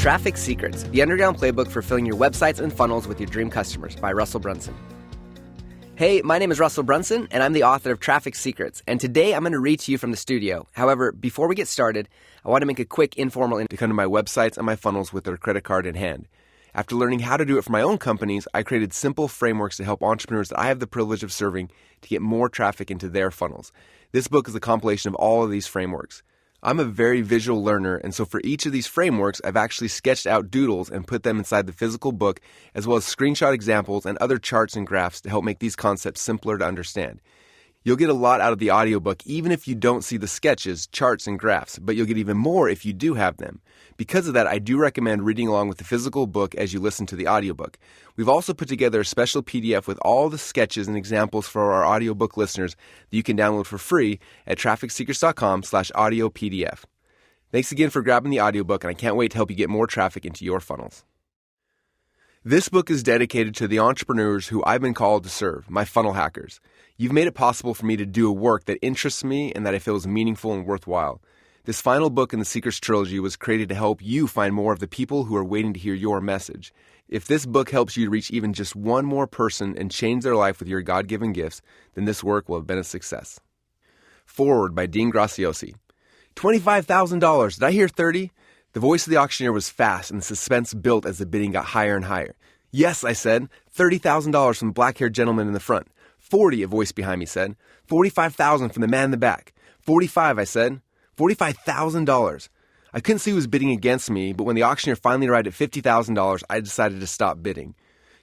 Traffic Secrets, the underground playbook for filling your websites and funnels with your dream customers by Russell Brunson. Hey, my name is Russell Brunson, and I'm the author of Traffic Secrets, and today I'm going to read to you from the studio. However, before we get started, I want to make a quick informal to come to my websites and my funnels with their credit card in hand. After learning how to do it for my own companies, I created simple frameworks to help entrepreneurs that I have the privilege of serving to get more traffic into their funnels. This book is a compilation of all of these frameworks. I'm a very visual learner, and so for each of these frameworks, I've actually sketched out doodles and put them inside the physical book, as well as screenshot examples and other charts and graphs to help make these concepts simpler to understand. You'll get a lot out of the audiobook even if you don't see the sketches, charts, and graphs, but you'll get even more if you do have them. Because of that, I do recommend reading along with the physical book as you listen to the audiobook. We've also put together a special PDF with all the sketches and examples for our audiobook listeners that you can download for free at trafficsecrets.com/audio PDF. Thanks again for grabbing the audiobook, and I can't wait to help you get more traffic into your funnels. This book is dedicated to the entrepreneurs who I've been called to serve, my funnel hackers. You've made it possible for me to do a work that interests me and that I feel is meaningful and worthwhile. This final book in the Secrets trilogy was created to help you find more of the people who are waiting to hear your message. If this book helps you reach even just one more person and change their life with your God-given gifts, then this work will have been a success. Forward by Dean Graziosi. $25,000. Did I hear 30? The voice of the auctioneer was fast, and the suspense built as the bidding got higher and higher. Yes, I said. $30,000 from the black-haired gentleman in the front. 40, a voice behind me said. 45,000 from the man in the back. 45, I said. $45,000. I couldn't see who was bidding against me, but when the auctioneer finally arrived at $50,000, I decided to stop bidding.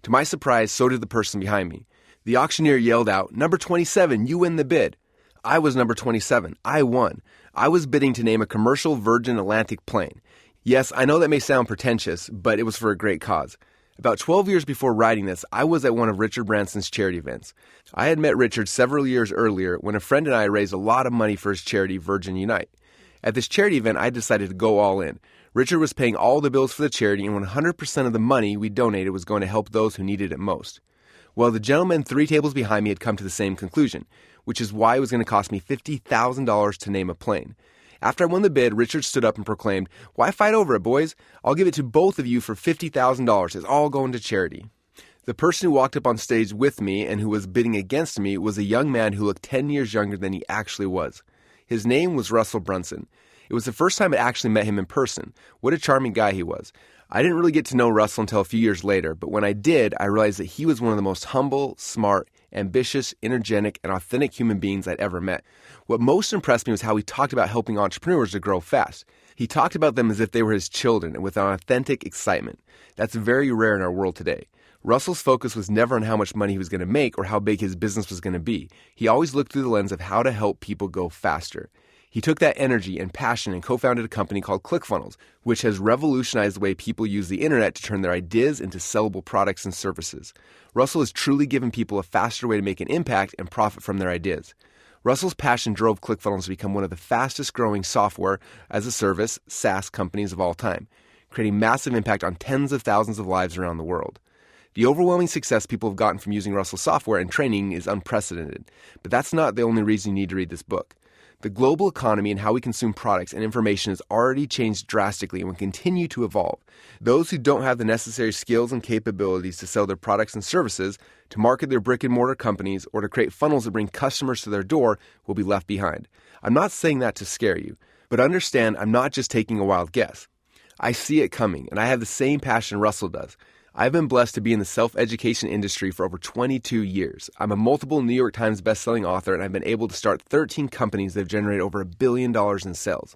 To my surprise, so did the person behind me. The auctioneer yelled out, "Number 27, you win the bid." I was number 27. I won. I was bidding to name a commercial Virgin Atlantic plane. Yes, I know that may sound pretentious, but it was for a great cause. About 12 years before writing this, I was at one of Richard Branson's charity events. I had met Richard several years earlier when a friend and I raised a lot of money for his charity, Virgin Unite. At this charity event, I decided to go all in. Richard was paying all the bills for the charity, and 100% of the money we donated was going to help those who needed it most. Well, the gentleman 3 tables behind me had come to the same conclusion, which is why it was going to cost me $50,000 to name a plane. After I won the bid, Richard stood up and proclaimed, "Why fight over it, boys? I'll give it to both of you for $50,000. It's all going to charity." The person who walked up on stage with me and who was bidding against me was a young man who looked 10 years younger than he actually was. His name was Russell Brunson. It was the first time I actually met him in person. What a charming guy he was. I didn't really get to know Russell until a few years later, but when I did, I realized that he was one of the most humble, smart, ambitious, energetic, and authentic human beings I'd ever met. What most impressed me was how he talked about helping entrepreneurs to grow fast. He talked about them as if they were his children and with an authentic excitement. That's very rare in our world today. Russell's focus was never on how much money he was going to make or how big his business was going to be. He always looked through the lens of how to help people go faster. He took that energy and passion and co-founded a company called ClickFunnels, which has revolutionized the way people use the internet to turn their ideas into sellable products and services. Russell has truly given people a faster way to make an impact and profit from their ideas. Russell's passion drove ClickFunnels to become one of the fastest growing software as a service SaaS companies of all time, creating massive impact on tens of thousands of lives around the world. The overwhelming success people have gotten from using Russell's software and training is unprecedented, but that's not the only reason you need to read this book. The global economy and how we consume products and information has already changed drastically and will continue to evolve. Those who don't have the necessary skills and capabilities to sell their products and services, to market their brick-and-mortar companies, or to create funnels that bring customers to their door will be left behind. I'm not saying that to scare you, but understand I'm not just taking a wild guess. I see it coming, and I have the same passion Russell does. I've been blessed to be in the self-education industry for over 22 years. I'm a multiple New York Times bestselling author, and I've been able to start 13 companies that have generated over $1 billion in sales.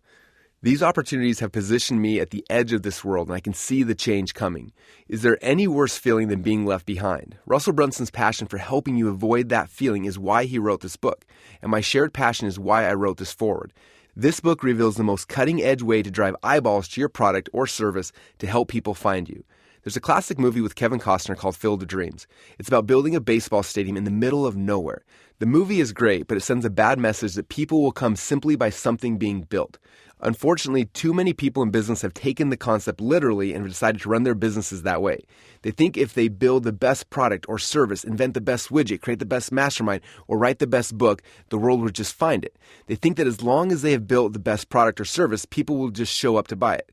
These opportunities have positioned me at the edge of this world, and I can see the change coming. Is there any worse feeling than being left behind? Russell Brunson's passion for helping you avoid that feeling is why he wrote this book, and my shared passion is why I wrote this forward. This book reveals the most cutting-edge way to drive eyeballs to your product or service to help people find you. There's a classic movie with Kevin Costner called Field of Dreams. It's about building a baseball stadium in the middle of nowhere. The movie is great, but it sends a bad message that people will come simply by something being built. Unfortunately, too many people in business have taken the concept literally and have decided to run their businesses that way. They think if they build the best product or service, invent the best widget, create the best mastermind, or write the best book, the world will just find it. They think that as long as they have built the best product or service, people will just show up to buy it.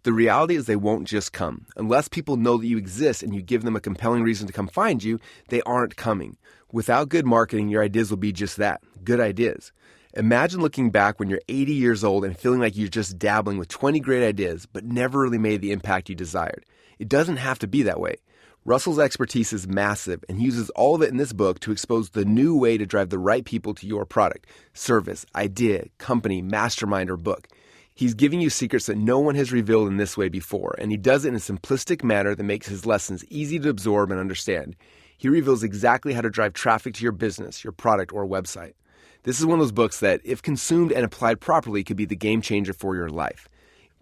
The reality is they won't just come. Unless people know that you exist and you give them a compelling reason to come find you, they aren't coming. Without good marketing, your ideas will be just that, good ideas. Imagine looking back when you're 80 years old and feeling like you're just dabbling with 20 great ideas, but never really made the impact you desired. It doesn't have to be that way. Russell's expertise is massive, and he uses all of it in this book to expose the new way to drive the right people to your product, service, idea, company, mastermind, or book. He's giving you secrets that no one has revealed in this way before, and he does it in a simplistic manner that makes his lessons easy to absorb and understand. He reveals exactly how to drive traffic to your business, your product, or website. This is one of those books that, if consumed and applied properly, could be the game changer for your life.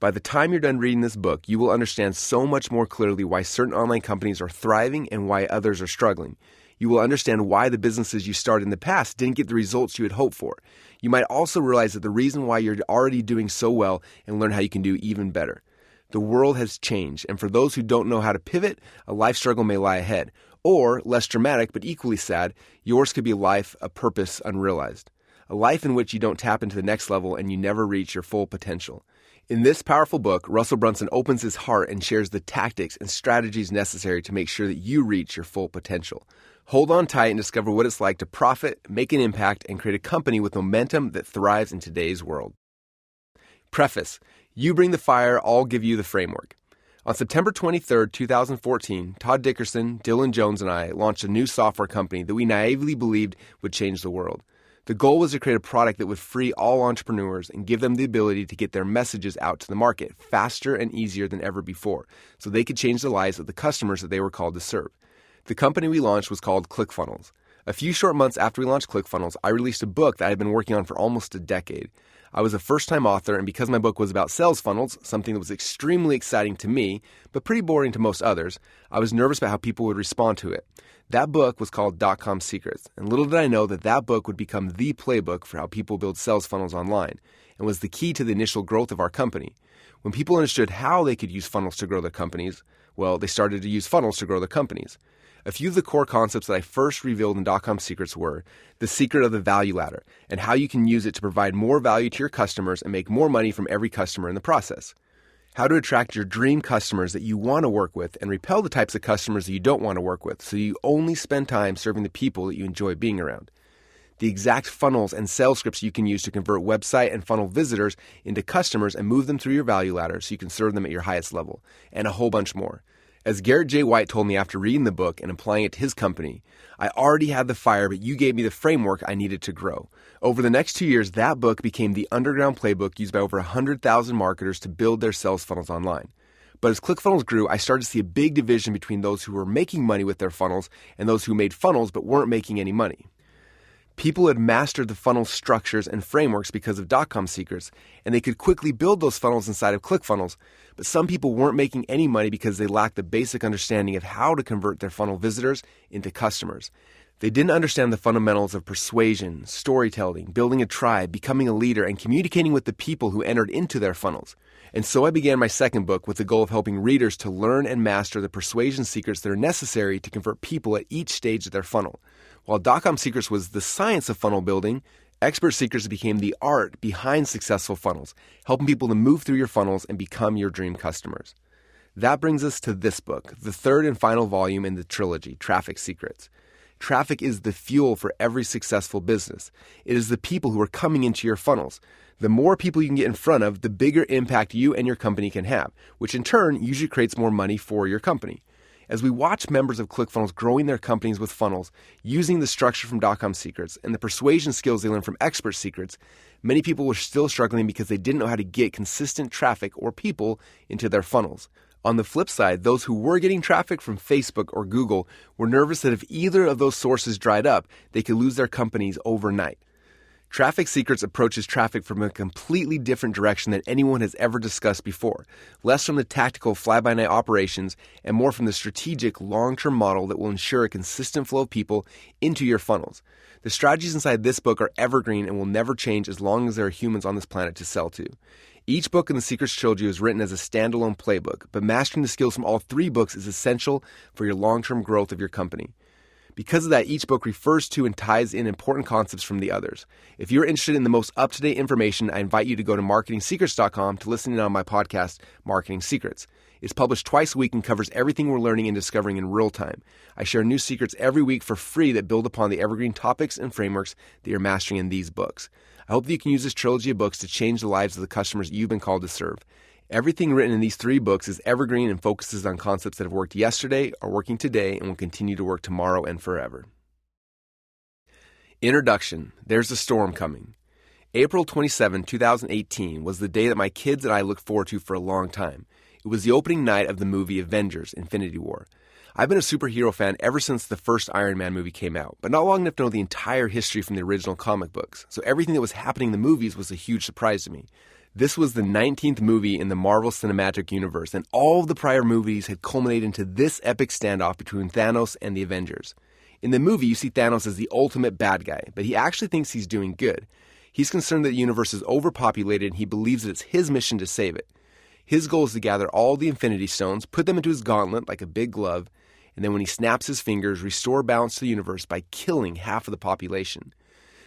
By the time you're done reading this book, you will understand so much more clearly why certain online companies are thriving and why others are struggling. You will understand why the businesses you started in the past didn't get the results you had hoped for. You might also realize that the reason why you're already doing so well and learn how you can do even better. The world has changed, and for those who don't know how to pivot, a life struggle may lie ahead. Or, less dramatic but equally sad, yours could be a life, a purpose unrealized. A life in which you don't tap into the next level and you never reach your full potential. In this powerful book, Russell Brunson opens his heart and shares the tactics and strategies necessary to make sure that you reach your full potential. Hold on tight and discover what it's like to profit, make an impact, and create a company with momentum that thrives in today's world. Preface. You bring the fire, I'll give you the framework. On September 23, 2014, Todd Dickerson, Dylan Jones, and I launched a new software company that we naively believed would change the world. The goal was to create a product that would free all entrepreneurs and give them the ability to get their messages out to the market faster and easier than ever before, so they could change the lives of the customers that they were called to serve. The company we launched was called ClickFunnels. A few short months after we launched ClickFunnels, I released a book that I had been working on for almost a decade. I was a first-time author, and because my book was about sales funnels, something that was extremely exciting to me, but pretty boring to most others, I was nervous about how people would respond to it. That book was called .com Secrets, and little did I know that that book would become the playbook for how people build sales funnels online, and was the key to the initial growth of our company. When people understood how they could use funnels to grow their companies, well, they started to use funnels to grow their companies. A few of the core concepts that I first revealed in .com Secrets were the secret of the value ladder and how you can use it to provide more value to your customers and make more money from every customer in the process. How to attract your dream customers that you want to work with and repel the types of customers that you don't want to work with so you only spend time serving the people that you enjoy being around. The exact funnels and sales scripts you can use to convert website and funnel visitors into customers and move them through your value ladder so you can serve them at your highest level, and a whole bunch more. As Garrett J. White told me after reading the book and applying it to his company, I already had the fire, but you gave me the framework I needed to grow. Over the next 2 years, that book became the underground playbook used by over 100,000 marketers to build their sales funnels online. But as ClickFunnels grew, I started to see a big division between those who were making money with their funnels and those who made funnels but weren't making any money. People had mastered the funnel structures and frameworks because of .com Secrets, and they could quickly build those funnels inside of ClickFunnels, but some people weren't making any money because they lacked the basic understanding of how to convert their funnel visitors into customers. They didn't understand the fundamentals of persuasion, storytelling, building a tribe, becoming a leader, and communicating with the people who entered into their funnels. And so I began my second book with the goal of helping readers to learn and master the persuasion secrets that are necessary to convert people at each stage of their funnel. While .com Secrets was the science of funnel building, Expert Secrets became the art behind successful funnels, helping people to move through your funnels and become your dream customers. That brings us to this book, the third and final volume in the trilogy, Traffic Secrets. Traffic is the fuel for every successful business. It is the people who are coming into your funnels. The more people you can get in front of, the bigger impact you and your company can have, which in turn usually creates more money for your company. As we watch members of ClickFunnels growing their companies with funnels, using the structure from .com Secrets and the persuasion skills they learned from Expert Secrets, many people were still struggling because they didn't know how to get consistent traffic or people into their funnels. On the flip side, those who were getting traffic from Facebook or Google were nervous that if either of those sources dried up, they could lose their companies overnight. Traffic Secrets approaches traffic from a completely different direction than anyone has ever discussed before, less from the tactical fly-by-night operations and more from the strategic long-term model that will ensure a consistent flow of people into your funnels. The strategies inside this book are evergreen and will never change as long as there are humans on this planet to sell to. Each book in the Secrets Trilogy is written as a standalone playbook, but mastering the skills from all three books is essential for your long-term growth of your company. Because of that, each book refers to and ties in important concepts from the others. If you're interested in the most up-to-date information, I invite you to go to marketingsecrets.com to listen in on my podcast, Marketing Secrets. It's published twice a week and covers everything we're learning and discovering in real time. I share new secrets every week for free that build upon the evergreen topics and frameworks that you're mastering in these books. I hope that you can use this trilogy of books to change the lives of the customers you've been called to serve. Everything written in these 3 books is evergreen and focuses on concepts that have worked yesterday, are working today, and will continue to work tomorrow and forever. Introduction. There's a storm coming. April 27, 2018 was the day that my kids and I looked forward to for a long time. It was the opening night of the movie Avengers: Infinity War. I've been a superhero fan ever since the first Iron Man movie came out, but not long enough to know the entire history from the original comic books, so everything that was happening in the movies was a huge surprise to me. This was the 19th movie in the Marvel Cinematic Universe, and all of the prior movies had culminated into this epic standoff between Thanos and the Avengers. In the movie, you see Thanos as the ultimate bad guy, but he actually thinks he's doing good. He's concerned that the universe is overpopulated, and he believes that it's his mission to save it. His goal is to gather all the Infinity Stones, put them into his gauntlet like a big glove, and then when he snaps his fingers, restore balance to the universe by killing half of the population.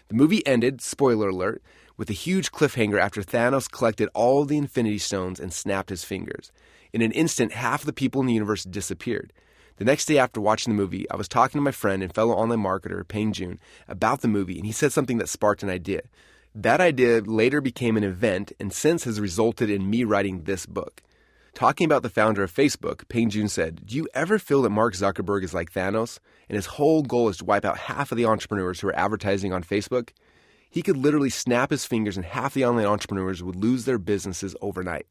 The movie ended, spoiler alert, with a huge cliffhanger after Thanos collected all the Infinity Stones and snapped his fingers. In an instant, half of the people in the universe disappeared. The next day after watching the movie, I was talking to my friend and fellow online marketer, Peng Jun, about the movie, and he said something that sparked an idea. That idea later became an event and since has resulted in me writing this book. Talking about the founder of Facebook, Peng Jun said, "Do you ever feel that Mark Zuckerberg is like Thanos, and his whole goal is to wipe out half of the entrepreneurs who are advertising on Facebook? He could literally snap his fingers and half the online entrepreneurs would lose their businesses overnight."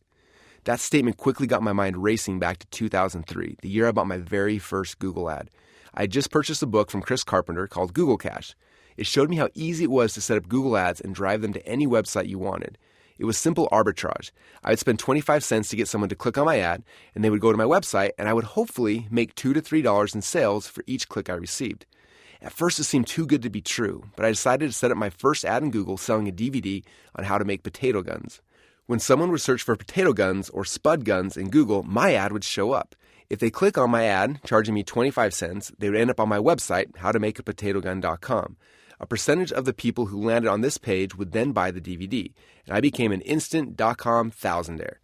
That statement quickly got my mind racing back to 2003, the year I bought my very first Google ad. I had just purchased a book from Chris Carpenter called Google Cash. It showed me how easy it was to set up Google ads and drive them to any website you wanted. It was simple arbitrage. I would spend 25 cents to get someone to click on my ad, and they would go to my website, and I would hopefully make $2 to $3 in sales for each click I received. At first, it seemed too good to be true, but I decided to set up my first ad in Google selling a DVD on how to make potato guns. When someone would search for potato guns or spud guns in Google, my ad would show up. If they click on my ad, charging me 25 cents, they would end up on my website, howtomakapotogun.com. A percentage of the people who landed on this page would then buy the DVD, and I became an instant .com thousandaire.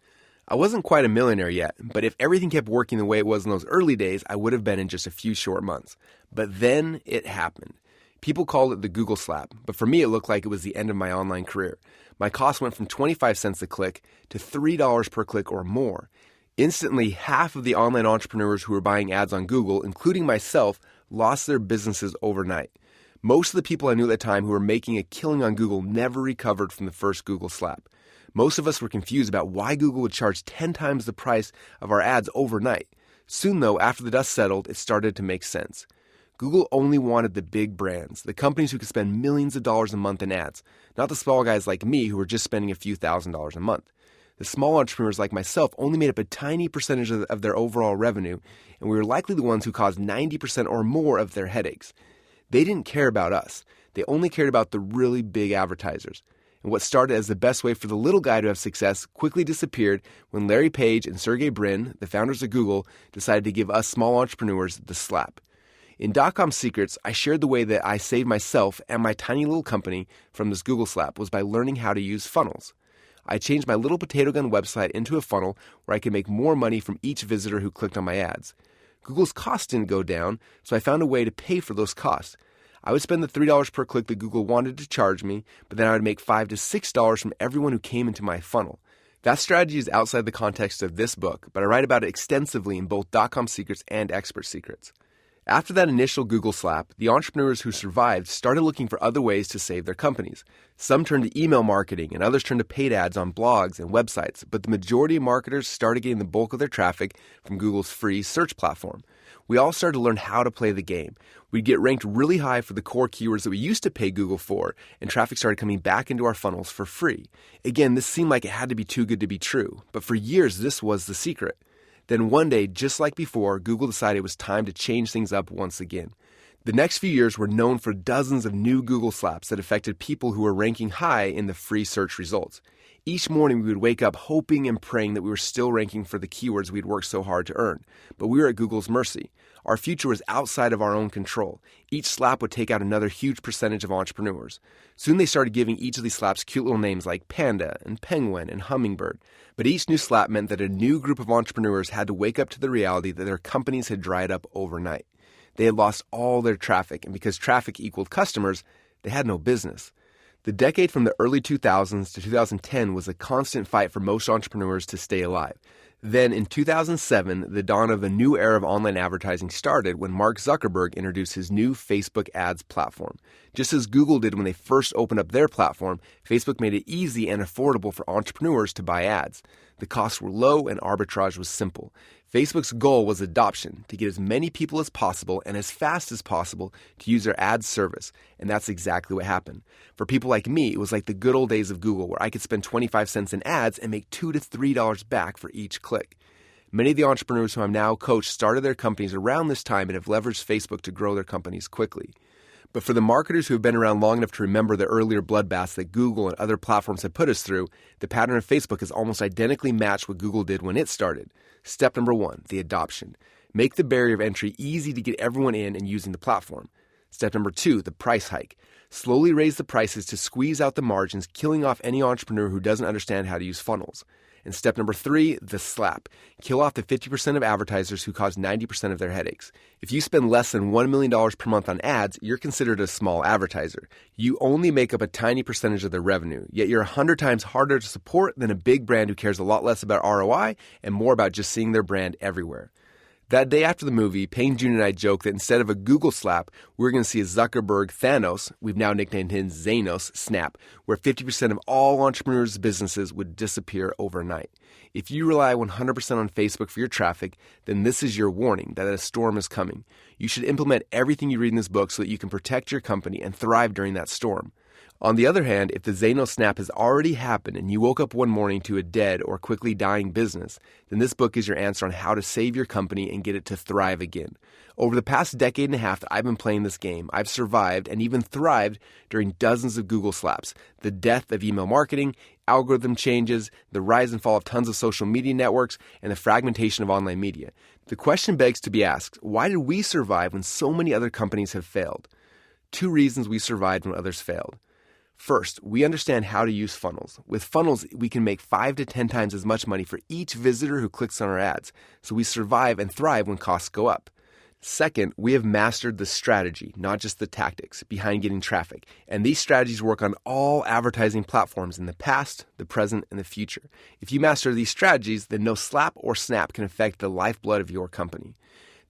I wasn't quite a millionaire yet, but if everything kept working the way it was in those early days, I would have been in just a few short months. But then it happened. People called it the Google slap, but for me it looked like it was the end of my online career. My cost went from 25 cents a click to $3 per click or more. Instantly, half of the online entrepreneurs who were buying ads on Google, including myself, lost their businesses overnight. Most of the people I knew at the time who were making a killing on Google never recovered from the first Google slap. Most of us were confused about why Google would charge 10 times the price of our ads overnight. Soon, though, after the dust settled, it started to make sense. Google only wanted the big brands, the companies who could spend millions of dollars a month in ads, not the small guys like me who were just spending a few $1,000s a month. The small entrepreneurs like myself only made up a tiny percentage of their overall revenue, and we were likely the ones who caused 90% or more of their headaches. They didn't care about us. They only cared about the really big advertisers. And what started as the best way for the little guy to have success quickly disappeared when Larry Page and Sergey Brin, the founders of Google, decided to give us small entrepreneurs the slap. In .com Secrets, I shared the way that I saved myself and my tiny little company from this Google slap was by learning how to use funnels. I changed my little potato gun website into a funnel where I could make more money from each visitor who clicked on my ads. Google's costs didn't go down, so I found a way to pay for those costs. I would spend the $3 per click that Google wanted to charge me, but then I would make $5 to $6 from everyone who came into my funnel. That strategy is outside the context of this book, but I write about it extensively in both .com Secrets and Expert Secrets. After that initial Google slap, the entrepreneurs who survived started looking for other ways to save their companies. Some turned to email marketing and others turned to paid ads on blogs and websites, but the majority of marketers started getting the bulk of their traffic from Google's free search platform. We all started to learn how to play the game. We'd get ranked really high for the core keywords that we used to pay Google for, and traffic started coming back into our funnels for free. Again, this seemed like it had to be too good to be true, but for years this was the secret. Then one day, just like before, Google decided it was time to change things up once again. The next few years were known for dozens of new Google slaps that affected people who were ranking high in the free search results. Each morning we would wake up hoping and praying that we were still ranking for the keywords we'd worked so hard to earn. But we were at Google's mercy. Our future was outside of our own control. Each slap would take out another huge percentage of entrepreneurs. Soon they started giving each of these slaps cute little names like Panda and Penguin and Hummingbird. But each new slap meant that a new group of entrepreneurs had to wake up to the reality that their companies had dried up overnight. They had lost all their traffic, and because traffic equaled customers, they had no business. The decade from the early 2000s to 2010 was a constant fight for most entrepreneurs to stay alive. Then in 2007, the dawn of a new era of online advertising started when Mark Zuckerberg introduced his new Facebook ads platform. Just as Google did when they first opened up their platform, Facebook made it easy and affordable for entrepreneurs to buy ads. The costs were low and arbitrage was simple. Facebook's goal was adoption, to get as many people as possible and as fast as possible to use their ad service. And that's exactly what happened. For people like me, it was like the good old days of Google, where I could spend 25 cents in ads and make $2 to $3 back for each click. Many of the entrepreneurs who I'm now coached started their companies around this time and have leveraged Facebook to grow their companies quickly. But for the marketers who have been around long enough to remember the earlier bloodbaths that Google and other platforms had put us through, the pattern of Facebook is almost identically matched what Google did when it started. Step number 1, the adoption. Make the barrier of entry easy to get everyone in and using the platform. Step number 2, the price hike. Slowly raise the prices to squeeze out the margins, killing off any entrepreneur who doesn't understand how to use funnels. And step number 3, the slap. Kill off the 50% of advertisers who cause 90% of their headaches. If you spend less than $1 million per month on ads, you're considered a small advertiser. You only make up a tiny percentage of their revenue, yet you're 100 times harder to support than a big brand who cares a lot less about ROI and more about just seeing their brand everywhere. That day after the movie, Payne Jr. and I joked that instead of a Google slap, we're going to see a Zuckerberg Thanos, we've now nicknamed him Zanos, snap, where 50% of all entrepreneurs' businesses would disappear overnight. If you rely 100% on Facebook for your traffic, then this is your warning that a storm is coming. You should implement everything you read in this book so that you can protect your company and thrive during that storm. On the other hand, if the Zanos snap has already happened and you woke up one morning to a dead or quickly dying business, then this book is your answer on how to save your company and get it to thrive again. Over the past decade and a half that I've been playing this game, I've survived and even thrived during dozens of Google slaps, the death of email marketing, algorithm changes, the rise and fall of tons of social media networks, and the fragmentation of online media. The question begs to be asked, why did we survive when so many other companies have failed? 2 reasons we survived when others failed. First, we understand how to use funnels. With funnels, we can make 5 to 10 times as much money for each visitor who clicks on our ads, so we survive and thrive when costs go up. Second, we have mastered the strategy, not just the tactics, behind getting traffic. And these strategies work on all advertising platforms in the past, the present, and the future. If you master these strategies, then no slap or snap can affect the lifeblood of your company.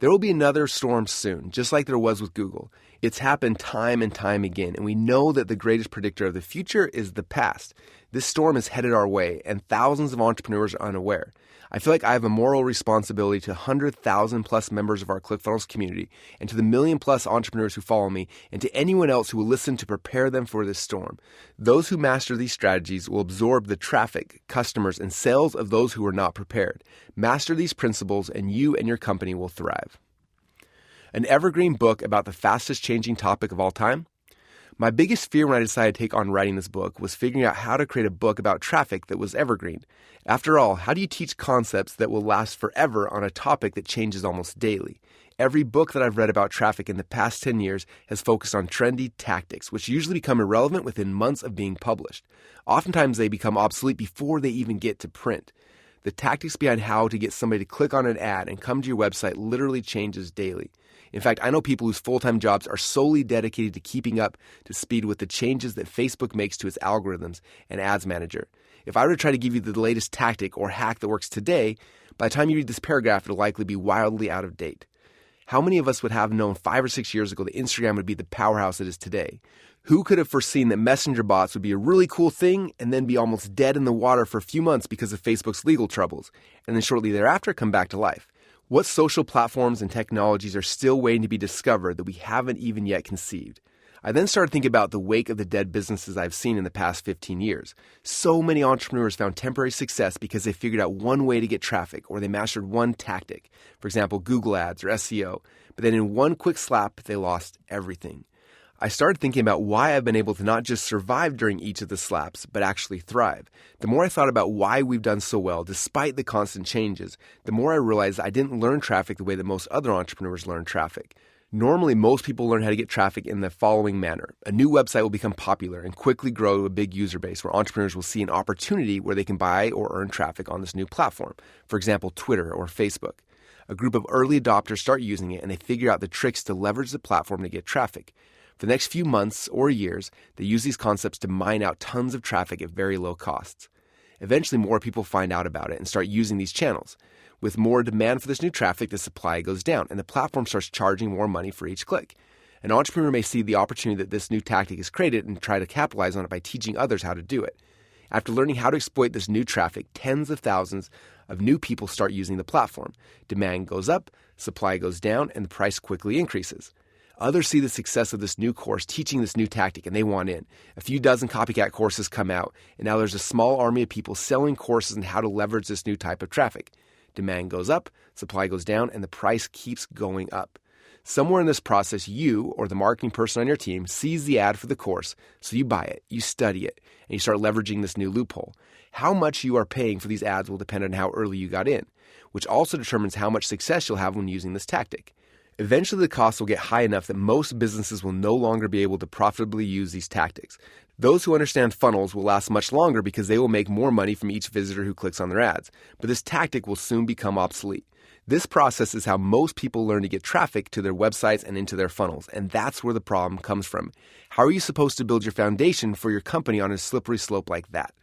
There will be another storm soon, just like there was with Google. It's happened time and time again, and we know that the greatest predictor of the future is the past. This storm is headed our way, and thousands of entrepreneurs are unaware. I feel like I have a moral responsibility to 100,000 plus members of our ClickFunnels community, and to the million plus entrepreneurs who follow me, and to anyone else who will listen to prepare them for this storm. Those who master these strategies will absorb the traffic, customers, and sales of those who are not prepared. Master these principles, and you and your company will thrive. An evergreen book about the fastest changing topic of all time? My biggest fear when I decided to take on writing this book was figuring out how to create a book about traffic that was evergreen. After all, how do you teach concepts that will last forever on a topic that changes almost daily? Every book that I've read about traffic in the past 10 years has focused on trendy tactics, which usually become irrelevant within months of being published. Oftentimes they become obsolete before they even get to print. The tactics behind how to get somebody to click on an ad and come to your website literally changes daily. In fact, I know people whose full-time jobs are solely dedicated to keeping up to speed with the changes that Facebook makes to its algorithms and ads manager. If I were to try to give you the latest tactic or hack that works today, by the time you read this paragraph, it'll likely be wildly out of date. How many of us would have known 5 or 6 years ago that Instagram would be the powerhouse it is today? Who could have foreseen that messenger bots would be a really cool thing and then be almost dead in the water for a few months because of Facebook's legal troubles, and then shortly thereafter come back to life? What social platforms and technologies are still waiting to be discovered that we haven't even yet conceived? I then started thinking about the wake of the dead businesses I've seen in the past 15 years. So many entrepreneurs found temporary success because they figured out one way to get traffic or they mastered one tactic, for example, Google Ads or SEO, but then in one quick slap, they lost everything. I started thinking about why I've been able to not just survive during each of the slaps, but actually thrive. The more I thought about why we've done so well despite the constant changes, the more I realized I didn't learn traffic the way that most other entrepreneurs learn traffic. Normally, most people learn how to get traffic in the following manner. A new website will become popular and quickly grow to a big user base where entrepreneurs will see an opportunity where they can buy or earn traffic on this new platform. For example, Twitter or Facebook. A group of early adopters start using it and they figure out the tricks to leverage the platform to get traffic. For the next few months or years, they use these concepts to mine out tons of traffic at very low costs. Eventually, more people find out about it and start using these channels. With more demand for this new traffic, the supply goes down, and the platform starts charging more money for each click. An entrepreneur may see the opportunity that this new tactic has created and try to capitalize on it by teaching others how to do it. After learning how to exploit this new traffic, tens of thousands of new people start using the platform. Demand goes up, supply goes down, and the price quickly increases. Others see the success of this new course teaching this new tactic, and they want in. A few dozen copycat courses come out, and now there's a small army of people selling courses on how to leverage this new type of traffic. Demand goes up, supply goes down, and the price keeps going up. Somewhere in this process, you or the marketing person on your team sees the ad for the course, so you buy it, you study it, and you start leveraging this new loophole. How much you are paying for these ads will depend on how early you got in, which also determines how much success you'll have when using this tactic. Eventually, the costs will get high enough that most businesses will no longer be able to profitably use these tactics. Those who understand funnels will last much longer because they will make more money from each visitor who clicks on their ads, but this tactic will soon become obsolete. This process is how most people learn to get traffic to their websites and into their funnels, and that's where the problem comes from. How are you supposed to build your foundation for your company on a slippery slope like that?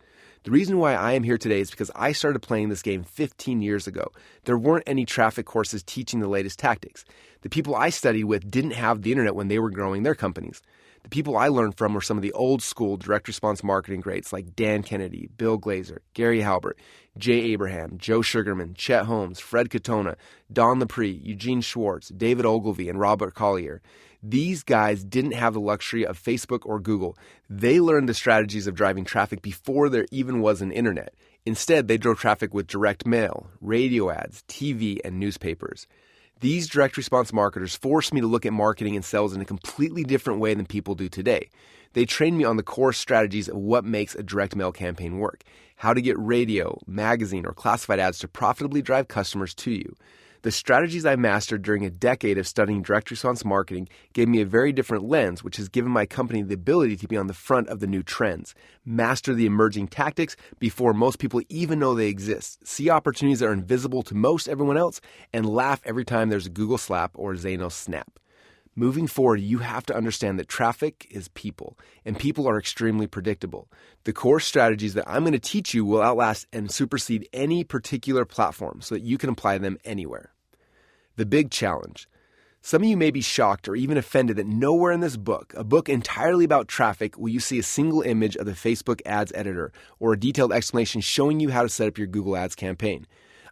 The reason why I am here today is because I started playing this game 15 years ago. There weren't any traffic courses teaching the latest tactics. The people I studied with didn't have the internet when they were growing their companies. The people I learned from were some of the old school direct response marketing greats like Dan Kennedy, Bill Glazer, Gary Halbert, Jay Abraham, Joe Sugarman, Chet Holmes, Fred Katona, Don Lepre, Eugene Schwartz, David Ogilvy, and Robert Collier. These guys didn't have the luxury of Facebook or Google. They learned the strategies of driving traffic before there even was an internet. Instead, they drove traffic with direct mail, radio ads, TV, and newspapers. These direct response marketers forced me to look at marketing and sales in a completely different way than people do today. They trained me on the core strategies of what makes a direct mail campaign work, how to get radio, magazine, or classified ads to profitably drive customers to you. The strategies I mastered during a decade of studying direct response marketing gave me a very different lens, which has given my company the ability to be on the front of the new trends, master the emerging tactics before most people even know they exist, see opportunities that are invisible to most everyone else, and laugh every time there's a Google slap or Zanos snap. Moving forward, you have to understand that traffic is people, and people are extremely predictable. The core strategies that I'm going to teach you will outlast and supersede any particular platform so that you can apply them anywhere. The big challenge. Some of you may be shocked or even offended that nowhere in this book, a book entirely about traffic, will you see a single image of the Facebook ads editor or a detailed explanation showing you how to set up your Google Ads campaign.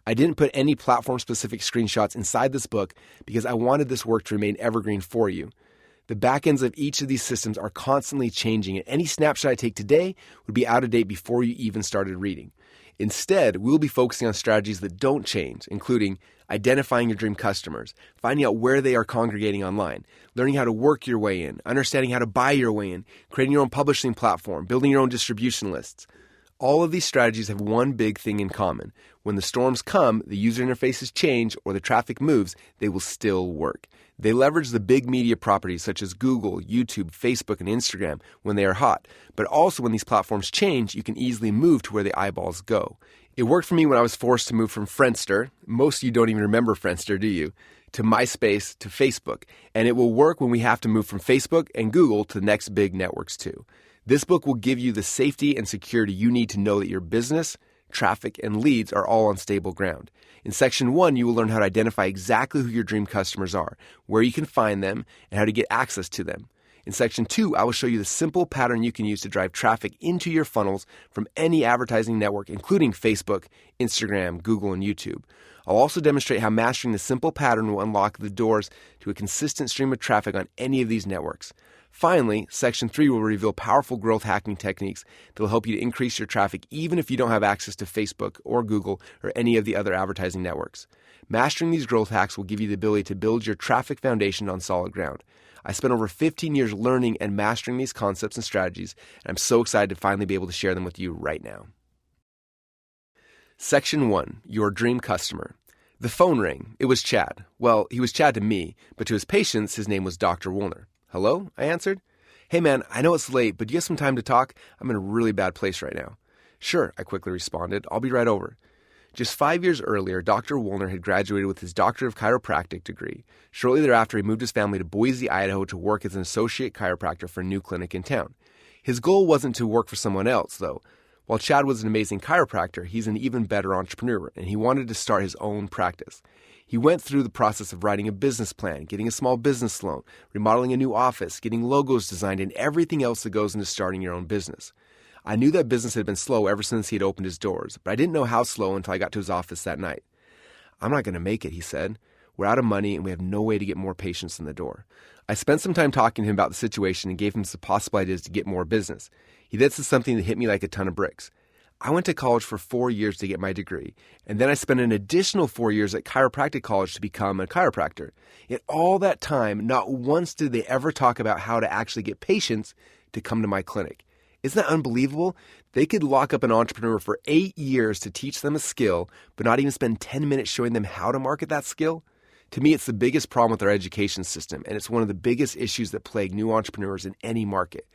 I didn't put any platform-specific screenshots inside this book because I wanted this work to remain evergreen for you. The backends of each of these systems are constantly changing, and any snapshot I take today would be out of date before you even started reading. Instead, we'll be focusing on strategies that don't change, including identifying your dream customers, finding out where they are congregating online, learning how to work your way in, understanding how to buy your way in, creating your own publishing platform, building your own distribution lists. All of these strategies have one big thing in common. When the storms come, the user interfaces change, or the traffic moves, they will still work. They leverage the big media properties such as Google, YouTube, Facebook, and Instagram when they are hot. But also when these platforms change, you can easily move to where the eyeballs go. It worked for me when I was forced to move from Friendster. Most of you don't even remember Friendster, do you? To MySpace, to Facebook. And it will work when we have to move from Facebook and Google to the next big networks too. This book will give you the safety and security you need to know that your business, traffic, and leads are all on stable ground. In Section 1, you will learn how to identify exactly who your dream customers are, where you can find them, and how to get access to them. In Section 2, I will show you the simple pattern you can use to drive traffic into your funnels from any advertising network, including Facebook, Instagram, Google, and YouTube. I'll also demonstrate how mastering the simple pattern will unlock the doors to a consistent stream of traffic on any of these networks. Finally, Section 3 will reveal powerful growth hacking techniques that will help you to increase your traffic even if you don't have access to Facebook or Google or any of the other advertising networks. Mastering these growth hacks will give you the ability to build your traffic foundation on solid ground. I spent over 15 years learning and mastering these concepts and strategies, and I'm so excited to finally be able to share them with you right now. Section 1, Your Dream Customer. The phone rang. It was Chad. Well, he was Chad to me, but to his patients, his name was Dr. Woolner. Hello? I answered. Hey man, I know it's late, but do you have some time to talk? I'm in a really bad place right now. Sure, I quickly responded. I'll be right over. Just 5 years earlier, Dr. Woolner had graduated with his Doctorate of Chiropractic degree. Shortly thereafter, he moved his family to Boise, Idaho to work as an associate chiropractor for a new clinic in town. His goal wasn't to work for someone else, though. While Chad was an amazing chiropractor, he's an even better entrepreneur, and he wanted to start his own practice. He went through the process of writing a business plan, getting a small business loan, remodeling a new office, getting logos designed, and everything else that goes into starting your own business. I knew that business had been slow ever since he had opened his doors, but I didn't know how slow until I got to his office that night. I'm not going to make it, he said. We're out of money and we have no way to get more patients in the door. I spent some time talking to him about the situation and gave him some possible ideas to get more business. He then said something that hit me like a ton of bricks. I went to college for 4 years to get my degree, and then I spent an additional 4 years at chiropractic college to become a chiropractor. Yet all that time, not once did they ever talk about how to actually get patients to come to my clinic. Isn't that unbelievable? They could lock up an entrepreneur for 8 years to teach them a skill, but not even spend 10 minutes showing them how to market that skill? To me, it's the biggest problem with our education system, and it's one of the biggest issues that plague new entrepreneurs in any market.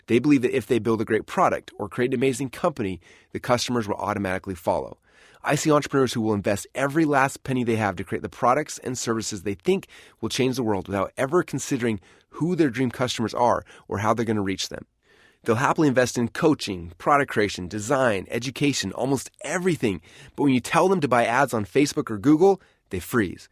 They believe that if they build a great product or create an amazing company, the customers will automatically follow. I see entrepreneurs who will invest every last penny they have to create the products and services they think will change the world without ever considering who their dream customers are or how they're going to reach them. They'll happily invest in coaching, product creation, design, education, almost everything. But when you tell them to buy ads on Facebook or Google, they freeze.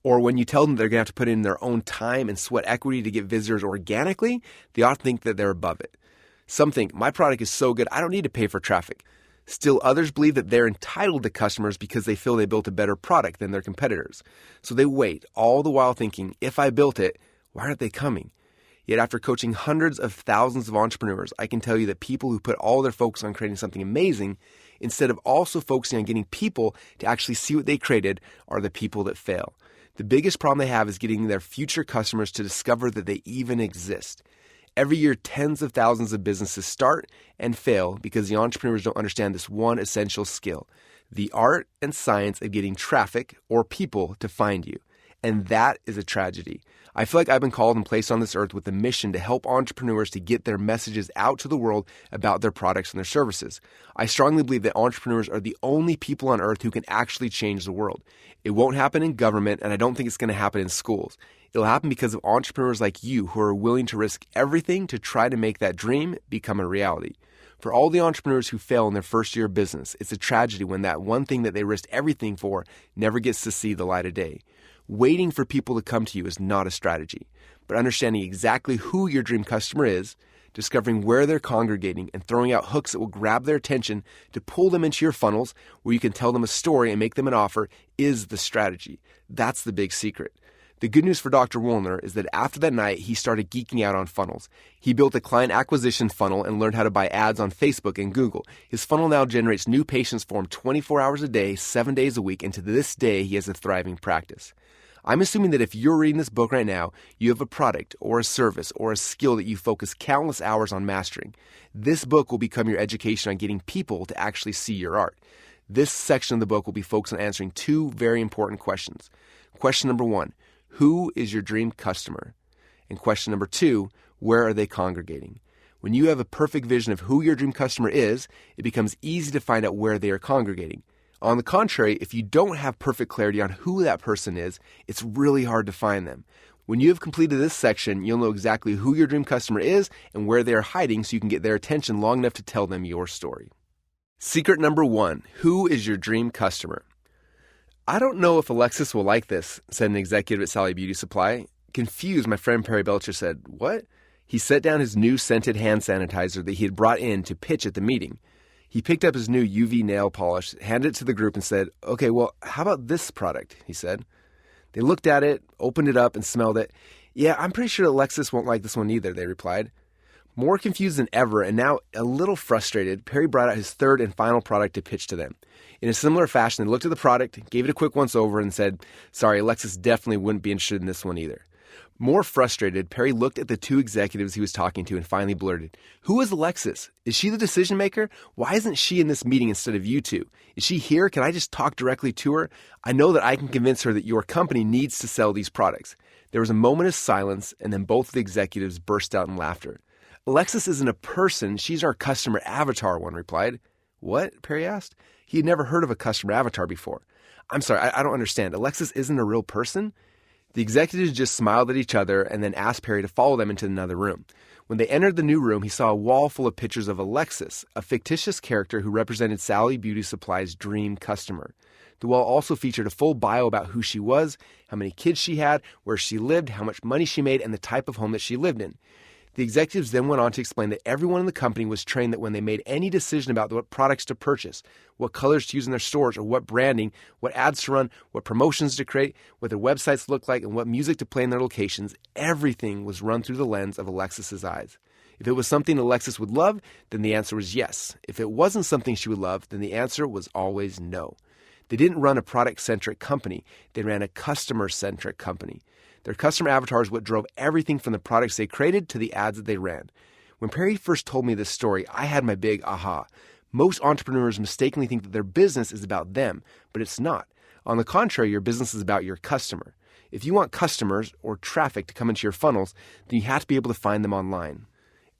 Or when you tell them they're going to have to put in their own time and sweat equity to get visitors organically, they often think that they're above it. Some think, my product is so good, I don't need to pay for traffic. Still, others believe that they're entitled to customers because they feel they built a better product than their competitors. So they wait, all the while thinking, if I built it, why aren't they coming? Yet after coaching hundreds of thousands of entrepreneurs, I can tell you that people who put all their focus on creating something amazing, instead of also focusing on getting people to actually see what they created, are the people that fail. The biggest problem they have is getting their future customers to discover that they even exist. Every year, tens of thousands of businesses start and fail because the entrepreneurs don't understand this one essential skill, the art and science of getting traffic or people to find you. And that is a tragedy. I feel like I've been called and placed on this earth with a mission to help entrepreneurs to get their messages out to the world about their products and their services. I strongly believe that entrepreneurs are the only people on earth who can actually change the world. It won't happen in government, and I don't think it's going to happen in schools. It'll happen because of entrepreneurs like you who are willing to risk everything to try to make that dream become a reality. For all the entrepreneurs who fail in their first year of business, it's a tragedy when that one thing that they risked everything for never gets to see the light of day. Waiting for people to come to you is not a strategy, but understanding exactly who your dream customer is, discovering where they're congregating, and throwing out hooks that will grab their attention to pull them into your funnels where you can tell them a story and make them an offer is the strategy. That's the big secret. The good news for Dr. Woolner is that after that night, he started geeking out on funnels. He built a client acquisition funnel and learned how to buy ads on Facebook and Google. His funnel now generates new patients for him 24 hours a day, 7 days a week, and to this day, he has a thriving practice. I'm assuming that if you're reading this book right now, you have a product or a service or a skill that you focus countless hours on mastering. This book will become your education on getting people to actually see your art. This section of the book will be focused on answering two very important questions. Question number 1, who is your dream customer? And question number 2, where are they congregating? When you have a perfect vision of who your dream customer is, it becomes easy to find out where they are congregating. On the contrary, if you don't have perfect clarity on who that person is, it's really hard to find them. When you have completed this section, you'll know exactly who your dream customer is and where they are hiding so you can get their attention long enough to tell them your story. Secret number 1, who is your dream customer? I don't know if Alexis will like this, said an executive at Sally Beauty Supply. Confused, my friend Perry Belcher said, what? He set down his new scented hand sanitizer that he had brought in to pitch at the meeting. He picked up his new UV nail polish, handed it to the group and said, okay, well, how about this product, he said. They looked at it, opened it up, and smelled it. Yeah, I'm pretty sure Alexis won't like this one either, they replied. More confused than ever and now a little frustrated, Perry brought out his third and final product to pitch to them. In a similar fashion, they looked at the product, gave it a quick once-over, and said, sorry, Alexis definitely wouldn't be interested in this one either. More frustrated, Perry looked at the two executives he was talking to and finally blurted, who is Alexis? Is she the decision maker? Why isn't she in this meeting instead of you two? Is she here? Can I just talk directly to her? I know that I can convince her that your company needs to sell these products. There was a moment of silence, and then both of the executives burst out in laughter. Alexis isn't a person, she's our customer avatar, one replied. What? Perry asked. He had never heard of a customer avatar before. I'm sorry, I don't understand. Alexis isn't a real person? The executives just smiled at each other and then asked Perry to follow them into another room. When they entered the new room, he saw a wall full of pictures of Alexis, a fictitious character who represented Sally Beauty Supply's dream customer. The wall also featured a full bio about who she was, how many kids she had, where she lived, how much money she made, and the type of home that she lived in. The executives then went on to explain that everyone in the company was trained that when they made any decision about what products to purchase, what colors to use in their stores, or what branding, what ads to run, what promotions to create, what their websites look like, and what music to play in their locations, everything was run through the lens of Alexis's eyes. If it was something Alexis would love, then the answer was yes. If it wasn't something she would love, then the answer was always no. They didn't run a product-centric company. They ran a customer-centric company. Their customer avatar is what drove everything from the products they created to the ads that they ran. When Perry first told me this story, I had my big aha. Most entrepreneurs mistakenly think that their business is about them, but it's not. On the contrary, your business is about your customer. If you want customers or traffic to come into your funnels, then you have to be able to find them online.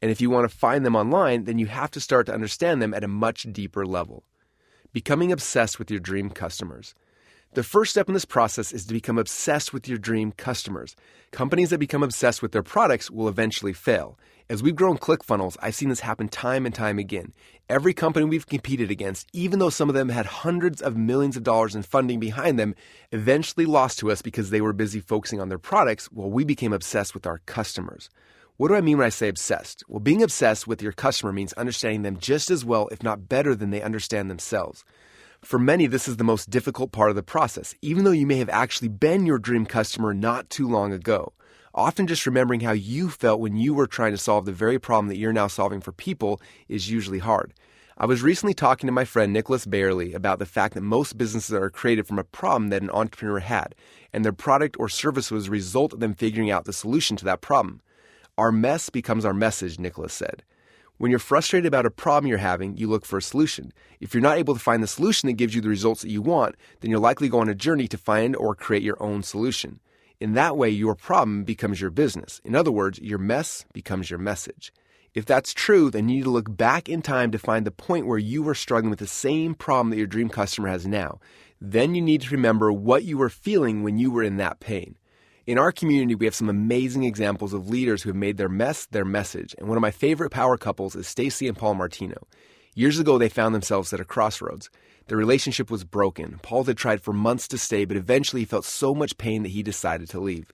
And if you want to find them online, then you have to start to understand them at a much deeper level. Becoming obsessed with your dream customers. The first step in this process is to become obsessed with your dream customers. Companies that become obsessed with their products will eventually fail. As we've grown ClickFunnels, I've seen this happen time and time again. Every company we've competed against, even though some of them had hundreds of millions of dollars in funding behind them, eventually lost to us because they were busy focusing on their products while we became obsessed with our customers. What do I mean when I say obsessed? Well, being obsessed with your customer means understanding them just as well, if not better, than they understand themselves. For many, this is the most difficult part of the process, even though you may have actually been your dream customer not too long ago. Often just remembering how you felt when you were trying to solve the very problem that you're now solving for people is usually hard. I was recently talking to my friend Nicholas Bayerly about the fact that most businesses are created from a problem that an entrepreneur had, and their product or service was a result of them figuring out the solution to that problem. Our mess becomes our message, Nicholas said. When you're frustrated about a problem you're having, you look for a solution. If you're not able to find the solution that gives you the results that you want, then you'll likely go on a journey to find or create your own solution. In that way, your problem becomes your business. In other words, your mess becomes your message. If that's true, then you need to look back in time to find the point where you were struggling with the same problem that your dream customer has now. Then you need to remember what you were feeling when you were in that pain. In our community, we have some amazing examples of leaders who have made their mess their message, and one of my favorite power couples is Stacy and Paul Martino. Years ago, they found themselves at a crossroads. Their relationship was broken. Paul had tried for months to stay, but eventually he felt so much pain that he decided to leave.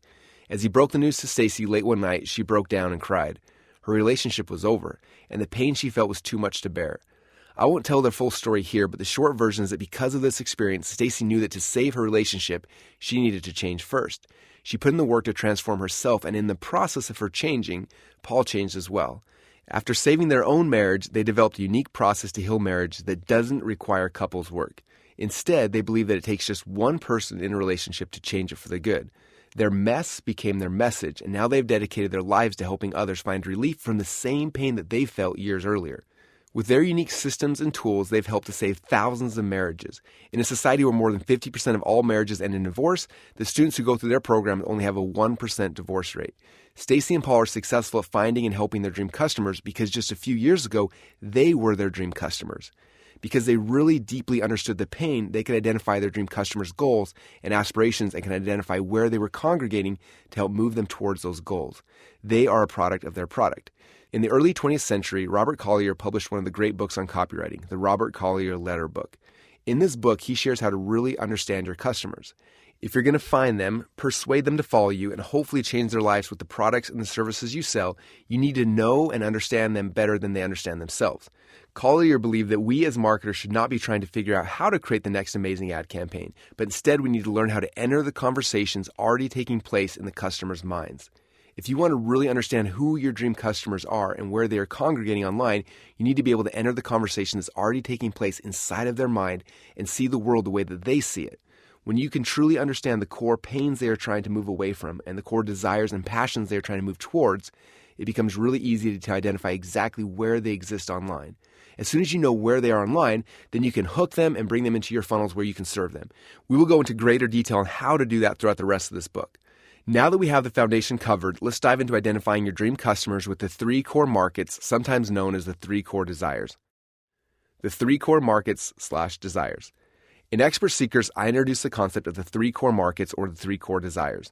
As he broke the news to Stacy late one night, she broke down and cried. Her relationship was over, and the pain she felt was too much to bear. I won't tell their full story here, but the short version is that because of this experience, Stacy knew that to save her relationship, she needed to change first. She put in the work to transform herself, and in the process of her changing, Paul changed as well. After saving their own marriage, they developed a unique process to heal marriage that doesn't require couples work. Instead, they believe that it takes just one person in a relationship to change it for the good. Their mess became their message, and now they've dedicated their lives to helping others find relief from the same pain that they felt years earlier. With their unique systems and tools, they've helped to save thousands of marriages. In a society where more than 50% of all marriages end in divorce, the students who go through their program only have a 1% divorce rate. Stacy and Paul are successful at finding and helping their dream customers because just a few years ago, they were their dream customers. Because they really deeply understood the pain, they could identify their dream customers' goals and aspirations and can identify where they were congregating to help move them towards those goals. They are a product of their product. In the early 20th century, Robert Collier published one of the great books on copywriting, the Robert Collier Letter Book. In this book, he shares how to really understand your customers. If you're going to find them, persuade them to follow you, and hopefully change their lives with the products and the services you sell, you need to know and understand them better than they understand themselves. Collier believed that we as marketers should not be trying to figure out how to create the next amazing ad campaign, but instead we need to learn how to enter the conversations already taking place in the customer's minds. If you want to really understand who your dream customers are and where they are congregating online, you need to be able to enter the conversation that's already taking place inside of their mind and see the world the way that they see it. When you can truly understand the core pains they are trying to move away from and the core desires and passions they are trying to move towards, it becomes really easy to identify exactly where they exist online. As soon as you know where they are online, then you can hook them and bring them into your funnels where you can serve them. We will go into greater detail on how to do that throughout the rest of this book. Now that we have the foundation covered, let's dive into identifying your dream customers with the 3 core markets, sometimes known as the 3 core desires. The 3 core markets/desires. In Expert Secrets, I introduced the concept of the 3 core markets or the 3 core desires.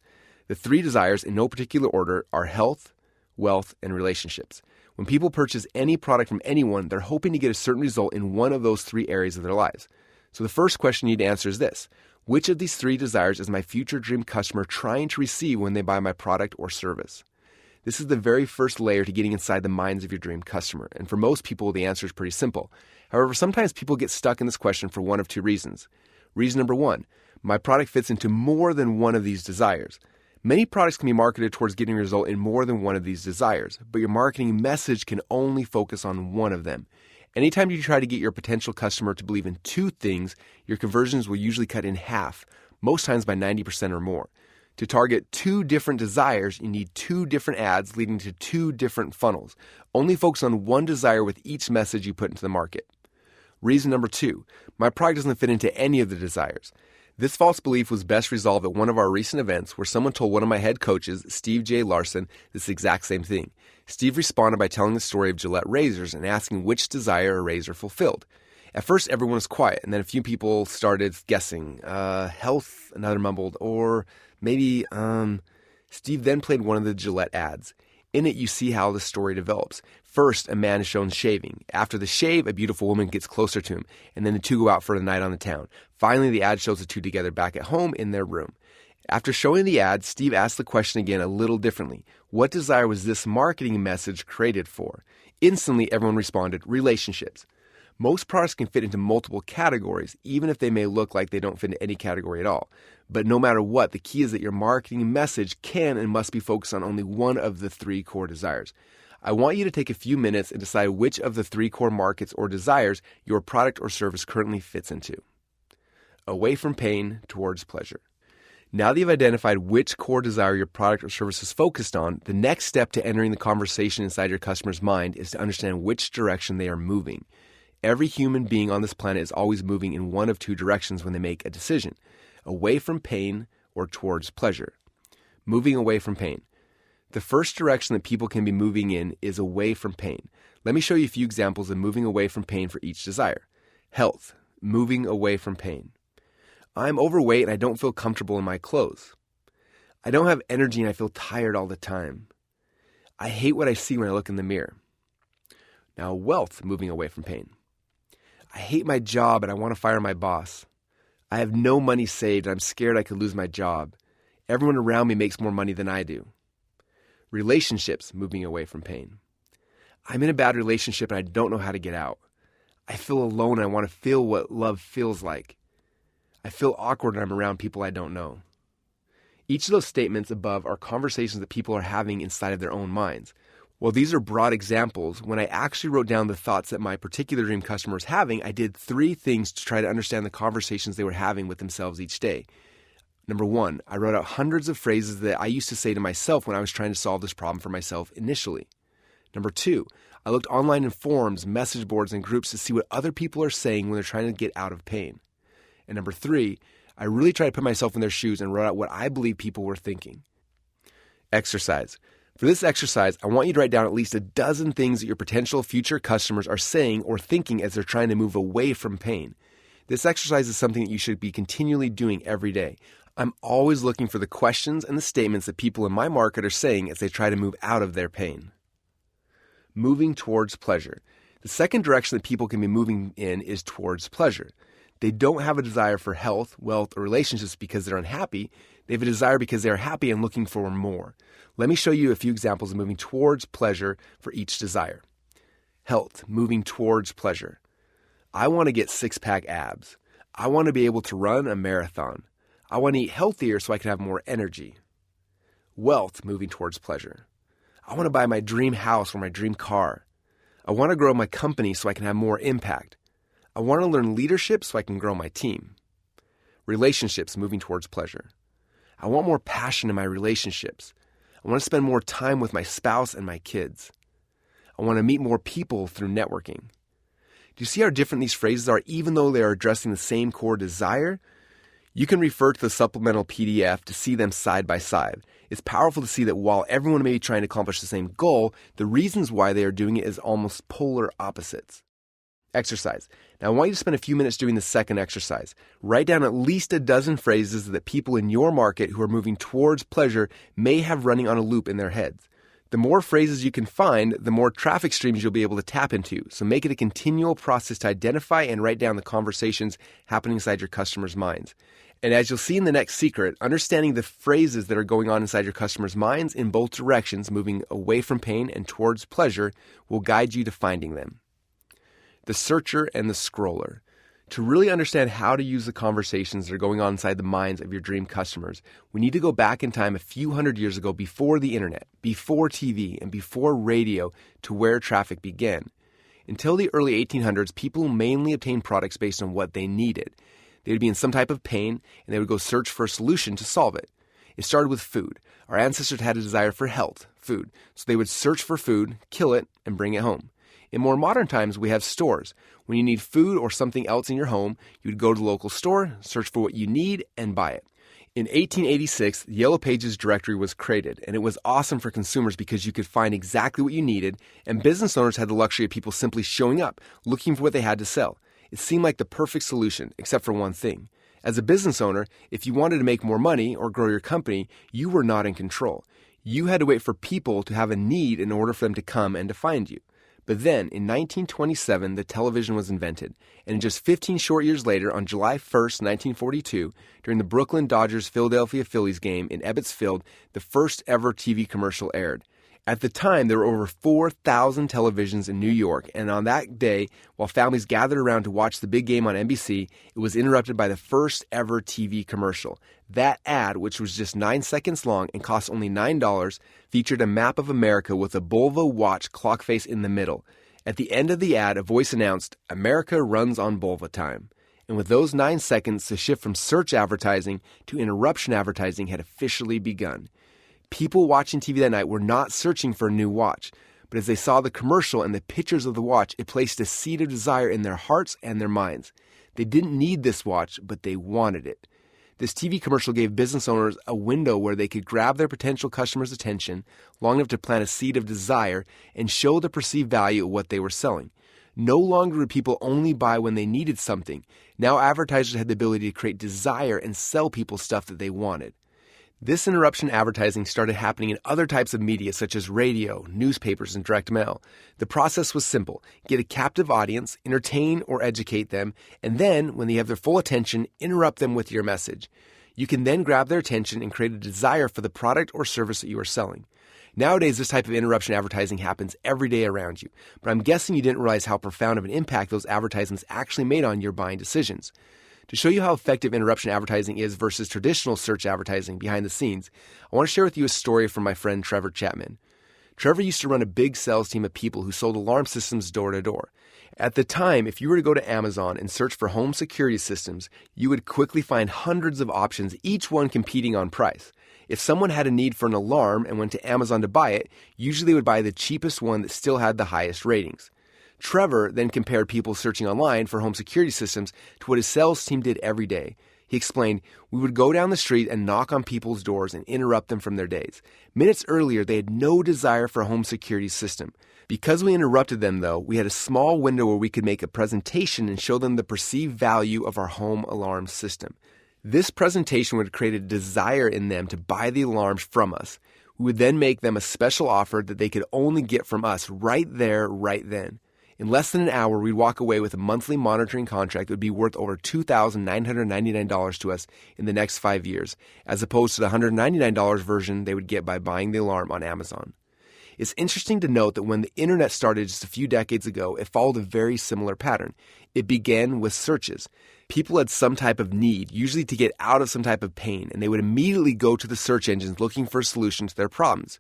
The 3 desires, in no particular order, are health, wealth, and relationships. When people purchase any product from anyone, they're hoping to get a certain result in one of those 3 areas of their lives. So the first question you need to answer is this: which of these 3 desires is my future dream customer trying to receive when they buy my product or service? This is the very first layer to getting inside the minds of your dream customer. And for most people, the answer is pretty simple. However, sometimes people get stuck in this question for one of 2 reasons. Reason number 1, my product fits into more than one of these desires. Many products can be marketed towards getting a result in more than one of these desires, but your marketing message can only focus on one of them. Anytime you try to get your potential customer to believe in 2 things, your conversions will usually cut in half, most times by 90% or more. To target 2 different desires, you need 2 different ads leading to 2 different funnels. Only focus on one desire with each message you put into the market. Reason number 2, my product doesn't fit into any of the desires. This false belief was best resolved at one of our recent events where someone told one of my head coaches, Steve J. Larson, this exact same thing. Steve responded by telling the story of Gillette razors and asking which desire a razor fulfilled. At first, everyone was quiet, and then a few people started guessing. Health, another mumbled, or maybe, Steve then played one of the Gillette ads. In it, you see how the story develops. First, a man is shown shaving. After the shave, a beautiful woman gets closer to him, and then the 2 go out for the night on the town. Finally, the ad shows the 2 together back at home in their room. After showing the ad, Steve asked the question again a little differently. What desire was this marketing message created for? Instantly, everyone responded, relationships. Most products can fit into multiple categories, even if they may look like they don't fit into any category at all. But no matter what, the key is that your marketing message can and must be focused on only one of the 3 core desires. I want you to take a few minutes and decide which of the 3 core markets or desires your product or service currently fits into. Away from pain towards pleasure. Now that you've identified which core desire your product or service is focused on, the next step to entering the conversation inside your customer's mind is to understand which direction they are moving. Every human being on this planet is always moving in one of 2 directions when they make a decision: away from pain or towards pleasure. Moving away from pain. The first direction that people can be moving in is away from pain. Let me show you a few examples of moving away from pain for each desire. Health, moving away from pain. I'm overweight and I don't feel comfortable in my clothes. I don't have energy and I feel tired all the time. I hate what I see when I look in the mirror. Now, wealth, moving away from pain. I hate my job and I want to fire my boss. I have no money saved and I'm scared I could lose my job. Everyone around me makes more money than I do. Relationships, moving away from pain. I'm in a bad relationship and I don't know how to get out. I feel alone and I want to feel what love feels like. I feel awkward when I'm around people I don't know. Each of those statements above are conversations that people are having inside of their own minds. While these are broad examples, when I actually wrote down the thoughts that my particular dream customer was having, I did 3 things to try to understand the conversations they were having with themselves each day. Number 1, I wrote out hundreds of phrases that I used to say to myself when I was trying to solve this problem for myself initially. Number 2, I looked online in forums, message boards, and groups to see what other people are saying when they're trying to get out of pain. And number 3, I really tried to put myself in their shoes and wrote out what I believe people were thinking. Exercise. For this exercise, I want you to write down at least a dozen things that your potential future customers are saying or thinking as they're trying to move away from pain. This exercise is something that you should be continually doing every day. I'm always looking for the questions and the statements that people in my market are saying as they try to move out of their pain. Moving towards pleasure. The second direction that people can be moving in is towards pleasure. They don't have a desire for health, wealth, or relationships because they're unhappy. They have a desire because they are happy and looking for more. Let me show you a few examples of moving towards pleasure for each desire. Health, moving towards pleasure. I want to get 6-pack abs. I want to be able to run a marathon. I want to eat healthier so I can have more energy. wealth moving towards pleasure. I want to buy my dream house or my dream car. I want to grow my company so I can have more impact. I want to learn leadership so I can grow my team. Relationships moving towards pleasure. I want more passion in my relationships. I want to spend more time with my spouse and my kids. I want to meet more people through networking. Do you see how different these phrases are, even though they are addressing the same core desire? You can refer to the supplemental PDF to see them side by side. It's powerful to see that while everyone may be trying to accomplish the same goal, the reasons why they are doing it is almost polar opposites. Exercise. Now I want you to spend a few minutes doing the second exercise. Write down at least a dozen phrases that people in your market who are moving towards pleasure may have running on a loop in their heads. The more phrases you can find, the more traffic streams you'll be able to tap into. So make it a continual process to identify and write down the conversations happening inside your customers' minds. And as you'll see in the next secret, understanding the phrases that are going on inside your customers' minds in both directions, moving away from pain and towards pleasure, will guide you to finding them. The searcher and the scroller. To really understand how to use the conversations that are going on inside the minds of your dream customers, we need to go back in time a few hundred years ago, before the internet, before TV, and before radio, to where traffic began. Until the early 1800s, people mainly obtained products based on what they needed. They would be in some type of pain, and they would go search for a solution to solve it. It started with food. Our ancestors had a desire for health, food, so they would search for food, kill it, and bring it home. In more modern times, we have stores. When you need food or something else in your home, you would go to the local store, search for what you need, and buy it. In 1886, the Yellow Pages directory was created, and it was awesome for consumers because you could find exactly what you needed, and business owners had the luxury of people simply showing up, looking for what they had to sell. It seemed like the perfect solution, except for one thing. As a business owner, if you wanted to make more money or grow your company, you were not in control. You had to wait for people to have a need in order for them to come and to find you. But then, in 1927, the television was invented, and just 15 short years later, on July 1st, 1942, during the Brooklyn Dodgers-Philadelphia Phillies game in Ebbets Field, the first ever TV commercial aired. At the time, there were over 4,000 televisions in New York, and on that day, while families gathered around to watch the big game on NBC, it was interrupted by the first ever TV commercial. That ad, which was just 9 seconds long and cost only $9, featured a map of America with a Bulva watch clock face in the middle. At the end of the ad, a voice announced, "America runs on Bulva time." And with those 9 seconds, the shift from search advertising to interruption advertising had officially begun. People watching TV that night were not searching for a new watch, but as they saw the commercial and the pictures of the watch, it placed a seed of desire in their hearts and their minds. They didn't need this watch, but they wanted it. This TV commercial gave business owners a window where they could grab their potential customers' attention long enough to plant a seed of desire and show the perceived value of what they were selling. No longer would people only buy when they needed something. Now advertisers had the ability to create desire and sell people stuff that they wanted. This interruption advertising started happening in other types of media such as radio, newspapers, and direct mail. The process was simple. Get a captive audience, entertain or educate them, and then, when they have their full attention, interrupt them with your message. You can then grab their attention and create a desire for the product or service that you are selling. Nowadays, this type of interruption advertising happens every day around you, but I'm guessing you didn't realize how profound of an impact those advertisements actually made on your buying decisions. To show you how effective interruption advertising is versus traditional search advertising behind the scenes, I want to share with you a story from my friend Trevor Chapman. Trevor used to run a big sales team of people who sold alarm systems door to door. At the time, if you were to go to Amazon and search for home security systems, you would quickly find hundreds of options, each one competing on price. If someone had a need for an alarm and went to Amazon to buy it, usually they would buy the cheapest one that still had the highest ratings. Trevor then compared people searching online for home security systems to what his sales team did every day. He explained, "We would go down the street and knock on people's doors and interrupt them from their days. Minutes earlier, they had no desire for a home security system. Because we interrupted them, though, we had a small window where we could make a presentation and show them the perceived value of our home alarm system. This presentation would create a desire in them to buy the alarms from us. We would then make them a special offer that they could only get from us right there, right then. In less than an hour, we'd walk away with a monthly monitoring contract that would be worth over $2,999 to us in the next 5 years, as opposed to the $199 version they would get by buying the alarm on Amazon. It's interesting to note that when the internet started just a few decades ago, it followed a very similar pattern. It began with searches. People had some type of need, usually to get out of some type of pain, and they would immediately go to the search engines looking for a solution to their problems.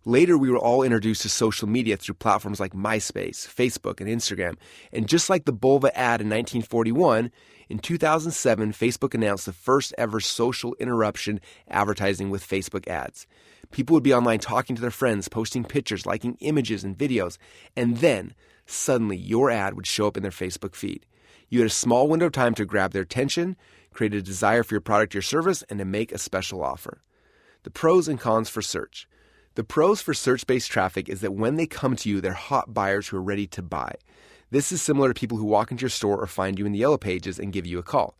Later, we were all introduced to social media through platforms like MySpace, Facebook, and Instagram. And just like the Bulva ad in 1941, in 2007, Facebook announced the first ever social interruption advertising with Facebook ads. People would be online talking to their friends, posting pictures, liking images and videos, and then, suddenly, your ad would show up in their Facebook feed. You had a small window of time to grab their attention, create a desire for your product or service, and to make a special offer. The pros and cons for search. The pros for search-based traffic is that when they come to you, they're hot buyers who are ready to buy. This is similar to people who walk into your store or find you in the yellow pages and give you a call.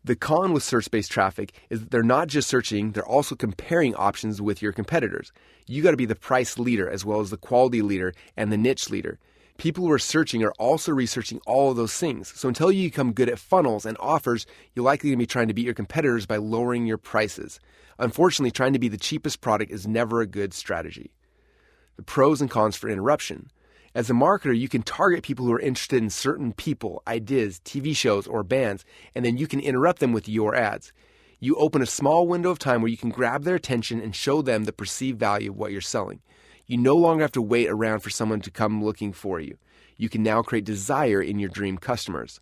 The con with search-based traffic is that they're not just searching, they're also comparing options with your competitors. You got to be the price leader as well as the quality leader and the niche leader. People who are searching are also researching all of those things. So until you become good at funnels and offers, you're likely going to be trying to beat your competitors by lowering your prices. Unfortunately, trying to be the cheapest product is never a good strategy. The pros and cons for interruption. As a marketer, you can target people who are interested in certain people, ideas, TV shows, or bands, and then you can interrupt them with your ads. You open a small window of time where you can grab their attention and show them the perceived value of what you're selling. You no longer have to wait around for someone to come looking for you. You can now create desire in your dream customers.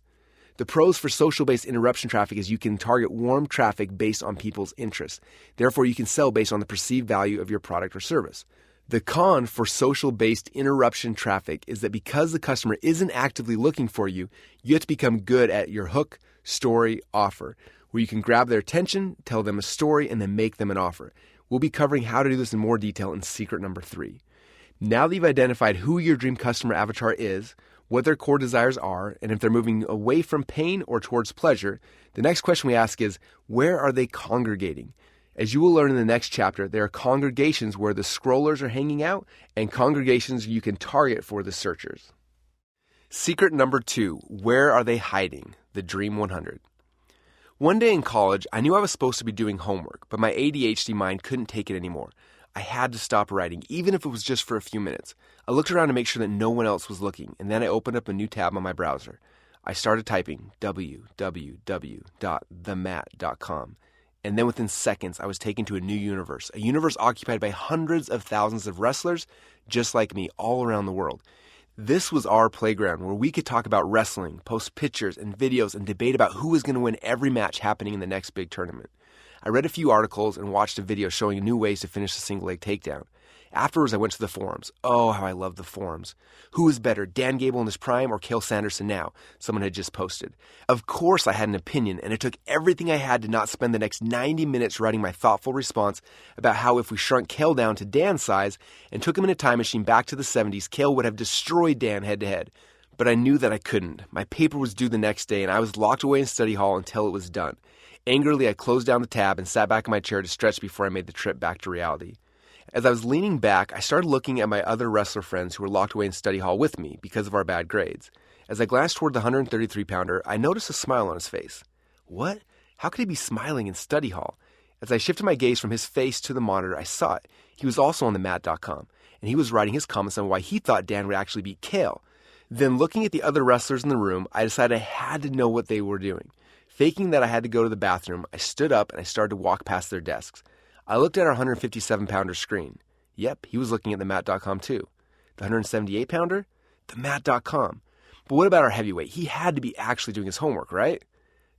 The pros for social-based interruption traffic is you can target warm traffic based on people's interests. Therefore, you can sell based on the perceived value of your product or service. The con for social-based interruption traffic is that because the customer isn't actively looking for you, you have to become good at your hook, story, offer, where you can grab their attention, tell them a story, and then make them an offer. We'll be covering how to do this in more detail in secret number 3. Now that you've identified who your dream customer avatar is, what their core desires are, and if they're moving away from pain or towards pleasure, the next question we ask is, where are they congregating? As you will learn in the next chapter, there are congregations where the scrollers are hanging out and congregations you can target for the searchers. Secret number 2, where are they hiding? The Dream 100. One day in college, I knew I was supposed to be doing homework, but my ADHD mind couldn't take it anymore. I had to stop writing, even if it was just for a few minutes. I looked around to make sure that no one else was looking, and then I opened up a new tab on my browser. I started typing www.themat.com, and then within seconds, I was taken to a new universe, a universe occupied by hundreds of thousands of wrestlers just like me all around the world. This was our playground where we could talk about wrestling, post pictures and videos, and debate about who was going to win every match happening in the next big tournament. I read a few articles and watched a video showing new ways to finish a single leg takedown. Afterwards, I went to the forums. Oh, how I love the forums. Who is better, Dan Gable in his prime or Cale Sanderson now? Someone had just posted. Of course I had an opinion, and it took everything I had to not spend the next 90 minutes writing my thoughtful response about how if we shrunk Cale down to Dan's size and took him in a time machine back to the 70s, Cale would have destroyed Dan head-to-head. But I knew that I couldn't. My paper was due the next day, and I was locked away in study hall until it was done. Angrily, I closed down the tab and sat back in my chair to stretch before I made the trip back to reality. As I was leaning back, I started looking at my other wrestler friends who were locked away in study hall with me because of our bad grades. As I glanced toward the 133-pounder, I noticed a smile on his face. What? How could he be smiling in study hall? As I shifted my gaze from his face to the monitor, I saw it. He was also on the mat.com, and he was writing his comments on why he thought Dan would actually beat Cale. Then looking at the other wrestlers in the room, I decided I had to know what they were doing. Faking that I had to go to the bathroom, I stood up and I started to walk past their desks. I looked at our 157-pounder screen. Yep, he was looking at the mat.com too. The 178-pounder? The mat.com. But what about our heavyweight? He had to be actually doing his homework, right?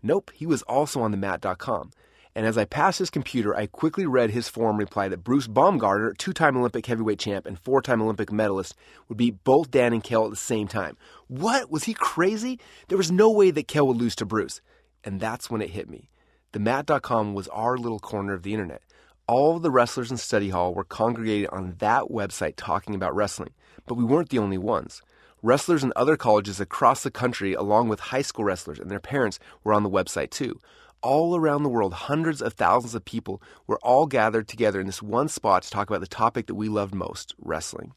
Nope, he was also on the mat.com. And as I passed his computer, I quickly read his forum reply that Bruce Baumgartner, 2-time Olympic heavyweight champ and 4-time Olympic medalist, would beat both Dan and Cale at the same time. What? Was he crazy? There was no way that Cale would lose to Bruce. And that's when it hit me. The mat.com was our little corner of the internet. All of the wrestlers in study hall were congregated on that website talking about wrestling. But we weren't the only ones. Wrestlers in other colleges across the country, along with high school wrestlers and their parents, were on the website too. All around the world, hundreds of thousands of people were all gathered together in this one spot to talk about the topic that we loved most, wrestling.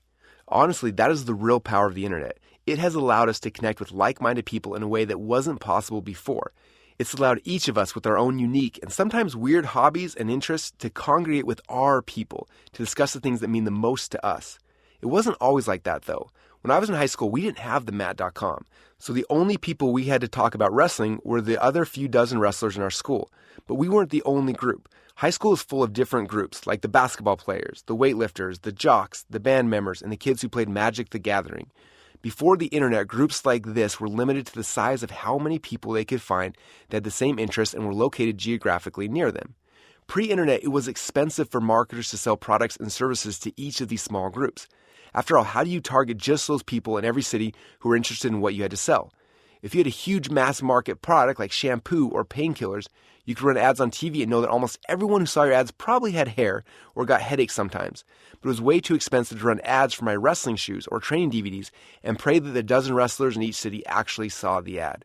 Honestly, that is the real power of the internet. It has allowed us to connect with like-minded people in a way that wasn't possible before. It's allowed each of us with our own unique and sometimes weird hobbies and interests to congregate with our people to discuss the things that mean the most to us. It wasn't always like that, though. When I was in high school, we didn't have the mat.com, so the only people we had to talk about wrestling were the other few dozen wrestlers in our school. But we weren't the only group. High school is full of different groups, like the basketball players, the weightlifters, the jocks, the band members, and the kids who played Magic the Gathering. Before the internet, groups like this were limited to the size of how many people they could find that had the same interests and were located geographically near them. Pre-internet, it was expensive for marketers to sell products and services to each of these small groups. After all, how do you target just those people in every city who were interested in what you had to sell? If you had a huge mass market product like shampoo or painkillers, you could run ads on TV and know that almost everyone who saw your ads probably had hair or got headaches sometimes. But it was way too expensive to run ads for my wrestling shoes or training DVDs and pray that the dozen wrestlers in each city actually saw the ad.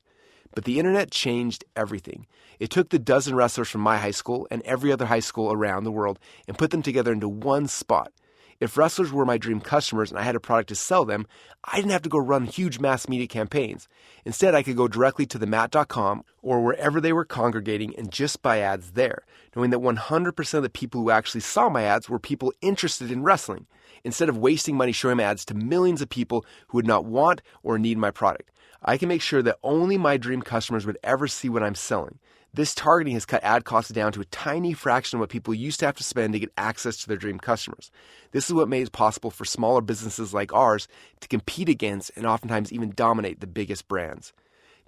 But the internet changed everything. It took the dozen wrestlers from my high school and every other high school around the world and put them together into one spot. If wrestlers were my dream customers and I had a product to sell them, I didn't have to go run huge mass media campaigns. Instead, I could go directly to themat.com or wherever they were congregating and just buy ads there, knowing that 100% of the people who actually saw my ads were people interested in wrestling, instead of wasting money showing my ads to millions of people who would not want or need my product. I can make sure that only my dream customers would ever see what I'm selling. This targeting has cut ad costs down to a tiny fraction of what people used to have to spend to get access to their dream customers. This is what made it possible for smaller businesses like ours to compete against and oftentimes even dominate the biggest brands.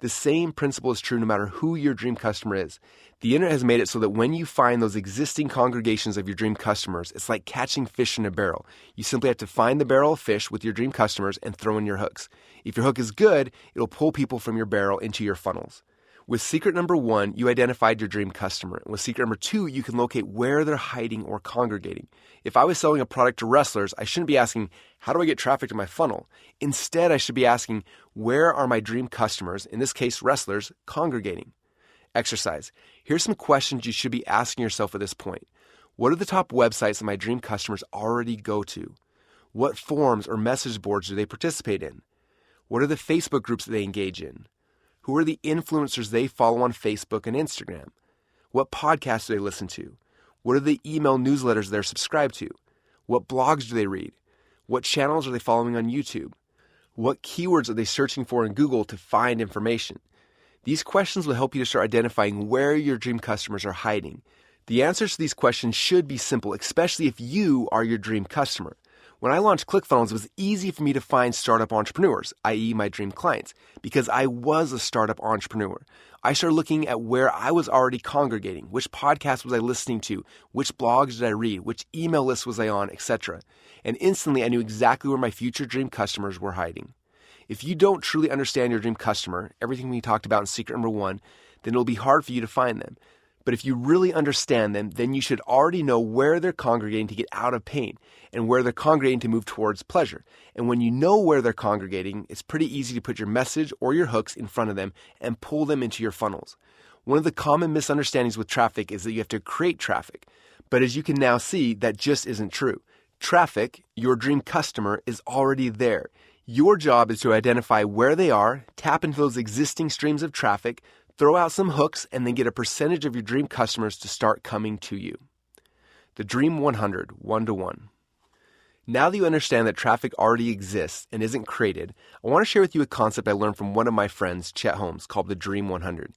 The same principle is true no matter who your dream customer is. The internet has made it so that when you find those existing congregations of your dream customers, it's like catching fish in a barrel. You simply have to find the barrel of fish with your dream customers and throw in your hooks. If your hook is good, it'll pull people from your barrel into your funnels. With secret number 1, you identified your dream customer. And with secret number 2, you can locate where they're hiding or congregating. If I was selling a product to wrestlers, I shouldn't be asking, how do I get traffic to my funnel? Instead, I should be asking, where are my dream customers, in this case wrestlers, congregating? Exercise. Here's some questions you should be asking yourself at this point. What are the top websites that my dream customers already go to? What forums or message boards do they participate in? What are the Facebook groups that they engage in? Who are the influencers they follow on Facebook and Instagram? What podcasts do they listen to? What are the email newsletters they're subscribed to? What blogs do they read? What channels are they following on YouTube? What keywords are they searching for in Google to find information? These questions will help you to start identifying where your dream customers are hiding. The answers to these questions should be simple, especially if you are your dream customer. When I launched ClickFunnels, it was easy for me to find startup entrepreneurs, i.e. my dream clients, because I was a startup entrepreneur. I started looking at where I was already congregating, which podcasts was I listening to, which blogs did I read, which email lists was I on, etc. And instantly I knew exactly where my future dream customers were hiding. If you don't truly understand your dream customer, everything we talked about in secret number 1, then it'll be hard for you to find them. But if you really understand them, then you should already know where they're congregating to get out of pain and where they're congregating to move towards pleasure. And when you know where they're congregating, it's pretty easy to put your message or your hooks in front of them and pull them into your funnels. One of the common misunderstandings with traffic is that you have to create traffic. But as you can now see, that just isn't true. Traffic, your dream customer, is already there. Your job is to identify where they are, tap into those existing streams of traffic, throw out some hooks, and then get a percentage of your dream customers to start coming to you. The Dream 100, 1-to-1. Now that you understand that traffic already exists and isn't created, I want to share with you a concept I learned from one of my friends, Chet Holmes, called the Dream 100.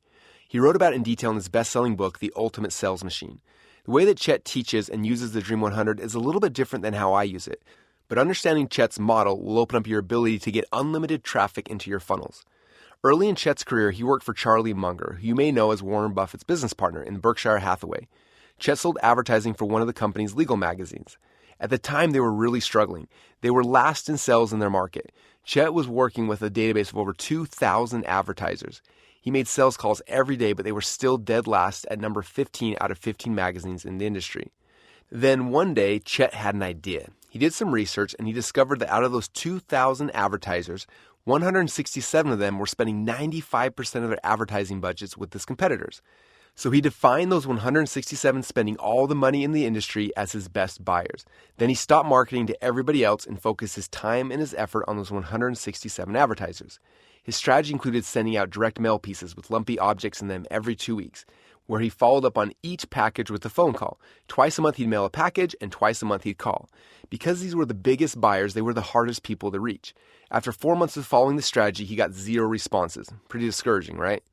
He wrote about it in detail in his best-selling book, The Ultimate Sales Machine. The way that Chet teaches and uses the Dream 100 is a little bit different than how I use it, but understanding Chet's model will open up your ability to get unlimited traffic into your funnels. Early in Chet's career, he worked for Charlie Munger, who you may know as Warren Buffett's business partner in Berkshire Hathaway. Chet sold advertising for one of the company's legal magazines. At the time, they were really struggling. They were last in sales in their market. Chet was working with a database of over 2,000 advertisers. He made sales calls every day, but they were still dead last at number 15 out of 15 magazines in the industry. Then one day, Chet had an idea. He did some research, and he discovered that out of those 2,000 advertisers, 167 of them were spending 95% of their advertising budgets with his competitors. So he defined those 167 spending all the money in the industry as his best buyers. Then he stopped marketing to everybody else and focused his time and his effort on those 167 advertisers. His strategy included sending out direct mail pieces with lumpy objects in them every 2 weeks. where he followed up on each package with a phone call. Twice a month he'd mail a package, and twice a month he'd call. Because these were the biggest buyers, they were the hardest people to reach. After 4 months of following the strategy, he got 0 responses. Pretty discouraging, right?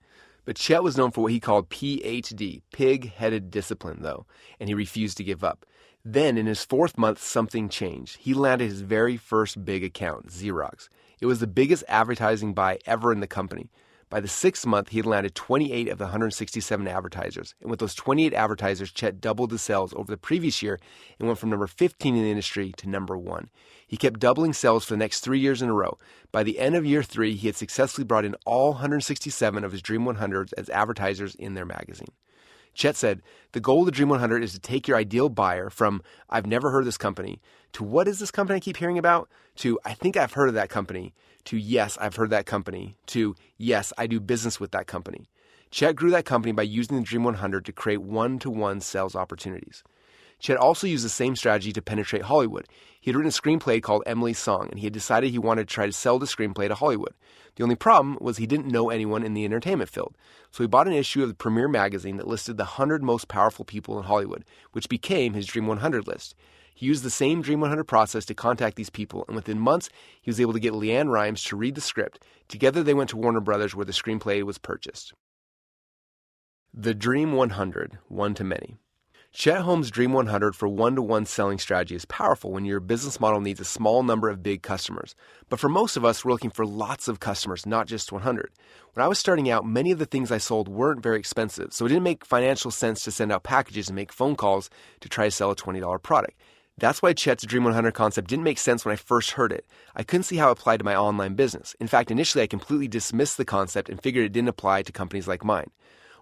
But Chet was known for what he called PhD, pig-headed discipline, though, and he refused to give up. Then, in his 4th month, something changed. He landed his very first big account, Xerox. It was the biggest advertising buy ever in the company. By the 6th month, he had landed 28 of the 167 advertisers. And with those 28 advertisers, Chet doubled his sales over the previous year and went from number 15 in the industry to number 1. He kept doubling sales for the next 3 years in a row. By the end of year 3, he had successfully brought in all 167 of his Dream 100s as advertisers in their magazine. Chet said, the goal of the Dream 100 is to take your ideal buyer from, I've never heard of this company, to what is this company I keep hearing about, to I think I've heard of that company, to yes, I've heard that company, to yes, I do business with that company. Chet grew that company by using the Dream 100 to create one-to-one sales opportunities. Chet also used the same strategy to penetrate Hollywood. He had written a screenplay called Emily's Song, and he had decided he wanted to try to sell the screenplay to Hollywood. The only problem was he didn't know anyone in the entertainment field. So he bought an issue of the Premiere magazine that listed the 100 most powerful people in Hollywood, which became his Dream 100 list. He used the same Dream 100 process to contact these people, and within months, he was able to get Leanne Rimes to read the script. Together, they went to Warner Brothers, where the screenplay was purchased. The Dream 100, one to many. Chet Holmes' Dream 100 for one-to-one selling strategy is powerful when your business model needs a small number of big customers. But for most of us, we're looking for lots of customers, not just 100. When I was starting out, many of the things I sold weren't very expensive, so it didn't make financial sense to send out packages and make phone calls to try to sell a $20 product. That's why Chet's Dream 100 concept didn't make sense when I first heard it. I couldn't see how it applied to my online business. In fact, initially I completely dismissed the concept and figured it didn't apply to companies like mine.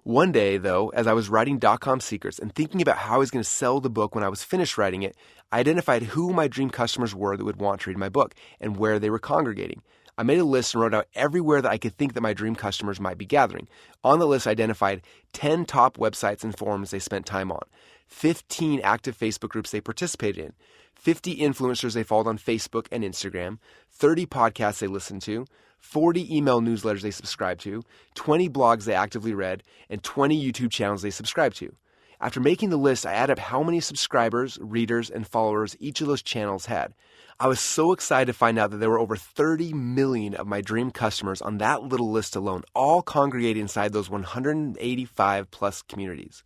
One day, though, as I was writing .com Secrets and thinking about how I was going to sell the book when I was finished writing it, I identified who my dream customers were that would want to read my book and where they were congregating. I made a list and wrote out everywhere that I could think that my dream customers might be gathering. On the list, I identified 10 top websites and forums they spent time on, 15 active Facebook groups they participated in, 50 influencers they followed on Facebook and Instagram, 30 podcasts they listened to, 40 email newsletters they subscribed to, 20 blogs they actively read, and 20 YouTube channels they subscribed to. After making the list, I added up how many subscribers, readers, and followers each of those channels had. I was so excited to find out that there were over 30 million of my dream customers on that little list alone, all congregated inside those 185 plus communities.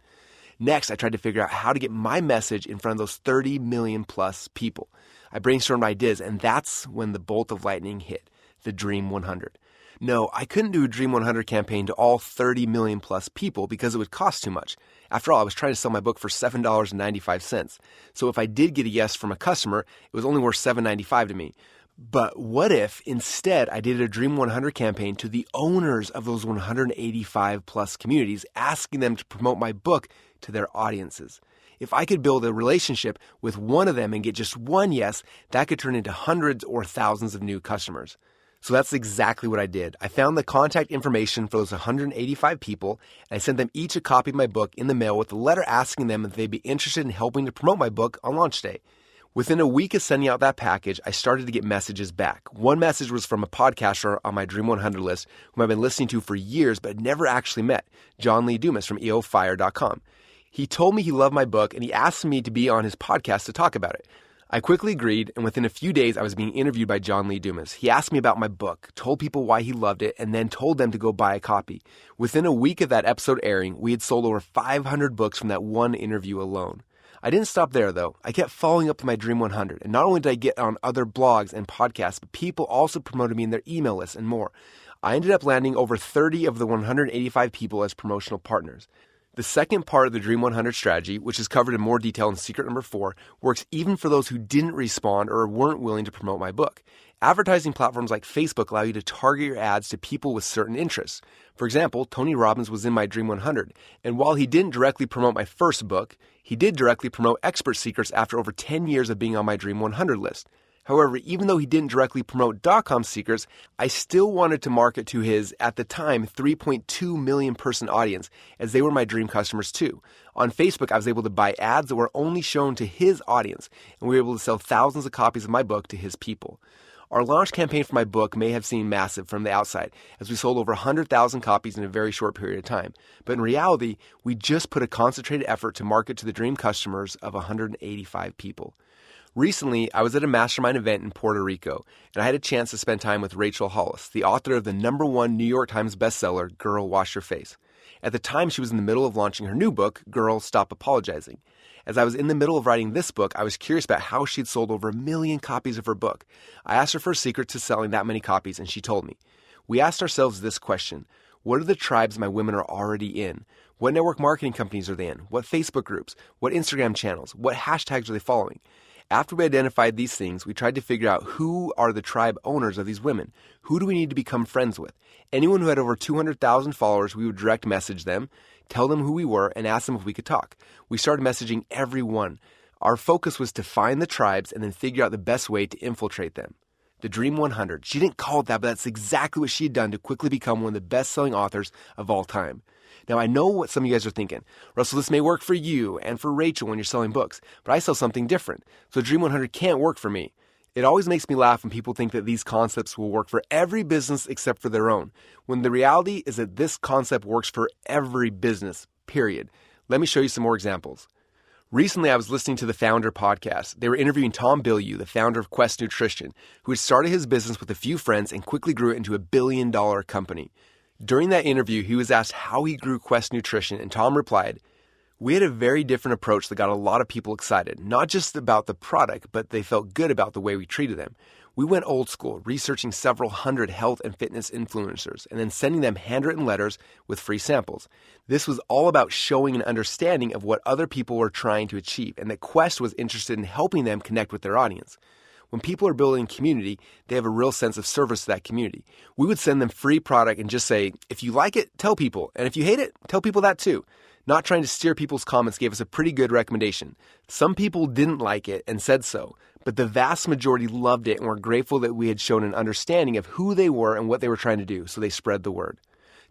Next, I tried to figure out how to get my message in front of those 30 million plus people. I brainstormed ideas, and that's when the bolt of lightning hit. The Dream 100. No, I couldn't do a Dream 100 campaign to all 30 million plus people because it would cost too much. After all, I was trying to sell my book for $7.95. So if I did get a yes from a customer, it was only worth $7.95 to me. But what if instead I did a Dream 100 campaign to the owners of those 185 plus communities, asking them to promote my book to their audiences? If I could build a relationship with one of them and get just one yes, that could turn into hundreds or thousands of new customers. So that's exactly what I did. I found the contact information for those 185 people, and I sent them each a copy of my book in the mail with a letter asking them if they'd be interested in helping to promote my book on launch day. Within a week of sending out that package, I started to get messages back. One message was from a podcaster on my Dream 100 list, whom I've been listening to for years but never actually met, John Lee Dumas from eofire.com. He told me he loved my book, and he asked me to be on his podcast to talk about it. I quickly agreed, and within a few days, I was being interviewed by John Lee Dumas. He asked me about my book, told people why he loved it, and then told them to go buy a copy. Within a week of that episode airing, we had sold over 500 books from that one interview alone. I didn't stop there, though. I kept following up with my Dream 100, and not only did I get on other blogs and podcasts, but people also promoted me in their email lists and more. I ended up landing over 30 of the 185 people as promotional partners. The second part of the Dream 100 strategy, which is covered in more detail in secret number 4, works even for those who didn't respond or weren't willing to promote my book. Advertising platforms like Facebook allow you to target your ads to people with certain interests. For example, Tony Robbins was in my Dream 100, and while he didn't directly promote my first book, he did directly promote Expert Secrets after over 10 years of being on my Dream 100 list. However, even though he didn't directly promote .com Secrets, I still wanted to market to his, at the time, 3.2 million person audience, as they were my dream customers too. On Facebook, I was able to buy ads that were only shown to his audience, and we were able to sell thousands of copies of my book to his people. Our launch campaign for my book may have seemed massive from the outside, as we sold over 100,000 copies in a very short period of time. But in reality, we just put a concentrated effort to market to the dream customers of 185 people. Recently, I was at a mastermind event in Puerto Rico, and I had a chance to spend time with Rachel Hollis, the author of the #1 New York Times bestseller, Girl, Wash Your Face. At the time, she was in the middle of launching her new book, Girl, Stop Apologizing. As I was in the middle of writing this book, I was curious about how she'd sold over 1 million copies of her book. I asked her for a secret to selling that many copies, and she told me. We asked ourselves this question: what are the tribes my women are already in? What network marketing companies are they in? What Facebook groups? What Instagram channels? What hashtags are they following? After we identified these things, we tried to figure out who are the tribe owners of these women. Who do we need to become friends with? Anyone who had over 200,000 followers, we would direct message them, tell them who we were, and ask them if we could talk. We started messaging everyone. Our focus was to find the tribes and then figure out the best way to infiltrate them. The Dream 100. She didn't call it that, but that's exactly what she'd done to quickly become one of the best-selling authors of all time. Now, I know what some of you guys are thinking. Russell, this may work for you and for Rachel when you're selling books, but I sell something different. So Dream 100 can't work for me. It always makes me laugh when people think that these concepts will work for every business except for their own, when the reality is that this concept works for every business, period. Let me show you some more examples. Recently, I was listening to the Founder podcast. They were interviewing Tom Bilyeu, the founder of Quest Nutrition, who had started his business with a few friends and quickly grew it into a billion-dollar company. During that interview, he was asked how he grew Quest Nutrition, and Tom replied, "We had a very different approach that got a lot of people excited, not just about the product, but they felt good about the way we treated them. We went old school, researching several hundred health and fitness influencers, and then sending them handwritten letters with free samples. This was all about showing an understanding of what other people were trying to achieve, and that Quest was interested in helping them connect with their audience. When people are building community, they have a real sense of service to that community. We would send them free product and just say, if you like it, tell people. And if you hate it, tell people that too. Not trying to steer people's comments gave us a pretty good recommendation. Some people didn't like it and said so, but the vast majority loved it and were grateful that we had shown an understanding of who they were and what they were trying to do, so they spread the word."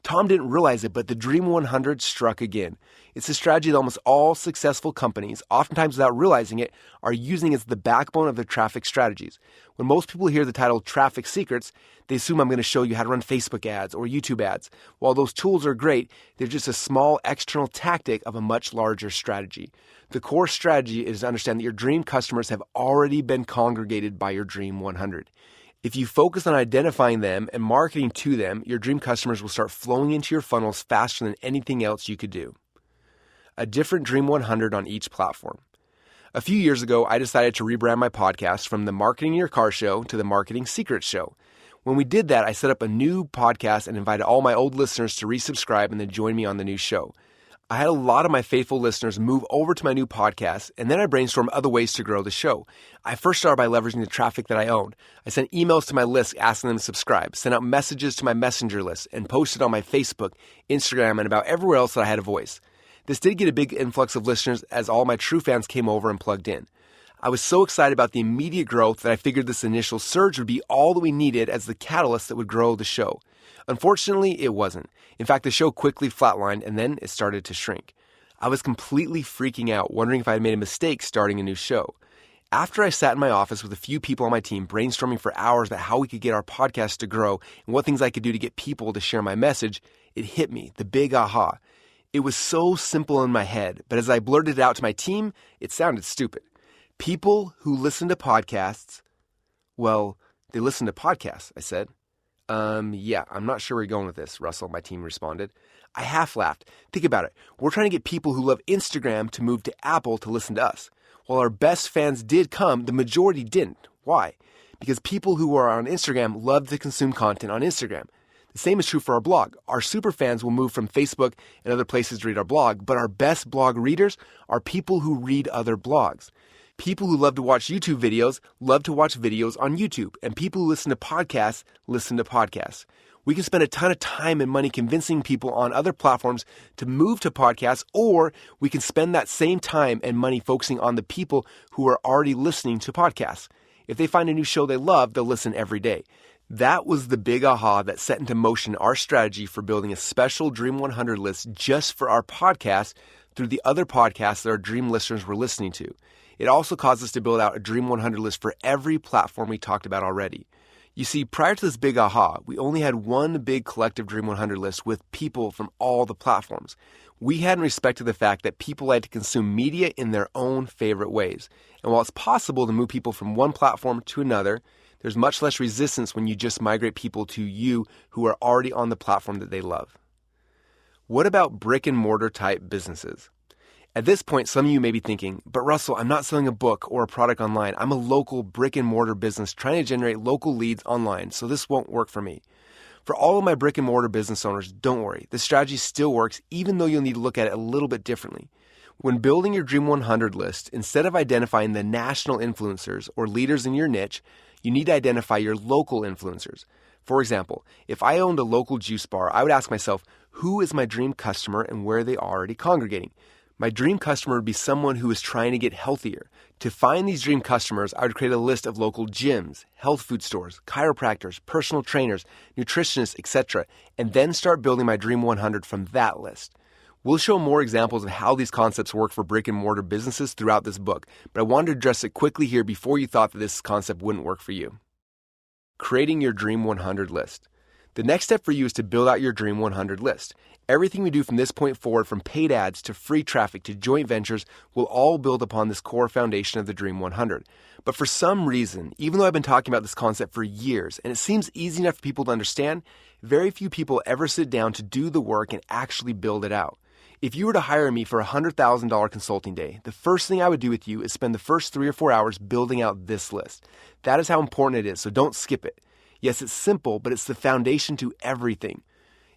Tom didn't realize it, but the Dream 100 struck again. It's a strategy that almost all successful companies, oftentimes without realizing it, are using as the backbone of their traffic strategies. When most people hear the title Traffic Secrets, they assume I'm going to show you how to run Facebook ads or YouTube ads. While those tools are great, they're just a small external tactic of a much larger strategy. The core strategy is to understand that your dream customers have already been congregated by your Dream 100. If you focus on identifying them and marketing to them, your dream customers will start flowing into your funnels faster than anything else you could do. A different Dream 100 on each platform. A few years ago, I decided to rebrand my podcast from the Marketing Your Car Show to the Marketing Secrets Show. When we did that, I set up a new podcast and invited all my old listeners to resubscribe and then join me on the new show. I had a lot of my faithful listeners move over to my new podcast, and then I brainstormed other ways to grow the show. I first started by leveraging the traffic that I owned. I sent emails to my list asking them to subscribe, sent out messages to my messenger list, and posted on my Facebook, Instagram, and about everywhere else that I had a voice. This did get a big influx of listeners as all my true fans came over and plugged in. I was so excited about the immediate growth that I figured this initial surge would be all that we needed as the catalyst that would grow the show. Unfortunately, it wasn't. In fact, the show quickly flatlined and then it started to shrink. I was completely freaking out, wondering if I had made a mistake starting a new show. After I sat in my office with a few people on my team brainstorming for hours about how we could get our podcast to grow and what things I could do to get people to share my message, it hit me, the big aha. It was so simple in my head, but as I blurted it out to my team, it sounded stupid. People who listen to podcasts, well, they listen to podcasts, I said. Yeah, I'm not sure where you're going with this, Russell, my team responded. I half laughed. Think about it. We're trying to get people who love Instagram to move to Apple to listen to us. While our best fans did come, the majority didn't. Why? Because people who are on Instagram love to consume content on Instagram. The same is true for our blog. Our super fans will move from Facebook and other places to read our blog, but our best blog readers are people who read other blogs. People who love to watch YouTube videos love to watch videos on YouTube, and people who listen to podcasts listen to podcasts. We can spend a ton of time and money convincing people on other platforms to move to podcasts, or we can spend that same time and money focusing on the people who are already listening to podcasts. If they find a new show they love, they'll listen every day. That was the big aha that set into motion our strategy for building a special Dream 100 list just for our podcast through the other podcasts that our dream listeners were listening to. It also caused us to build out a Dream 100 list for every platform we talked about already. You see, prior to this big aha, we only had one big collective Dream 100 list with people from all the platforms. We hadn't respected the fact that people like to consume media in their own favorite ways. And while it's possible to move people from one platform to another, there's much less resistance when you just migrate people to you who are already on the platform that they love. What about brick and mortar type businesses? At this point, some of you may be thinking, but Russell, I'm not selling a book or a product online. I'm a local brick and mortar business trying to generate local leads online, so this won't work for me. For all of my brick and mortar business owners, don't worry. This strategy still works, even though you'll need to look at it a little bit differently. When building your Dream 100 list, instead of identifying the national influencers or leaders in your niche, you need to identify your local influencers. For example, if I owned a local juice bar, I would ask myself, who is my dream customer and where are they already congregating? My dream customer would be someone who is trying to get healthier. To find these dream customers, I would create a list of local gyms, health food stores, chiropractors, personal trainers, nutritionists, etc., and then start building my Dream 100 from that list. We'll show more examples of how these concepts work for brick and mortar businesses throughout this book, but I wanted to address it quickly here before you thought that this concept wouldn't work for you. Creating your Dream 100 list. The next step for you is to build out your Dream 100 list. Everything we do from this point forward, from paid ads to free traffic to joint ventures, will all build upon this core foundation of the Dream 100. But for some reason, even though I've been talking about this concept for years, and it seems easy enough for people to understand, very few people ever sit down to do the work and actually build it out. If you were to hire me for a $100,000 consulting day, the first thing I would do with you is spend the first 3 or 4 hours building out this list. That is how important it is, so don't skip it. Yes, it's simple, but it's the foundation to everything.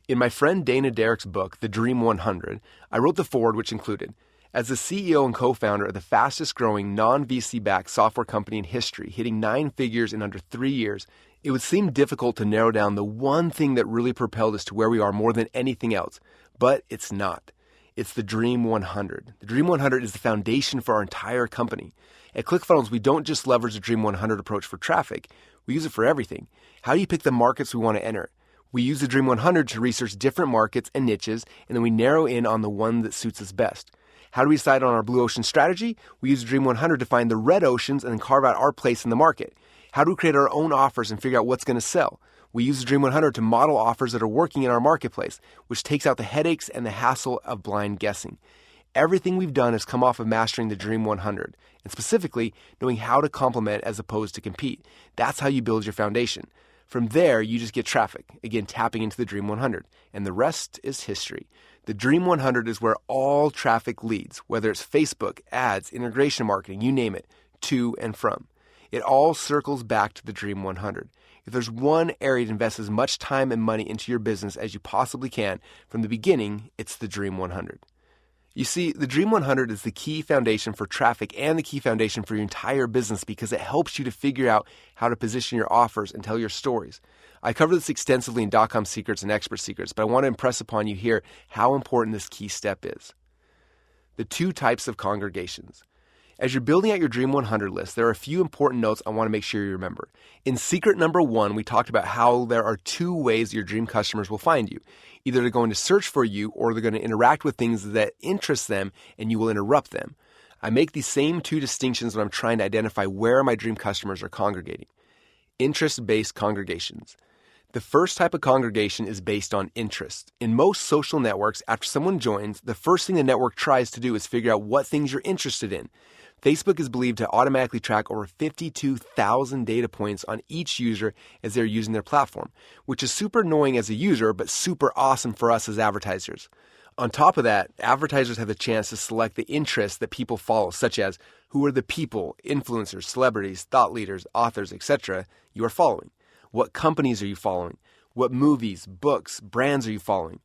In my friend Dana Derrick's book, The Dream 100, I wrote the foreword, which included, as the CEO and co-founder of the fastest growing non-VC-backed software company in history, hitting 9 figures in under 3 years, it would seem difficult to narrow down the one thing that really propelled us to where we are more than anything else. But it's not. It's the Dream 100. The Dream 100 is the foundation for our entire company. At ClickFunnels, we don't just leverage the Dream 100 approach for traffic. We use it for everything. How do you pick the markets we want to enter? We use the Dream 100 to research different markets and niches, and then we narrow in on the one that suits us best. How do we decide on our blue ocean strategy? We use the Dream 100 to find the red oceans and then carve out our place in the market. How do we create our own offers and figure out what's going to sell? We use the Dream 100 to model offers that are working in our marketplace, which takes out the headaches and the hassle of blind guessing. Everything we've done has come off of mastering the Dream 100, and specifically knowing how to complement as opposed to compete. That's how you build your foundation. From there, you just get traffic, again tapping into the Dream 100, and the rest is history. The Dream 100 is where all traffic leads, whether it's Facebook, ads, integration marketing, you name it, to and from. It all circles back to the Dream 100. If there's one area to invest as much time and money into your business as you possibly can, from the beginning, it's the Dream 100. You see, the Dream 100 is the key foundation for traffic and the key foundation for your entire business because it helps you to figure out how to position your offers and tell your stories. I cover this extensively in .com Secrets and Expert Secrets, but I want to impress upon you here how important this key step is. The 2 types of congregations. As you're building out your Dream 100 list, there are a few important notes I want to make sure you remember. In secret number 1, we talked about how there are 2 ways your dream customers will find you. Either they're going to search for you or they're going to interact with things that interest them and you will interrupt them. I make these same 2 distinctions when I'm trying to identify where my dream customers are congregating. Interest-based congregations. The first type of congregation is based on interest. In most social networks, after someone joins, the first thing the network tries to do is figure out what things you're interested in. Facebook is believed to automatically track over 52,000 data points on each user as they're using their platform, which is super annoying as a user, but super awesome for us as advertisers. On top of that, advertisers have the chance to select the interests that people follow, such as who are the people, influencers, celebrities, thought leaders, authors, etc. you are following. What companies are you following? What movies, books, brands are you following?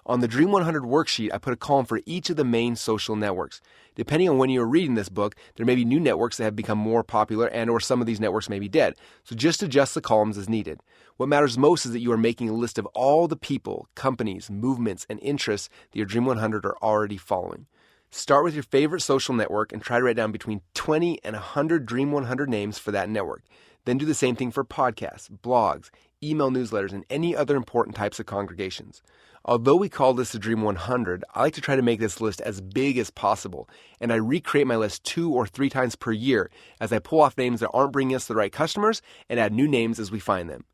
On the Dream 100 worksheet, I put a column for each of the main social networks. Depending on when you are reading this book, there may be new networks that have become more popular and or some of these networks may be dead. So just adjust the columns as needed. What matters most is that you are making a list of all the people, companies, movements, and interests that your Dream 100 are already following. Start with your favorite social network and try to write down between 20 and 100 Dream 100 names for that network. Then do the same thing for podcasts, blogs, email newsletters, and any other important types of congregations. Although we call this the Dream 100, I like to try to make this list as big as possible, and I recreate my list 2 or 3 times per year as I pull off names that aren't bringing us the right customers and add new names as we find them.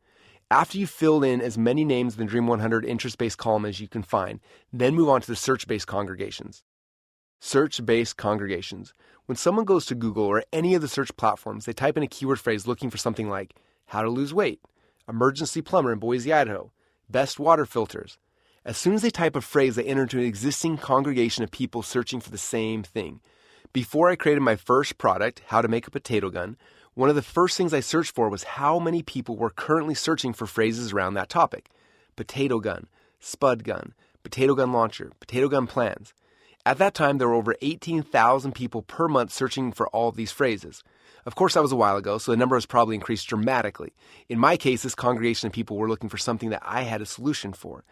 After you've filled in as many names in the Dream 100 interest-based column as you can find, then move on to the search-based congregations. Search-based congregations. When someone goes to Google or any of the search platforms, they type in a keyword phrase looking for something like how to lose weight, emergency plumber in Boise, Idaho, best water filters. As soon as they type a phrase, they enter into an existing congregation of people searching for the same thing. Before I created my first product, how to make a potato gun, one of the first things I searched for was how many people were currently searching for phrases around that topic. Potato gun, spud gun, potato gun launcher, potato gun plans. At that time, there were over 18,000 people per month searching for all of these phrases. Of course, that was a while ago, so the number has probably increased dramatically. In my case, this congregation of people were looking for something that I had a solution for.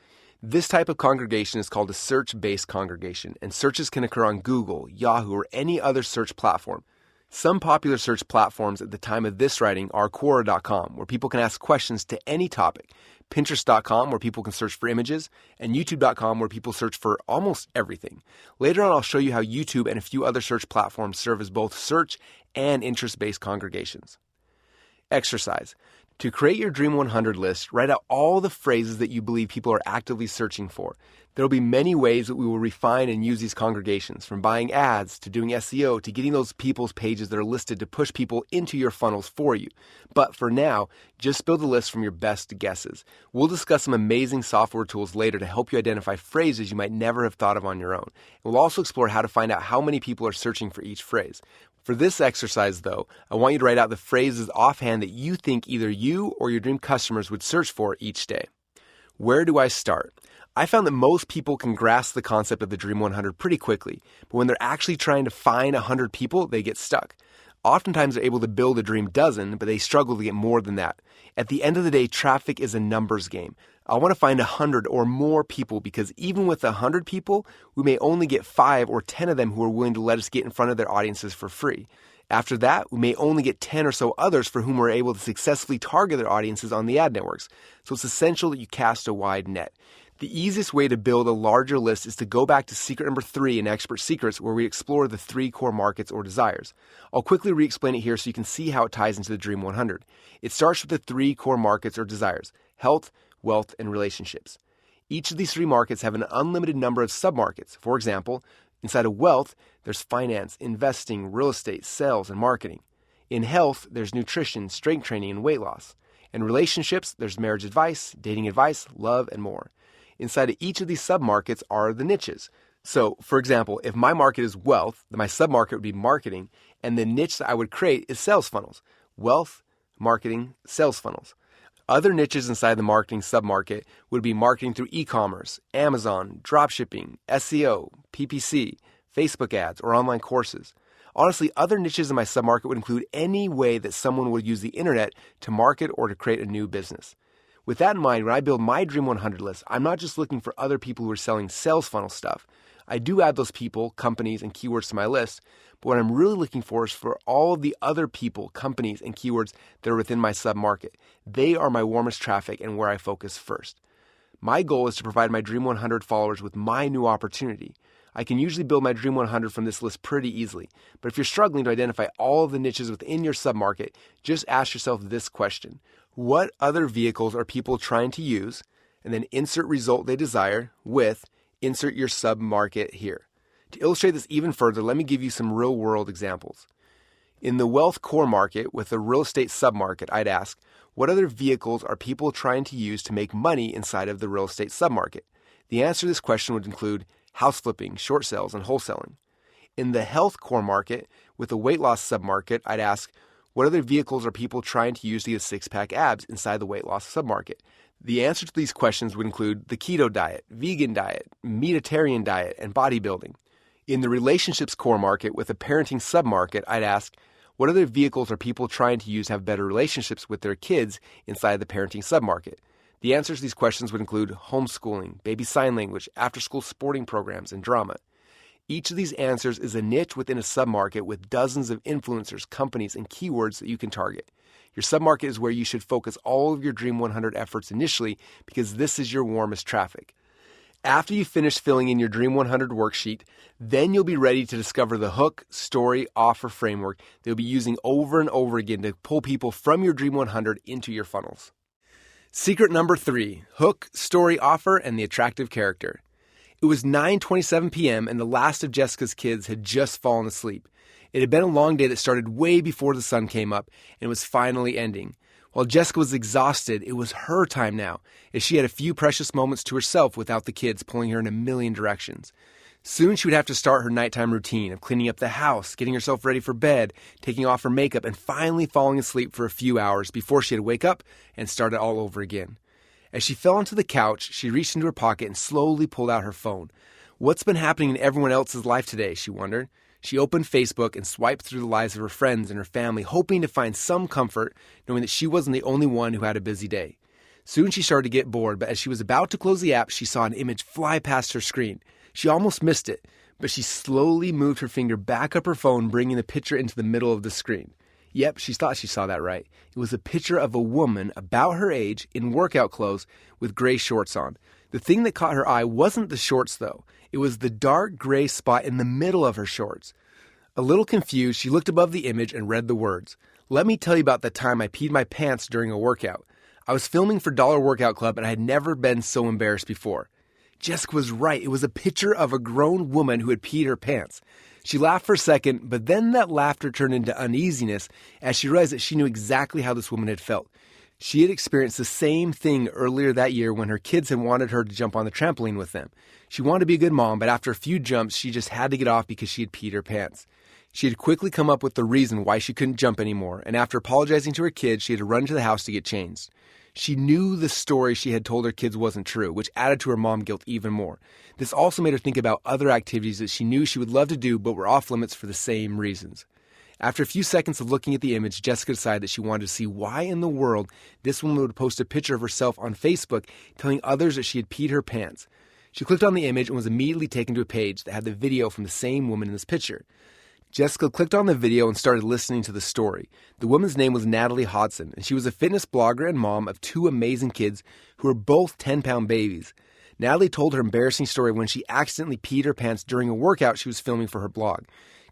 This type of congregation is called a search-based congregation, and searches can occur on Google, Yahoo, or any other search platform. Some popular search platforms at the time of this writing are Quora.com, where people can ask questions to any topic, Pinterest.com, where people can search for images, and YouTube.com, where people search for almost everything. Later on, I'll show you how YouTube and a few other search platforms serve as both search and interest-based congregations. Exercise. To create your Dream 100 list, write out all the phrases that you believe people are actively searching for. There will be many ways that we will refine and use these congregations, from buying ads to doing SEO to getting those people's pages that are listed to push people into your funnels for you. But for now, just build a list from your best guesses. We'll discuss some amazing software tools later to help you identify phrases you might never have thought of on your own. We'll also explore how to find out how many people are searching for each phrase. For this exercise, though, I want you to write out the phrases offhand that you think either you or your dream customers would search for each day. Where do I start? I found that most people can grasp the concept of the Dream 100 pretty quickly, but when they're actually trying to find 100 people, they get stuck. Oftentimes they're able to build a dream dozen, but they struggle to get more than that. At the end of the day, traffic is a numbers game. I want to find 100 or more people because even with 100 people, we may only get 5 or 10 of them who are willing to let us get in front of their audiences for free. After that, we may only get 10 or so others for whom we're able to successfully target their audiences on the ad networks. So it's essential that you cast a wide net. The easiest way to build a larger list is to go back to secret number 3 in Expert Secrets, where we explore the 3 core markets or desires. I'll quickly re-explain it here so you can see how it ties into the Dream 100. It starts with the 3 core markets or desires: health, wealth, and relationships. Each of these 3 markets have an unlimited number of submarkets. For example, inside of wealth, there's finance, investing, real estate, sales, and marketing. In health, there's nutrition, strength training, and weight loss. In relationships, there's marriage advice, dating advice, love, and more. Inside of each of these submarkets are the niches. So, for example, if my market is wealth, then my submarket would be marketing, and the niche that I would create is sales funnels. Wealth, marketing, sales funnels. Other niches inside the marketing submarket would be marketing through e-commerce, Amazon, dropshipping, SEO, PPC, Facebook ads, or online courses. Honestly, other niches in my submarket would include any way that someone would use the internet to market or to create a new business. With that in mind, when I build my Dream 100 list, I'm not just looking for other people who are selling sales funnel stuff. I do add those people, companies, and keywords to my list, but what I'm really looking for is for all of the other people, companies, and keywords that are within my sub-market. They are my warmest traffic and where I focus first. My goal is to provide my Dream 100 followers with my new opportunity. I can usually build my Dream 100 from this list pretty easily, but if you're struggling to identify all of the niches within your sub-market, just ask yourself this question: what other vehicles are people trying to use? And then insert result they desire with insert your sub-market here. To illustrate this even further, let me give you some real-world examples. In the wealth core market with the real estate sub-market, I'd ask, what other vehicles are people trying to use to make money inside of the real estate sub-market? The answer to this question would include house flipping, short sales, and wholesaling. In the health core market with the weight loss sub-market, I'd ask, what other vehicles are people trying to use to get six-pack abs inside the weight loss submarket? The answer to these questions would include the keto diet, vegan diet, meatitarian diet, and bodybuilding. In the relationships core market with the parenting submarket, I'd ask, what other vehicles are people trying to use to have better relationships with their kids inside the parenting submarket? The answers to these questions would include homeschooling, baby sign language, after-school sporting programs, and drama. Each of these answers is a niche within a submarket with dozens of influencers, companies, and keywords that you can target. Your submarket is where you should focus all of your Dream 100 efforts initially because this is your warmest traffic. After you finish filling in your Dream 100 worksheet, then you'll be ready to discover the hook, story, offer framework that you'll be using over and over again to pull people from your Dream 100 into your funnels. Secret number 3, hook, story, offer, and the attractive character. It was 9:27 p.m. and the last of Jessica's kids had just fallen asleep. It had been a long day that started way before the sun came up and was finally ending. While Jessica was exhausted, it was her time now, as she had a few precious moments to herself without the kids pulling her in a million directions. Soon she would have to start her nighttime routine of cleaning up the house, getting herself ready for bed, taking off her makeup, and finally falling asleep for a few hours before she had to wake up and start it all over again. As she fell onto the couch, she reached into her pocket and slowly pulled out her phone. What's been happening in everyone else's life today, she wondered. She opened Facebook and swiped through the lives of her friends and her family, hoping to find some comfort, knowing that she wasn't the only one who had a busy day. Soon she started to get bored, but as she was about to close the app, she saw an image fly past her screen. She almost missed it, but she slowly moved her finger back up her phone, bringing the picture into the middle of the screen. Yep, she thought she saw that right. It was a picture of a woman about her age in workout clothes with gray shorts on. The thing that caught her eye wasn't the shorts, though. It was the dark gray spot in the middle of her shorts. A little confused, she looked above the image and read the words. "Let me tell you about the time I peed my pants during a workout. I was filming for Dollar Workout Club and I had never been so embarrassed before." Jessica was right. It was a picture of a grown woman who had peed her pants. She laughed for a second, but then that laughter turned into uneasiness as she realized that she knew exactly how this woman had felt. She had experienced the same thing earlier that year when her kids had wanted her to jump on the trampoline with them. She wanted to be a good mom, but after a few jumps, she just had to get off because she had peed her pants. She had quickly come up with the reason why she couldn't jump anymore, and after apologizing to her kids, she had to run to the house to get changed. She knew the story she had told her kids wasn't true, which added to her mom guilt even more. This also made her think about other activities that she knew she would love to do but were off limits for the same reasons. After a few seconds of looking at the image, Jessica decided that she wanted to see why in the world this woman would post a picture of herself on Facebook telling others that she had peed her pants. She clicked on the image and was immediately taken to a page that had the video from the same woman in this picture. Jessica clicked on the video and started listening to the story. The woman's name was Natalie Hodson, and she was a fitness blogger and mom of 2 amazing kids who were both 10-pound babies. Natalie told her embarrassing story when she accidentally peed her pants during a workout she was filming for her blog.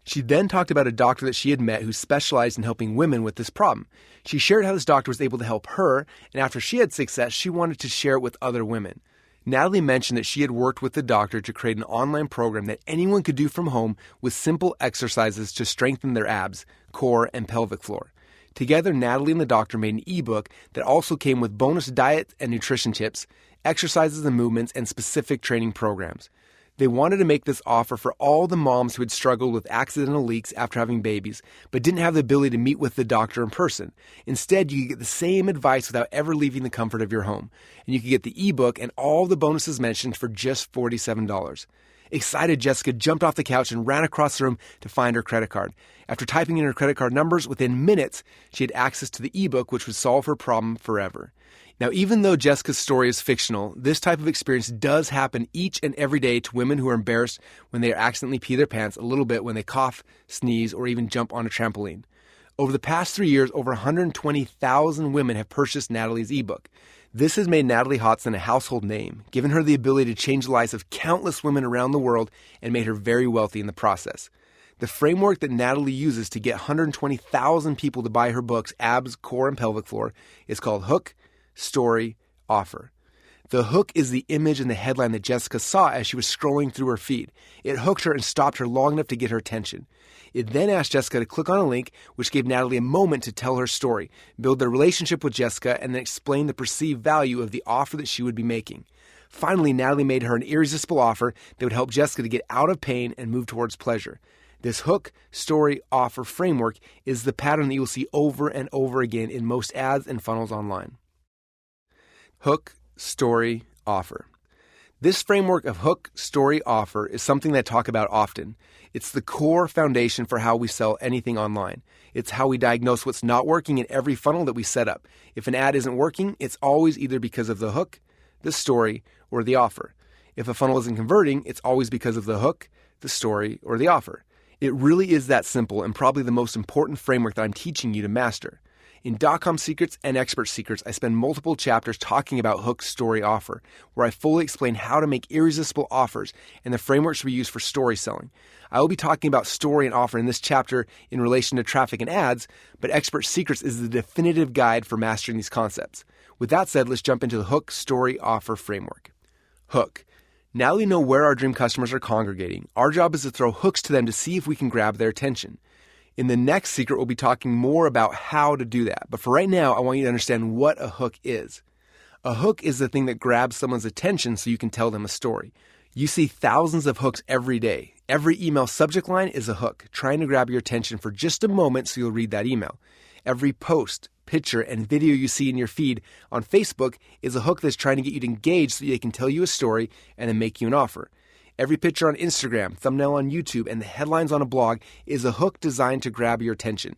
She then talked about a doctor that she had met who specialized in helping women with this problem. She shared how this doctor was able to help her, and after she had success, she wanted to share it with other women. Natalie mentioned that she had worked with the doctor to create an online program that anyone could do from home with simple exercises to strengthen their abs, core, and pelvic floor. Together, Natalie and the doctor made an ebook that also came with bonus diet and nutrition tips, exercises and movements, and specific training programs. They wanted to make this offer for all the moms who had struggled with accidental leaks after having babies, but didn't have the ability to meet with the doctor in person. Instead, you could get the same advice without ever leaving the comfort of your home. And you could get the ebook and all the bonuses mentioned for just $47. Excited, Jessica jumped off the couch and ran across the room to find her credit card. After typing in her credit card numbers, within minutes, she had access to the ebook, which would solve her problem forever. Now, even though Jessica's story is fictional, this type of experience does happen each and every day to women who are embarrassed when they accidentally pee their pants a little bit when they cough, sneeze, or even jump on a trampoline. Over the past 3 years, over 120,000 women have purchased Natalie's ebook. This has made Natalie Hodson a household name, given her the ability to change the lives of countless women around the world, and made her very wealthy in the process. The framework that Natalie uses to get 120,000 people to buy her books, Abs, Core, and Pelvic Floor, is called Hook, Story, Offer. The hook is the image in the headline that Jessica saw as she was scrolling through her feed. It hooked her and stopped her long enough to get her attention. It then asked Jessica to click on a link, which gave Natalie a moment to tell her story, build their relationship with Jessica, and then explain the perceived value of the offer that she would be making. Finally, Natalie made her an irresistible offer that would help Jessica to get out of pain and move towards pleasure. This hook, story, offer framework is the pattern that you will see over and over again in most ads and funnels online. Hook, story, offer. This framework of hook, story, offer is something that I talk about often. It's the core foundation for how we sell anything online. It's how we diagnose what's not working in every funnel that we set up. If an ad isn't working, it's always either because of the hook, the story, or the offer. If a funnel isn't converting, it's always because of the hook, the story, or the offer. It really is that simple and probably the most important framework that I'm teaching you to master. In .com Secrets and Expert Secrets, I spend multiple chapters talking about hook, story, offer, where I fully explain how to make irresistible offers and the frameworks we use for story selling. I will be talking about story and offer in this chapter in relation to traffic and ads, but Expert Secrets is the definitive guide for mastering these concepts. With that said, let's jump into the hook, story, offer framework. Hook. Now that we know where our dream customers are congregating, our job is to throw hooks to them to see if we can grab their attention. In the next secret, we'll be talking more about how to do that. But for right now, I want you to understand what a hook is. A hook is the thing that grabs someone's attention so you can tell them a story. You see thousands of hooks every day. Every email subject line is a hook, trying to grab your attention for just a moment so you'll read that email. Every post, picture, and video you see in your feed on Facebook is a hook that's trying to get you to engage so they can tell you a story and then make you an offer. Every picture on Instagram, thumbnail on YouTube, and the headlines on a blog is a hook designed to grab your attention.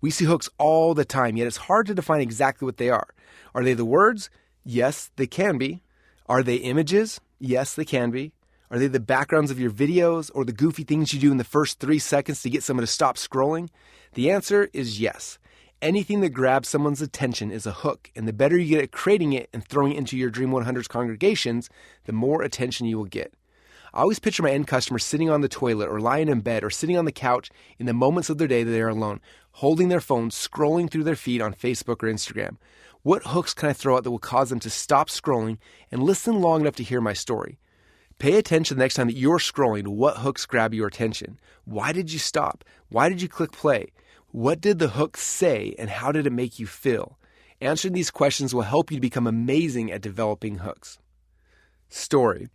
We see hooks all the time, yet it's hard to define exactly what they are. Are they the words? Yes, they can be. Are they images? Yes, they can be. Are they the backgrounds of your videos or the goofy things you do in the first 3 seconds to get someone to stop scrolling? The answer is yes. Anything that grabs someone's attention is a hook, and the better you get at creating it and throwing it into your Dream 100's congregations, the more attention you will get. I always picture my end customers sitting on the toilet or lying in bed or sitting on the couch in the moments of their day that they are alone, holding their phone, scrolling through their feed on Facebook or Instagram. What hooks can I throw out that will cause them to stop scrolling and listen long enough to hear my story? Pay attention the next time that you're scrolling to what hooks grab your attention. Why did you stop? Why did you click play? What did the hook say and how did it make you feel? Answering these questions will help you to become amazing at developing hooks. Story.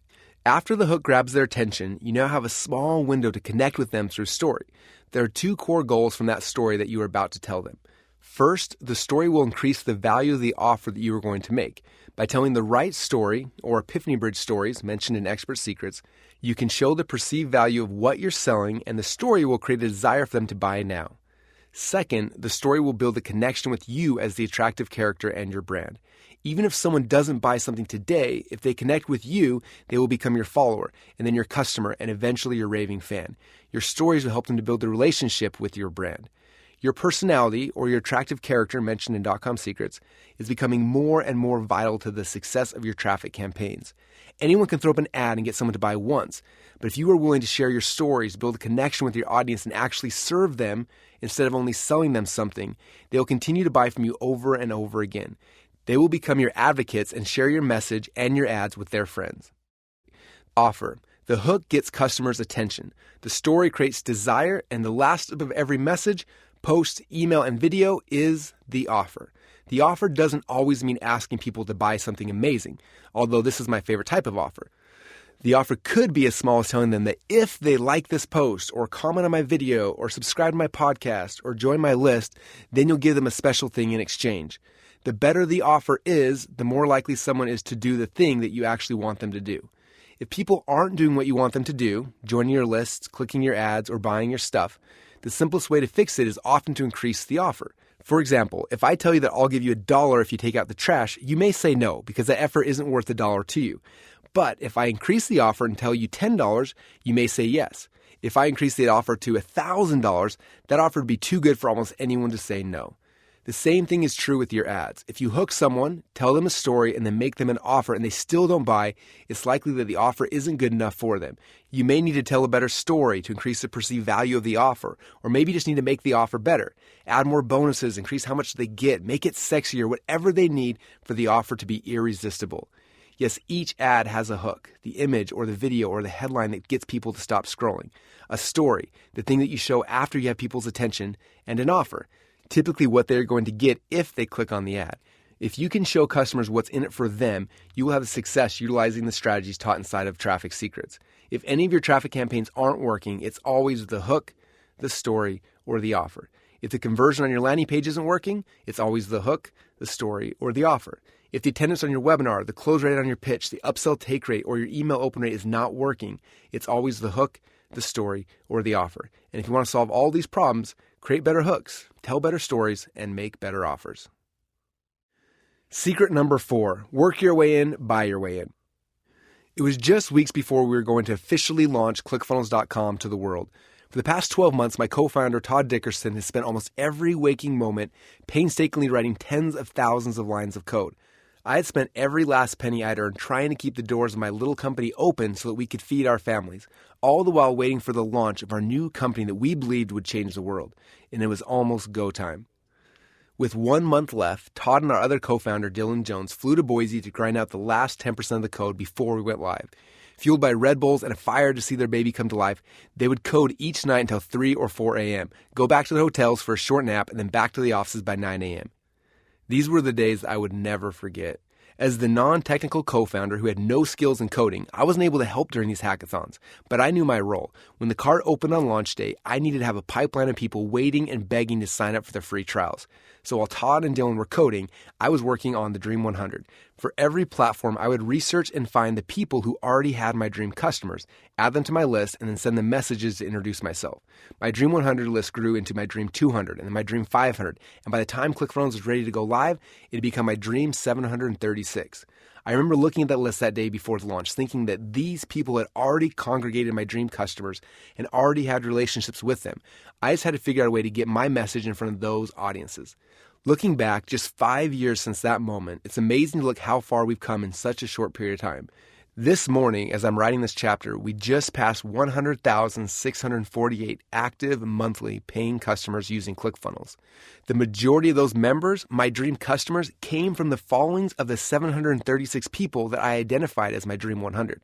After the hook grabs their attention, you now have a small window to connect with them through story. There are 2 core goals from that story that you are about to tell them. First, the story will increase the value of the offer that you are going to make. By telling the right story, or Epiphany Bridge stories mentioned in Expert Secrets, you can show the perceived value of what you're selling, and the story will create a desire for them to buy now. Second, the story will build a connection with you as the attractive character and your brand. Even if someone doesn't buy something today, if they connect with you, they will become your follower, and then your customer, and eventually your raving fan. Your stories will help them to build a relationship with your brand. Your personality, or your attractive character mentioned in .com Secrets, is becoming more and more vital to the success of your traffic campaigns. Anyone can throw up an ad and get someone to buy once, but if you are willing to share your stories, build a connection with your audience, and actually serve them instead of only selling them something, they will continue to buy from you over and over again. They will become your advocates and share your message and your ads with their friends. Offer. The hook gets customers' attention. The story creates desire, and the last step of every message, post, email, and video is the offer. The offer doesn't always mean asking people to buy something amazing, although this is my favorite type of offer. The offer could be as small as telling them that if they like this post or comment on my video or subscribe to my podcast or join my list, then you'll give them a special thing in exchange. The better the offer is, the more likely someone is to do the thing that you actually want them to do. If people aren't doing what you want them to do, joining your lists, clicking your ads, or buying your stuff, the simplest way to fix it is often to increase the offer. For example, if I tell you that I'll give you $1 if you take out the trash, you may say no because that effort isn't worth $1 to you. But if I increase the offer and tell you $10, you may say yes. If I increase the offer to $1,000, that offer would be too good for almost anyone to say no. The same thing is true with your ads. If you hook someone, tell them a story, and then make them an offer and they still don't buy, it's likely that the offer isn't good enough for them. You may need to tell a better story to increase the perceived value of the offer, or maybe just need to make the offer better. Add more bonuses, increase how much they get, make it sexier, whatever they need for the offer to be irresistible. Yes, each ad has a hook, the image or the video or the headline that gets people to stop scrolling, a story, the thing that you show after you have people's attention, and an offer, typically what they're going to get if they click on the ad. If you can show customers what's in it for them, you will have success utilizing the strategies taught inside of Traffic Secrets. If any of your traffic campaigns aren't working, it's always the hook, the story, or the offer. If the conversion on your landing page isn't working, it's always the hook, the story, or the offer. If the attendance on your webinar, the close rate on your pitch, the upsell take rate, or your email open rate is not working, it's always the hook, the story, or the offer. And if you want to solve all these problems, create better hooks, tell better stories, and make better offers. Secret number 4, work your way in, buy your way in. It was just weeks before we were going to officially launch ClickFunnels.com to the world. For the past 12 months, my co-founder Todd Dickerson has spent almost every waking moment painstakingly writing tens of thousands of lines of code. I had spent every last penny I'd earned trying to keep the doors of my little company open so that we could feed our families, all the while waiting for the launch of our new company that we believed would change the world. And it was almost go time. With 1 month left, Todd and our other co-founder, Dylan Jones, flew to Boise to grind out the last 10% of the code before we went live. Fueled by Red Bulls and a fire to see their baby come to life, they would code each night until 3 or 4 a.m., go back to the hotels for a short nap, and then back to the offices by 9 a.m. These were the days I would never forget. As the non-technical co-founder who had no skills in coding, I wasn't able to help during these hackathons, but I knew my role. When the cart opened on launch day, I needed to have a pipeline of people waiting and begging to sign up for their free trials. So while Todd and Dylan were coding, I was working on the Dream 100. For every platform, I would research and find the people who already had my dream customers, add them to my list, and then send them messages to introduce myself. My Dream 100 list grew into my Dream 200 and then my Dream 500, and by the time ClickFunnels was ready to go live, it had become my Dream 736. I remember looking at that list that day before the launch, thinking that these people had already congregated my dream customers and already had relationships with them. I just had to figure out a way to get my message in front of those audiences. Looking back, just 5 years since that moment, it's amazing to look how far we've come in such a short period of time. This morning, as I'm writing this chapter, we just passed 100,648 active monthly paying customers using ClickFunnels. The majority of those members, my dream customers, came from the followings of the 736 people that I identified as my Dream 100.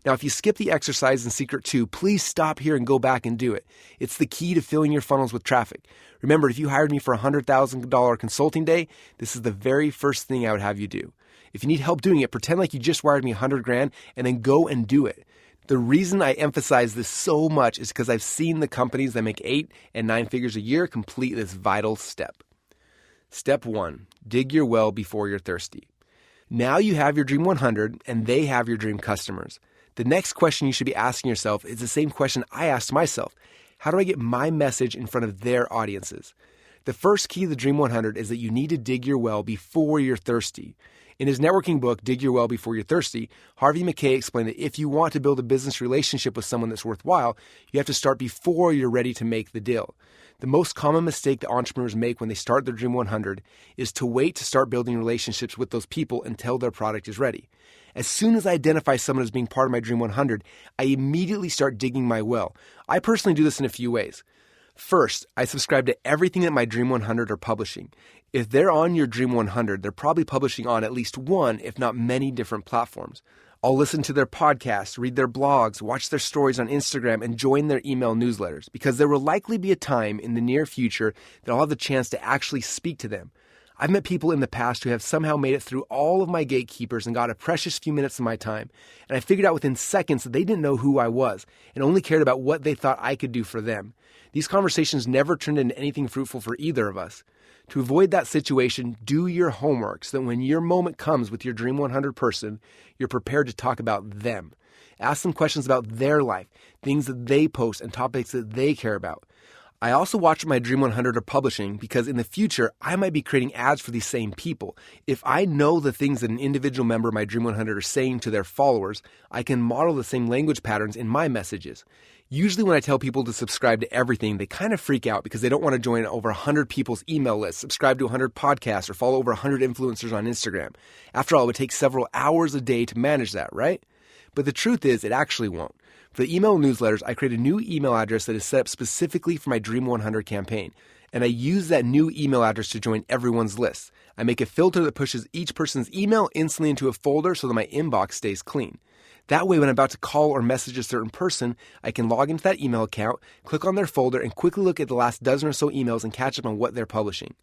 Now, if you skip the exercise in Secret 2, please stop here and go back and do it. It's the key to filling your funnels with traffic. Remember, if you hired me for a $100,000 consulting day, this is the very first thing I would have you do. If you need help doing it, pretend like you just wired me $100,000 and then go and do it. The reason I emphasize this so much is because I've seen the companies that make 8 and 9 figures a year complete this vital step. Step 1, dig your well before you're thirsty. Now you have your Dream 100 and they have your dream customers. The next question you should be asking yourself is the same question I asked myself. How do I get my message in front of their audiences? The first key to the Dream 100 is that you need to dig your well before you're thirsty. In his networking book, Dig Your Well Before You're Thirsty, Harvey Mackay explained that if you want to build a business relationship with someone that's worthwhile, you have to start before you're ready to make the deal. The most common mistake that entrepreneurs make when they start their Dream 100 is to wait to start building relationships with those people until their product is ready. As soon as I identify someone as being part of my Dream 100, I immediately start digging my well. I personally do this in a few ways. First, I subscribe to everything that my Dream 100 are publishing. If they're on your Dream 100, they're probably publishing on at least one, if not many different platforms. I'll listen to their podcasts, read their blogs, watch their stories on Instagram, and join their email newsletters, because there will likely be a time in the near future that I'll have the chance to actually speak to them. I've met people in the past who have somehow made it through all of my gatekeepers and got a precious few minutes of my time, and I figured out within seconds that they didn't know who I was and only cared about what they thought I could do for them. These conversations never turned into anything fruitful for either of us. To avoid that situation, do your homework so that when your moment comes with your Dream 100 person, you're prepared to talk about them. Ask them questions about their life, things that they post, and topics that they care about. I also watch what my Dream 100 are publishing because in the future, I might be creating ads for these same people. If I know the things that an individual member of my Dream 100 are saying to their followers, I can model the same language patterns in my messages. Usually when I tell people to subscribe to everything, they kind of freak out because they don't want to join over 100 people's email lists, subscribe to 100 podcasts, or follow over 100 influencers on Instagram. After all, it would take several hours a day to manage that, right? But the truth is, it actually won't. For the email newsletters, I create a new email address that is set up specifically for my Dream 100 campaign. And I use that new email address to join everyone's list. I make a filter that pushes each person's email instantly into a folder so that my inbox stays clean. That way, when I'm about to call or message a certain person, I can log into that email account, click on their folder, and quickly look at the last dozen or so emails and catch up on what they're publishing.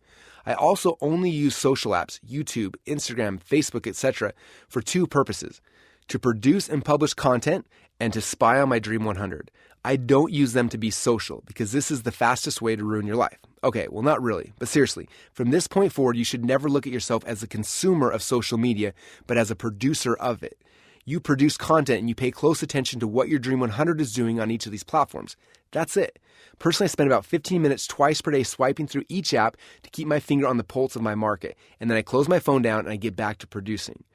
I also only use social apps, YouTube, Instagram, Facebook, etc., for two purposes: to produce and publish content and to spy on my Dream 100. I don't use them to be social because this is the fastest way to ruin your life. Okay, well, not really, but seriously, from this point forward, you should never look at yourself as a consumer of social media, but as a producer of it. You produce content and you pay close attention to what your Dream 100 is doing on each of these platforms. That's it. Personally, I spend about 15 minutes twice per day swiping through each app to keep my finger on the pulse of my market, and then I close my phone down and I get back to producing.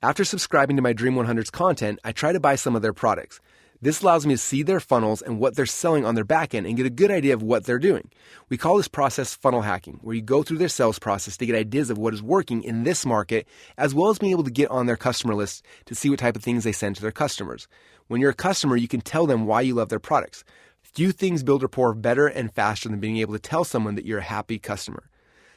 After subscribing to my Dream 100's content, I try to buy some of their products. This allows me to see their funnels and what they're selling on their back end and get a good idea of what they're doing. We call this process funnel hacking, where you go through their sales process to get ideas of what is working in this market, as well as being able to get on their customer list to see what type of things they send to their customers. When you're a customer, you can tell them why you love their products. Few things build rapport better and faster than being able to tell someone that you're a happy customer.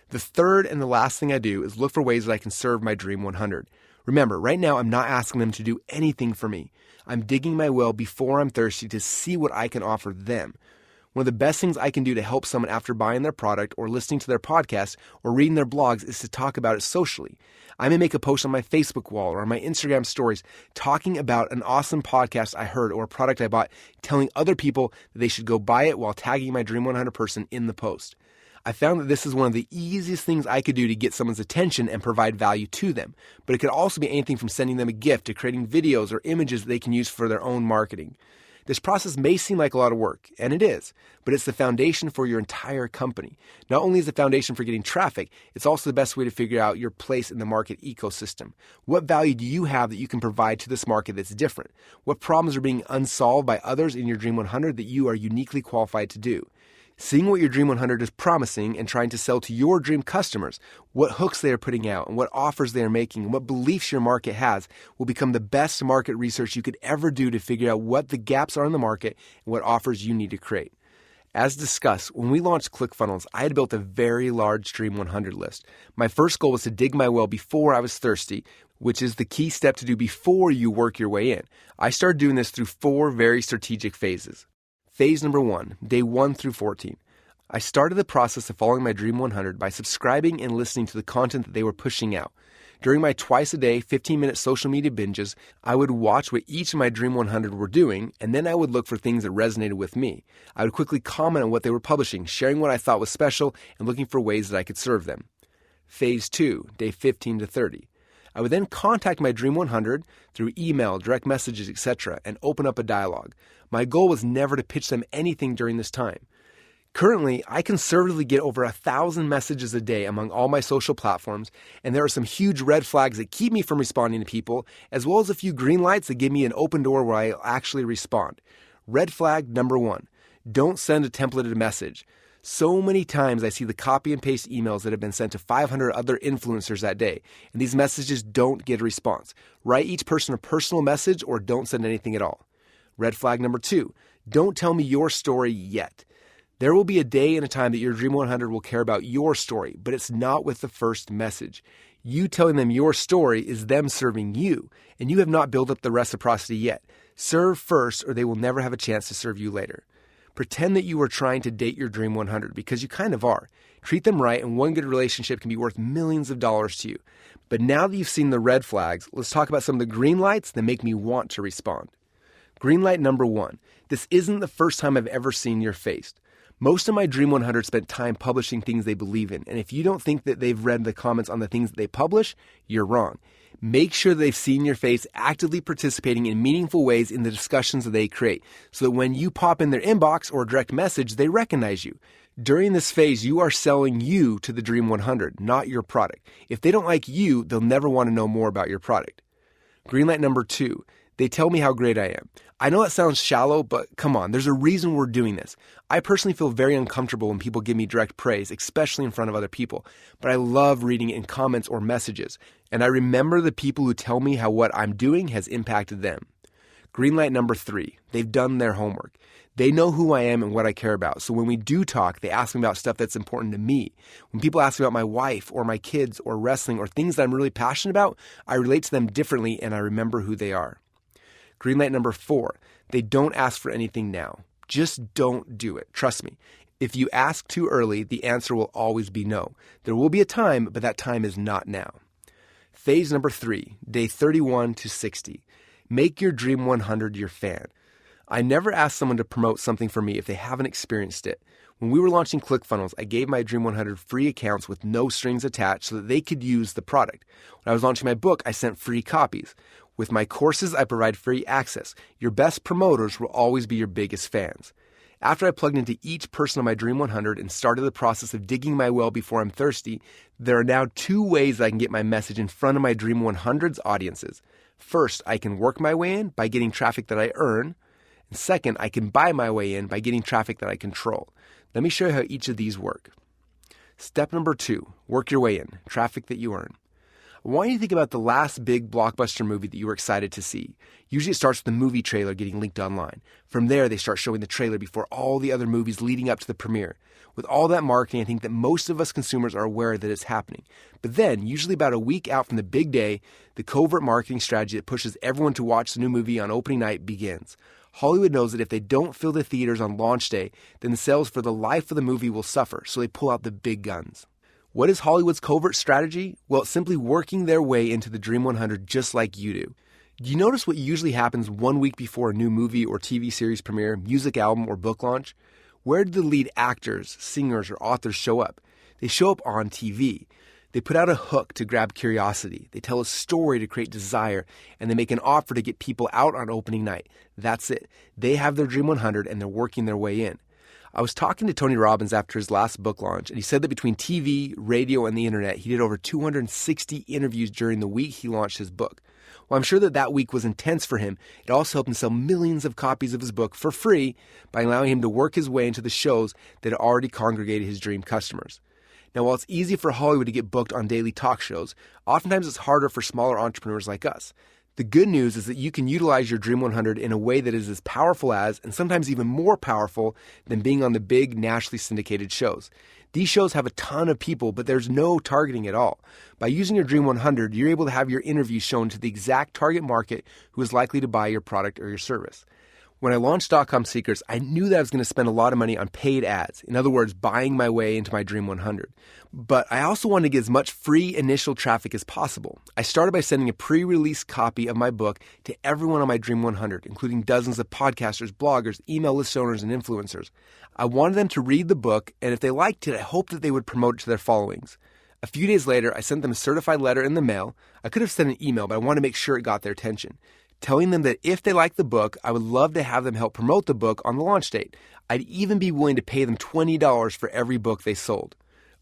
The third and the last thing I do is look for ways that I can serve my Dream 100. Remember, right now I'm not asking them to do anything for me. I'm digging my well before I'm thirsty to see what I can offer them. One of the best things I can do to help someone after buying their product or listening to their podcast or reading their blogs is to talk about it socially. I may make a post on my Facebook wall or on my Instagram stories talking about an awesome podcast I heard or a product I bought, telling other people that they should go buy it while tagging my Dream 100 person in the post. I found that this is one of the easiest things I could do to get someone's attention and provide value to them. But it could also be anything from sending them a gift to creating videos or images that they can use for their own marketing. This process may seem like a lot of work, and it is, but it's the foundation for your entire company. Not only is the foundation for getting traffic, it's also the best way to figure out your place in the market ecosystem. What value do you have that you can provide to this market that's different? What problems are being unsolved by others in your Dream 100 that you are uniquely qualified to do? Seeing what your Dream 100 is promising and trying to sell to your dream customers, what hooks they are putting out and what offers they are making and what beliefs your market has will become the best market research you could ever do to figure out what the gaps are in the market and what offers you need to create. As discussed, when we launched ClickFunnels, I had built a very large Dream 100 list. My first goal was to dig my well before I was thirsty, which is the key step to do before you work your way in. I started doing this through 4 very strategic phases. Phase number 1, day 1 through 14. I started the process of following my Dream 100 by subscribing and listening to the content that they were pushing out. During my twice-a-day, 15-minute social media binges, I would watch what each of my Dream 100 were doing, and then I would look for things that resonated with me. I would quickly comment on what they were publishing, sharing what I thought was special, and looking for ways that I could serve them. Phase 2, day 15 to 30. I would then contact my Dream 100 through email, direct messages, etc., and open up a dialogue. My goal was never to pitch them anything during this time. Currently, I conservatively get over 1,000 messages a day among all my social platforms, and there are some huge red flags that keep me from responding to people, as well as a few green lights that give me an open door where I'll actually respond. Red flag number 1, don't send a templated message. So many times I see the copy and paste emails that have been sent to 500 other influencers that day, and these messages don't get a response. Write each person a personal message or don't send anything at all. Red flag number 2, don't tell me your story yet. There will be a day and a time that your Dream 100 will care about your story, but it's not with the first message. You telling them your story is them serving you, and you have not built up the reciprocity yet. Serve first or they will never have a chance to serve you later. Pretend that you are trying to date your Dream 100 because you kind of are. Treat them right, and one good relationship can be worth millions of dollars to you. But now that you've seen the red flags, let's talk about some of the green lights that make me want to respond. Green light number 1. This isn't the first time I've ever seen your face. Most of my Dream 100 spent time publishing things they believe in, and if you don't think that they've read the comments on the things that they publish, you're wrong. Make sure they've seen your face actively participating in meaningful ways in the discussions that they create, so that when you pop in their inbox or direct message, they recognize you. During this phase, you are selling you to the Dream 100, not your product. If they don't like you, they'll never want to know more about your product. Green light number 2, they tell me how great I am. I know that sounds shallow, but come on, there's a reason we're doing this. I personally feel very uncomfortable when people give me direct praise, especially in front of other people, but I love reading it in comments or messages, and I remember the people who tell me how what I'm doing has impacted them. Green light number 3, they've done their homework. They know who I am and what I care about, so when we do talk, they ask me about stuff that's important to me. When people ask me about my wife or my kids or wrestling or things that I'm really passionate about, I relate to them differently and I remember who they are. Green light number 4, they don't ask for anything now. Just don't do it. Trust me. If you ask too early, the answer will always be no. There will be a time, but that time is not now. Phase number 3, day 31 to 60. Make your Dream 100 your fan. I never ask someone to promote something for me if they haven't experienced it. When we were launching ClickFunnels, I gave my Dream 100 free accounts with no strings attached so that they could use the product. When I was launching my book, I sent free copies. With my courses, I provide free access. Your best promoters will always be your biggest fans. After I plugged into each person on my Dream 100 and started the process of digging my well before I'm thirsty, there are now 2 ways I can get my message in front of my Dream 100's audiences. First, I can work my way in by getting traffic that I earn. And second, I can buy my way in by getting traffic that I control. Let me show you how each of these work. Step number 2, work your way in, traffic that you earn. I want you to think about the last big blockbuster movie that you were excited to see. Usually it starts with the movie trailer getting leaked online. From there, they start showing the trailer before all the other movies leading up to the premiere. With all that marketing, I think that most of us consumers are aware that it's happening. But then, usually about a week out from the big day, the covert marketing strategy that pushes everyone to watch the new movie on opening night begins. Hollywood knows that if they don't fill the theaters on launch day, then the sales for the life of the movie will suffer, so they pull out the big guns. What is Hollywood's covert strategy? Well, it's simply working their way into the Dream 100 just like you do. Do you notice what usually happens 1 week before a new movie or TV series premiere, music album, or book launch? Where do the lead actors, singers, or authors show up? They show up on TV. They put out a hook to grab curiosity. They tell a story to create desire, and they make an offer to get people out on opening night. That's it. They have their Dream 100 and they're working their way in. I was talking to Tony Robbins after his last book launch, and he said that between TV, radio, and the internet, he did over 260 interviews during the week he launched his book. While I'm sure that week was intense for him, it also helped him sell millions of copies of his book for free by allowing him to work his way into the shows that had already congregated his dream customers. Now, while it's easy for Hollywood to get booked on daily talk shows, oftentimes it's harder for smaller entrepreneurs like us. The good news is that you can utilize your Dream 100 in a way that is as powerful as, and sometimes even more powerful than being on the big nationally syndicated shows. These shows have a ton of people, but there's no targeting at all. By using your Dream 100, you're able to have your interview shown to the exact target market who is likely to buy your product or your service. When I launched .com Secrets, I knew that I was going to spend a lot of money on paid ads. In other words, buying my way into my Dream 100. But I also wanted to get as much free initial traffic as possible. I started by sending a pre-release copy of my book to everyone on my Dream 100, including dozens of podcasters, bloggers, email list owners, and influencers. I wanted them to read the book, and if they liked it, I hoped that they would promote it to their followings. A few days later, I sent them a certified letter in the mail. I could have sent an email, but I wanted to make sure it got their attention, telling them that if they liked the book, I would love to have them help promote the book on the launch date. I'd even be willing to pay them $20 for every book they sold.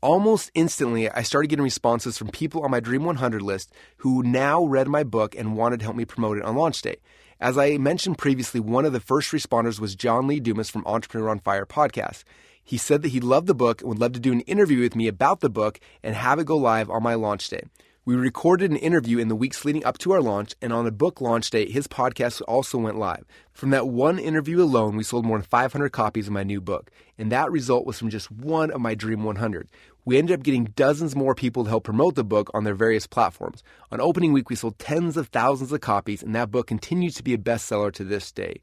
Almost instantly, I started getting responses from people on my Dream 100 list who now read my book and wanted to help me promote it on launch day. As I mentioned previously, one of the first responders was John Lee Dumas from Entrepreneur on Fire podcast. He said that he loved the book and would love to do an interview with me about the book and have it go live on my launch day. We recorded an interview in the weeks leading up to our launch, and on the book launch day, his podcast also went live. From that one interview alone, we sold more than 500 copies of my new book, and that result was from just one of my Dream 100. We ended up getting dozens more people to help promote the book on their various platforms. On opening week, we sold tens of thousands of copies, and that book continues to be a bestseller to this day.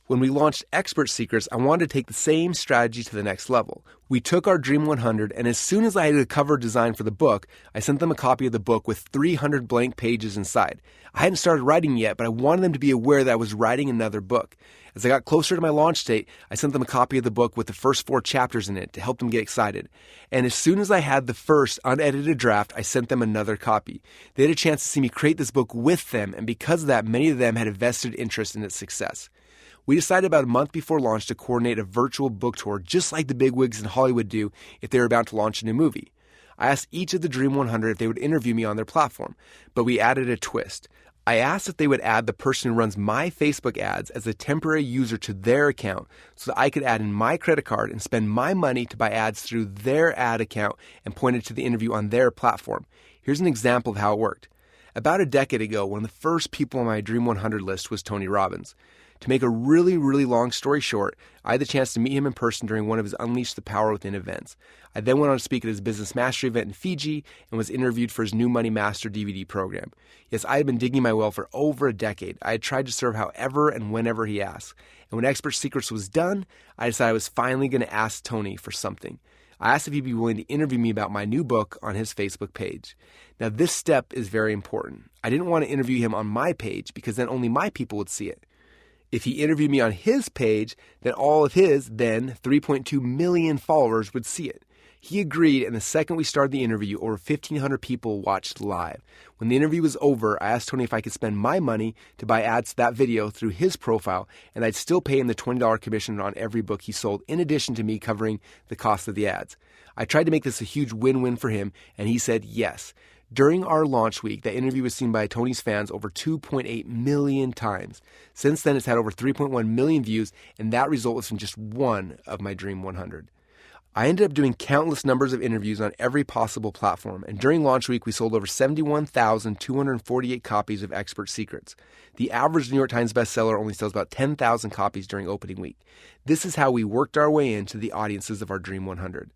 When we launched Expert Secrets, I wanted to take the same strategy to the next level. We took our Dream 100, and as soon as I had a cover design for the book, I sent them a copy of the book with 300 blank pages inside. I hadn't started writing yet, but I wanted them to be aware that I was writing another book. As I got closer to my launch date, I sent them a copy of the book with the first 4 chapters in it to help them get excited. And as soon as I had the first unedited draft, I sent them another copy. They had a chance to see me create this book with them, and because of that, many of them had a vested interest in its success. We decided about a month before launch to coordinate a virtual book tour just like the bigwigs in Hollywood do if they were about to launch a new movie. I asked each of the Dream 100 if they would interview me on their platform, but we added a twist. I asked if they would add the person who runs my Facebook ads as a temporary user to their account so that I could add in my credit card and spend my money to buy ads through their ad account and point it to the interview on their platform. Here's an example of how it worked. About a decade ago, one of the first people on my Dream 100 list was Tony Robbins. To make a really, really long story short, I had the chance to meet him in person during one of his Unleash the Power Within events. I then went on to speak at his Business Mastery event in Fiji and was interviewed for his new Money Master DVD program. Yes, I had been digging my well for over a decade. I had tried to serve however and whenever he asked. And when Expert Secrets was done, I decided I was finally going to ask Tony for something. I asked if he'd be willing to interview me about my new book on his Facebook page. Now, this step is very important. I didn't want to interview him on my page because then only my people would see it. If he interviewed me on his page, then all of his then 3.2 million followers would see it. He agreed, and the second we started the interview, over 1,500 people watched live. When the interview was over, I asked Tony if I could spend my money to buy ads to that video through his profile, and I'd still pay him the $20 commission on every book he sold, in addition to me covering the cost of the ads. I tried to make this a huge win-win for him, and he said yes. During our launch week, that interview was seen by Tony's fans over 2.8 million times. Since then, it's had over 3.1 million views, and that result was from just one of my Dream 100. I ended up doing countless numbers of interviews on every possible platform, and during launch week, we sold over 71,248 copies of Expert Secrets. The average New York Times bestseller only sells about 10,000 copies during opening week. This is how we worked our way into the audiences of our Dream 100.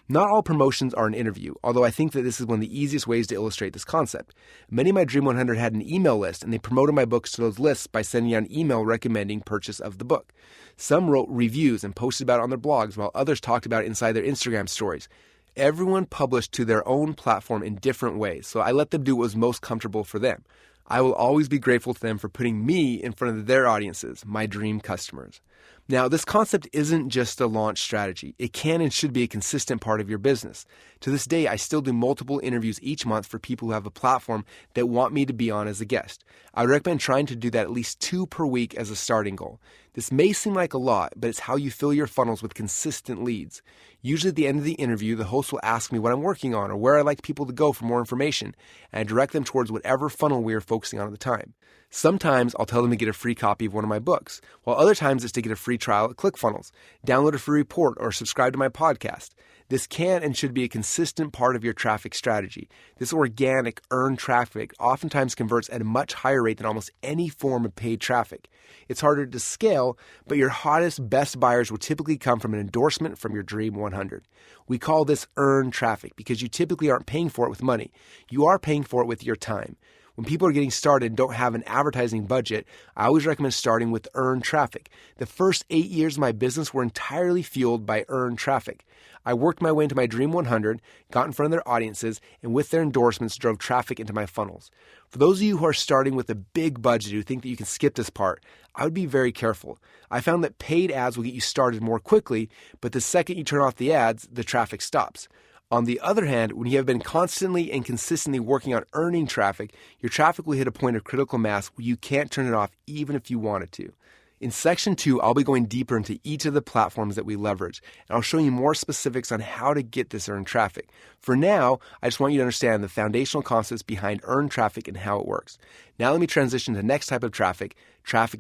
Not all promotions are an interview, although I think that this is one of the easiest ways to illustrate this concept. Many of my Dream 100 had an email list, and they promoted my books to those lists by sending out an email recommending purchase of the book. Some wrote reviews and posted about it on their blogs, while others talked about it inside their Instagram stories. Everyone published to their own platform in different ways, so I let them do what was most comfortable for them. I will always be grateful to them for putting me in front of their audiences, my dream customers. Now, this concept isn't just a launch strategy. It can and should be a consistent part of your business. To this day, I still do multiple interviews each month for people who have a platform that want me to be on as a guest. I would recommend trying to do that at least 2 per week as a starting goal. This may seem like a lot, but it's how you fill your funnels with consistent leads. Usually at the end of the interview, the host will ask me what I'm working on or where I'd like people to go for more information, and I direct them towards whatever funnel we are focusing on at the time. Sometimes I'll tell them to get a free copy of one of my books, while other times it's to get a free trial at ClickFunnels, download a free report, or subscribe to my podcast. This can and should be a consistent part of your traffic strategy. This organic, earned traffic oftentimes converts at a much higher rate than almost any form of paid traffic. It's harder to scale, but your hottest, best buyers will typically come from an endorsement from your Dream 100. We call this earned traffic because you typically aren't paying for it with money. You are paying for it with your time. When people are getting started and don't have an advertising budget, I always recommend starting with earned traffic. The first 8 years of my business were entirely fueled by earned traffic. I worked my way into my Dream 100, got in front of their audiences, and with their endorsements drove traffic into my funnels. For those of you who are starting with a big budget who think that you can skip this part, I would be very careful. I found that paid ads will get you started more quickly, but the second you turn off the ads, the traffic stops. On the other hand, when you have been constantly and consistently working on earning traffic, your traffic will hit a point of critical mass where you can't turn it off even if you wanted to. In Section 2, I'll be going deeper into each of the platforms that we leverage, and I'll show you more specifics on how to get this earned traffic. For now, I just want you to understand the foundational concepts behind earned traffic and how it works. Now let me transition to the next type of traffic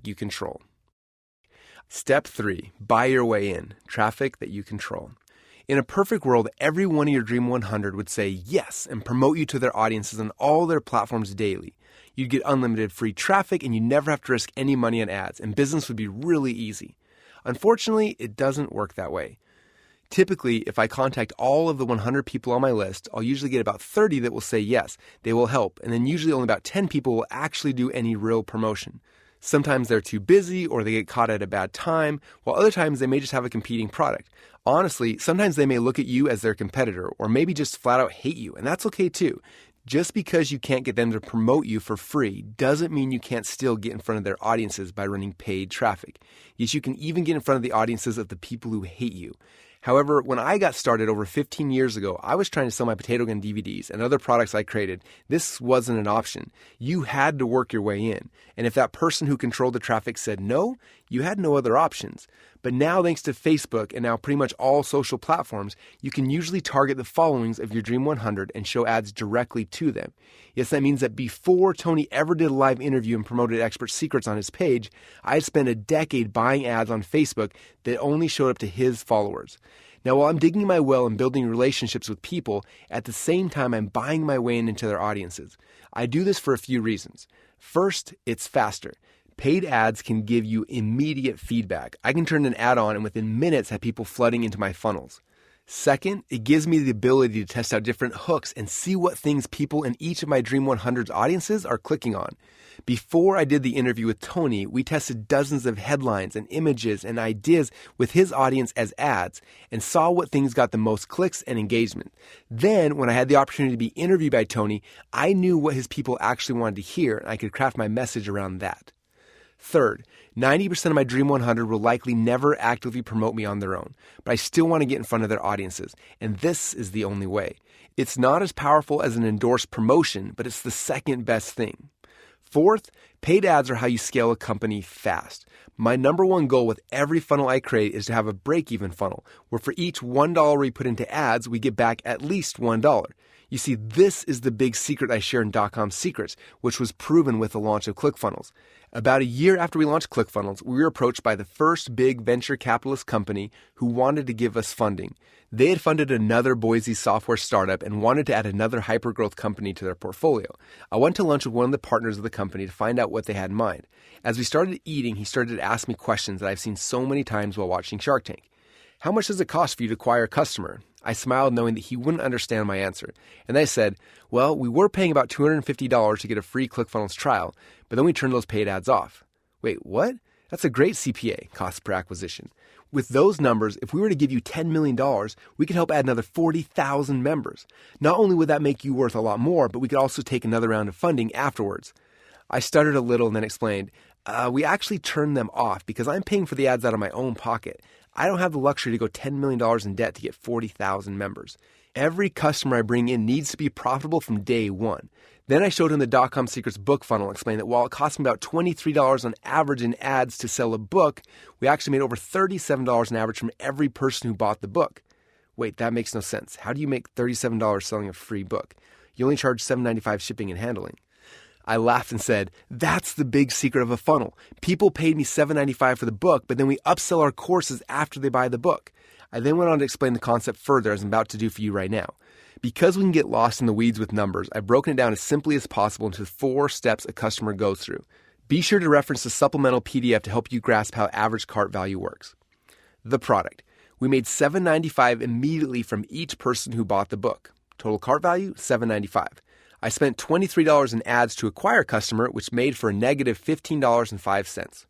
you control. Step 3, buy your way in, traffic that you control. In a perfect world, every one of your Dream 100 would say yes and promote you to their audiences on all their platforms daily. You'd get unlimited free traffic and you never have to risk any money on ads, and business would be really easy. Unfortunately, it doesn't work that way. Typically, if I contact all of the 100 people on my list, I'll usually get about 30 that will say yes, they will help, and then usually only about 10 people will actually do any real promotion. Sometimes they're too busy or they get caught at a bad time, while other times they may just have a competing product. Honestly, sometimes they may look at you as their competitor or maybe just flat out hate you, and that's okay too. Just because you can't get them to promote you for free doesn't mean you can't still get in front of their audiences by running paid traffic. Yes, you can even get in front of the audiences of the people who hate you. However, when I got started over 15 years ago, I was trying to sell my potato gun DVDs and other products I created. This wasn't an option. You had to work your way in. And if that person who controlled the traffic said no, you had no other options. But now, thanks to Facebook and now pretty much all social platforms, you can usually target the followings of your Dream 100 and show ads directly to them. Yes, that means that before Tony ever did a live interview and promoted Expert Secrets on his page, I had spent a decade buying ads on Facebook that only showed up to his followers. Now, while I'm digging my well and building relationships with people, at the same time, I'm buying my way into their audiences. I do this for a few reasons. First, it's faster. Paid ads can give you immediate feedback. I can turn an ad on and within minutes have people flooding into my funnels. Second, it gives me the ability to test out different hooks and see what things people in each of my Dream 100's audiences are clicking on. Before I did the interview with Tony, we tested dozens of headlines and images and ideas with his audience as ads and saw what things got the most clicks and engagement. Then, when I had the opportunity to be interviewed by Tony, I knew what his people actually wanted to hear and I could craft my message around that. Third, 90% of my Dream 100 will likely never actively promote me on their own, but I still want to get in front of their audiences, and this is the only way. It's not as powerful as an endorsed promotion, but it's the second best thing. Fourth, Paid ads are how you scale a company fast. My number one goal with every funnel I create is to have a break-even funnel, where for each $1 we put into ads, we get back at least $1. You see, this is the big secret I share in .com Secrets, which was proven with the launch of ClickFunnels. About a year after we launched ClickFunnels, we were approached by the first big venture capitalist company who wanted to give us funding. They had funded another Boise software startup and wanted to add another hypergrowth company to their portfolio. I went to lunch with one of the partners of the company to find out what they had in mind. As we started eating, he started to ask me questions that I've seen so many times while watching Shark Tank. How much does it cost for you to acquire a customer? I smiled knowing that he wouldn't understand my answer. And I said, well, we were paying about $250 to get a free ClickFunnels trial, but then we turned those paid ads off. Wait, what? That's a great CPA, cost per acquisition. With those numbers, if we were to give you $10 million, we could help add another 40,000 members. Not only would that make you worth a lot more, but we could also take another round of funding afterwards. I stuttered a little and then explained, we actually turned them off because I'm paying for the ads out of my own pocket. I don't have the luxury to go $10 million in debt to get 40,000 members. Every customer I bring in needs to be profitable from day one. Then I showed him the .com Secrets book funnel and explained that while it cost me about $23 on average in ads to sell a book, we actually made over $37 on average from every person who bought the book. Wait, that makes no sense. How do you make $37 selling a free book? You only charge $7.95 shipping and handling. I laughed and said, that's the big secret of a funnel. People paid me $7.95 for the book, but then we upsell our courses after they buy the book. I then went on to explain the concept further, as I'm about to do for you right now. Because we can get lost in the weeds with numbers, I've broken it down as simply as possible into 4 steps a customer goes through. Be sure to reference the supplemental PDF to help you grasp how average cart value works. The product. We made $7.95 immediately from each person who bought the book. Total cart value, $7.95. I spent $23 in ads to acquire a customer, which made for a negative $15.05.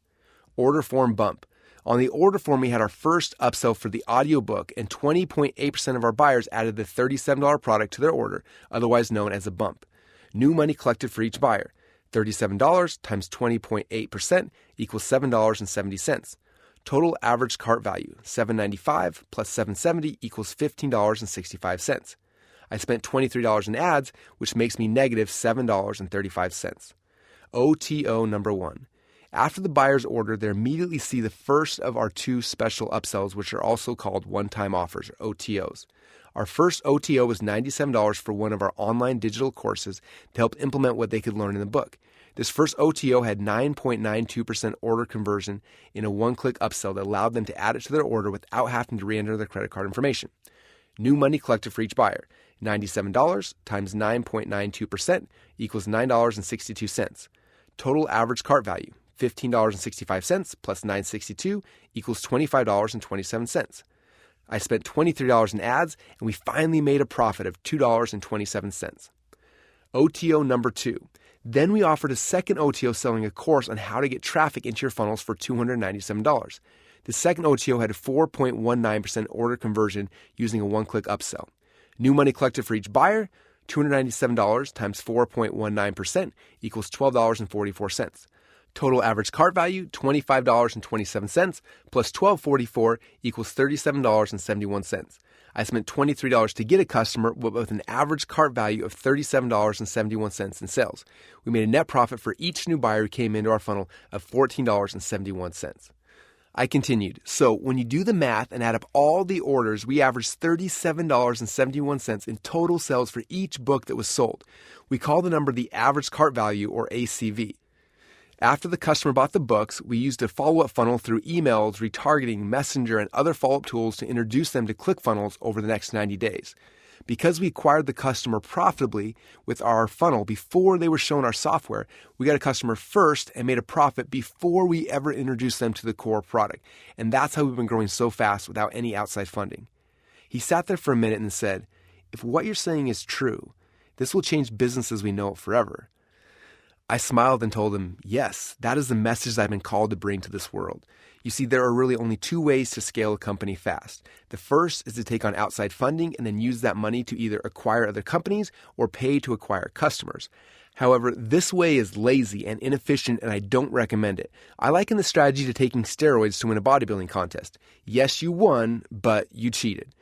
Order form bump. On the order form, we had our first upsell for the audiobook, and 20.8% of our buyers added the $37 product to their order, otherwise known as a bump. New money collected for each buyer. $37 times 20.8% equals $7.70. Total average cart value, $7.95 plus $7.70 equals $15.65. I spent $23 in ads, which makes me negative $7.35. OTO number 1. After the buyer's order, they immediately see the first of our 2 special upsells, which are also called one-time offers, or OTOs. Our first OTO was $97 for one of our online digital courses to help implement what they could learn in the book. This first OTO had 9.92% order conversion in a one-click upsell that allowed them to add it to their order without having to re-enter their credit card information. New money collected for each buyer. $97 times 9.92% equals $9.62. Total average cart value, $15.65 plus $9.62 equals $25.27. I spent $23 in ads, and we finally made a profit of $2.27. OTO number 2. Then we offered a second OTO selling a course on how to get traffic into your funnels for $297. The second OTO had a 4.19% order conversion using a one-click upsell. New money collected for each buyer, $297 times 4.19% equals $12.44. Total average cart value, $25.27 plus $12.44 equals $37.71. I spent $23 to get a customer with an average cart value of $37.71 in sales. We made a net profit for each new buyer who came into our funnel of $14.71. I continued. So when you do the math and add up all the orders, we averaged $37.71 in total sales for each book that was sold. We call the number the average cart value, or ACV. After the customer bought the books, we used a follow-up funnel through emails, retargeting, Messenger, and other follow-up tools to introduce them to ClickFunnels over the next 90 days. Because we acquired the customer profitably with our funnel before they were shown our software, we got a customer first and made a profit before we ever introduced them to the core product. And that's how we've been growing so fast without any outside funding. He sat there for a minute and said, if what you're saying is true, this will change business as we know it forever. I smiled and told him, yes, that is the message I've been called to bring to this world. You see, there are really only 2 ways to scale a company fast. The first is to take on outside funding and then use that money to either acquire other companies or pay to acquire customers. However, this way is lazy and inefficient, and I don't recommend it. I liken the strategy to taking steroids to win a bodybuilding contest. Yes, you won, but you cheated.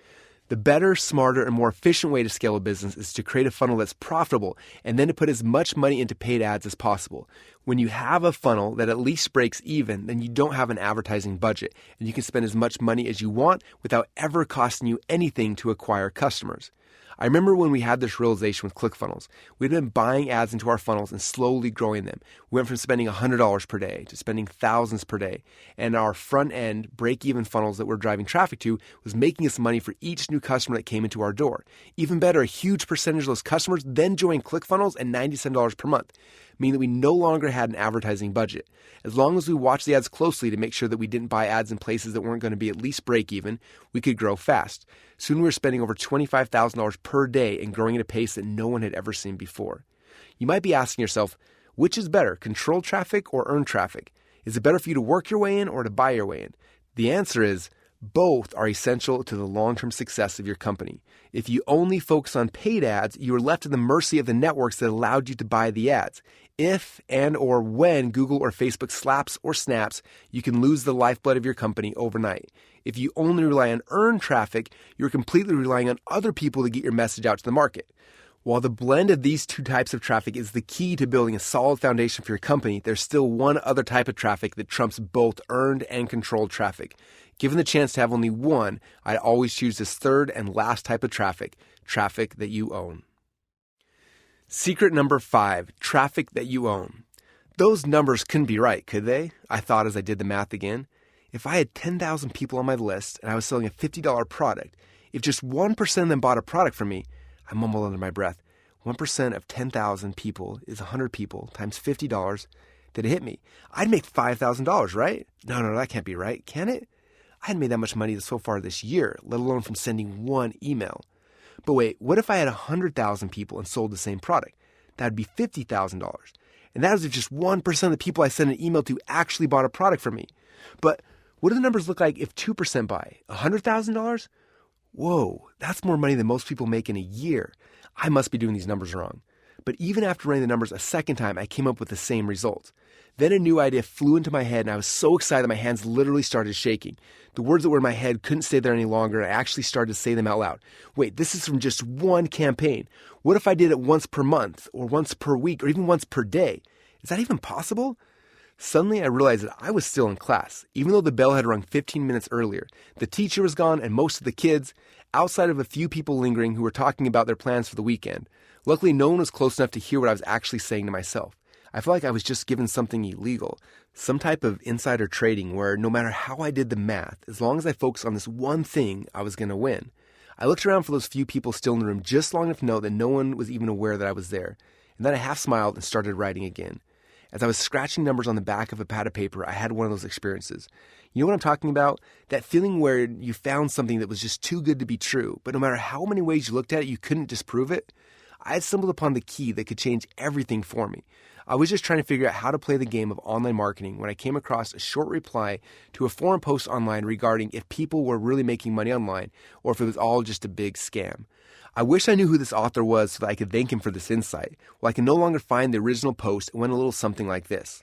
The better, smarter, and more efficient way to scale a business is to create a funnel that's profitable and then to put as much money into paid ads as possible. When you have a funnel that at least breaks even, then you don't have an advertising budget, and you can spend as much money as you want without ever costing you anything to acquire customers. I remember when we had this realization with ClickFunnels. We'd been buying ads into our funnels and slowly growing them. We went from spending $100 per day to spending thousands per day. And our front-end break-even funnels that we're driving traffic to was making us money for each new customer that came into our door. Even better, a huge percentage of those customers then joined ClickFunnels at $97 per month, meaning that we no longer had an advertising budget. As long as we watched the ads closely to make sure that we didn't buy ads in places that weren't going to be at least break even, we could grow fast. Soon we were spending over $25,000 per day and growing at a pace that no one had ever seen before. You might be asking yourself, which is better, controlled traffic or earned traffic? Is it better for you to work your way in or to buy your way in? The answer is both are essential to the long-term success of your company. If you only focus on paid ads, you are left at the mercy of the networks that allowed you to buy the ads. If and or when Google or Facebook slaps or snaps, you can lose the lifeblood of your company overnight. If you only rely on earned traffic, you're completely relying on other people to get your message out to the market. While the blend of these two types of traffic is the key to building a solid foundation for your company, there's still one other type of traffic that trumps both earned and controlled traffic. Given the chance to have only one, I'd always choose this third and last type of traffic that you own. Secret number 5, traffic that you own. Those numbers couldn't be right, could they? I thought as I did the math again. If I had 10,000 people on my list and I was selling a $50 product, if just 1% of them bought a product from me, I mumbled under my breath, 1% of 10,000 people is 100 people times $50 that hit me. I'd make $5,000, right? No, that can't be right, can it? I hadn't made that much money so far this year, let alone from sending one email. But wait, what if I had 100,000 people and sold the same product? That'd be $50,000. And that is if just 1% of the people I sent an email to actually bought a product from me. But what do the numbers look like if 2% buy? $100,000? Whoa, that's more money than most people make in a year. I must be doing these numbers wrong. But even after running the numbers a second time, I came up with the same results. Then a new idea flew into my head, and I was so excited that my hands literally started shaking. The words that were in my head couldn't stay there any longer, and I actually started to say them out loud. Wait, this is from just one campaign. What if I did it once per month, or once per week, or even once per day? Is that even possible? Suddenly, I realized that I was still in class. Even though the bell had rung 15 minutes earlier, the teacher was gone, and most of the kids, outside of a few people lingering who were talking about their plans for the weekend. Luckily, no one was close enough to hear what I was actually saying to myself. I felt like I was just given something illegal, some type of insider trading where no matter how I did the math, as long as I focused on this one thing, I was going to win. I looked around for those few people still in the room just long enough to know that no one was even aware that I was there. And then I half smiled and started writing again. As I was scratching numbers on the back of a pad of paper, I had one of those experiences. You know what I'm talking about? That feeling where you found something that was just too good to be true, but no matter how many ways you looked at it, you couldn't disprove it. I had stumbled upon the key that could change everything for me. I was just trying to figure out how to play the game of online marketing when I came across a short reply to a forum post online regarding if people were really making money online or if it was all just a big scam. I wish I knew who this author was so that I could thank him for this insight. Well, I can no longer find the original post. It went a little something like this.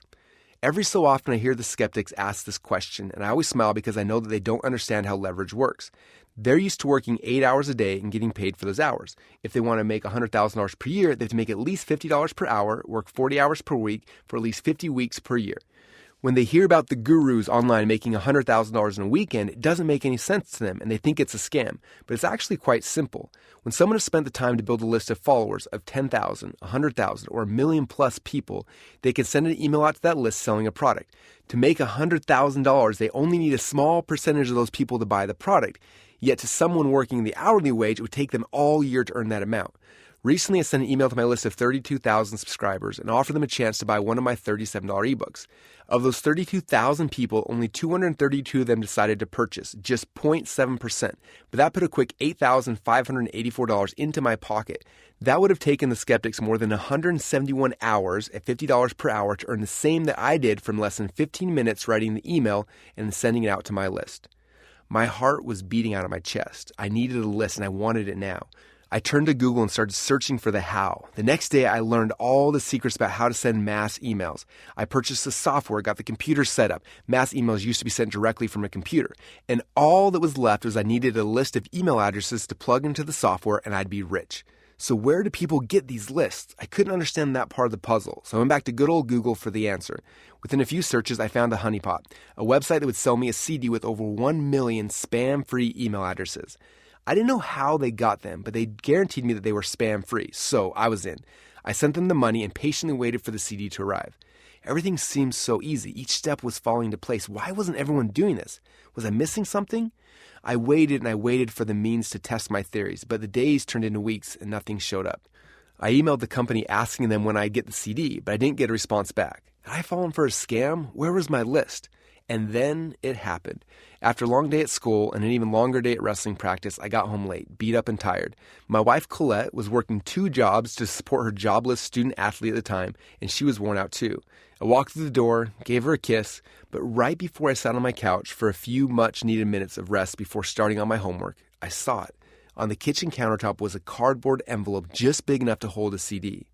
Every so often I hear the skeptics ask this question, and I always smile because I know that they don't understand how leverage works. They're used to working 8 hours a day and getting paid for those hours. If they want to make $100,000 per year, they have to make at least $50 per hour, work 40 hours per week for at least 50 weeks per year. When they hear about the gurus online making $100,000 in a weekend, it doesn't make any sense to them and they think it's a scam. But it's actually quite simple. When someone has spent the time to build a list of followers of 10,000, 100,000, or 1 million plus people, they can send an email out to that list selling a product. To make $100,000, they only need a small percentage of those people to buy the product. Yet to someone working the hourly wage, it would take them all year to earn that amount. Recently, I sent an email to my list of 32,000 subscribers and offered them a chance to buy one of my $37 ebooks. Of those 32,000 people, only 232 of them decided to purchase, just 0.7%. But that put a quick $8,584 into my pocket. That would have taken the skeptics more than 171 hours at $50 per hour to earn the same that I did from less than 15 minutes writing the email and sending it out to my list. My heart was beating out of my chest. I needed a list and I wanted it now. I turned to Google and started searching for the how. The next day, I learned all the secrets about how to send mass emails. I purchased the software, got the computer set up. Mass emails used to be sent directly from a computer. And all that was left was I needed a list of email addresses to plug into the software and I'd be rich. So where do people get these lists? I couldn't understand that part of the puzzle, so I went back to good old Google for the answer. Within a few searches, I found a honeypot, a website that would sell me a CD with over 1 million spam-free email addresses. I didn't know how they got them, but they guaranteed me that they were spam-free, so I was in. I sent them the money and patiently waited for the CD to arrive. Everything seemed so easy. Each step was falling into place. Why wasn't everyone doing this? Was I missing something? I waited and I waited for the means to test my theories, but the days turned into weeks and nothing showed up. I emailed the company asking them when I'd get the CD, but I didn't get a response back. Had I fallen for a scam? Where was my list? And then it happened. After a long day at school and an even longer day at wrestling practice, I got home late, beat up and tired. My wife, Colette, was working 2 jobs to support her jobless student athlete at the time, and she was worn out too. I walked through the door, gave her a kiss, but right before I sat on my couch for a few much-needed minutes of rest before starting on my homework, I saw it. On the kitchen countertop was a cardboard envelope just big enough to hold a CD.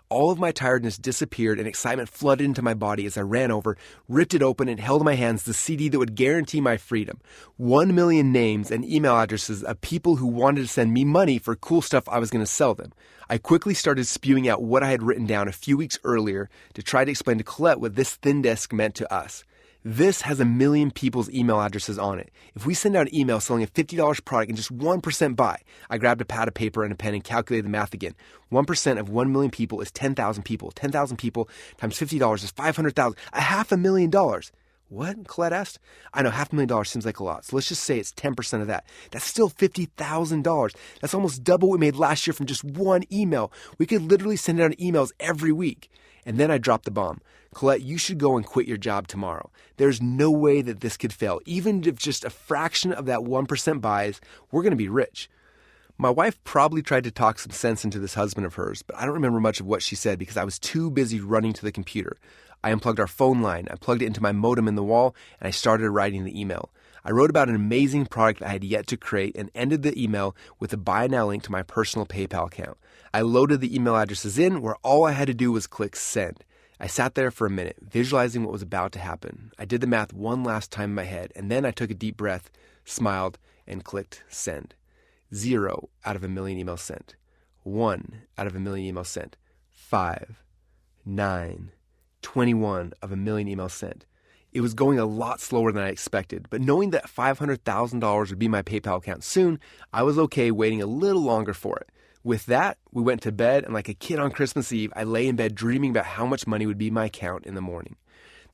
All of my tiredness disappeared and excitement flooded into my body as I ran over, ripped it open, and held in my hands the CD that would guarantee my freedom. 1 million names and email addresses of people who wanted to send me money for cool stuff I was going to sell them. I quickly started spewing out what I had written down a few weeks earlier to try to explain to Colette what this thin disk meant to us. This has 1 million people's email addresses on it. If we send out an email selling a $50 product and just 1% buy, I grabbed a pad of paper and a pen and calculated the math again. 1% of 1 million people is 10,000 people. 10,000 people times $50 is 500,000. $500,000. What? Colette asked. I know $500,000 seems like a lot, so let's just say it's 10% of that. That's still $50,000. That's almost double what we made last year from just one email. We could literally send out emails every week. And then I dropped the bomb. Colette, you should go and quit your job tomorrow. There's no way that this could fail. Even if just a fraction of that 1% buys, we're going to be rich. My wife probably tried to talk some sense into this husband of hers, but I don't remember much of what she said because I was too busy running to the computer. I unplugged our phone line, I plugged it into my modem in the wall, and I started writing the email. I wrote about an amazing product I had yet to create and ended the email with a buy now link to my personal PayPal account. I loaded the email addresses in where all I had to do was click send. I sat there for a minute, visualizing what was about to happen. I did the math one last time in my head, and then I took a deep breath, smiled, and clicked send. 0 out of 1 million emails sent. 1 out of 1 million emails sent. 5, 9, 21 of 1 million emails sent. It was going a lot slower than I expected, but knowing that $500,000 would be my PayPal account soon, I was okay waiting a little longer for it. With that, we went to bed, and like a kid on Christmas Eve, I lay in bed dreaming about how much money would be in my account in the morning.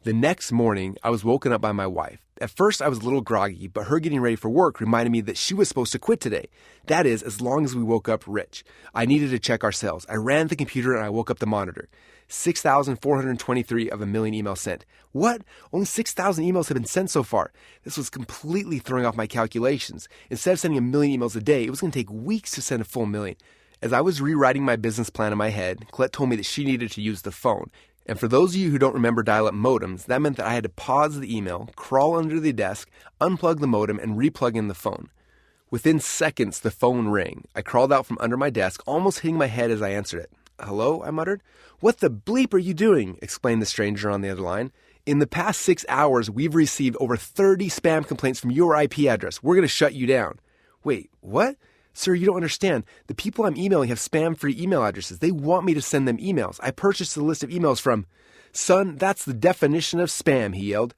The next morning, I was woken up by my wife. At first, I was a little groggy, but her getting ready for work reminded me that she was supposed to quit today. That is, as long as we woke up rich. I needed to check our sales. I ran the computer and I woke up the monitor. 6,423 of 1 million emails sent. What? Only 6,000 emails have been sent so far. This was completely throwing off my calculations. Instead of sending 1 million emails a day, it was going to take weeks to send a full million. As I was rewriting my business plan in my head, Colette told me that she needed to use the phone. And for those of you who don't remember dial-up modems, that meant that I had to pause the email, crawl under the desk, unplug the modem, and replug in the phone. Within seconds, the phone rang. I crawled out from under my desk, almost hitting my head as I answered it. "Hello?" I muttered. "What the bleep are you doing?" explained the stranger on the other line. "In the past 6 hours, we've received over 30 spam complaints from your IP address. We're going to shut you down." "Wait, what?" "Sir, you don't understand. The people I'm emailing have spam-free email addresses. They want me to send them emails. I purchased a list of emails from—" "Son, that's the definition of spam," he yelled.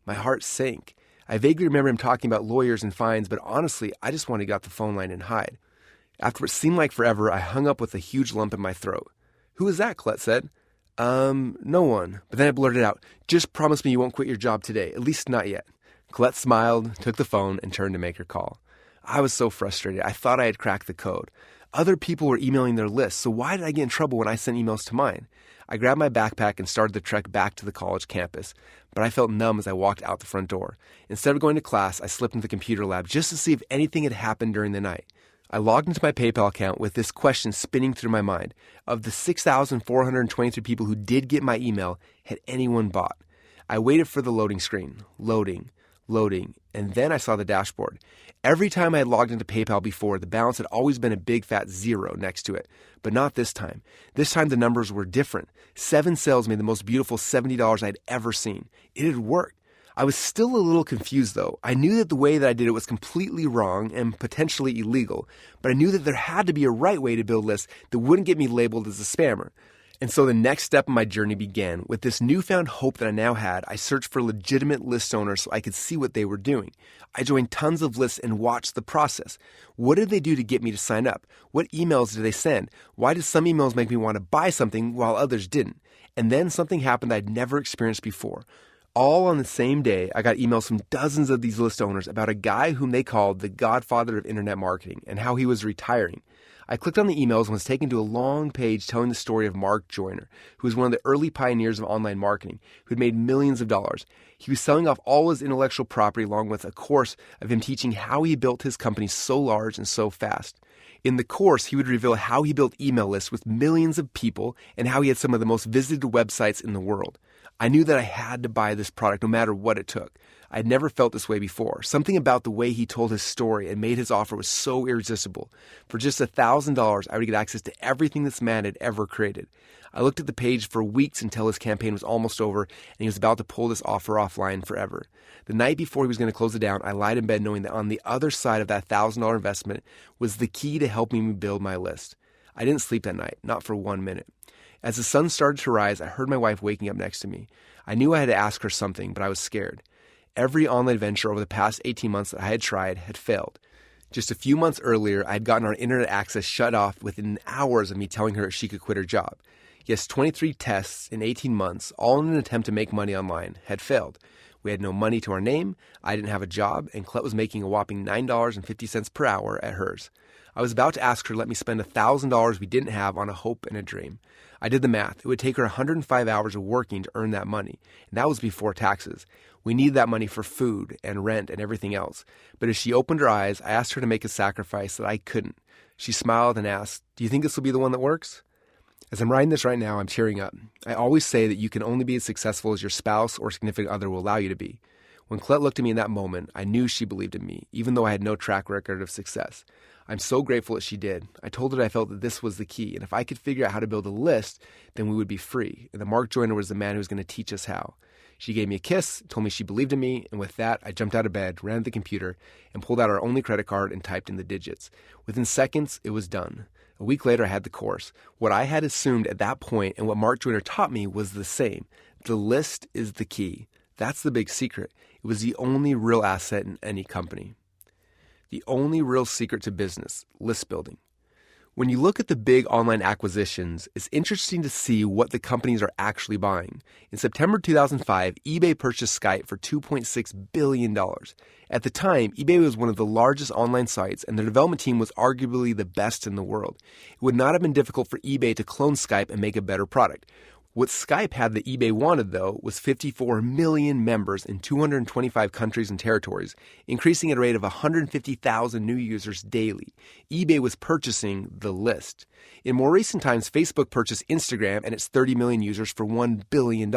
My heart sank. I vaguely remember him talking about lawyers and fines, but honestly, I just wanted to get off the phone line and hide. After what seemed like forever, I hung up with a huge lump in my throat. "Who is that?" Colette said. No one." But then I blurted out, "Just promise me you won't quit your job today, at least not yet." Colette smiled, took the phone, and turned to make her call. I was so frustrated. I thought I had cracked the code. Other people were emailing their lists, so why did I get in trouble when I sent emails to mine? I grabbed my backpack and started the trek back to the college campus, but I felt numb as I walked out the front door. Instead of going to class, I slipped into the computer lab just to see if anything had happened during the night. I logged into my PayPal account with this question spinning through my mind. Of the 6,423 people who did get my email, had anyone bought? I waited for the loading screen. Loading, and then I saw the dashboard. Every time I had logged into PayPal before, the balance had always been a big fat 0 next to it. But not this time. This time the numbers were different. 7 sales made the most beautiful $70 I'd ever seen. It had worked. I was still a little confused though. I knew that the way that I did it was completely wrong and potentially illegal, but I knew that there had to be a right way to build lists that wouldn't get me labeled as a spammer. And so the next step in my journey began. With this newfound hope that I now had, I searched for legitimate list owners so I could see what they were doing. I joined tons of lists and watched the process. What did they do to get me to sign up? What emails did they send? Why did some emails make me want to buy something while others didn't? And then something happened that I'd never experienced before. All on the same day, I got emails from dozens of these list owners about a guy whom they called the godfather of internet marketing and how he was retiring. I clicked on the emails and was taken to a long page telling the story of Mark Joyner, who was one of the early pioneers of online marketing, who had made millions of dollars. He was selling off all his intellectual property along with a course of him teaching how he built his company so large and so fast. In the course, he would reveal how he built email lists with millions of people and how he had some of the most visited websites in the world. I knew that I had to buy this product no matter what it took. I had never felt this way before. Something about the way he told his story and made his offer was so irresistible. For just $1,000, I would get access to everything this man had ever created. I looked at the page for weeks until his campaign was almost over and he was about to pull this offer offline forever. The night before he was going to close it down, I lied in bed knowing that on the other side of that $1,000 investment was the key to helping me build my list. I didn't sleep that night, not for 1 minute. As the sun started to rise, I heard my wife waking up next to me. I knew I had to ask her something, but I was scared. Every online venture over the past 18 months that I had tried had failed. Just a few months earlier, I had gotten our internet access shut off within hours of me telling her she could quit her job. Yes, 23 tests in 18 months, all in an attempt to make money online, had failed. We had no money to our name, I didn't have a job, and Colette was making a whopping $9.50 per hour at hers. I was about to ask her to let me spend $1,000 we didn't have on a hope and a dream. I did the math. It would take her 105 hours of working to earn that money, and that was before taxes. We needed that money for food and rent and everything else. But as she opened her eyes, I asked her to make a sacrifice that I couldn't. She smiled and asked, "Do you think this will be the one that works?" As I'm writing this right now, I'm tearing up. I always say that you can only be as successful as your spouse or significant other will allow you to be. When Colette looked at me in that moment, I knew she believed in me, even though I had no track record of success. I'm so grateful that she did. I told her that I felt that this was the key, and if I could figure out how to build a list, then we would be free. And that Mark Joyner was the man who was going to teach us how. She gave me a kiss, told me she believed in me, and with that, I jumped out of bed, ran to the computer, and pulled out our only credit card and typed in the digits. Within seconds, it was done. A week later, I had the course. What I had assumed at that point and what Mark Joyner taught me was the same. The list is the key. That's the big secret. It was the only real asset in any company. The only real secret to business, list building. When you look at the big online acquisitions, it's interesting to see what the companies are actually buying. In September 2005, eBay purchased Skype for $2.6 billion. At the time, eBay was one of the largest online sites, and their development team was arguably the best in the world. It would not have been difficult for eBay to clone Skype and make a better product. What Skype had that eBay wanted, though, was 54 million members in 225 countries and territories, increasing at a rate of 150,000 new users daily. eBay was purchasing the list. In more recent times, Facebook purchased Instagram and its 30 million users for $1 billion.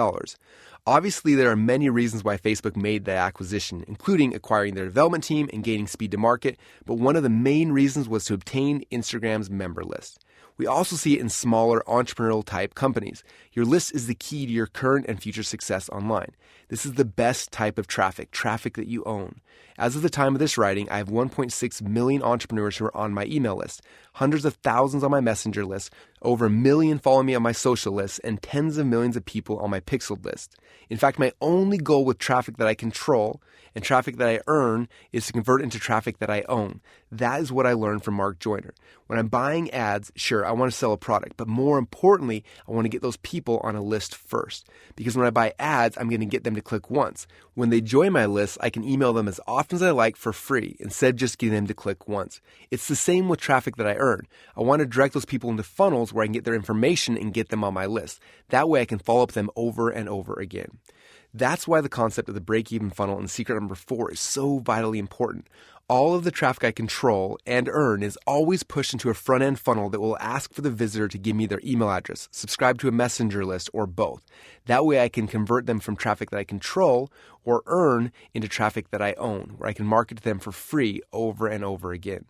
Obviously, there are many reasons why Facebook made that acquisition, including acquiring their development team and gaining speed to market, but one of the main reasons was to obtain Instagram's member list. We also see it in smaller entrepreneurial-type companies. Your list is the key to your current and future success online. This is the best type of traffic that you own. As of the time of this writing, I have 1.6 million entrepreneurs who are on my email list, hundreds of thousands on my messenger list, over 1 million follow me on my social list, and tens of millions of people on my pixeled list. In fact, my only goal with traffic that I control and traffic that I earn is to convert into traffic that I own. That is what I learned from Mark Joyner. When I'm buying ads, sure, I want to sell a product, but more importantly, I want to get those people on a list first. Because when I buy ads, I'm going to get them to click once. When they join my list, I can email them as often as I like for free, instead of just getting them to click once. It's the same with traffic that I earn. I want to direct those people into funnels where I can get their information and get them on my list. That way I can follow up with them over and over again. That's why the concept of the break-even funnel in secret number 4 is so vitally important. All of the traffic I control and earn is always pushed into a front-end funnel that will ask for the visitor to give me their email address, subscribe to a messenger list, or both. That way I can convert them from traffic that I control or earn into traffic that I own, where I can market to them for free over and over again.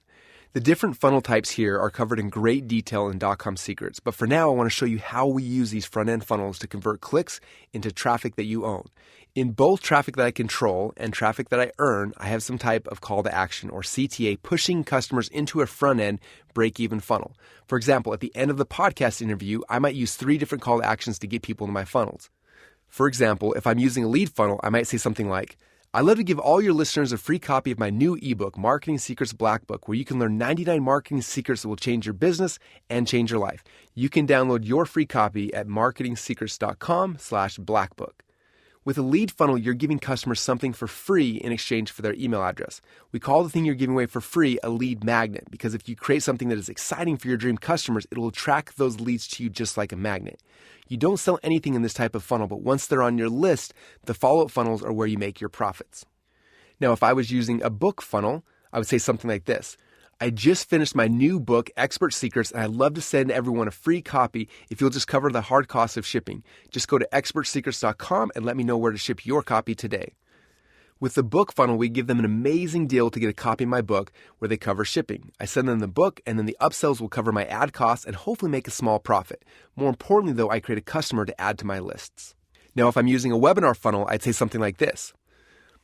The different funnel types here are covered in great detail in .com Secrets, but for now I want to show you how we use these front-end funnels to convert clicks into traffic that you own. In both traffic that I control and traffic that I earn, I have some type of call to action or CTA pushing customers into a front-end break-even funnel. For example, at the end of the podcast interview, I might use 3 different call to actions to get people into my funnels. For example, if I'm using a lead funnel, I might say something like, I'd love to give all your listeners a free copy of my new ebook, Marketing Secrets Black Book, where you can learn 99 marketing secrets that will change your business and change your life. You can download your free copy at marketingsecrets.com/blackbook. With a lead funnel, you're giving customers something for free in exchange for their email address. We call the thing you're giving away for free a lead magnet, because if you create something that is exciting for your dream customers, it will attract those leads to you just like a magnet. You don't sell anything in this type of funnel, but once they're on your list, the follow-up funnels are where you make your profits. Now, if I was using a book funnel, I would say something like this. I just finished my new book, Expert Secrets, and I'd love to send everyone a free copy if you'll just cover the hard cost of shipping. Just go to expertsecrets.com and let me know where to ship your copy today. With the book funnel, we give them an amazing deal to get a copy of my book where they cover shipping. I send them the book, and then the upsells will cover my ad costs and hopefully make a small profit. More importantly, though, I create a customer to add to my lists. Now, if I'm using a webinar funnel, I'd say something like this.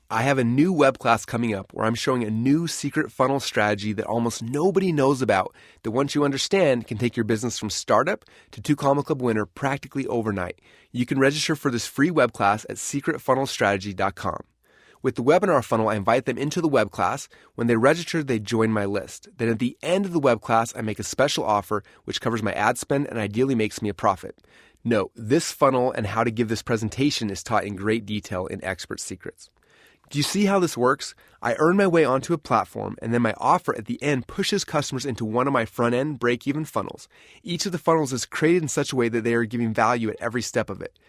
I have a new web class coming up where I'm showing a new secret funnel strategy that almost nobody knows about that once you understand can take your business from startup to 2 Comma Club winner practically overnight. You can register for this free web class at secretfunnelstrategy.com. With the webinar funnel, I invite them into the web class. When they register, they join my list. Then at the end of the web class, I make a special offer which covers my ad spend and ideally makes me a profit. Note, this funnel and how to give this presentation is taught in great detail in Expert Secrets. Do you see how this works? I earn my way onto a platform, and then my offer at the end pushes customers into one of my front-end break-even funnels. Each of the funnels is created in such a way that they are giving value at every step of it.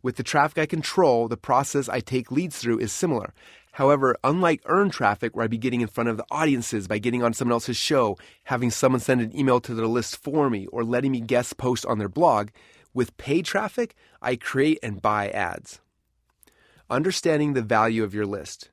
With the traffic I control, the process I take leads through is similar. However, unlike earned traffic, where I'd be getting in front of the audiences by getting on someone else's show, having someone send an email to their list for me, or letting me guest post on their blog, with paid traffic, I create and buy ads. Understanding the value of your list.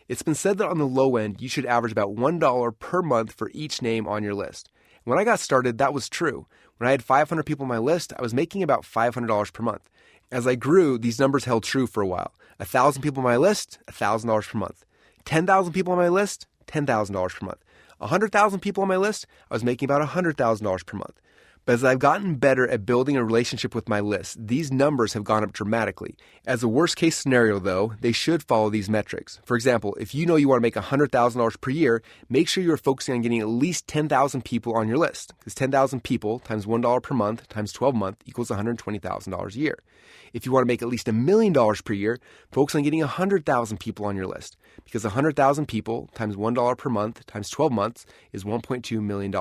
It's been said that on the low end, you should average about $1 per month for each name on your list. When I got started, that was true. When I had 500 people on my list, I was making about $500 per month. As I grew, these numbers held true for a while. 1,000 people on my list, $1,000 per month. 10,000 people on my list, $10,000 per month. 100,000 people on my list, I was making about $100,000 per month. But as I've gotten better at building a relationship with my list, these numbers have gone up dramatically. As a worst case scenario, though, they should follow these metrics. For example, if you know you want to make $100,000 per year, make sure you're focusing on getting at least 10,000 people on your list, because 10,000 people times $1 per month times 12 months equals $120,000 a year. If you want to make at least $1 million per year, focus on getting 100,000 people on your list, because 100,000 people times $1 per month times 12 months is $1.2 million.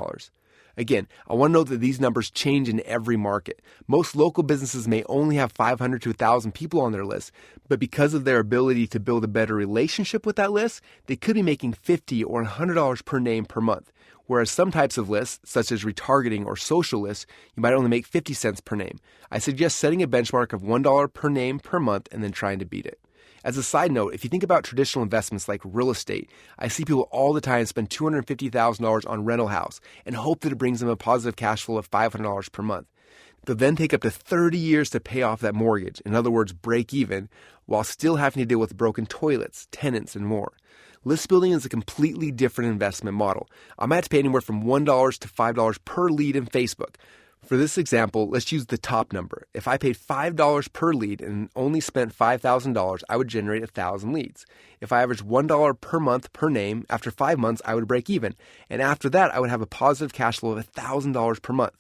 Again, I want to note that these numbers change in every market. Most local businesses may only have 500 to 1,000 people on their list, but because of their ability to build a better relationship with that list, they could be making $50 or $100 per name per month. Whereas some types of lists, such as retargeting or social lists, you might only make 50 cents per name. I suggest setting a benchmark of $1 per name per month and then trying to beat it. As a side note, if you think about traditional investments like real estate, I see people all the time spend $250,000 on rental house and hope that it brings them a positive cash flow of $500 per month. They'll then take up to 30 years to pay off that mortgage, in other words, break even, while still having to deal with broken toilets, tenants, and more. List building is a completely different investment model. I might have to pay anywhere from $1 to $5 per lead in Facebook. For this example, let's use the top number. If I paid $5 per lead and only spent $5,000, I would generate 1,000 leads. If I averaged $1 per month per name, after 5 months, I would break even. And after that, I would have a positive cash flow of $1,000 per month.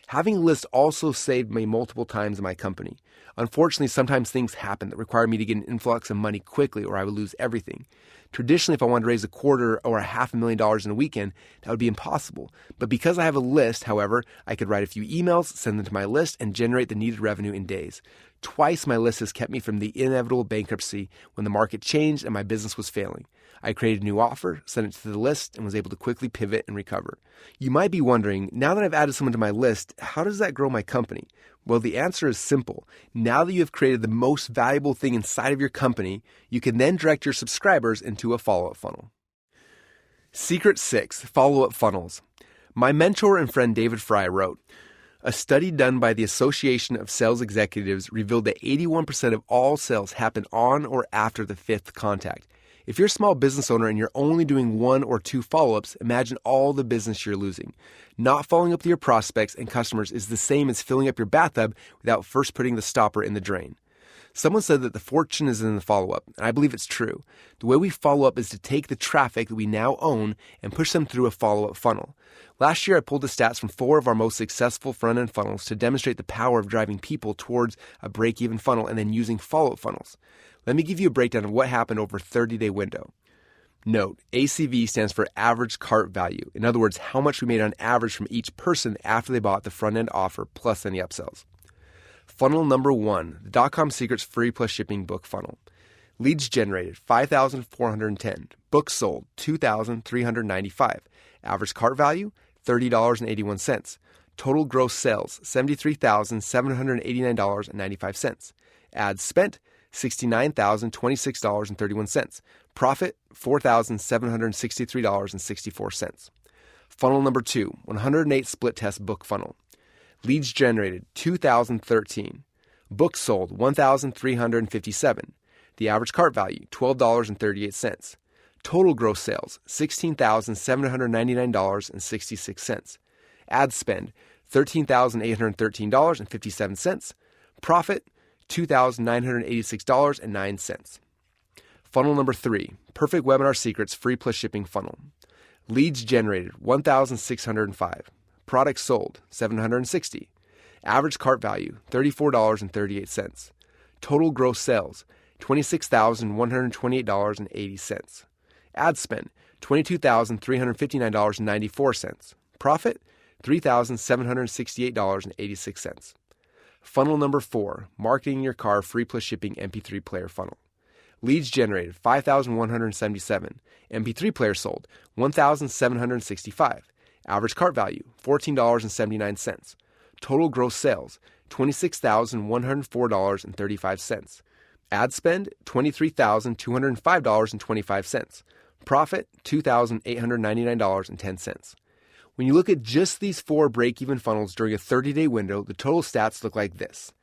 Having a list also saved me multiple times in my company. Unfortunately, sometimes things happen that require me to get an influx of money quickly or I would lose everything. Traditionally, if I wanted to raise $250,000 or $500,000 in a weekend, that would be impossible. But because I have a list, however, I could write a few emails, send them to my list, and generate the needed revenue in days. Twice my list has kept me from the inevitable bankruptcy when the market changed and my business was failing. I created a new offer, sent it to the list, and was able to quickly pivot and recover. You might be wondering, now that I've added someone to my list, how does that grow my company? Well, the answer is simple. Now that you have created the most valuable thing inside of your company, you can then direct your subscribers into a follow-up funnel. Secret 6, Follow-Up Funnels. My mentor and friend David Fry wrote, "A study done by the Association of Sales Executives revealed that 81% of all sales happen on or after the fifth contact. If you're a small business owner and you're only doing 1 or 2 follow-ups, imagine all the business you're losing. Not following up with your prospects and customers is the same as filling up your bathtub without first putting the stopper in the drain." Someone said that the fortune is in the follow-up, and I believe it's true. The way we follow up is to take the traffic that we now own and push them through a follow-up funnel. Last year, I pulled the stats from 4 of our most successful front-end funnels to demonstrate the power of driving people towards a break-even funnel and then using follow-up funnels. Let me give you a breakdown of what happened over a 30-day window. Note, ACV stands for average cart value. In other words, how much we made on average from each person after they bought the front-end offer plus any upsells. Funnel number 1, the .com Secrets free plus shipping book funnel. Leads generated, 5,410. Books sold, 2,395. Average cart value, $30.81. Total gross sales, $73,789.95. Ads spent, $69,026.31. Profit, $4,763.64. Funnel number 2, 108 split test book funnel. Leads generated, 2,013. Books sold, 1,357. The average cart value, $12.38. Total gross sales, $16,799.66. Ad spend, $13,813.57. Profit, $2,986.09. Funnel number 3, Perfect Webinar Secrets free plus shipping funnel. Leads generated, 1,605. Products sold, 760. Average cart value, $34.38. Total gross sales, $26,128.80. Ad spend, $22,359.94. Profit, $3,768.86. Funnel number 4, Marketing Your Car free plus shipping MP3 player funnel. Leads generated, 5,177. MP3 player sold, 1,765. Average cart value, $14.79. Total gross sales, $26,104.35. Ad spend, $23,205.25. Profit, $2,899.10. When you look at just these 4 break-even funnels during a 30-day window, the total stats look like this.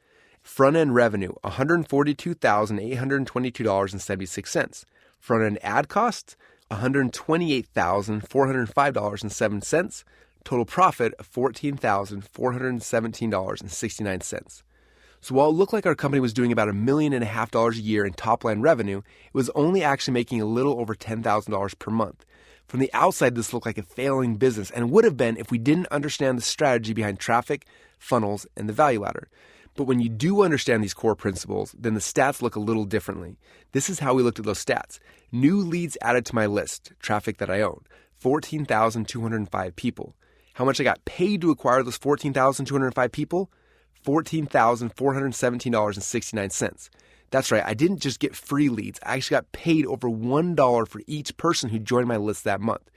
Front-end revenue, $142,822.76. Front-end ad costs, $128,405.07. Total profit of $14,417.69. So while it looked like our company was doing about $1.5 million a year in top-line revenue, it was only actually making a little over $10,000 per month. From the outside, this looked like a failing business and would have been if we didn't understand the strategy behind traffic, funnels, and the value ladder. But when you do understand these core principles, then the stats look a little differently. This is how we looked at those stats. New leads added to my list, traffic that I own, 14,205 people. How much I got paid to acquire those 14,205 people? $14,417.69. That's right, I didn't just get free leads. I actually got paid over $1 for each person who joined my list that month.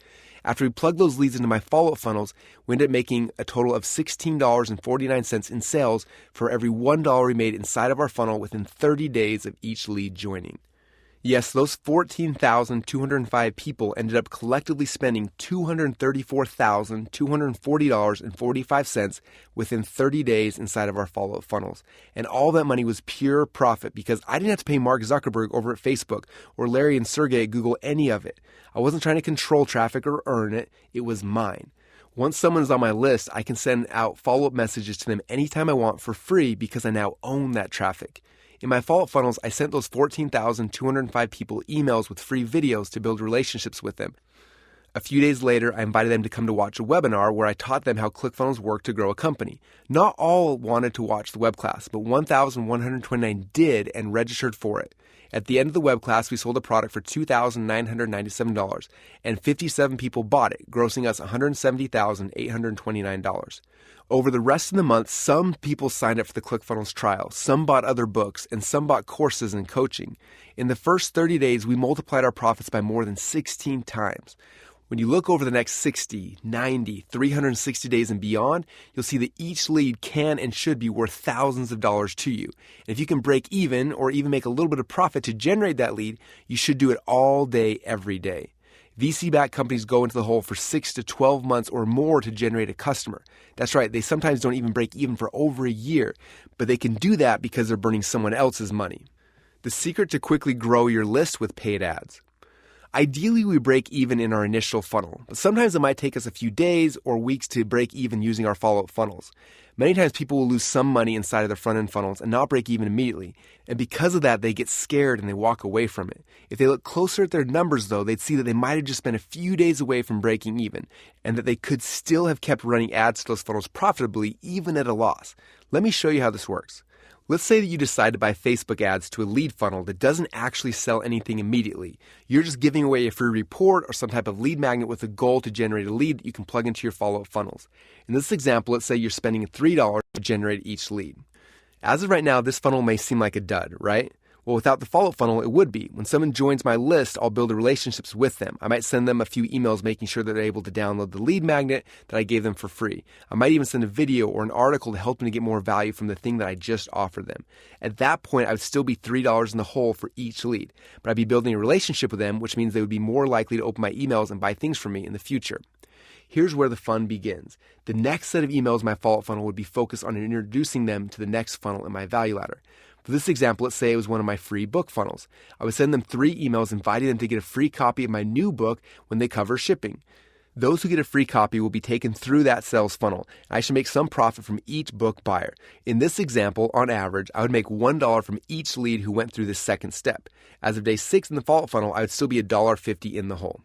After we plugged those leads into my follow-up funnels, we ended up making a total of $16.49 in sales for every $1 we made inside of our funnel within 30 days of each lead joining. Yes, those 14,205 people ended up collectively spending $234,240.45 within 30 days inside of our follow-up funnels. And all that money was pure profit because I didn't have to pay Mark Zuckerberg over at Facebook or Larry and Sergey at Google any of it. I wasn't trying to control traffic or earn it. It was mine. Once someone is on my list, I can send out follow-up messages to them anytime I want for free because I now own that traffic. In my follow-up funnels, I sent those 14,205 people emails with free videos to build relationships with them. A few days later, I invited them to come to watch a webinar where I taught them how ClickFunnels work to grow a company. Not all wanted to watch the web class, but 1,129 did and registered for it. At the end of the web class, we sold a product for $2,997, and 57 people bought it, grossing us $170,829. Over the rest of the month, some people signed up for the ClickFunnels trial, some bought other books, and some bought courses and coaching. In the first 30 days, we multiplied our profits by more than 16 times. When you look over the next 60, 90, 360 days and beyond, you'll see that each lead can and should be worth thousands of dollars to you. And if you can break even or even make a little bit of profit to generate that lead, you should do it all day, every day. VC-backed companies go into the hole for 6 to 12 months or more to generate a customer. That's right, they sometimes don't even break even for over a year, but they can do that because they're burning someone else's money. The secret to quickly grow your list with paid ads. Ideally, we break even in our initial funnel, but sometimes it might take us a few days or weeks to break even using our follow-up funnels. Many times people will lose some money inside of their front-end funnels and not break even immediately, and because of that, they get scared and they walk away from it. If they look closer at their numbers, though, they'd see that they might have just been a few days away from breaking even, and that they could still have kept running ads to those funnels profitably, even at a loss. Let me show you how this works. Let's say that you decide to buy Facebook ads to a lead funnel that doesn't actually sell anything immediately. You're just giving away a free report or some type of lead magnet with a goal to generate a lead that you can plug into your follow-up funnels. In this example, let's say you're spending $3 to generate each lead. As of right now, this funnel may seem like a dud, right? Well, without the follow-up funnel, it would be. When someone joins my list, I'll build relationships with them. I might send them a few emails making sure that they're able to download the lead magnet that I gave them for free. I might even send a video or an article to help them to get more value from the thing that I just offered them. At that point, I would still be $3 in the hole for each lead, but I'd be building a relationship with them, which means they would be more likely to open my emails and buy things from me in the future. Here's where the fun begins. The next set of emails in my follow-up funnel would be focused on introducing them to the next funnel in my value ladder. For this example, let's say it was one of my free book funnels. I would send them 3 emails inviting them to get a free copy of my new book when they cover shipping. Those who get a free copy will be taken through that sales funnel, and I should make some profit from each book buyer. In this example, on average, I would make $1 from each lead who went through this second step. As of day 6 in the follow-up funnel, I would still be $1.50 in the hole.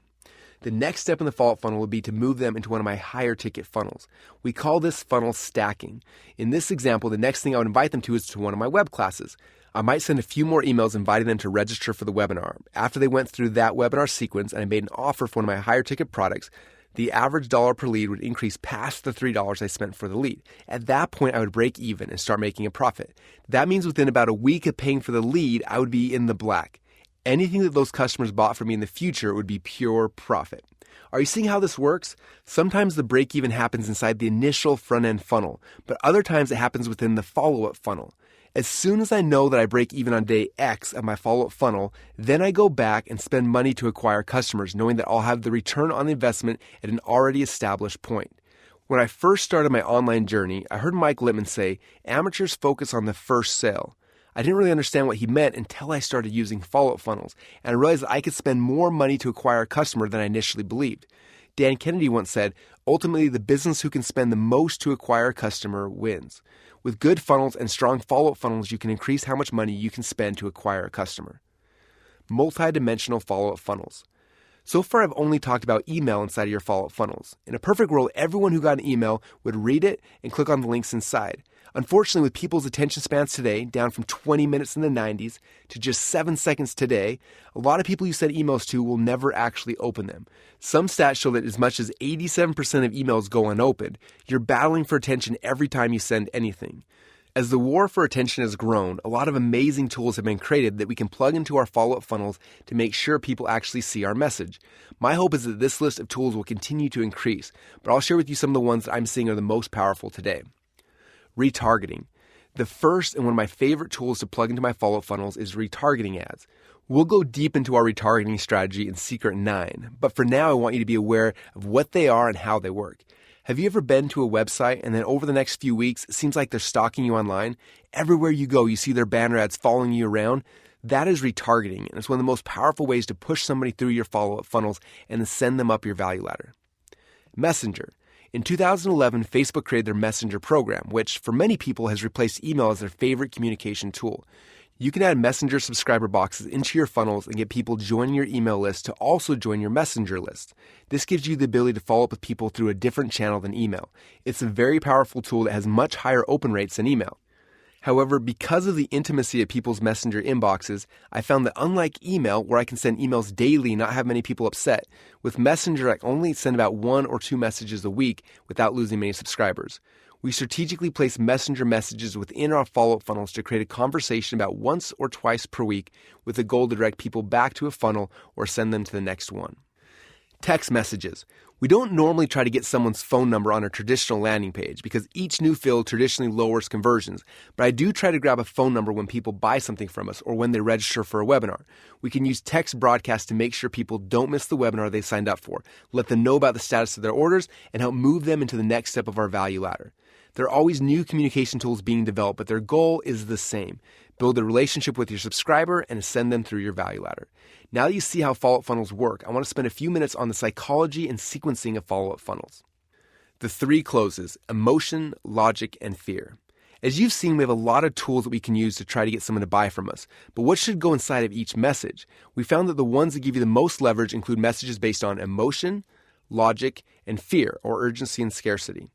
The next step in the follow-up funnel would be to move them into one of my higher ticket funnels. We call this funnel stacking. In this example, the next thing I would invite them to is to one of my web classes. I might send a few more emails inviting them to register for the webinar. After they went through that webinar sequence and I made an offer for one of my higher ticket products, the average dollar per lead would increase past the $3 I spent for the lead. At that point, I would break even and start making a profit. That means within about a week of paying for the lead, I would be in the black. Anything that those customers bought from me in the future would be pure profit. Are you seeing how this works? Sometimes the break even happens inside the initial front-end funnel, but other times it happens within the follow-up funnel. As soon as I know that I break even on day X of my follow-up funnel, then I go back and spend money to acquire customers, knowing that I'll have the return on the investment at an already established point. When I first started my online journey, I heard Mike Littman say, "Amateurs focus on the first sale." I didn't really understand what he meant until I started using follow-up funnels, and I realized that I could spend more money to acquire a customer than I initially believed. Dan Kennedy once said, "Ultimately, the business who can spend the most to acquire a customer wins." With good funnels and strong follow-up funnels, you can increase how much money you can spend to acquire a customer. Multi-dimensional follow-up funnels. So far, I've only talked about email inside of your follow-up funnels. In a perfect world, everyone who got an email would read it and click on the links inside. Unfortunately, with people's attention spans today, down from 20 minutes in the 90s to just 7 seconds today, a lot of people you send emails to will never actually open them. Some stats show that as much as 87% of emails go unopened. You're battling for attention every time you send anything. As the war for attention has grown, a lot of amazing tools have been created that we can plug into our follow-up funnels to make sure people actually see our message. My hope is that this list of tools will continue to increase, but I'll share with you some of the ones that I'm seeing are the most powerful today. Retargeting. The first and one of my favorite tools to plug into my follow-up funnels is retargeting ads. We'll go deep into our retargeting strategy in Secret 9, but for now I want you to be aware of what they are and how they work. Have you ever been to a website and then over the next few weeks, it seems like they're stalking you online? Everywhere you go, you see their banner ads following you around. That is retargeting, and it's one of the most powerful ways to push somebody through your follow-up funnels and then send them up your value ladder. Messenger. In 2011, Facebook created their Messenger program, which for many people has replaced email as their favorite communication tool. You can add Messenger subscriber boxes into your funnels and get people joining your email list to also join your Messenger list. This gives you the ability to follow up with people through a different channel than email. It's a very powerful tool that has much higher open rates than email. However, because of the intimacy of people's Messenger inboxes, I found that unlike email, where I can send emails daily and not have many people upset, with Messenger I only send about 1 or 2 messages a week without losing many subscribers. We strategically place Messenger messages within our follow-up funnels to create a conversation about once or twice per week with the goal to direct people back to a funnel or send them to the next one. Text messages. We don't normally try to get someone's phone number on a traditional landing page because each new field traditionally lowers conversions, but I do try to grab a phone number when people buy something from us or when they register for a webinar. We can use text broadcast to make sure people don't miss the webinar they signed up for, let them know about the status of their orders, and help move them into the next step of our value ladder. There are always new communication tools being developed, but their goal is the same. Build a relationship with your subscriber and ascend them through your value ladder. Now that you see how follow-up funnels work, I want to spend a few minutes on the psychology and sequencing of follow-up funnels. The 3 closes: emotion, logic, and fear. As you've seen, we have a lot of tools that we can use to try to get someone to buy from us. But what should go inside of each message? We found that the ones that give you the most leverage include messages based on emotion, logic, and fear, or urgency and scarcity.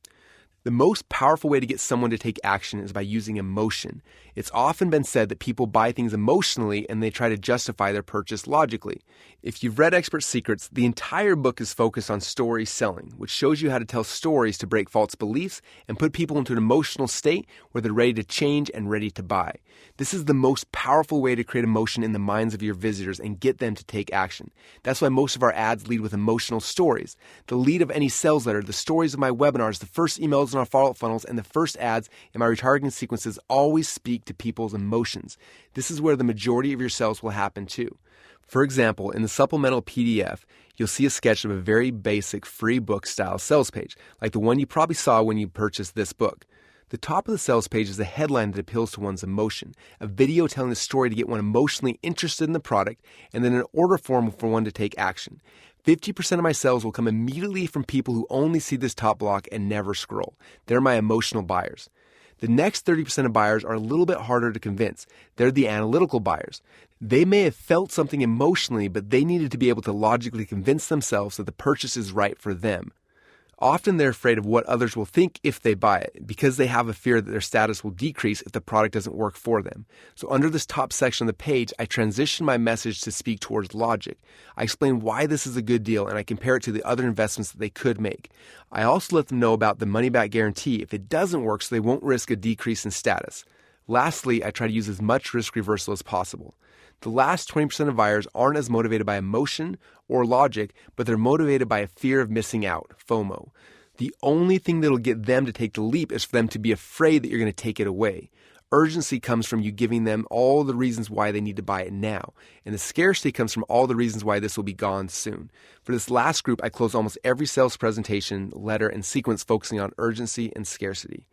The most powerful way to get someone to take action is by using emotion. It's often been said that people buy things emotionally and they try to justify their purchase logically. If you've read Expert Secrets, the entire book is focused on story selling, which shows you how to tell stories to break false beliefs and put people into an emotional state where they're ready to change and ready to buy. This is the most powerful way to create emotion in the minds of your visitors and get them to take action. That's why most of our ads lead with emotional stories. The lead of any sales letter, the stories of my webinars, the first emails in our follow-up funnels, and the first ads in my retargeting sequences always speak to people's emotions. This is where the majority of your sales will happen too. For example, in the supplemental PDF, you'll see a sketch of a very basic free book style sales page, like the one you probably saw when you purchased this book. The top of the sales page is a headline that appeals to one's emotion, a video telling a story to get one emotionally interested in the product, and then an order form for one to take action. 50% of my sales will come immediately from people who only see this top block and never scroll. They're my emotional buyers. The next 30% of buyers are a little bit harder to convince. They're the analytical buyers. They may have felt something emotionally, but they needed to be able to logically convince themselves that the purchase is right for them. Often they're afraid of what others will think if they buy it, because they have a fear that their status will decrease if the product doesn't work for them. So under this top section of the page, I transition my message to speak towards logic. I explain why this is a good deal, and I compare it to the other investments that they could make. I also let them know about the money-back guarantee if it doesn't work, so they won't risk a decrease in status. Lastly, I try to use as much risk reversal as possible. The last 20% of buyers aren't as motivated by emotion or logic, but they're motivated by a fear of missing out, FOMO. The only thing that'll get them to take the leap is for them to be afraid that you're going to take it away. Urgency comes from you giving them all the reasons why they need to buy it now, and the scarcity comes from all the reasons why this will be gone soon. For this last group, I close almost every sales presentation, letter, and sequence focusing on urgency and scarcity.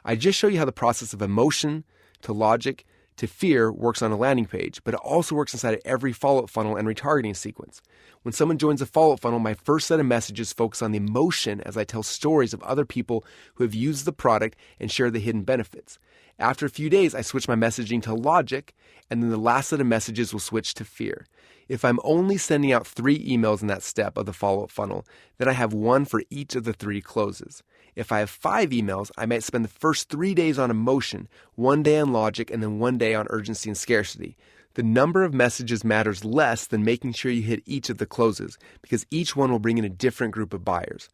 I just show you how the process of emotion to logic to fear works on a landing page, but it also works inside of every follow-up funnel and retargeting sequence. When someone joins a follow-up funnel, my first set of messages focus on the emotion as I tell stories of other people who have used the product and share the hidden benefits. After a few days, I switch my messaging to logic, and then the last set of messages will switch to fear. If I'm only sending out 3 emails in that step of the follow-up funnel, then I have 1 for each of the 3 closes. If I have 5 emails, I might spend the first 3 days on emotion, 1 day on logic, and then 1 day on urgency and scarcity. The number of messages matters less than making sure you hit each of the closes, because each one will bring in a different group of buyers.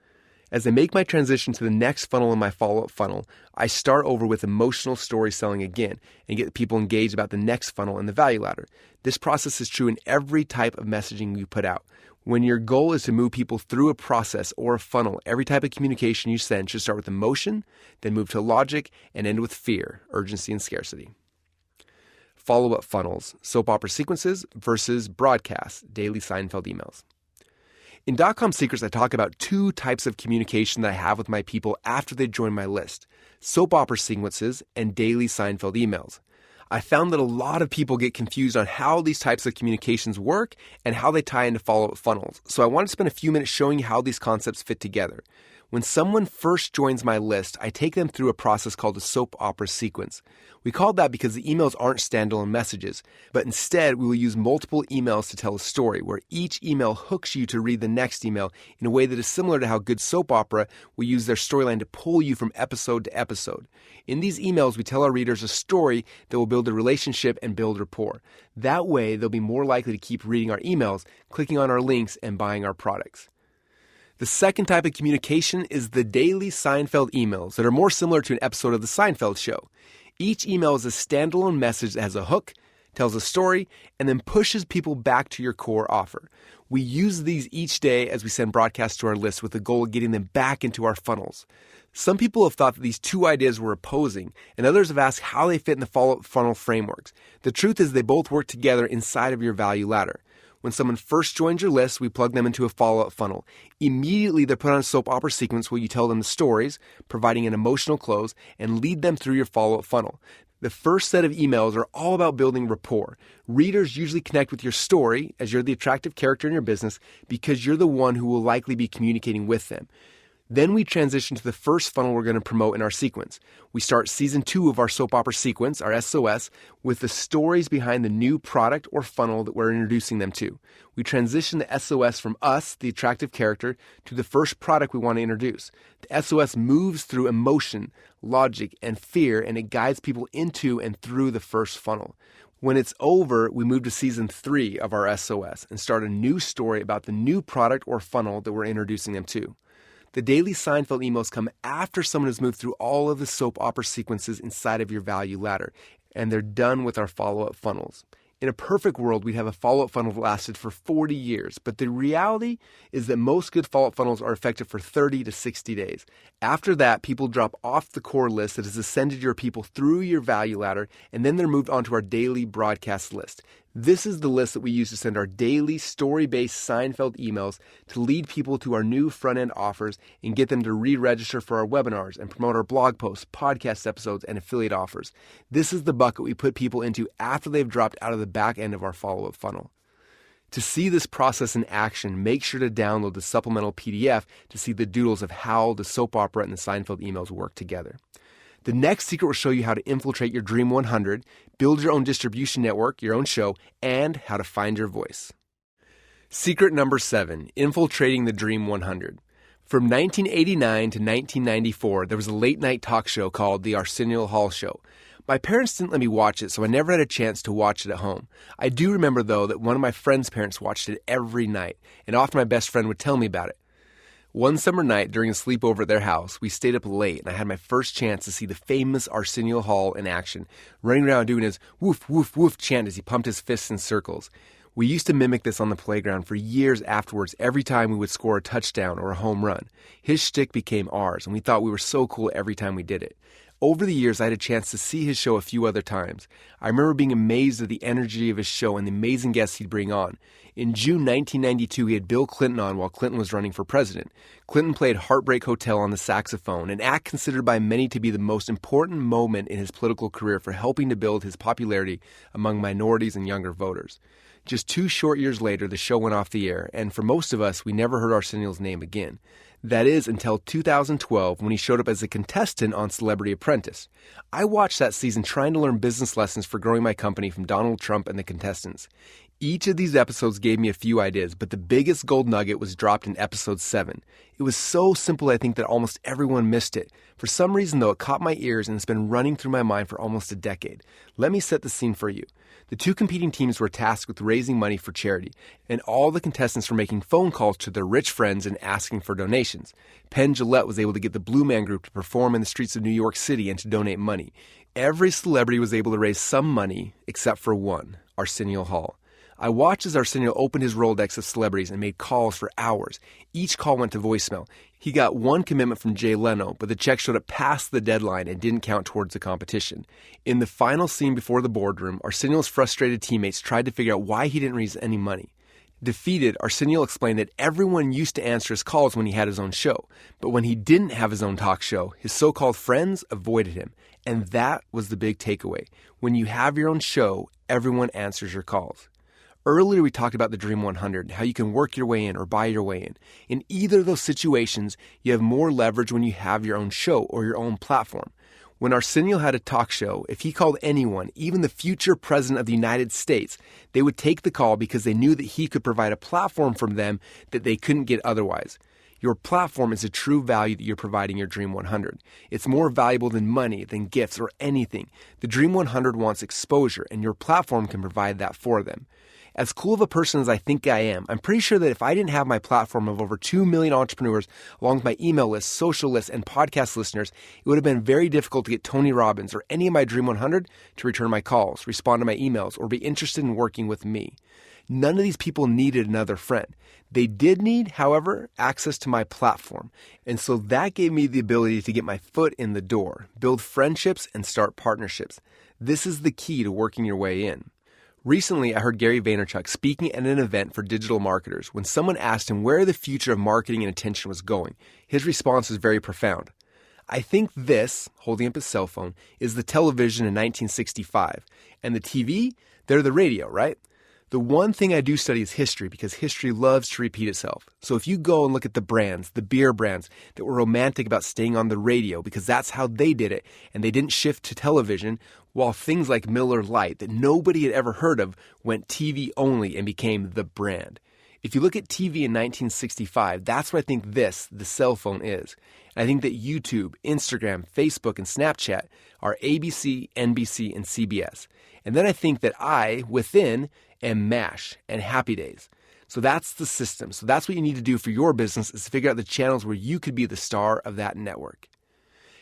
As I make my transition to the next funnel in my follow-up funnel, I start over with emotional story selling again and get people engaged about the next funnel in the value ladder. This process is true in every type of messaging you put out. When your goal is to move people through a process or a funnel, every type of communication you send should start with emotion, then move to logic, and end with fear, urgency, and scarcity. Follow-up funnels, soap opera sequences versus broadcasts, daily Seinfeld emails. In .com Secrets, I talk about 2 types of communication that I have with my people after they join my list: soap opera sequences and daily Seinfeld emails. I found that a lot of people get confused on how these types of communications work and how they tie into follow-up funnels. So I want to spend a few minutes showing you how these concepts fit together. When someone first joins my list, I take them through a process called a soap opera sequence. We call it that because the emails aren't standalone messages, but instead we will use multiple emails to tell a story, where each email hooks you to read the next email in a way that is similar to how good soap opera will use their storyline to pull you from episode to episode. In these emails, we tell our readers a story that will build a relationship and build rapport. That way, they'll be more likely to keep reading our emails, clicking on our links, and buying our products. The second type of communication is the daily Seinfeld emails that are more similar to an episode of The Seinfeld Show. Each email is a standalone message that has a hook, tells a story, and then pushes people back to your core offer. We use these each day as we send broadcasts to our list with the goal of getting them back into our funnels. Some people have thought that these two ideas were opposing, and others have asked how they fit in the follow-up funnel frameworks. The truth is they both work together inside of your value ladder. When someone first joins your list, we plug them into a follow-up funnel. Immediately, they're put on a soap opera sequence where you tell them the stories, providing an emotional close, and lead them through your follow-up funnel. The first set of emails are all about building rapport. Readers usually connect with your story, as you're the attractive character in your business, because you're the one who will likely be communicating with them. Then we transition to the first funnel we're going to promote in our sequence. We start season 2 of our soap opera sequence, our SOS, with the stories behind the new product or funnel that we're introducing them to. We transition the SOS from us, the attractive character, to the first product we want to introduce. The SOS moves through emotion, logic, and fear, and it guides people into and through the first funnel. When it's over, we move to season 3 of our SOS and start a new story about the new product or funnel that we're introducing them to. The daily Seinfeld emails come after someone has moved through all of the soap opera sequences inside of your value ladder, and they're done with our follow-up funnels. In a perfect world, we'd have a follow-up funnel that lasted for 40 years, but the reality is that most good follow-up funnels are effective for 30 to 60 days. After that, people drop off the core list that has ascended your people through your value ladder, and then they're moved onto our daily broadcast list. This is the list that we use to send our daily story-based Seinfeld emails to lead people to our new front-end offers and get them to re-register for our webinars and promote our blog posts, podcast episodes, and affiliate offers. This is the bucket we put people into after they've dropped out of the back end of our follow-up funnel. To see this process in action, make sure to download the supplemental PDF to see the doodles of how the soap opera and the Seinfeld emails work together. The next secret will show you how to infiltrate your Dream 100, build your own distribution network, your own show, and how to find your voice. Secret number 7, infiltrating the Dream 100. From 1989 to 1994, there was a late-night talk show called The Arsenio Hall Show. My parents didn't let me watch it, so I never had a chance to watch it at home. I do remember, though, that one of my friend's parents watched it every night, and often my best friend would tell me about it. One summer night during a sleepover at their house, we stayed up late and I had my first chance to see the famous Arsenio Hall in action, running around doing his woof, woof, woof chant as he pumped his fists in circles. We used to mimic this on the playground for years afterwards every time we would score a touchdown or a home run. His shtick became ours, and we thought we were so cool every time we did it. Over the years, I had a chance to see his show a few other times. I remember being amazed at the energy of his show and the amazing guests he'd bring on. In June 1992, he had Bill Clinton on while Clinton was running for president. Clinton played Heartbreak Hotel on the saxophone, an act considered by many to be the most important moment in his political career for helping to build his popularity among minorities and younger voters. Just 2 short years later, the show went off the air, and for most of us, we never heard Arsenio's name again. That is, until 2012, when he showed up as a contestant on Celebrity Apprentice. I watched that season trying to learn business lessons for growing my company from Donald Trump and the contestants. Each of these episodes gave me a few ideas, but the biggest gold nugget was dropped in episode 7. It was so simple, I think, that almost everyone missed it. For some reason, though, it caught my ears and it's been running through my mind for almost a decade. Let me set the scene for you. The 2 competing teams were tasked with raising money for charity, and all the contestants were making phone calls to their rich friends and asking for donations. Penn Jillette was able to get the Blue Man Group to perform in the streets of New York City and to donate money. Every celebrity was able to raise some money, except for one, Arsenio Hall. I watched as Arsenio opened his Rolodex of celebrities and made calls for hours. Each call went to voicemail. He got one commitment from Jay Leno, but the check showed up past the deadline and didn't count towards the competition. In the final scene before the boardroom, Arsenio's frustrated teammates tried to figure out why he didn't raise any money. Defeated, Arsenio explained that everyone used to answer his calls when he had his own show, but when he didn't have his own talk show, his so-called friends avoided him. And that was the big takeaway. When you have your own show, everyone answers your calls. Earlier, we talked about the Dream 100, how you can work your way in or buy your way in. In either of those situations, you have more leverage when you have your own show or your own platform. When Arsenio had a talk show, if he called anyone, even the future president of the United States, they would take the call because they knew that he could provide a platform from them that they couldn't get otherwise. Your platform is a true value that you're providing your Dream 100. It's more valuable than money, than gifts, or anything. The Dream 100 wants exposure, and your platform can provide that for them. As cool of a person as I think I am, I'm pretty sure that if I didn't have my platform of over 2 million entrepreneurs, along with my email list, social list, and podcast listeners, it would have been very difficult to get Tony Robbins or any of my Dream 100 to return my calls, respond to my emails, or be interested in working with me. None of these people needed another friend. They did need, however, access to my platform. And so that gave me the ability to get my foot in the door, build friendships, and start partnerships. This is the key to working your way in. Recently, I heard Gary Vaynerchuk speaking at an event for digital marketers when someone asked him where the future of marketing and attention was going. His response was very profound. I think this, holding up his cell phone, is the television in 1965. And the TV, they're the radio, right? The one thing I do study is history because history loves to repeat itself. So if you go and look at the brands, the beer brands that were romantic about staying on the radio because that's how they did it and they didn't shift to television, while things like Miller Lite that nobody had ever heard of went TV only and became the brand. If you look at TV in 1965, that's what I think this, the cell phone, is. And I think that YouTube, Instagram, Facebook, and Snapchat are ABC, NBC, and CBS. And then I think that I, within, am MASH and Happy Days. So that's the system. So that's what you need to do for your business is to figure out the channels where you could be the star of that network.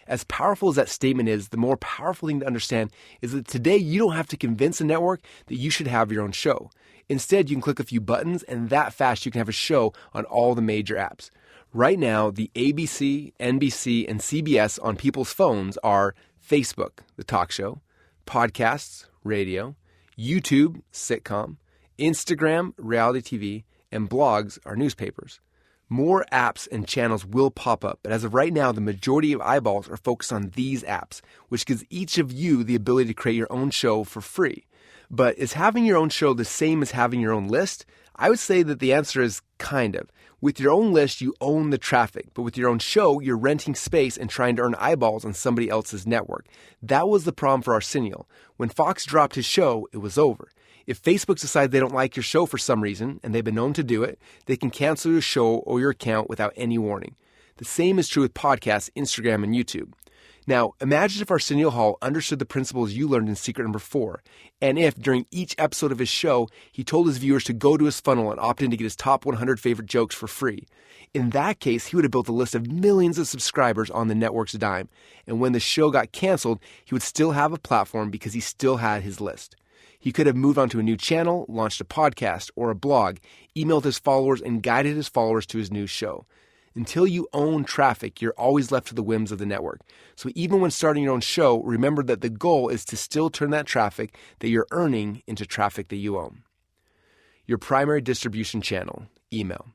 As powerful as that statement is, the more powerful thing to understand is that today you don't have to convince a network that you should have your own show. Instead, you can click a few buttons and that fast you can have a show on all the major apps. Right now, the ABC, NBC, and CBS on people's phones are Facebook, the talk show, podcasts, radio, YouTube, sitcom, Instagram, reality TV, and blogs are newspapers. More apps and channels will pop up, but as of right now, the majority of eyeballs are focused on these apps, which gives each of you the ability to create your own show for free. But is having your own show the same as having your own list? I would say that the answer is kind of. With your own list, you own the traffic, but with your own show, you're renting space and trying to earn eyeballs on somebody else's network. That was the problem for Arsenio. When Fox dropped his show, it was over. If Facebook decides they don't like your show for some reason, and they've been known to do it, they can cancel your show or your account without any warning. The same is true with podcasts, Instagram, and YouTube. Now, imagine if Arsenio Hall understood the principles you learned in Secret number 4, and if, during each episode of his show, he told his viewers to go to his funnel and opt in to get his top 100 favorite jokes for free. In that case, he would have built a list of millions of subscribers on the network's dime, and when the show got canceled, he would still have a platform because he still had his list. He could have moved on to a new channel, launched a podcast or a blog, emailed his followers, and guided his followers to his new show. Until you own traffic, you're always left to the whims of the network. So even when starting your own show, remember that the goal is to still turn that traffic that you're earning into traffic that you own. Your primary distribution channel, email.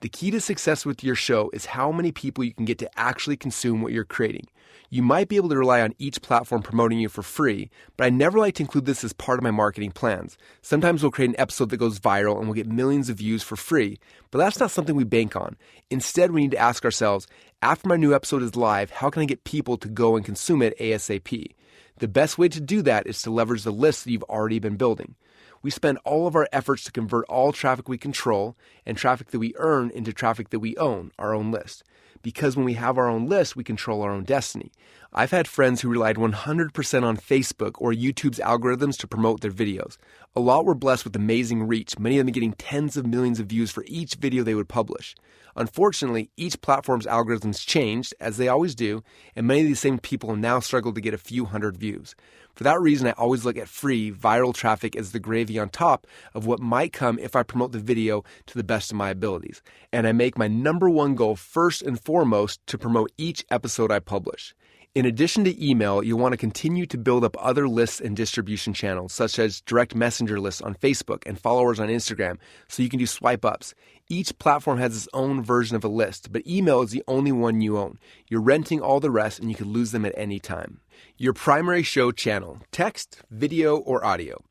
The key to success with your show is how many people you can get to actually consume what you're creating. You might be able to rely on each platform promoting you for free, but I never like to include this as part of my marketing plans. Sometimes we'll create an episode that goes viral and we'll get millions of views for free, but that's not something we bank on. Instead, we need to ask ourselves, after my new episode is live, how can I get people to go and consume it ASAP? The best way to do that is to leverage the list that you've already been building. We spend all of our efforts to convert all traffic we control and traffic that we earn into traffic that we own, our own list. Because when we have our own list, we control our own destiny. I've had friends who relied 100% on Facebook or YouTube's algorithms to promote their videos. A lot were blessed with amazing reach, many of them getting tens of millions of views for each video they would publish. Unfortunately, each platform's algorithms changed, as they always do, and many of these same people now struggle to get a few hundred views. For that reason, I always look at free, viral traffic as the gravy on top of what might come if I promote the video to the best of my abilities. And I make my number one goal first and foremost to promote each episode I publish. In addition to email, you'll want to continue to build up other lists and distribution channels, such as direct messenger lists on Facebook and followers on Instagram, so you can do swipe ups. Each platform has its own version of a list, but email is the only one you own. You're renting all the rest, and you can lose them at any time. Your primary show channel, text, video, or audio.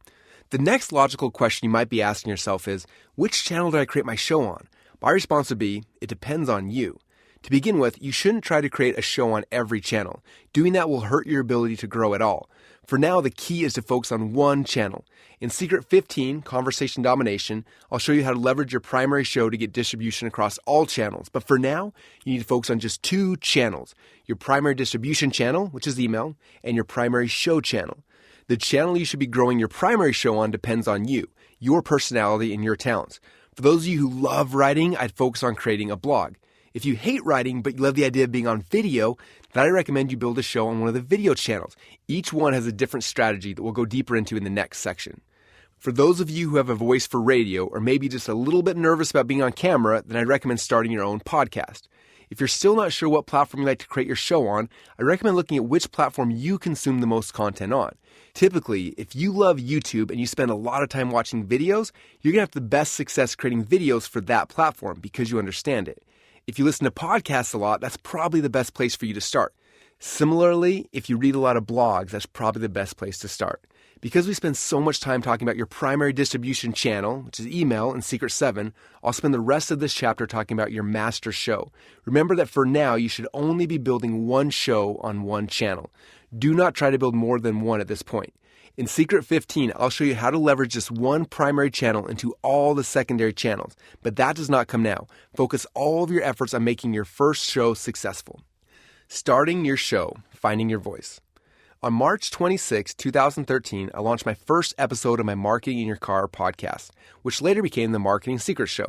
The next logical question you might be asking yourself is, which channel do I create my show on? My response would be, it depends on you. To begin with, you shouldn't try to create a show on every channel. Doing that will hurt your ability to grow at all. For now, the key is to focus on one channel. In Secret 15, Conversation Domination, I'll show you how to leverage your primary show to get distribution across all channels. But for now, you need to focus on just 2 channels. Your primary distribution channel, which is email, and your primary show channel. The channel you should be growing your primary show on depends on you, your personality, and your talents. For those of you who love writing, I'd focus on creating a blog. If you hate writing, but you love the idea of being on video, then I recommend you build a show on one of the video channels. Each one has a different strategy that we'll go deeper into in the next section. For those of you who have a voice for radio, or maybe just a little bit nervous about being on camera, then I'd recommend starting your own podcast. If you're still not sure what platform you'd like to create your show on, I recommend looking at which platform you consume the most content on. Typically, if you love YouTube and you spend a lot of time watching videos, you're going to have the best success creating videos for that platform because you understand it. If you listen to podcasts a lot, that's probably the best place for you to start. Similarly, if you read a lot of blogs, that's probably the best place to start. Because we spend so much time talking about your primary distribution channel, which is email and Secret 7, I'll spend the rest of this chapter talking about your master show. Remember that for now, you should only be building one show on one channel. Do not try to build more than one at this point. In Secret 15, I'll show you how to leverage just one primary channel into all the secondary channels, but that does not come now. Focus all of your efforts on making your first show successful. Starting your show, finding your voice. On March 26, 2013, I launched my first episode of my Marketing in Your Car podcast, which later became the Marketing Secrets Show.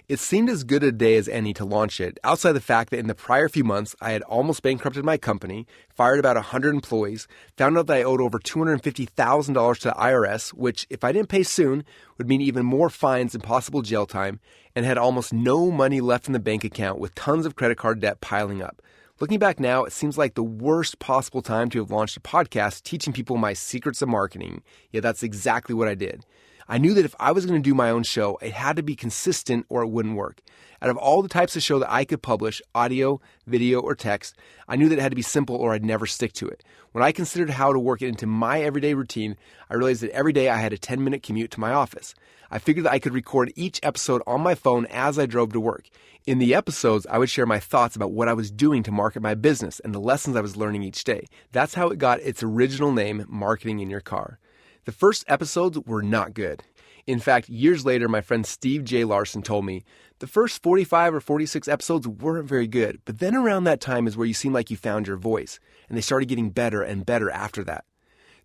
It seemed as good a day as any to launch it, outside the fact that in the prior few months, I had almost bankrupted my company, fired about 100 employees, found out that I owed over $250,000 to the IRS, which, if I didn't pay soon, would mean even more fines and possible jail time, and had almost no money left in the bank account with tons of credit card debt piling up. Looking back now, it seems like the worst possible time to have launched a podcast teaching people my secrets of marketing. Yeah, that's exactly what I did. I knew that if I was going to do my own show, it had to be consistent or it wouldn't work. Out of all the types of show that I could publish, audio, video, or text, I knew that it had to be simple or I'd never stick to it. When I considered how to work it into my everyday routine, I realized that every day I had a 10-minute commute to my office. I figured that I could record each episode on my phone as I drove to work. In the episodes, I would share my thoughts about what I was doing to market my business and the lessons I was learning each day. That's how it got its original name, Marketing in Your Car. The first episodes were not good. In fact, years later, my friend Steve J. Larson told me, the first 45 or 46 episodes weren't very good, but then around that time is where you seemed like you found your voice, and they started getting better and better after that.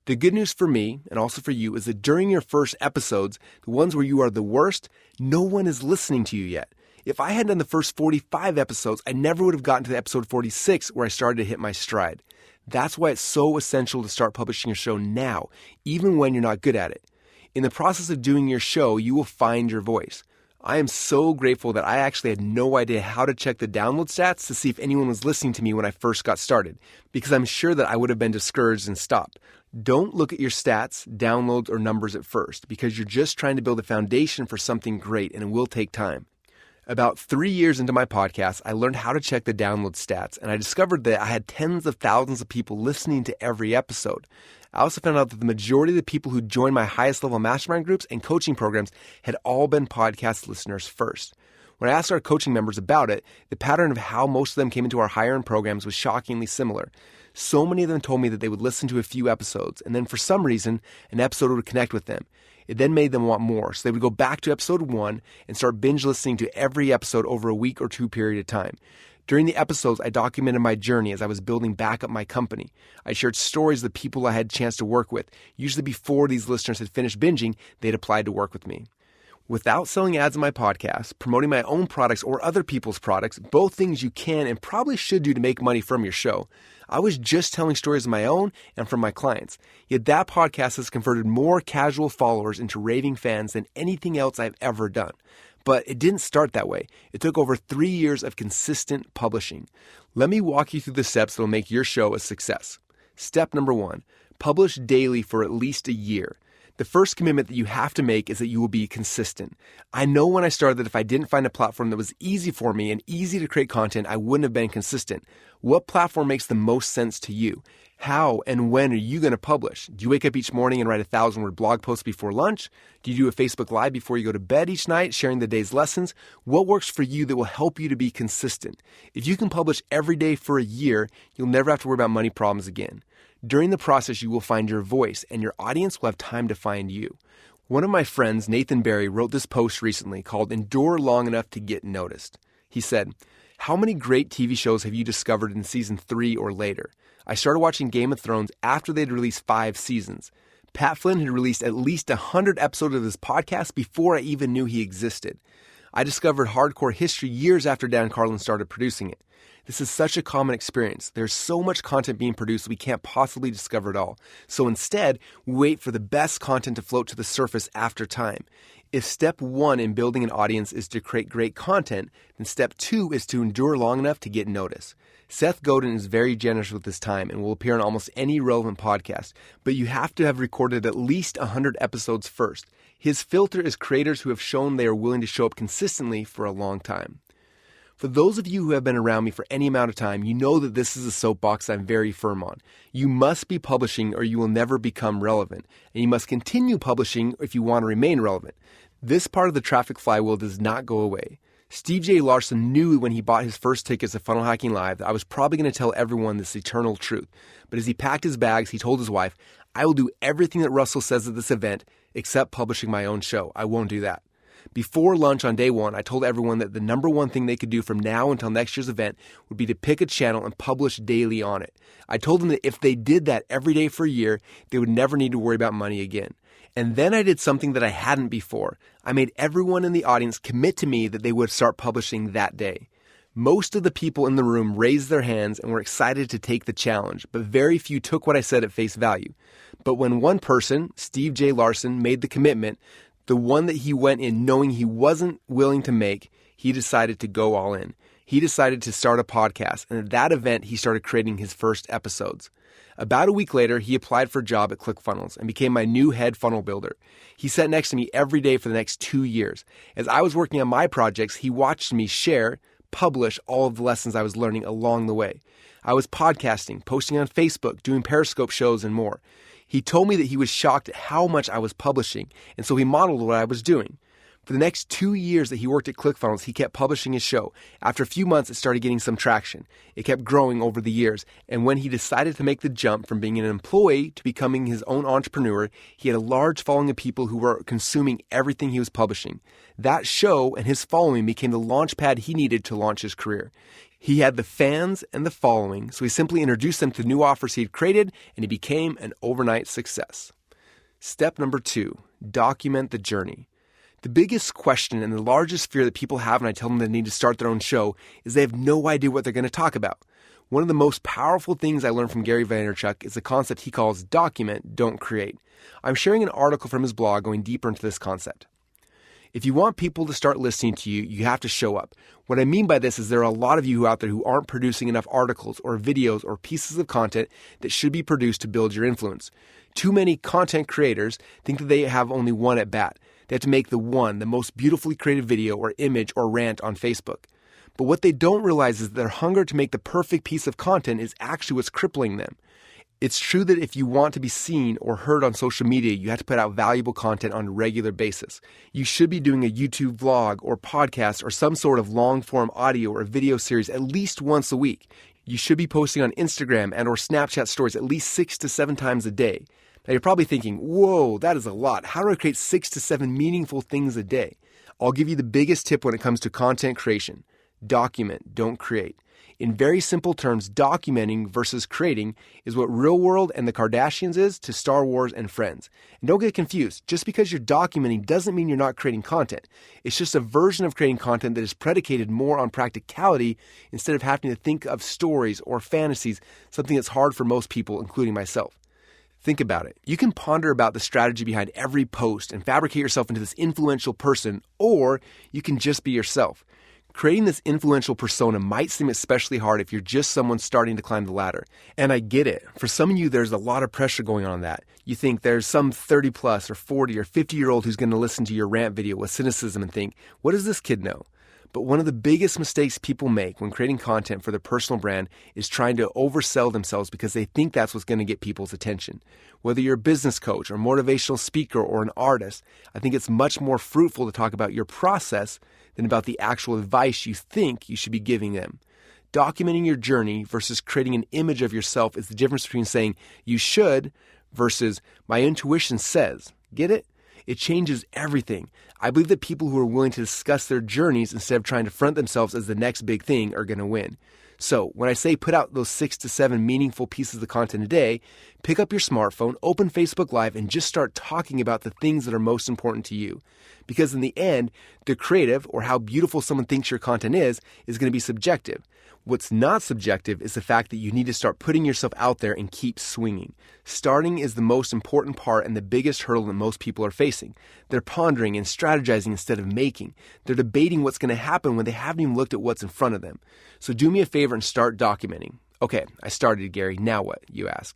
The good news for me, and also for you, is that during your first episodes, the ones where you are the worst, no one is listening to you yet. If I had done the first 45 episodes, I never would have gotten to episode 46 where I started to hit my stride. That's why it's so essential to start publishing your show now, even when you're not good at it. In the process of doing your show, you will find your voice. I am so grateful that I actually had no idea how to check the download stats to see if anyone was listening to me when I first got started, because I'm sure that I would have been discouraged and stopped. Don't look at your stats, downloads, or numbers at first, because you're just trying to build a foundation for something great, and it will take time. About 3 years into my podcast, I learned how to check the download stats, and I discovered that I had tens of thousands of people listening to every episode. I also found out that the majority of the people who joined my highest level mastermind groups and coaching programs had all been podcast listeners first. When I asked our coaching members about it, the pattern of how most of them came into our higher end programs was shockingly similar. So many of them told me that they would listen to a few episodes, and then for some reason, an episode would connect with them. It then made them want more, so they would go back to episode 1 and start binge listening to every episode over a week or two period of time. During the episodes, I documented my journey as I was building back up my company. I shared stories of the people I had a chance to work with. Usually before these listeners had finished binging, they'd applied to work with me. Without selling ads on my podcast, promoting my own products or other people's products, both things you can and probably should do to make money from your show, I was just telling stories of my own and from my clients. Yet that podcast has converted more casual followers into raving fans than anything else I've ever done. But it didn't start that way. It took over 3 years of consistent publishing. Let me walk you through the steps that will make your show a success. Step number 1, publish daily for at least a year. The first commitment that you have to make is that you will be consistent. I know when I started that if I didn't find a platform that was easy for me and easy to create content, I wouldn't have been consistent. What platform makes the most sense to you? How and when are you going to publish? Do you wake up each morning and write 1,000-word blog posts before lunch? Do you do a Facebook Live before you go to bed each night, sharing the day's lessons? What works for you that will help you to be consistent? If you can publish every day for a year, you'll never have to worry about money problems again. During the process, you will find your voice, and your audience will have time to find you. One of my friends, Nathan Barry, wrote this post recently called "Endure Long Enough to Get Noticed." He said, "How many great TV shows have you discovered in season 3 or later? I started watching Game of Thrones after they'd released 5 seasons. Pat Flynn had released at least 100 episodes of this podcast before I even knew he existed. I discovered hardcore history years after Dan Carlin started producing it. This is such a common experience. There's so much content being produced we can't possibly discover it all. So instead, we wait for the best content to float to the surface after time. If step 1 in building an audience is to create great content, then step 2 is to endure long enough to get noticed. Seth Godin is very generous with his time and will appear on almost any relevant podcast, but you have to have recorded at least 100 episodes first. His filter is creators who have shown they are willing to show up consistently for a long time. For those of you who have been around me for any amount of time, you know that this is a soapbox I'm very firm on. You must be publishing or you will never become relevant, and you must continue publishing if you want to remain relevant. This part of the traffic flywheel does not go away. Steve J. Larson knew when he bought his first tickets to Funnel Hacking Live that I was probably going to tell everyone this eternal truth. But as he packed his bags, he told his wife, "I will do everything that Russell says at this event except publishing my own show. I won't do that." Before lunch on day 1, I told everyone that the number one thing they could do from now until next year's event would be to pick a channel and publish daily on it. I told them that if they did that every day for a year, they would never need to worry about money again. And then I did something that I hadn't before. I made everyone in the audience commit to me that they would start publishing that day. Most of the people in the room raised their hands and were excited to take the challenge, but very few took what I said at face value. But when one person, Steve J. Larson, made the commitment, the one that he went in knowing he wasn't willing to make, he decided to go all in. He decided to start a podcast, and at that event, he started creating his first episodes. About a week later, he applied for a job at ClickFunnels and became my new head funnel builder. He sat next to me every day for the next 2 years. As I was working on my projects, he watched me publish all of the lessons I was learning along the way. I was podcasting, posting on Facebook, doing Periscope shows, and more. He told me that he was shocked at how much I was publishing, and so he modeled what I was doing. For the next 2 years that he worked at ClickFunnels, he kept publishing his show. After a few months, it started getting some traction. It kept growing over the years, and when he decided to make the jump from being an employee to becoming his own entrepreneur, he had a large following of people who were consuming everything he was publishing. That show and his following became the launch pad he needed to launch his career. He had the fans and the following, so he simply introduced them to new offers he had created, and he became an overnight success. Step number 2, document the journey. The biggest question and the largest fear that people have when I tell them they need to start their own show is they have no idea what they're going to talk about. One of the most powerful things I learned from Gary Vaynerchuk is a concept he calls document, don't create. I'm sharing an article from his blog going deeper into this concept. If you want people to start listening to you, you have to show up. What I mean by this is there are a lot of you out there who aren't producing enough articles or videos or pieces of content that should be produced to build your influence. Too many content creators think that they have only one at bat. They have to make the most beautifully created video or image or rant on Facebook. But what they don't realize is that their hunger to make the perfect piece of content is actually what's crippling them. It's true that if you want to be seen or heard on social media, you have to put out valuable content on a regular basis. You should be doing a YouTube vlog or podcast or some sort of long-form audio or video series at least once a week. You should be posting on Instagram and or Snapchat stories at least 6 to 7 times a day. Now you're probably thinking, whoa, that is a lot. How do I create 6 to 7 meaningful things a day? I'll give you the biggest tip when it comes to content creation. Document, don't create. In very simple terms, documenting versus creating is what Real World and the Kardashians is to Star Wars and Friends. And don't get confused. Just because you're documenting doesn't mean you're not creating content. It's just a version of creating content that is predicated more on practicality instead of having to think of stories or fantasies, something that's hard for most people, including myself. Think about it. You can ponder about the strategy behind every post and fabricate yourself into this influential person, or you can just be yourself. Creating this influential persona might seem especially hard if you're just someone starting to climb the ladder. And I get it. For some of you, there's a lot of pressure going on that. You think there's some 30 plus or 40 or 50-year-old who's going to listen to your rant video with cynicism and think, what does this kid know? But one of the biggest mistakes people make when creating content for their personal brand is trying to oversell themselves because they think that's what's going to get people's attention. Whether you're a business coach or motivational speaker or an artist, I think it's much more fruitful to talk about your process than about the actual advice you think you should be giving them. Documenting your journey versus creating an image of yourself is the difference between saying you should versus my intuition says. Get it? It changes everything. I believe that people who are willing to discuss their journeys instead of trying to front themselves as the next big thing are going to win. So when I say put out those 6 to 7 meaningful pieces of content a day, pick up your smartphone, open Facebook Live, and just start talking about the things that are most important to you. Because in the end, the creative, or how beautiful someone thinks your content is going to be subjective. What's not subjective is the fact that you need to start putting yourself out there and keep swinging. Starting is the most important part and the biggest hurdle that most people are facing. They're pondering and strategizing instead of making. They're debating what's going to happen when they haven't even looked at what's in front of them. So do me a favor and start documenting. Okay, I started, Gary. Now what, you ask?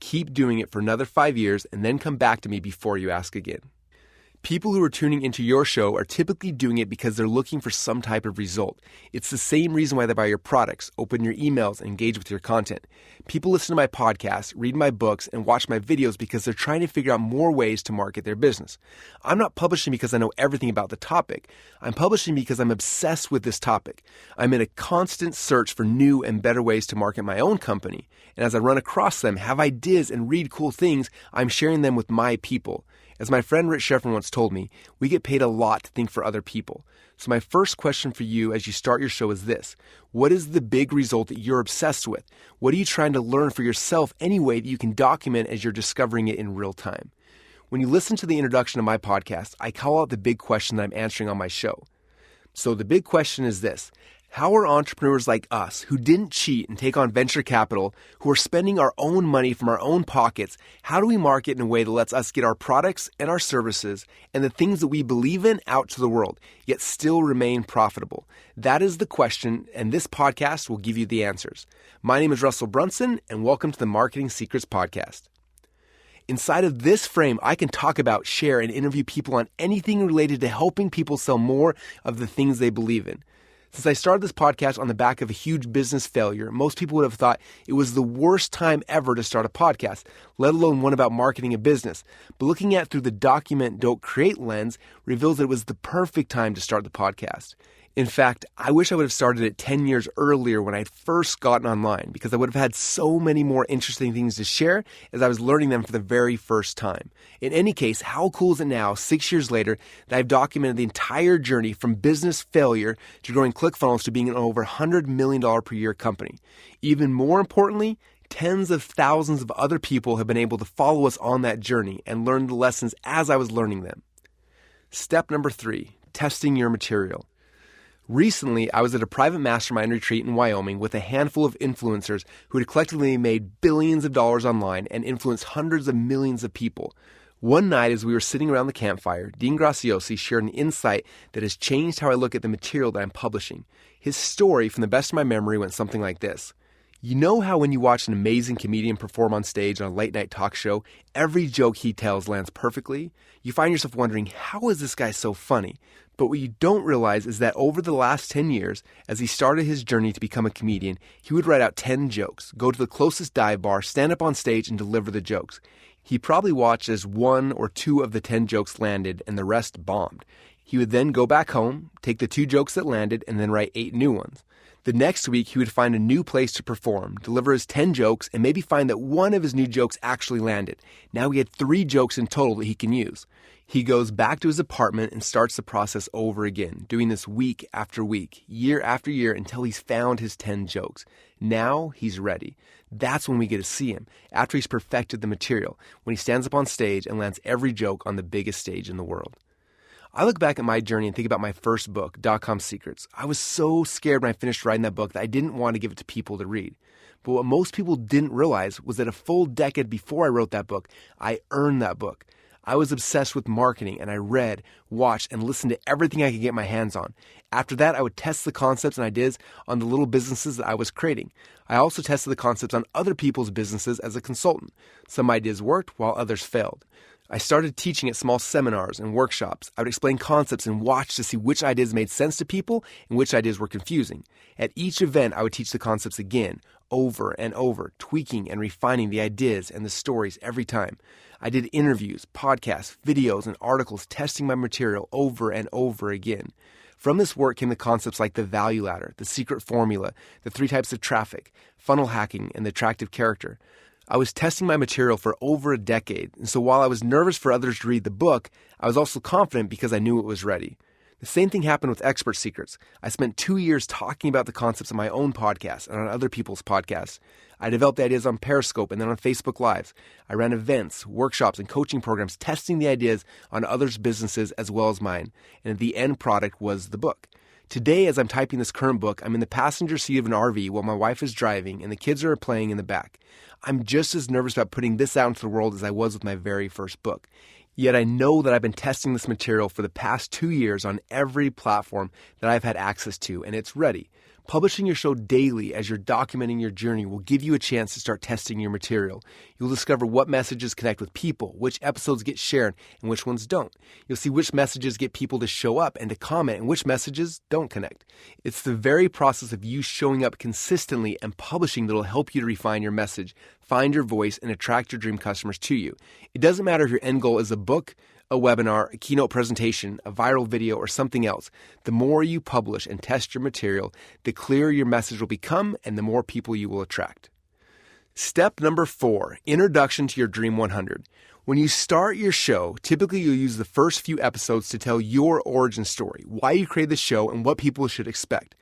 Keep doing it for another 5 years and then come back to me before you ask again. People who are tuning into your show are typically doing it because they're looking for some type of result. It's the same reason why they buy your products, open your emails, and engage with your content. People listen to my podcasts, read my books, and watch my videos because they're trying to figure out more ways to market their business. I'm not publishing because I know everything about the topic. I'm publishing because I'm obsessed with this topic. I'm in a constant search for new and better ways to market my own company. And as I run across them, have ideas, and read cool things, I'm sharing them with my people. As my friend Rich Sheffrin once told me, we get paid a lot to think for other people. So my first question for you as you start your show is this. What is the big result that you're obsessed with? What are you trying to learn for yourself anyway that you can document as you're discovering it in real time? When you listen to the introduction of my podcast, I call out the big question that I'm answering on my show. So the big question is this. How are entrepreneurs like us, who didn't cheat and take on venture capital, who are spending our own money from our own pockets, how do we market in a way that lets us get our products and our services and the things that we believe in out to the world, yet still remain profitable? That is the question, and this podcast will give you the answers. My name is Russell Brunson, and welcome to the Marketing Secrets Podcast. Inside of this frame, I can talk about, share, and interview people on anything related to helping people sell more of the things they believe in. Since I started this podcast on the back of a huge business failure, most people would have thought it was the worst time ever to start a podcast, let alone one about marketing a business. But looking at it through the document, don't create lens reveals that it was the perfect time to start the podcast. In fact, I wish I would have started it 10 years earlier when I first gotten online, because I would have had so many more interesting things to share as I was learning them for the very first time. In any case, how cool is it now, 6 years later, that I've documented the entire journey from business failure to growing ClickFunnels to being an over $100 million per year company. Even more importantly, tens of thousands of other people have been able to follow us on that journey and learn the lessons as I was learning them. Step number 3, testing your material. Recently, I was at a private mastermind retreat in Wyoming with a handful of influencers who had collectively made billions of dollars online and influenced hundreds of millions of people. One night, as we were sitting around the campfire, Dean Graciosi shared an insight that has changed how I look at the material that I'm publishing. His story, from the best of my memory, went something like this. You know how when you watch an amazing comedian perform on stage on a late-night talk show, every joke he tells lands perfectly? You find yourself wondering, how is this guy so funny? But what you don't realize is that over the last 10 years, as he started his journey to become a comedian, he would write out 10 jokes, go to the closest dive bar, stand up on stage, and deliver the jokes. He probably watched as 1 or 2 of the 10 jokes landed and the rest bombed. He would then go back home, take the 2 jokes that landed, and then write 8 new ones. The next week, he would find a new place to perform, deliver his 10 jokes, and maybe find that 1 of his new jokes actually landed. Now he had 3 jokes in total that he can use. He goes back to his apartment and starts the process over again, doing this week after week, year after year, until he's found his 10 jokes. Now he's ready. That's when we get to see him, after he's perfected the material, when he stands up on stage and lands every joke on the biggest stage in the world. I look back at my journey and think about my first book, .com Secrets. I was so scared when I finished writing that book that I didn't want to give it to people to read. But what most people didn't realize was that a full decade before I wrote that book, I earned that book. I was obsessed with marketing, and I read, watched, and listened to everything I could get my hands on. After that, I would test the concepts and ideas on the little businesses that I was creating. I also tested the concepts on other people's businesses as a consultant. Some ideas worked while others failed. I started teaching at small seminars and workshops. I would explain concepts and watch to see which ideas made sense to people and which ideas were confusing. At each event, I would teach the concepts again, over and over, tweaking and refining the ideas and the stories every time. I did interviews, podcasts, videos, and articles testing my material over and over again. From this work came the concepts like the value ladder, the secret formula, the 3 types of traffic, funnel hacking, and the attractive character. I was testing my material for over a decade, and so while I was nervous for others to read the book, I was also confident because I knew it was ready. The same thing happened with Expert Secrets. I spent 2 years talking about the concepts on my own podcast and on other people's podcasts. I developed ideas on Periscope and then on Facebook Lives. I ran events, workshops, and coaching programs testing the ideas on others' businesses as well as mine. And the end product was the book. Today, as I'm typing this current book, I'm in the passenger seat of an RV while my wife is driving and the kids are playing in the back. I'm just as nervous about putting this out into the world as I was with my very first book. Yet I know that I've been testing this material for the past 2 years on every platform that I've had access to, and it's ready. Publishing your show daily as you're documenting your journey will give you a chance to start testing your material. You'll discover what messages connect with people, which episodes get shared, and which ones don't. You'll see which messages get people to show up and to comment, and which messages don't connect. It's the very process of you showing up consistently and publishing that will help you to refine your message, find your voice, and attract your dream customers to you. It doesn't matter if your end goal is a book, a webinar, a keynote presentation, a viral video, or something else. The more you publish and test your material, the clearer your message will become and the more people you will attract. Step number 4, introduction to your Dream 100. When you start your show, typically you'll use the first few episodes to tell your origin story, why you created the show, and what people should expect.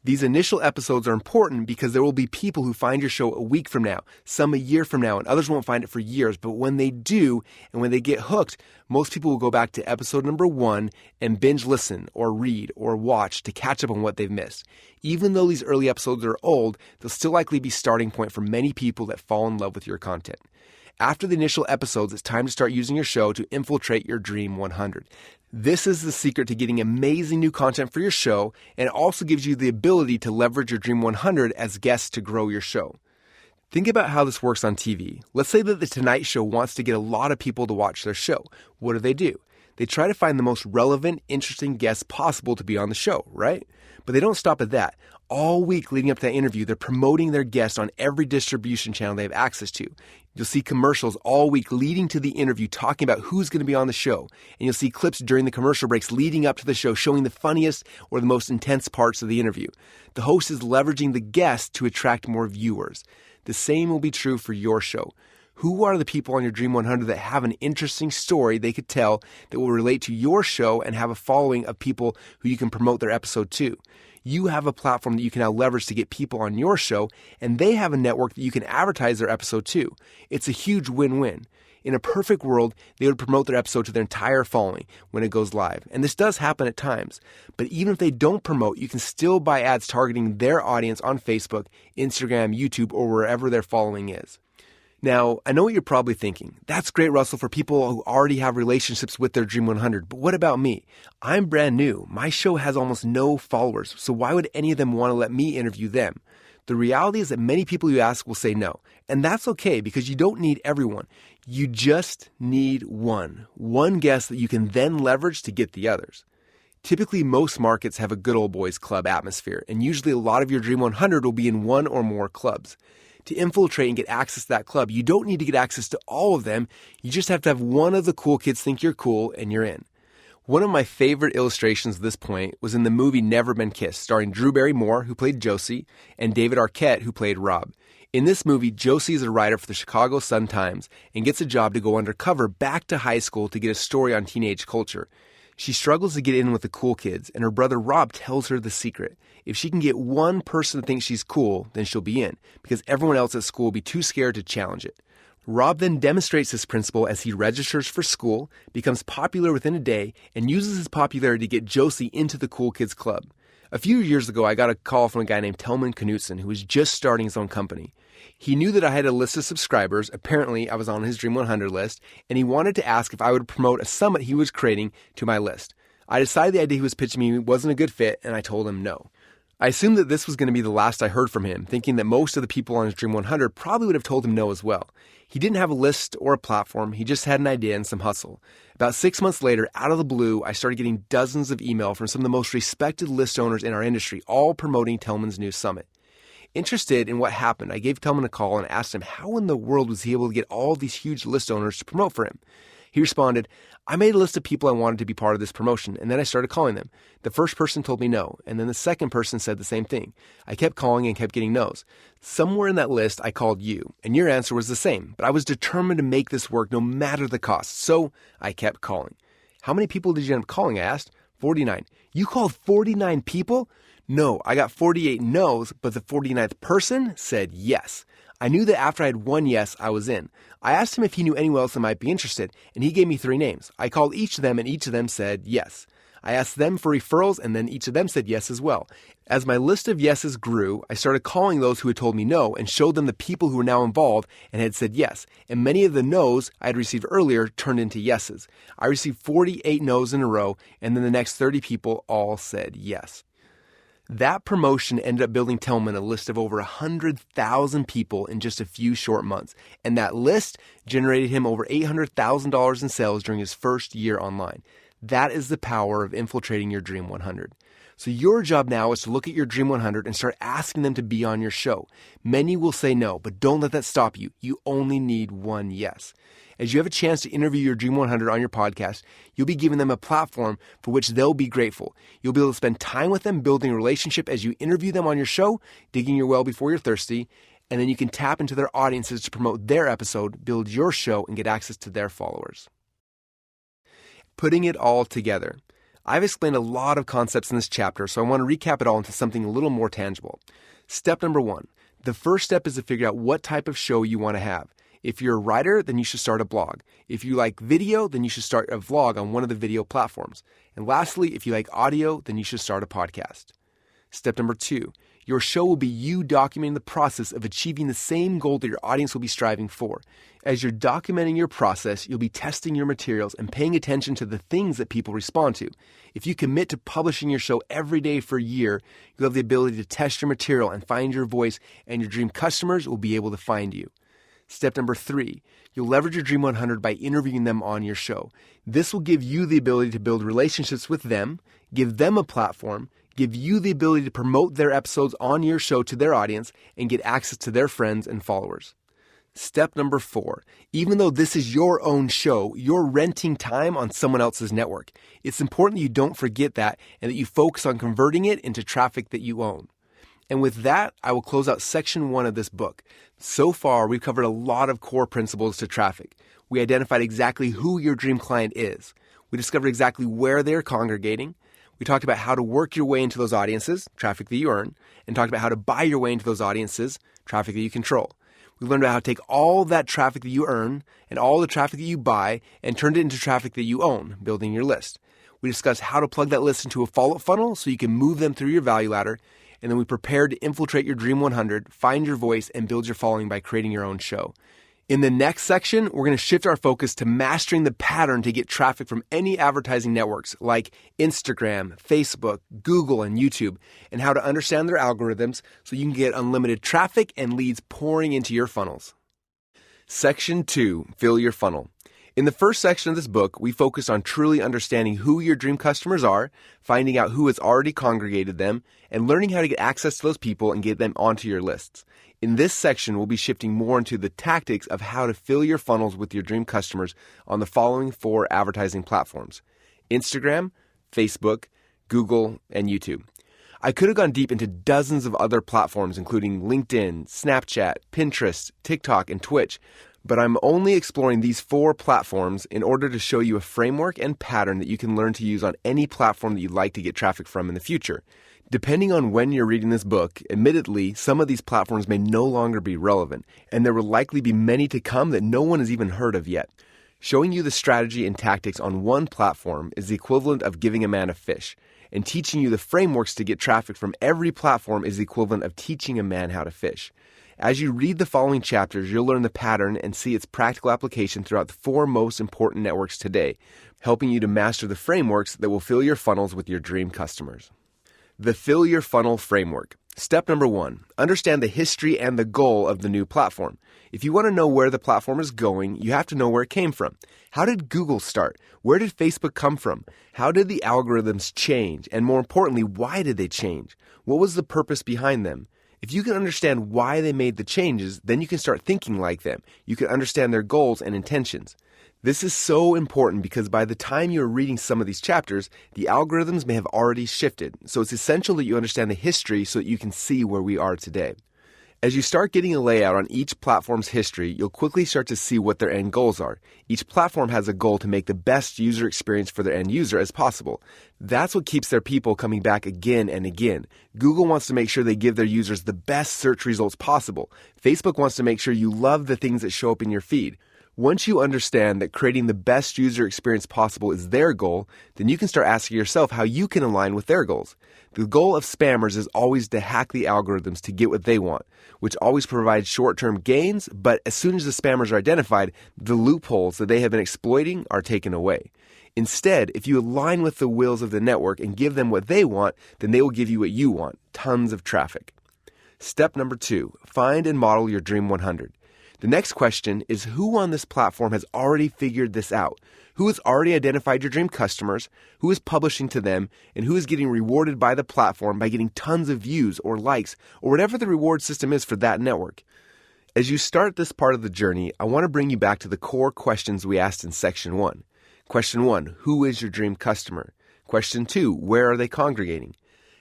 These initial episodes are important because there will be people who find your show a week from now, some a year from now, and others won't find it for years. But when they do, and when they get hooked, most people will go back to episode number 1 and binge listen or read or watch to catch up on what they've missed. Even though these early episodes are old, they'll still likely be a starting point for many people that fall in love with your content. After the initial episodes, it's time to start using your show to infiltrate your Dream 100. This is the secret to getting amazing new content for your show, and it also gives you the ability to leverage your Dream 100 as guests to grow your show. Think about how this works on TV. Let's say that The Tonight Show wants to get a lot of people to watch their show. What do? They try to find the most relevant, interesting guests possible to be on the show, right? But they don't stop at that. All week leading up to that interview, they're promoting their guest on every distribution channel they have access to. You'll see commercials all week leading to the interview talking about who's going to be on the show. And you'll see clips during the commercial breaks leading up to the show showing the funniest or the most intense parts of the interview. The host is leveraging the guest to attract more viewers. The same will be true for your show. Who are the people on your Dream 100 that have an interesting story they could tell that will relate to your show and have a following of people who you can promote their episode to? You have a platform that you can now leverage to get people on your show, and they have a network that you can advertise their episode to. It's a huge win-win. In a perfect world, they would promote their episode to their entire following when it goes live. And this does happen at times. But even if they don't promote, you can still buy ads targeting their audience on Facebook, Instagram, YouTube, or wherever their following is. Now, I know what you're probably thinking. That's great, Russell, for people who already have relationships with their Dream 100. But what about me? I'm brand new. My show has almost no followers. So why would any of them want to let me interview them? The reality is that many people you ask will say no. And that's okay because you don't need everyone. You just need one guest that you can then leverage to get the others. Typically, most markets have a good old boys club atmosphere, and usually a lot of your Dream 100 will be in one or more clubs. To infiltrate and get access to that club, you don't need to get access to all of them. You just have to have one of the cool kids think you're cool and you're in. One of my favorite illustrations of this point was in the movie Never Been Kissed, starring Drew Barrymore, who played Josie, and David Arquette, who played Rob. In this movie, Josie is a writer for the Chicago Sun-Times and gets a job to go undercover back to high school to get a story on teenage culture. She struggles to get in with the cool kids, and her brother Rob tells her the secret. If she can get one person to think she's cool, then she'll be in, because everyone else at school will be too scared to challenge it. Rob then demonstrates this principle as he registers for school, becomes popular within a day, and uses his popularity to get Josie into the cool kids club. A few years ago, I got a call from a guy named Telman Knutson, who was just starting his own company. He knew that I had a list of subscribers. Apparently, I was on his Dream 100 list, and he wanted to ask if I would promote a summit he was creating to my list. I decided the idea he was pitching me wasn't a good fit, and I told him no. I assumed that this was going to be the last I heard from him, thinking that most of the people on his Dream 100 probably would have told him no as well. He didn't have a list or a platform, he just had an idea and some hustle. About 6 months later, out of the blue, I started getting dozens of email from some of the most respected list owners in our industry, all promoting Telman's new summit. Interested in what happened, I gave Telman a call and asked him how in the world was he able to get all these huge list owners to promote for him. He responded, I made a list of people I wanted to be part of this promotion, and then I started calling them. The first person told me no, and then the second person said the same thing. I kept calling and kept getting no's. Somewhere in that list, I called you, and your answer was the same, but I was determined to make this work no matter the cost, so I kept calling. How many people did you end up calling? I asked. 49. You called 49 people? No, I got 48 no's, but the 49th person said yes. I knew that after I had one yes, I was in. I asked him if he knew anyone else that might be interested, and he gave me 3 names. I called each of them, and each of them said yes. I asked them for referrals, and then each of them said yes as well. As my list of yeses grew, I started calling those who had told me no and showed them the people who were now involved and had said yes. And many of the no's I had received earlier turned into yeses. I received 48 no's in a row, and then the next 30 people all said yes. That promotion ended up building Tillman a list of over 100,000 people in just a few short months. And that list generated him over $800,000 in sales during his first year online. That is the power of infiltrating your Dream 100. So your job now is to look at your Dream 100 and start asking them to be on your show. Many will say no, but don't let that stop you. You only need one yes. As you have a chance to interview your Dream 100 on your podcast, you'll be giving them a platform for which they'll be grateful. You'll be able to spend time with them, building a relationship as you interview them on your show, digging your well before you're thirsty, and then you can tap into their audiences to promote their episode, build your show, and get access to their followers. Putting it all together. I've explained a lot of concepts in this chapter, so I want to recap it all into something a little more tangible. Step number 1. The first step is to figure out what type of show you want to have. If you're a writer, then you should start a blog. If you like video, then you should start a vlog on one of the video platforms. And lastly, if you like audio, then you should start a podcast. Step number 2. Your show will be you documenting the process of achieving the same goal that your audience will be striving for. As you're documenting your process, you'll be testing your materials and paying attention to the things that people respond to. If you commit to publishing your show every day for a year, you'll have the ability to test your material and find your voice, and your dream customers will be able to find you. Step number 3, you'll leverage your Dream 100 by interviewing them on your show. This will give you the ability to build relationships with them, give them a platform, give you the ability to promote their episodes on your show to their audience, and get access to their friends and followers. Step number 4, even though this is your own show, you're renting time on someone else's network. It's important that you don't forget that and that you focus on converting it into traffic that you own. And with that, I will close out section 1 of this book. So far, we've covered a lot of core principles to traffic. We identified exactly who your dream client is. We discovered exactly where they're congregating. We talked about how to work your way into those audiences, traffic that you earn, and talked about how to buy your way into those audiences, traffic that you control. We learned about how to take all that traffic that you earn and all the traffic that you buy and turn it into traffic that you own, building your list. We discussed how to plug that list into a follow-up funnel so you can move them through your value ladder. And then we prepared to infiltrate your Dream 100, find your voice, and build your following by creating your own show. In the next section, we're going to shift our focus to mastering the pattern to get traffic from any advertising networks like Instagram, Facebook, Google, and YouTube, and how to understand their algorithms so you can get unlimited traffic and leads pouring into your funnels. Section 2, Fill Your Funnel. In the first section of this book, we focus on truly understanding who your dream customers are, finding out who has already congregated them, and learning how to get access to those people and get them onto your lists. In this section, we'll be shifting more into the tactics of how to fill your funnels with your dream customers on the following 4 advertising platforms: Instagram, Facebook, Google, and YouTube. I could have gone deep into dozens of other platforms, including LinkedIn, Snapchat, Pinterest, TikTok, and Twitch, but I'm only exploring these 4 platforms in order to show you a framework and pattern that you can learn to use on any platform that you'd like to get traffic from in the future. Depending on when you're reading this book, admittedly, some of these platforms may no longer be relevant, and there will likely be many to come that no one has even heard of yet. Showing you the strategy and tactics on one platform is the equivalent of giving a man a fish, and teaching you the frameworks to get traffic from every platform is the equivalent of teaching a man how to fish. As you read the following chapters, you'll learn the pattern and see its practical application throughout the 4 most important networks today, helping you to master the frameworks that will fill your funnels with your dream customers. The Fill Your Funnel Framework. Step number 1, understand the history and the goal of the new platform. If you want to know where the platform is going, you have to know where it came from. How did Google start? Where did Facebook come from? How did the algorithms change? And more importantly, why did they change? What was the purpose behind them? If you can understand why they made the changes, then you can start thinking like them. You can understand their goals and intentions. This is so important because by the time you're reading some of these chapters, the algorithms may have already shifted. So it's essential that you understand the history so that you can see where we are today. As you start getting a layout on each platform's history, you'll quickly start to see what their end goals are. Each platform has a goal to make the best user experience for their end user as possible. That's what keeps their people coming back again and again. Google wants to make sure they give their users the best search results possible. Facebook wants to make sure you love the things that show up in your feed. Once you understand that creating the best user experience possible is their goal, then you can start asking yourself how you can align with their goals. The goal of spammers is always to hack the algorithms to get what they want, which always provides short-term gains, but as soon as the spammers are identified, the loopholes that they have been exploiting are taken away. Instead, if you align with the wills of the network and give them what they want, then they will give you what you want, tons of traffic. Step number 2, find and model your Dream 100. The next question is who on this platform has already figured this out? Who has already identified your dream customers, who is publishing to them, and who is getting rewarded by the platform by getting tons of views or likes or whatever the reward system is for that network? As you start this part of the journey, I want to bring you back to the core questions we asked in section 1. Question 1, who is your dream customer? Question 2, where are they congregating?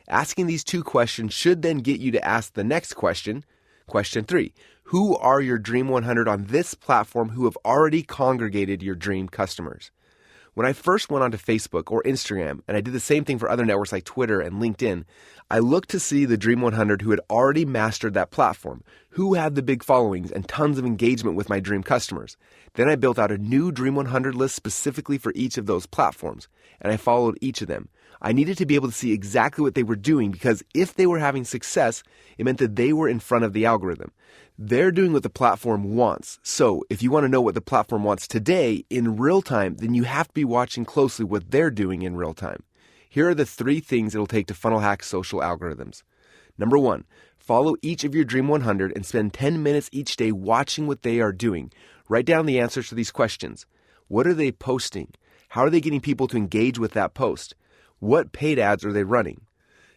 Asking these 2 questions should then get you to ask the next question. Question 3, who are your Dream 100 on this platform who have already congregated your dream customers? When I first went onto Facebook or Instagram, and I did the same thing for other networks like Twitter and LinkedIn, I looked to see the Dream 100 who had already mastered that platform, who had the big followings and tons of engagement with my dream customers. Then I built out a new Dream 100 list specifically for each of those platforms, and I followed each of them. I needed to be able to see exactly what they were doing because if they were having success, it meant that they were in front of the algorithm. They're doing what the platform wants. So if you want to know what the platform wants today in real time, then you have to be watching closely what they're doing in real time. Here are the 3 things it'll take to funnel hack social algorithms. Number 1, follow each of your Dream 100 and spend 10 minutes each day watching what they are doing. Write down the answers to these questions. What are they posting? How are they getting people to engage with that post? What paid ads are they running?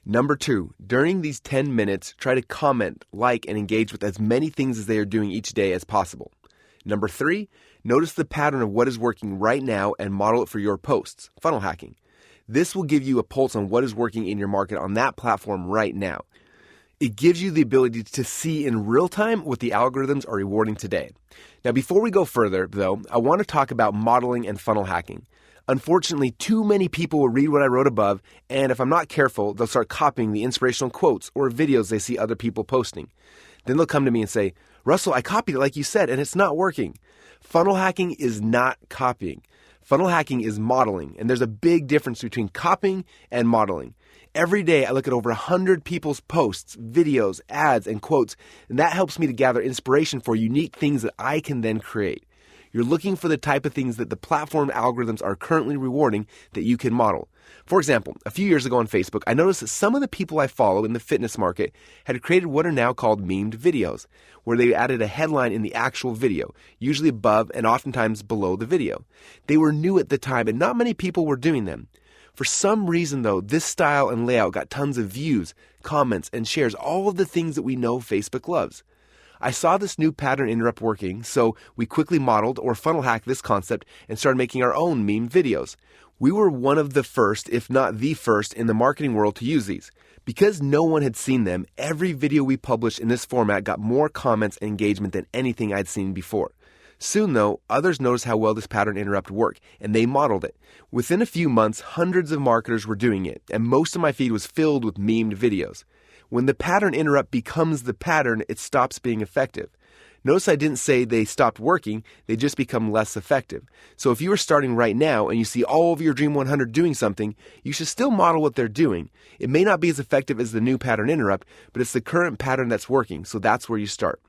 Number 2, during these 10 minutes, try to comment, like, and engage with as many things as they are doing each day as possible. Number 3, notice the pattern of what is working right now and model it for your posts, funnel hacking. This will give you a pulse on what is working in your market on that platform right now. It gives you the ability to see in real time what the algorithms are rewarding today. Now, before we go further, though, I want to talk about modeling and funnel hacking. Unfortunately, too many people will read what I wrote above, and if I'm not careful, they'll start copying the inspirational quotes or videos they see other people posting. Then they'll come to me and say, Russell, I copied it like you said, and it's not working. Funnel hacking is not copying. Funnel hacking is modeling, and there's a big difference between copying and modeling. Every day, I look at over 100 people's posts, videos, ads, and quotes, and that helps me to gather inspiration for unique things that I can then create. You're looking for the type of things that the platform algorithms are currently rewarding that you can model. For example, a few years ago on Facebook, I noticed that some of the people I follow in the fitness market had created what are now called memed videos, where they added a headline in the actual video, usually above and oftentimes below the video. They were new at the time and not many people were doing them. For some reason, though, this style and layout got tons of views, comments, and shares, all of the things that we know Facebook loves. I saw this new pattern interrupt working, so we quickly modeled or funnel hacked this concept and started making our own meme videos. We were one of the first, if not the first, in the marketing world to use these. Because no one had seen them, every video we published in this format got more comments and engagement than anything I'd seen before. Soon, though, others noticed how well this pattern interrupt worked, and they modeled it. Within a few months, hundreds of marketers were doing it, and most of my feed was filled with memed videos. When the pattern interrupt becomes the pattern, it stops being effective. Notice I didn't say they stopped working, they just become less effective. So if you are starting right now and you see all of your Dream 100 doing something, you should still model what they're doing. It may not be as effective as the new pattern interrupt, but it's the current pattern that's working, so that's where you start.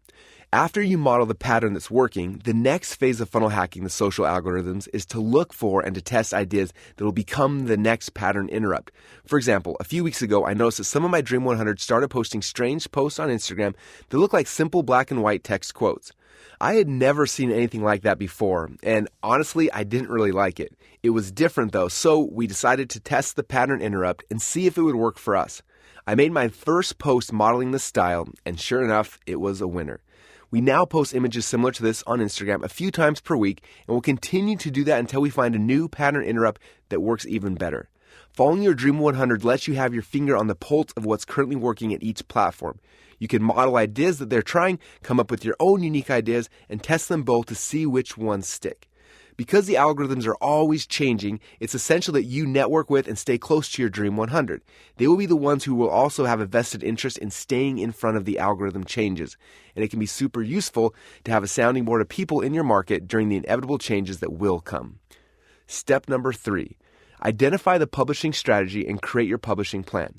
After you model the pattern that's working, the next phase of funnel hacking the social algorithms is to look for and to test ideas that will become the next pattern interrupt. For example, a few weeks ago, I noticed that some of my Dream 100 started posting strange posts on Instagram that look like simple black and white text quotes. I had never seen anything like that before, and honestly, I didn't really like it. It was different though, so we decided to test the pattern interrupt and see if it would work for us. I made my first post modeling the style, and sure enough, it was a winner. We now post images similar to this on Instagram a few times per week, and we'll continue to do that until we find a new pattern interrupt that works even better. Following your Dream 100 lets you have your finger on the pulse of what's currently working at each platform. You can model ideas that they're trying, come up with your own unique ideas, and test them both to see which ones stick. Because the algorithms are always changing, it's essential that you network with and stay close to your Dream 100. They will be the ones who will also have a vested interest in staying in front of the algorithm changes. And it can be super useful to have a sounding board of people in your market during the inevitable changes that will come. Step number 3. Identify the publishing strategy and create your publishing plan.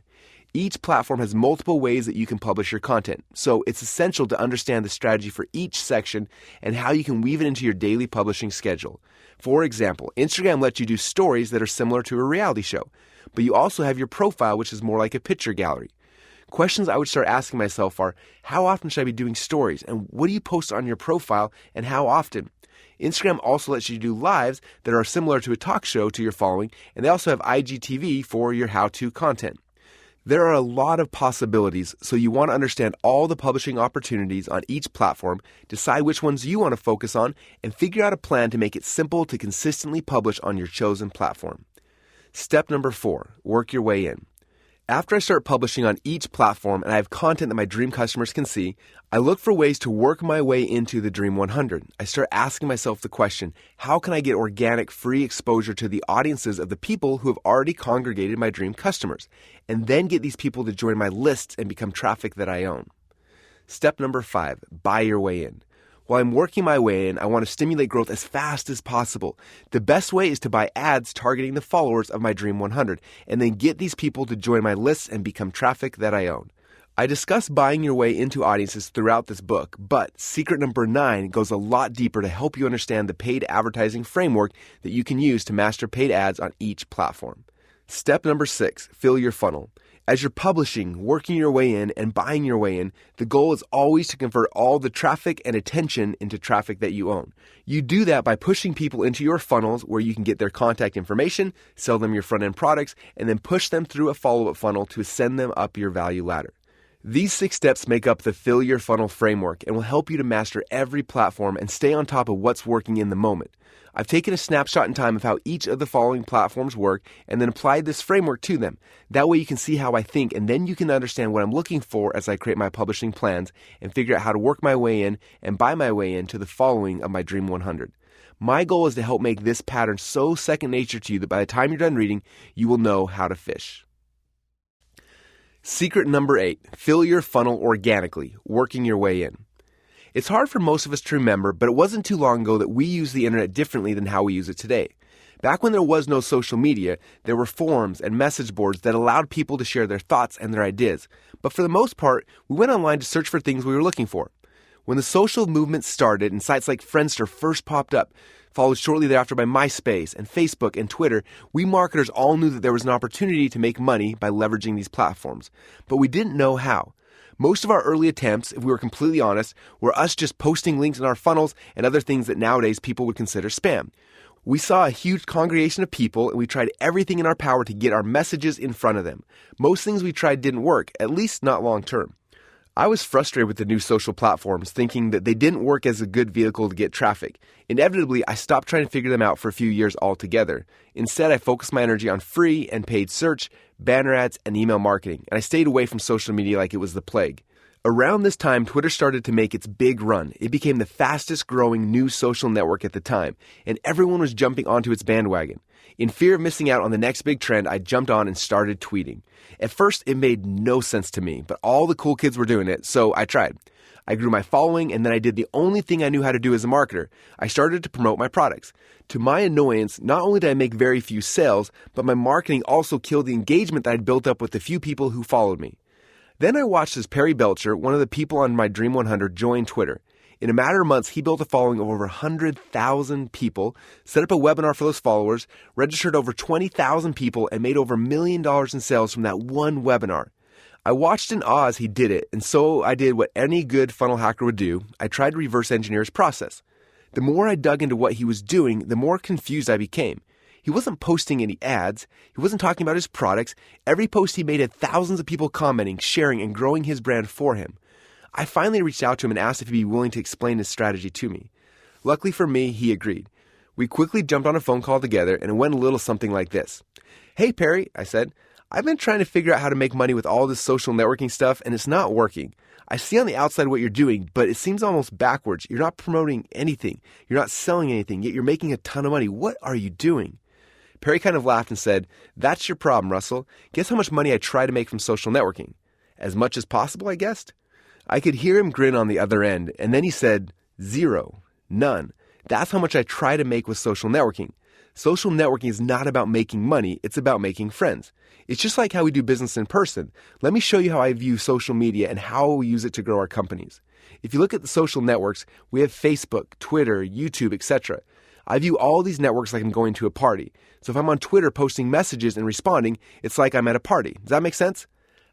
Each platform has multiple ways that you can publish your content, so it's essential to understand the strategy for each section and how you can weave it into your daily publishing schedule. For example, Instagram lets you do stories that are similar to a reality show, but you also have your profile, which is more like a picture gallery. Questions I would start asking myself are, how often should I be doing stories, and what do you post on your profile, and how often? Instagram also lets you do lives that are similar to a talk show to your following, and they also have IGTV for your how-to content. There are a lot of possibilities, so you want to understand all the publishing opportunities on each platform, decide which ones you want to focus on, and figure out a plan to make it simple to consistently publish on your chosen platform. Step number 4, work your way in. After I start publishing on each platform and I have content that my dream customers can see, I look for ways to work my way into the Dream 100. I start asking myself the question, how can I get organic, free exposure to the audiences of the people who have already congregated my dream customers, and then get these people to join my lists and become traffic that I own? Step number 5, buy your way in. While I'm working my way in, I want to stimulate growth as fast as possible. The best way is to buy ads targeting the followers of my Dream 100 and then get these people to join my lists and become traffic that I own. I discuss buying your way into audiences throughout this book, but secret number 9 goes a lot deeper to help you understand the paid advertising framework that you can use to master paid ads on each platform. Step number 6, fill your funnel. As you're publishing, working your way in, and buying your way in, the goal is always to convert all the traffic and attention into traffic that you own. You do that by pushing people into your funnels where you can get their contact information, sell them your front-end products, and then push them through a follow-up funnel to send them up your value ladder. These 6 steps make up the Fill Your Funnel framework and will help you to master every platform and stay on top of what's working in the moment. I've taken a snapshot in time of how each of the following platforms work and then applied this framework to them. That way you can see how I think, and then you can understand what I'm looking for as I create my publishing plans and figure out how to work my way in and buy my way into the following of my Dream 100. My goal is to help make this pattern so second nature to you that by the time you're done reading, you will know how to fish. Secret number 8, fill your funnel organically, working your way in. It's hard for most of us to remember, but it wasn't too long ago that we used the internet differently than how we use it today. Back when there was no social media, there were forums and message boards that allowed people to share their thoughts and their ideas. But for the most part, we went online to search for things we were looking for. When the social movement started and sites like Friendster first popped up, followed shortly thereafter by MySpace and Facebook and Twitter, we marketers all knew that there was an opportunity to make money by leveraging these platforms. But we didn't know how. Most of our early attempts, if we were completely honest, were us just posting links in our funnels and other things that nowadays people would consider spam. We saw a huge congregation of people and we tried everything in our power to get our messages in front of them. Most things we tried didn't work, at least not long term. I was frustrated with the new social platforms, thinking that they didn't work as a good vehicle to get traffic. Inevitably, I stopped trying to figure them out for a few years altogether. Instead, I focused my energy on free and paid search, banner ads, and email marketing, and I stayed away from social media like it was the plague. Around this time, Twitter started to make its big run. It became the fastest growing new social network at the time, and everyone was jumping onto its bandwagon. In fear of missing out on the next big trend, I jumped on and started tweeting. At first, it made no sense to me, but all the cool kids were doing it, so I tried. I grew my following, and then I did the only thing I knew how to do as a marketer. I started to promote my products. To my annoyance, not only did I make very few sales, but my marketing also killed the engagement that I'd built up with the few people who followed me. Then I watched as Perry Belcher, one of the people on my Dream 100, join Twitter. In a matter of months, he built a following of over 100,000 people, set up a webinar for those followers, registered over 20,000 people, and made over $1 million in sales from that one webinar. I watched in awe as he did it, and so I did what any good funnel hacker would do. I tried to reverse engineer his process. The more I dug into what he was doing, the more confused I became. He wasn't posting any ads. He wasn't talking about his products. Every post he made had thousands of people commenting, sharing, and growing his brand for him. I finally reached out to him and asked if he'd be willing to explain his strategy to me. Luckily for me, he agreed. We quickly jumped on a phone call together, and it went a little something like this. "Hey, Perry," I said, "I've been trying to figure out how to make money with all this social networking stuff, and it's not working. I see on the outside what you're doing, but it seems almost backwards. You're not promoting anything. You're not selling anything, yet you're making a ton of money. What are you doing?" Perry kind of laughed and said, "That's your problem, Russell. Guess how much money I try to make from social networking?" "As much as possible," I guessed. I could hear him grin on the other end, and then he said, "Zero. None. That's how much I try to make with social networking. Social networking is not about making money, it's about making friends. It's just like how we do business in person. Let me show you how I view social media and how we use it to grow our companies. If you look at the social networks, we have Facebook, Twitter, YouTube, etc. I view all these networks like I'm going to a party. So if I'm on Twitter posting messages and responding, it's like I'm at a party. Does that make sense?"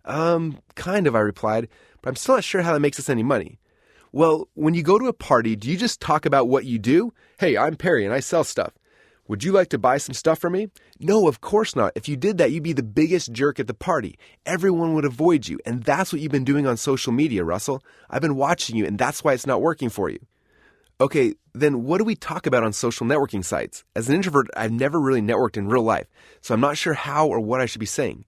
Kind of, I replied, but I'm still not sure how that makes us any money." "Well, when you go to a party, do you just talk about what you do? Hey, I'm Perry and I sell stuff. Would you like to buy some stuff from me?" "No, of course not. If you did that, you'd be the biggest jerk at the party. Everyone would avoid you, and that's what you've been doing on social media, Russell. I've been watching you, and that's why it's not working for you." "Okay, then what do we talk about on social networking sites? As an introvert, I've never really networked in real life, so I'm not sure how or what I should be saying."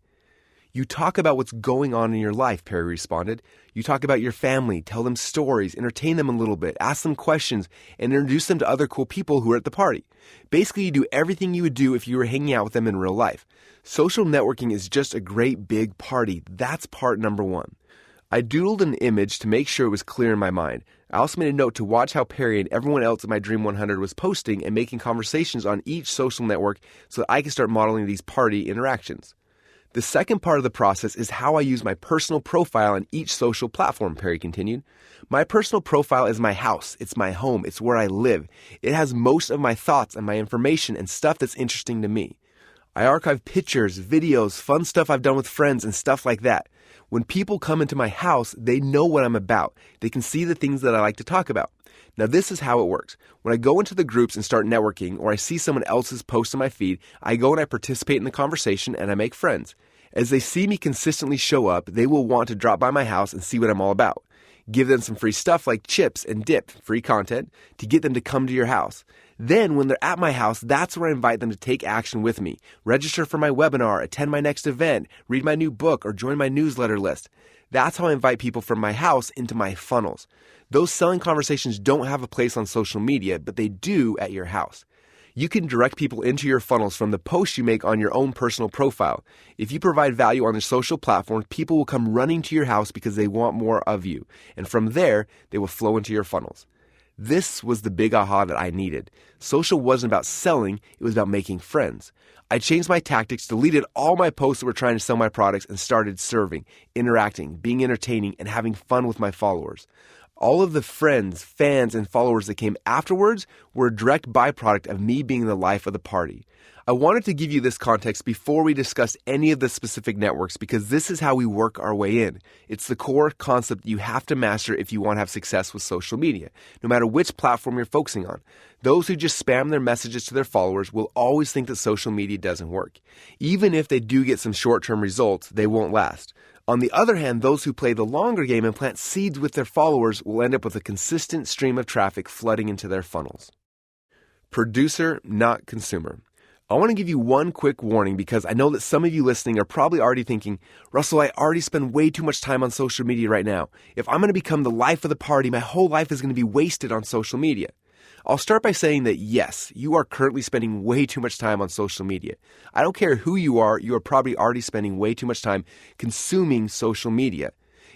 "You talk about what's going on in your life," Perry responded. "You talk about your family, tell them stories, entertain them a little bit, ask them questions, and introduce them to other cool people who are at the party. Basically, you do everything you would do if you were hanging out with them in real life. Social networking is just a great big party. That's part number one." I doodled an image to make sure it was clear in my mind. I also made a note to watch how Perry and everyone else at my Dream 100 was posting and making conversations on each social network so that I could start modeling these party interactions. "The second part of the process is how I use my personal profile on each social platform," Perry continued. "My personal profile is my house. It's my home. It's where I live. It has most of my thoughts and my information and stuff that's interesting to me. I archive pictures, videos, fun stuff I've done with friends and stuff like that. When people come into my house, they know what I'm about. They can see the things that I like to talk about. Now, this is how it works. When I go into the groups and start networking, or I see someone else's post on my feed, I go and I participate in the conversation and I make friends. As they see me consistently show up, they will want to drop by my house and see what I'm all about. Give them some free stuff like chips and dip, free content, to get them to come to your house. Then, when they're at my house, that's where I invite them to take action with me. Register for my webinar, attend my next event, read my new book, or join my newsletter list. That's how I invite people from my house into my funnels. Those selling conversations don't have a place on social media, but they do at your house. You can direct people into your funnels from the posts you make on your own personal profile. If you provide value on the social platforms, people will come running to your house because they want more of you. And from there, they will flow into your funnels. This was the big aha that I needed. Social wasn't about selling, it was about making friends. I changed my tactics, deleted all my posts that were trying to sell my products, and started serving, interacting, being entertaining, and having fun with my followers. All of the friends, fans, and followers that came afterwards were a direct byproduct of me being the life of the party. I wanted to give you this context before we discussed any of the specific networks because this is how we work our way in. It's the core concept you have to master if you want to have success with social media, no matter which platform you're focusing on. Those who just spam their messages to their followers will always think that social media doesn't work. Even if they do get some short-term results, they won't last. On the other hand, those who play the longer game and plant seeds with their followers will end up with a consistent stream of traffic flooding into their funnels. Producer, not consumer. I want to give you one quick warning because I know that some of you listening are probably already thinking, Russell, I already spend way too much time on social media right now. If I'm going to become the life of the party, my whole life is going to be wasted on social media. I'll start by saying that yes, you are currently spending way too much time on social media. I don't care who you are probably already spending way too much time consuming social media.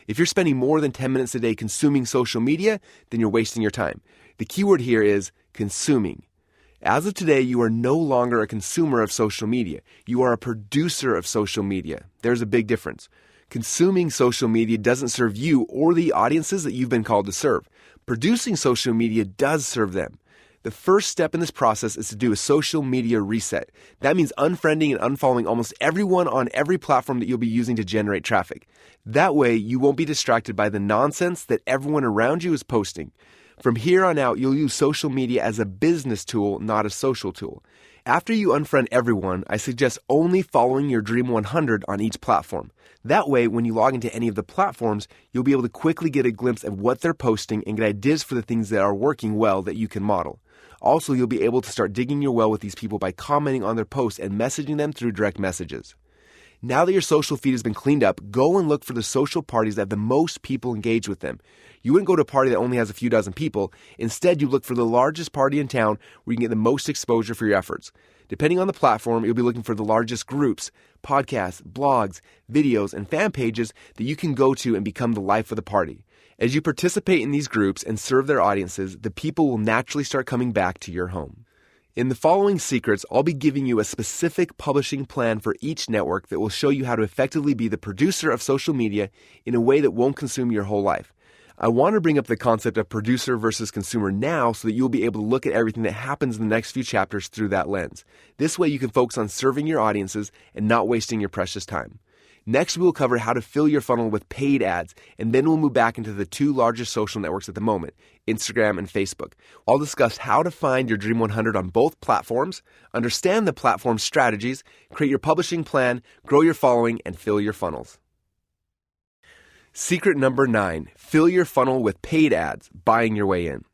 If you're spending more than 10 minutes a day consuming social media, then you're wasting your time. The key word here is consuming. As of today, you are no longer a consumer of social media. You are a producer of social media. There's a big difference. Consuming social media doesn't serve you or the audiences that you've been called to serve. Producing social media does serve them. The first step in this process is to do a social media reset. That means unfriending and unfollowing almost everyone on every platform that you'll be using to generate traffic. That way, you won't be distracted by the nonsense that everyone around you is posting. From here on out, you'll use social media as a business tool, not a social tool. After you unfriend everyone, I suggest only following your Dream 100 on each platform. That way, when you log into any of the platforms, you'll be able to quickly get a glimpse of what they're posting and get ideas for the things that are working well that you can model. Also, you'll be able to start digging your well with these people by commenting on their posts and messaging them through direct messages. Now that your social feed has been cleaned up, go and look for the social parties that have the most people engaged with them. You wouldn't go to a party that only has a few dozen people. Instead, you look for the largest party in town where you can get the most exposure for your efforts. Depending on the platform, you'll be looking for the largest groups, podcasts, blogs, videos, and fan pages that you can go to and become the life of the party. As you participate in these groups and serve their audiences, the people will naturally start coming back to your home. In the following secrets, I'll be giving you a specific publishing plan for each network that will show you how to effectively be the producer of social media in a way that won't consume your whole life. I want to bring up the concept of producer versus consumer now so that you'll be able to look at everything that happens in the next few chapters through that lens. This way you can focus on serving your audiences and not wasting your precious time. Next, we will cover how to fill your funnel with paid ads, and then we'll move back into the two largest social networks at the moment, Instagram and Facebook. I'll discuss how to find your Dream 100 on both platforms, understand the platform strategies, create your publishing plan, grow your following, and fill your funnels. Secret number 9, fill your funnel with paid ads, buying your way in.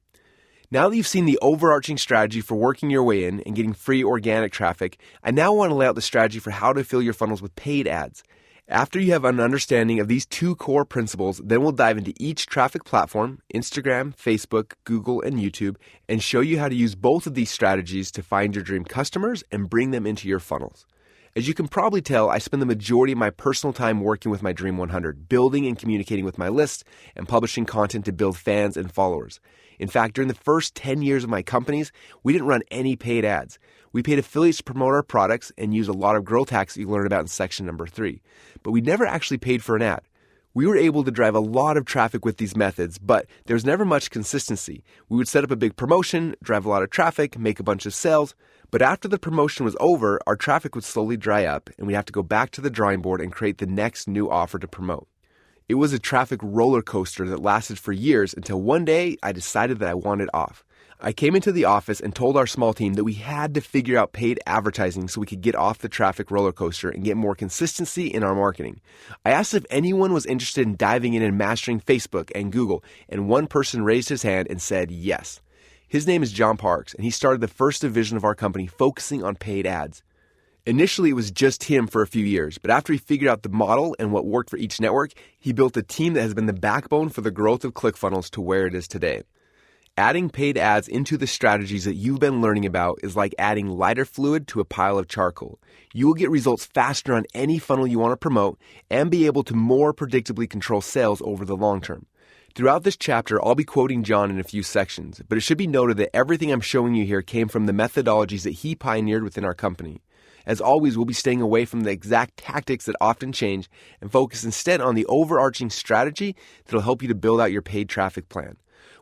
Now that you've seen the overarching strategy for working your way in and getting free organic traffic, I now want to lay out the strategy for how to fill your funnels with paid ads. After you have an understanding of these two core principles, then we'll dive into each traffic platform, Instagram, Facebook, Google, and YouTube, and show you how to use both of these strategies to find your dream customers and bring them into your funnels. As you can probably tell, I spend the majority of my personal time working with my Dream 100, building and communicating with my list, and publishing content to build fans and followers. In fact, during the first 10 years of my companies, we didn't run any paid ads. We paid affiliates to promote our products and used a lot of growth hacks that you learn about in section number 3. But we never actually paid for an ad. We were able to drive a lot of traffic with these methods, but there was never much consistency. We would set up a big promotion, drive a lot of traffic, make a bunch of sales, but after the promotion was over, our traffic would slowly dry up and we'd have to go back to the drawing board and create the next new offer to promote. It was a traffic roller coaster that lasted for years until one day I decided that I wanted off. I came into the office and told our small team that we had to figure out paid advertising so we could get off the traffic roller coaster and get more consistency in our marketing. I asked if anyone was interested in diving in and mastering Facebook and Google, and one person raised his hand and said yes. His name is John Parks, and he started the first division of our company focusing on paid ads. Initially, it was just him for a few years, but after he figured out the model and what worked for each network, he built a team that has been the backbone for the growth of ClickFunnels to where it is today. Adding paid ads into the strategies that you've been learning about is like adding lighter fluid to a pile of charcoal. You will get results faster on any funnel you want to promote and be able to more predictably control sales over the long term. Throughout this chapter, I'll be quoting John in a few sections, but it should be noted that everything I'm showing you here came from the methodologies that he pioneered within our company. As always, we'll be staying away from the exact tactics that often change and focus instead on the overarching strategy that'll help you to build out your paid traffic plan.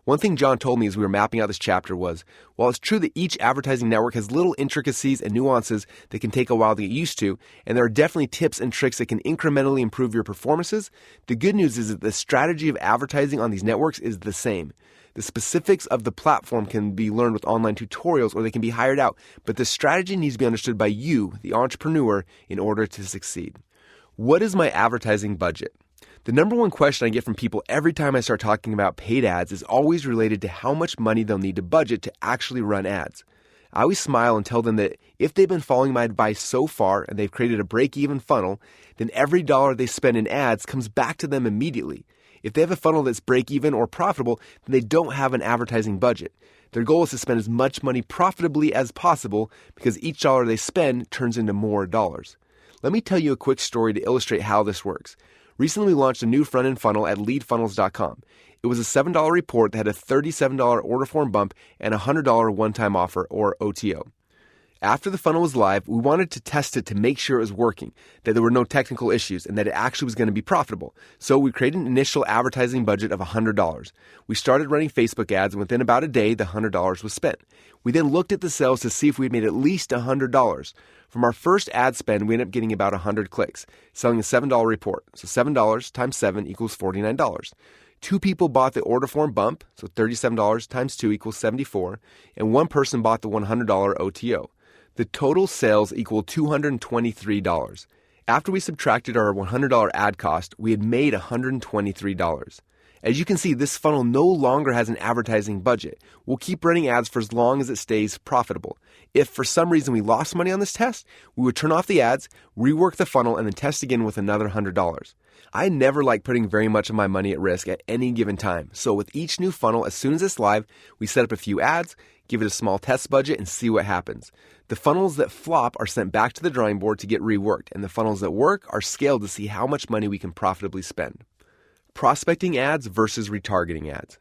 One thing John told me as we were mapping out this chapter was, while it's true that each advertising network has little intricacies and nuances that can take a while to get used to, and there are definitely tips and tricks that can incrementally improve your performances, the good news is that the strategy of advertising on these networks is the same. The specifics of the platform can be learned with online tutorials or they can be hired out, but the strategy needs to be understood by you, the entrepreneur, in order to succeed. What is my advertising budget? The number one question I get from people every time I start talking about paid ads is always related to how much money they'll need to budget to actually run ads. I always smile and tell them that if they've been following my advice so far and they've created a break-even funnel, then every dollar they spend in ads comes back to them immediately. If they have a funnel that's break-even or profitable, then they don't have an advertising budget. Their goal is to spend as much money profitably as possible because each dollar they spend turns into more dollars. Let me tell you a quick story to illustrate how this works. Recently, we launched a new front-end funnel at leadfunnels.com. It was a $7 report that had a $37 order form bump and a $100 one-time offer, or OTO. After the funnel was live, we wanted to test it to make sure it was working, that there were no technical issues, and that it actually was going to be profitable. So we created an initial advertising budget of $100. We started running Facebook ads, and within about a day, the $100 was spent. We then looked at the sales to see if we had made at least $100. From our first ad spend, we ended up getting about 100 clicks, selling a $7 report. So $7 times 7 equals $49. 2 people bought the order form bump, so $37 times 2 equals $74, and 1 person bought the $100 OTO. The total sales equaled $223. After we subtracted our $100 ad cost, we had made $123. As you can see, this funnel no longer has an advertising budget. We'll keep running ads for as long as it stays profitable. If for some reason we lost money on this test, we would turn off the ads, rework the funnel, and then test again with another $100. I never like putting very much of my money at risk at any given time. So with each new funnel, as soon as it's live, we set up a few ads, give it a small test budget, and see what happens. The funnels that flop are sent back to the drawing board to get reworked, and the funnels that work are scaled to see how much money we can profitably spend. Prospecting ads versus retargeting ads.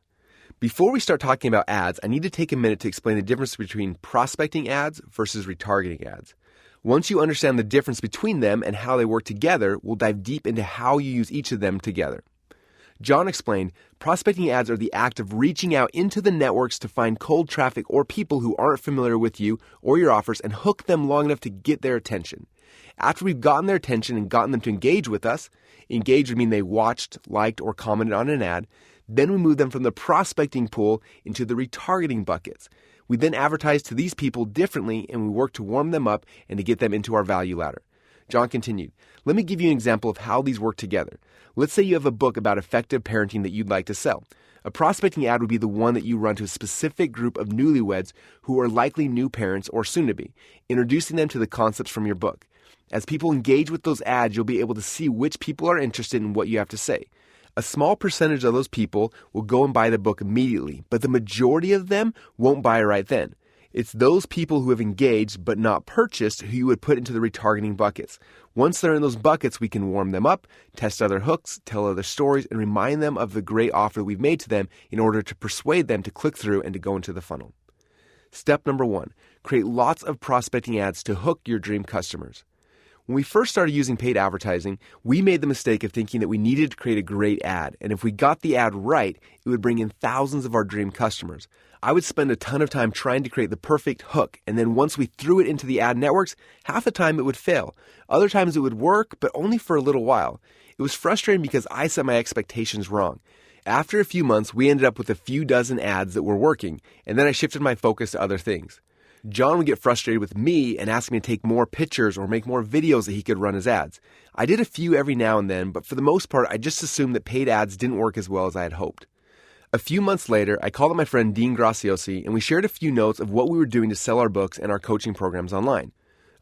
Before we start talking about ads, I need to take a minute to explain the difference between prospecting ads versus retargeting ads. Once you understand the difference between them and how they work together, we'll dive deep into how you use each of them together. John explained, prospecting ads are the act of reaching out into the networks to find cold traffic or people who aren't familiar with you or your offers and hook them long enough to get their attention. After we've gotten their attention and gotten them to engage with us, engage would mean they watched, liked, or commented on an ad, then we move them from the prospecting pool into the retargeting buckets. We then advertise to these people differently and we work to warm them up and to get them into our value ladder. John continued, let me give you an example of how these work together. Let's say you have a book about effective parenting that you'd like to sell. A prospecting ad would be the one that you run to a specific group of newlyweds who are likely new parents or soon to be, introducing them to the concepts from your book. As people engage with those ads, you'll be able to see which people are interested in what you have to say. A small percentage of those people will go and buy the book immediately, but the majority of them won't buy it right then. It's those people who have engaged but not purchased who you would put into the retargeting buckets. Once they're in those buckets, we can warm them up, test other hooks, tell other stories, and remind them of the great offer we've made to them in order to persuade them to click through and to go into the funnel. Step number 1, create lots of prospecting ads to hook your dream customers. When we first started using paid advertising, we made the mistake of thinking that we needed to create a great ad, and if we got the ad right, it would bring in thousands of our dream customers. I would spend a ton of time trying to create the perfect hook, and then once we threw it into the ad networks, half the time it would fail. Other times it would work, but only for a little while. It was frustrating because I set my expectations wrong. After a few months, we ended up with a few dozen ads that were working, and then I shifted my focus to other things. John would get frustrated with me and ask me to take more pictures or make more videos that he could run as ads. I did a few every now and then, but for the most part, I just assumed that paid ads didn't work as well as I had hoped. A few months later, I called up my friend Dean Graciosi and we shared a few notes of what we were doing to sell our books and our coaching programs online.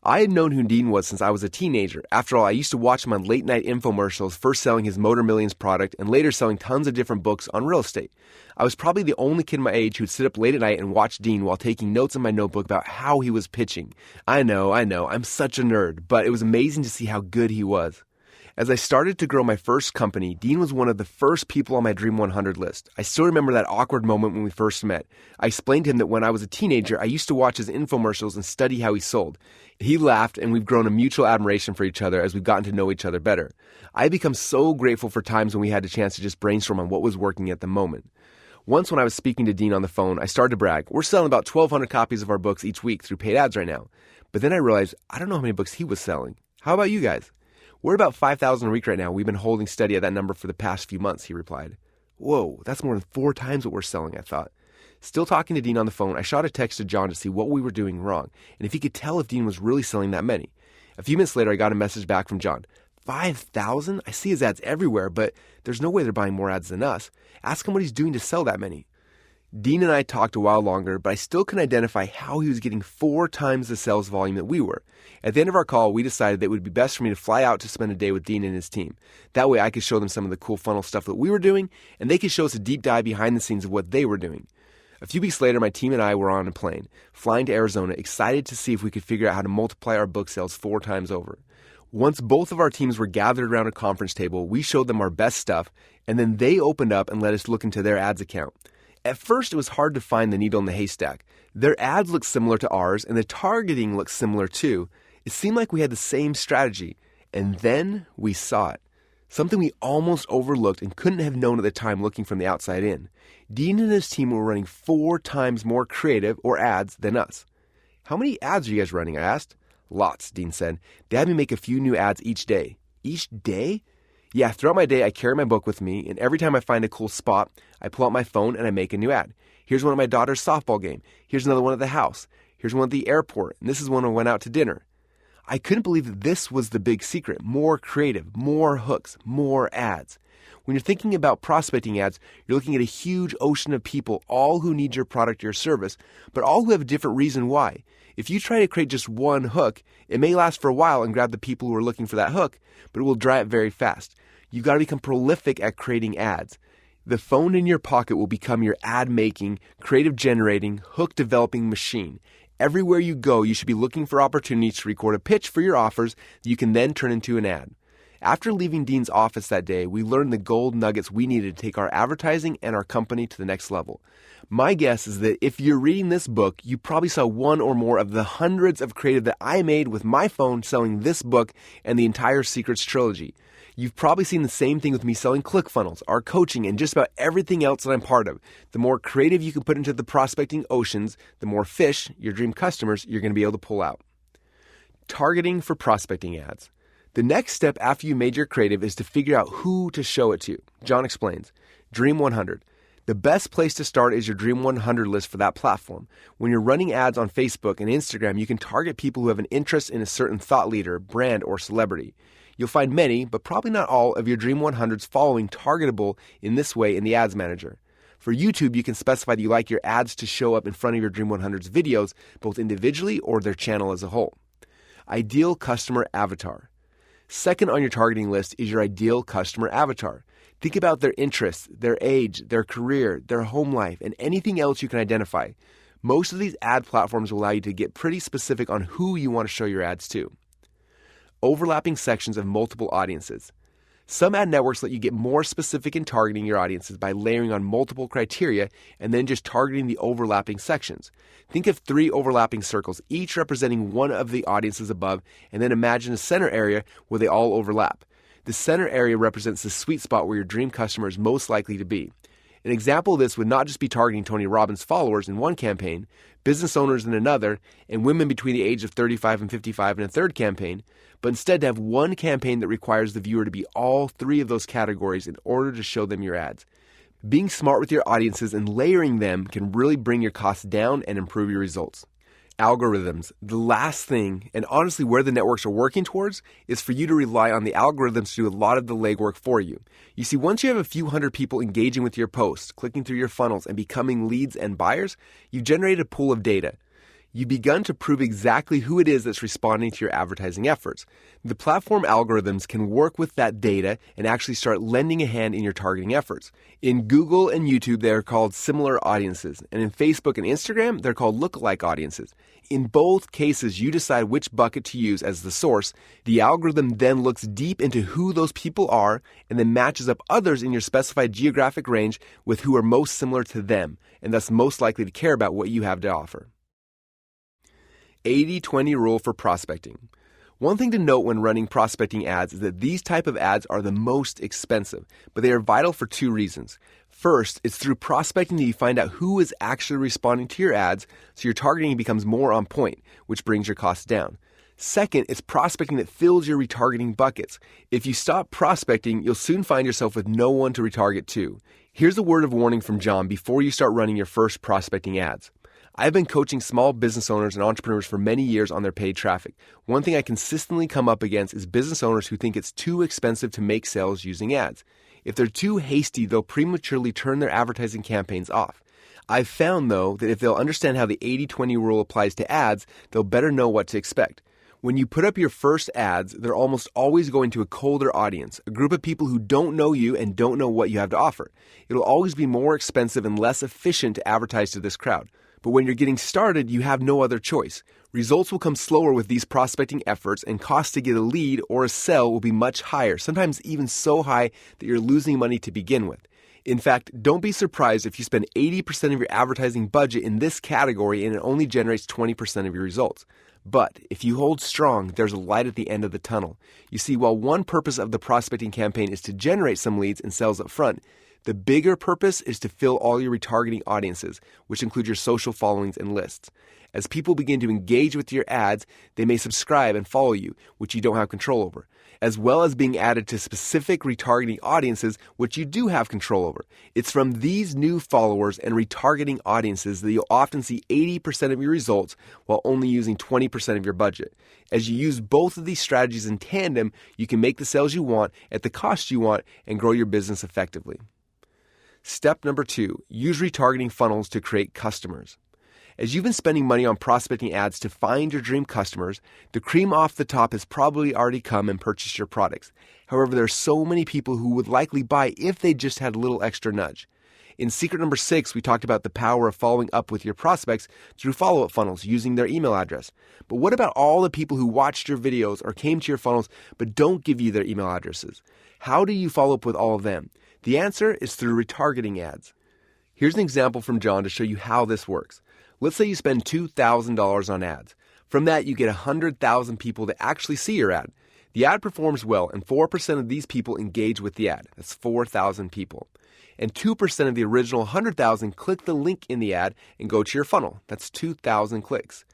I had known who Dean was since I was a teenager. After all, I used to watch him on late-night infomercials, first selling his Motor Millions product and later selling tons of different books on real estate. I was probably the only kid my age who'd sit up late at night and watch Dean while taking notes in my notebook about how he was pitching. I know, I'm such a nerd, but it was amazing to see how good he was. As I started to grow my first company, Dean was one of the first people on my Dream 100 list. I still remember that awkward moment when we first met. I explained to him that when I was a teenager, I used to watch his infomercials and study how he sold. He laughed, and we've grown a mutual admiration for each other as we've gotten to know each other better. I've become so grateful for times when we had a chance to just brainstorm on what was working at the moment. Once when I was speaking to Dean on the phone, I started to brag. We're selling about 1,200 copies of our books each week through paid ads right now. But then I realized I don't know how many books he was selling. How about you guys? We're about 5,000 a week right now. We've been holding steady at that number for the past few months, he replied. Whoa, that's more than 4 times what we're selling, I thought. Still talking to Dean on the phone, I shot a text to John to see what we were doing wrong and if he could tell if Dean was really selling that many. A few minutes later, I got a message back from John. 5,000? I see his ads everywhere, but there's no way they're buying more ads than us. Ask him what he's doing to sell that many. Dean and I talked a while longer, but I still couldn't identify how he was getting 4 times the sales volume that we were. At the end of our call, we decided that it would be best for me to fly out to spend a day with Dean and his team. That way I could show them some of the cool funnel stuff that we were doing, and they could show us a deep dive behind the scenes of what they were doing. A few weeks later, my team and I were on a plane, flying to Arizona, excited to see if we could figure out how to multiply our book sales 4 times over. Once both of our teams were gathered around a conference table, we showed them our best stuff, and then they opened up and let us look into their ads account. At first, it was hard to find the needle in the haystack. Their ads looked similar to ours, and the targeting looked similar too. It seemed like we had the same strategy. And then we saw it. Something we almost overlooked and couldn't have known at the time looking from the outside in. Dean and his team were running 4 times more creative or ads than us. How many ads are you guys running? I asked. Lots, Dean said. They had me make a few new ads each day. Each day? Yeah, throughout my day, I carry my book with me, and every time I find a cool spot, I pull out my phone and I make a new ad. Here's one at my daughter's softball game. Here's another one at the house. Here's one at the airport, and this is when I went out to dinner. I couldn't believe that this was the big secret. More creative, more hooks, more ads. When you're thinking about prospecting ads, you're looking at a huge ocean of people, all who need your product or your service, but all who have a different reason why. If you try to create just one hook, it may last for a while and grab the people who are looking for that hook, but it will dry up very fast. You've got to become prolific at creating ads. The phone in your pocket will become your ad-making, creative-generating, hook-developing machine. Everywhere you go, you should be looking for opportunities to record a pitch for your offers that you can then turn into an ad. After leaving Dean's office that day, we learned the gold nuggets we needed to take our advertising and our company to the next level. My guess is that if you're reading this book, you probably saw one or more of the hundreds of creative that I made with my phone selling this book and the entire Secrets trilogy. You've probably seen the same thing with me selling ClickFunnels, our coaching, and just about everything else that I'm part of. The more creative you can put into the prospecting oceans, the more fish, your dream customers, you're going to be able to pull out. Targeting for prospecting ads. The next step after you made your creative is to figure out who to show it to. John explains. Dream 100. The best place to start is your Dream 100 list for that platform. When you're running ads on Facebook and Instagram, you can target people who have an interest in a certain thought leader, brand, or celebrity. You'll find many, but probably not all, of your Dream 100's following targetable in this way in the Ads Manager. For YouTube, you can specify that you like your ads to show up in front of your Dream 100's videos, both individually or their channel as a whole. Ideal customer avatar. Second on your targeting list is your ideal customer avatar. Think about their interests, their age, their career, their home life, and anything else you can identify. Most of these ad platforms will allow you to get pretty specific on who you want to show your ads to. Overlapping sections of multiple audiences. Some ad networks let you get more specific in targeting your audiences by layering on multiple criteria and then just targeting the overlapping sections. Think of 3 overlapping circles, each representing one of the audiences above, and then imagine a center area where they all overlap. The center area represents the sweet spot where your dream customer is most likely to be. An example of this would not just be targeting Tony Robbins followers in one campaign, business owners in another, and women between the age of 35 and 55 in a third campaign, but instead to have one campaign that requires the viewer to be all 3 of those categories in order to show them your ads. Being smart with your audiences and layering them can really bring your costs down and improve your results. Algorithms. The last thing, and honestly where the networks are working towards, is for you to rely on the algorithms to do a lot of the legwork for you. You see, once you have a few hundred people engaging with your posts, clicking through your funnels, and becoming leads and buyers, you've generated a pool of data. You've begun to prove exactly who it is that's responding to your advertising efforts. The platform algorithms can work with that data and actually start lending a hand in your targeting efforts. In Google and YouTube, they're called similar audiences, and in Facebook and Instagram, they're called lookalike audiences. In both cases, you decide which bucket to use as the source. The algorithm then looks deep into who those people are and then matches up others in your specified geographic range with who are most similar to them and thus most likely to care about what you have to offer. 80-20 rule for prospecting. One thing to note when running prospecting ads is that these type of ads are the most expensive, but they are vital for 2 reasons. First, it's through prospecting that you find out who is actually responding to your ads, so your targeting becomes more on point, which brings your costs down. Second, it's prospecting that fills your retargeting buckets. If you stop prospecting, you'll soon find yourself with no one to retarget to. Here's a word of warning from John before you start running your first prospecting ads. I've been coaching small business owners and entrepreneurs for many years on their paid traffic. One thing I consistently come up against is business owners who think it's too expensive to make sales using ads. If they're too hasty, they'll prematurely turn their advertising campaigns off. I've found, though, that if they'll understand how the 80-20 rule applies to ads, they'll better know what to expect. When you put up your first ads, they're almost always going to a colder audience, a group of people who don't know you and don't know what you have to offer. It'll always be more expensive and less efficient to advertise to this crowd. But when you're getting started, you have no other choice. Results will come slower with these prospecting efforts, and costs to get a lead or a sell will be much higher, sometimes even so high that you're losing money to begin with. In fact, don't be surprised if you spend 80% of your advertising budget in this category and it only generates 20% of your results. But if you hold strong, there's a light at the end of the tunnel. You see, while one purpose of the prospecting campaign is to generate some leads and sales up front, the bigger purpose is to fill all your retargeting audiences, which include your social followings and lists. As people begin to engage with your ads, they may subscribe and follow you, which you don't have control over. as well as being added to specific retargeting audiences, which you do have control over. It's from these new followers and retargeting audiences that you'll often see 80% of your results while only using 20% of your budget. As you use both of these strategies in tandem, you can make the sales you want at the cost you want and grow your business effectively. Step number 2, use retargeting funnels to create customers. As you've been spending money on prospecting ads to find your dream customers, the cream off the top has probably already come and purchased your products. However, there are so many people who would likely buy if they just had a little extra nudge. In secret number 6, we talked about the power of following up with your prospects through follow-up funnels using their email address. But what about all the people who watched your videos or came to your funnels but don't give you their email addresses? How do you follow up with all of them? The answer is through retargeting ads. Here's an example from John to show you how this works. Let's say you spend $2,000 on ads. From that, you get 100,000 people to actually see your ad. The ad performs well, and 4% of these people engage with the ad. That's 4,000 people. And 2% of the original 100,000 click the link in the ad and go to your funnel. That's 2,000 clicks.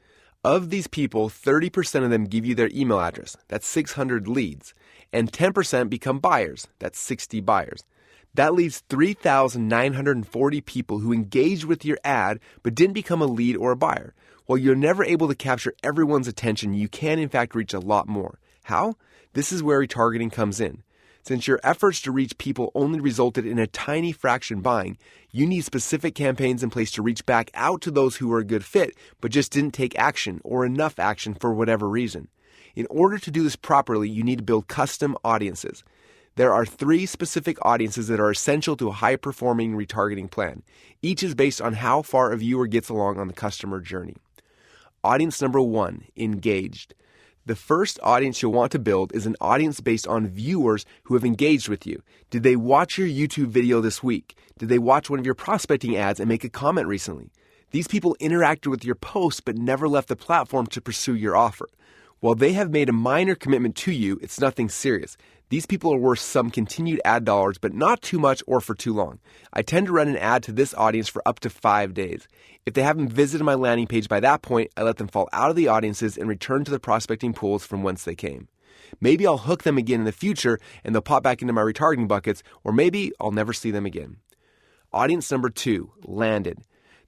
Of these people, 30% of them give you their email address. That's 600 leads. And 10% become buyers. That's 60 buyers. That leaves 3,940 people who engaged with your ad but didn't become a lead or a buyer. While you're never able to capture everyone's attention, you can in fact reach a lot more. How? This is where retargeting comes in. Since your efforts to reach people only resulted in a tiny fraction buying, you need specific campaigns in place to reach back out to those who were a good fit but just didn't take action or enough action for whatever reason. In order to do this properly, you need to build custom audiences. There are 3 specific audiences that are essential to a high-performing retargeting plan. Each is based on how far a viewer gets along on the customer journey. Audience number 1, engaged. The first audience you'll want to build is an audience based on viewers who have engaged with you. Did they watch your YouTube video this week? Did they watch one of your prospecting ads and make a comment recently? These people interacted with your posts but never left the platform to pursue your offer. While they have made a minor commitment to you, it's nothing serious. These people are worth some continued ad dollars, but not too much or for too long. I tend to run an ad to this audience for up to 5 days. If they haven't visited my landing page by that point, I let them fall out of the audiences and return to the prospecting pools from whence they came. Maybe I'll hook them again in the future and they'll pop back into my retargeting buckets, or maybe I'll never see them again. Audience number 2, landed.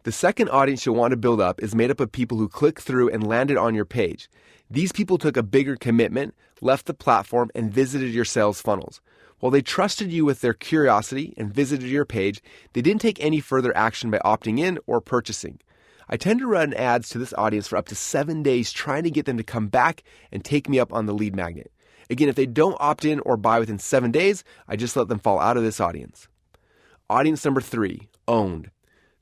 The second audience you'll want to build up is made up of people who clicked through and landed on your page. These people took a bigger commitment, left the platform, and visited your sales funnels. While they trusted you with their curiosity and visited your page, they didn't take any further action by opting in or purchasing. I tend to run ads to this audience for up to 7 days, trying to get them to come back and take me up on the lead magnet. Again, if they don't opt in or buy within 7 days, I just let them fall out of this audience. Audience number 3, owned.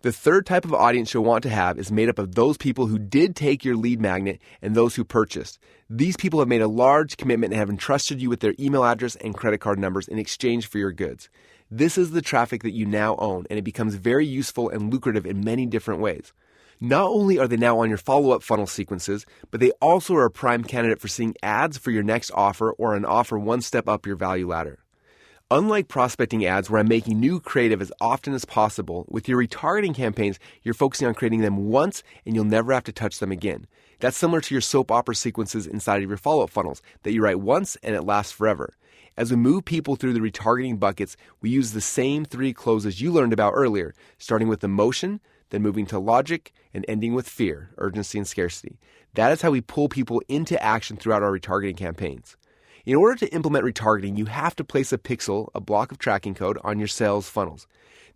The third type of audience you'll want to have is made up of those people who did take your lead magnet and those who purchased. These people have made a large commitment and have entrusted you with their email address and credit card numbers in exchange for your goods. This is the traffic that you now own, and it becomes very useful and lucrative in many different ways. Not only are they now on your follow-up funnel sequences, but they also are a prime candidate for seeing ads for your next offer or an offer one step up your value ladder. Unlike prospecting ads where I'm making new creative as often as possible, with your retargeting campaigns, you're focusing on creating them once and you'll never have to touch them again. That's similar to your soap opera sequences inside of your follow-up funnels that you write once and it lasts forever. As we move people through the retargeting buckets, we use the same 3 closes you learned about earlier, starting with emotion, then moving to logic, and ending with fear, urgency, and scarcity. That is how we pull people into action throughout our retargeting campaigns. In order to implement retargeting, you have to place a pixel, a block of tracking code, on your sales funnels.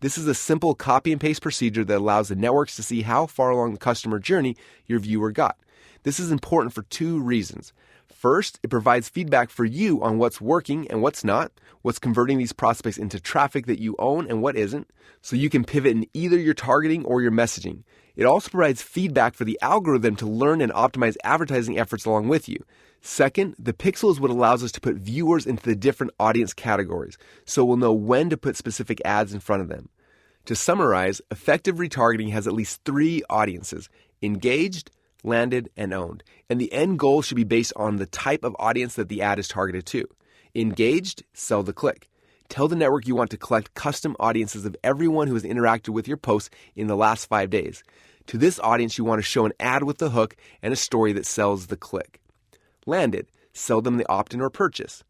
This is a simple copy and paste procedure that allows the networks to see how far along the customer journey your viewer got. This is important for 2 reasons. First, it provides feedback for you on what's working and what's not, what's converting these prospects into traffic that you own and what isn't, so you can pivot in either your targeting or your messaging. It also provides feedback for the algorithm to learn and optimize advertising efforts along with you. Second, the pixel is what allows us to put viewers into the different audience categories, so we'll know when to put specific ads in front of them. To summarize, effective retargeting has at least 3 audiences: engaged, landed, and owned. And the end goal should be based on the type of audience that the ad is targeted to. Engaged, sell the click. Tell the network you want to collect custom audiences of everyone who has interacted with your post in the last 5 days. To this audience, you want to show an ad with the hook and a story that sells the click. Landed, sell them the opt-in or purchase.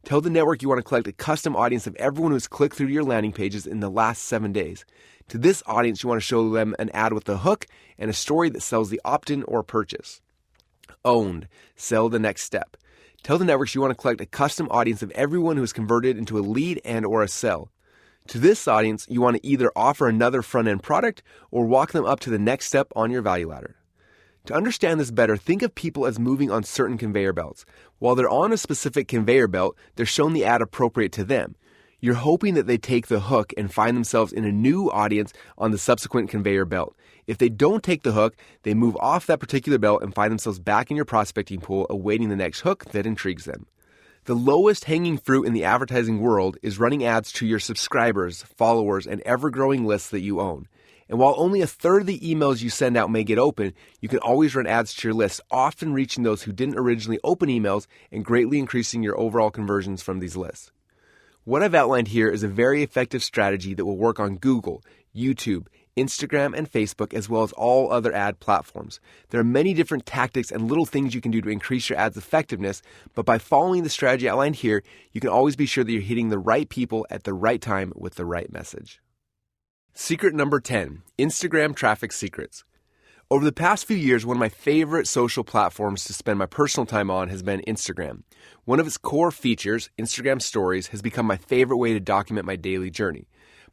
Tell the network you want to collect a custom audience of everyone who's clicked through your landing pages in the last 7 days. To this audience, you want to show them an ad with a hook and a story that sells the opt-in or purchase. Owned. Sell the next step. Tell the networks you want to collect a custom audience of everyone who has converted into a lead and or a sell. To this audience, you want to either offer another front-end product or walk them up to the next step on your value ladder. To understand this better, think of people as moving on certain conveyor belts. While they're on a specific conveyor belt, they're shown the ad appropriate to them. You're hoping that they take the hook and find themselves in a new audience on the subsequent conveyor belt. If they don't take the hook, they move off that particular belt and find themselves back in your prospecting pool awaiting the next hook that intrigues them. The lowest hanging fruit in the advertising world is running ads to your subscribers, followers, and ever-growing lists that you own. And while only a third of the emails you send out may get open, you can always run ads to your list, often reaching those who didn't originally open emails and greatly increasing your overall conversions from these lists. What I've outlined here is a very effective strategy that will work on Google, YouTube, Instagram, and Facebook, as well as all other ad platforms. There are many different tactics and little things you can do to increase your ad's effectiveness, but by following the strategy outlined here, you can always be sure that you're hitting the right people at the right time with the right message. Secret number 10, Instagram traffic secrets. Over the past few years, one of my favorite social platforms to spend my personal time on has been Instagram. One of its core features, Instagram Stories, has become my favorite way to document my daily journey.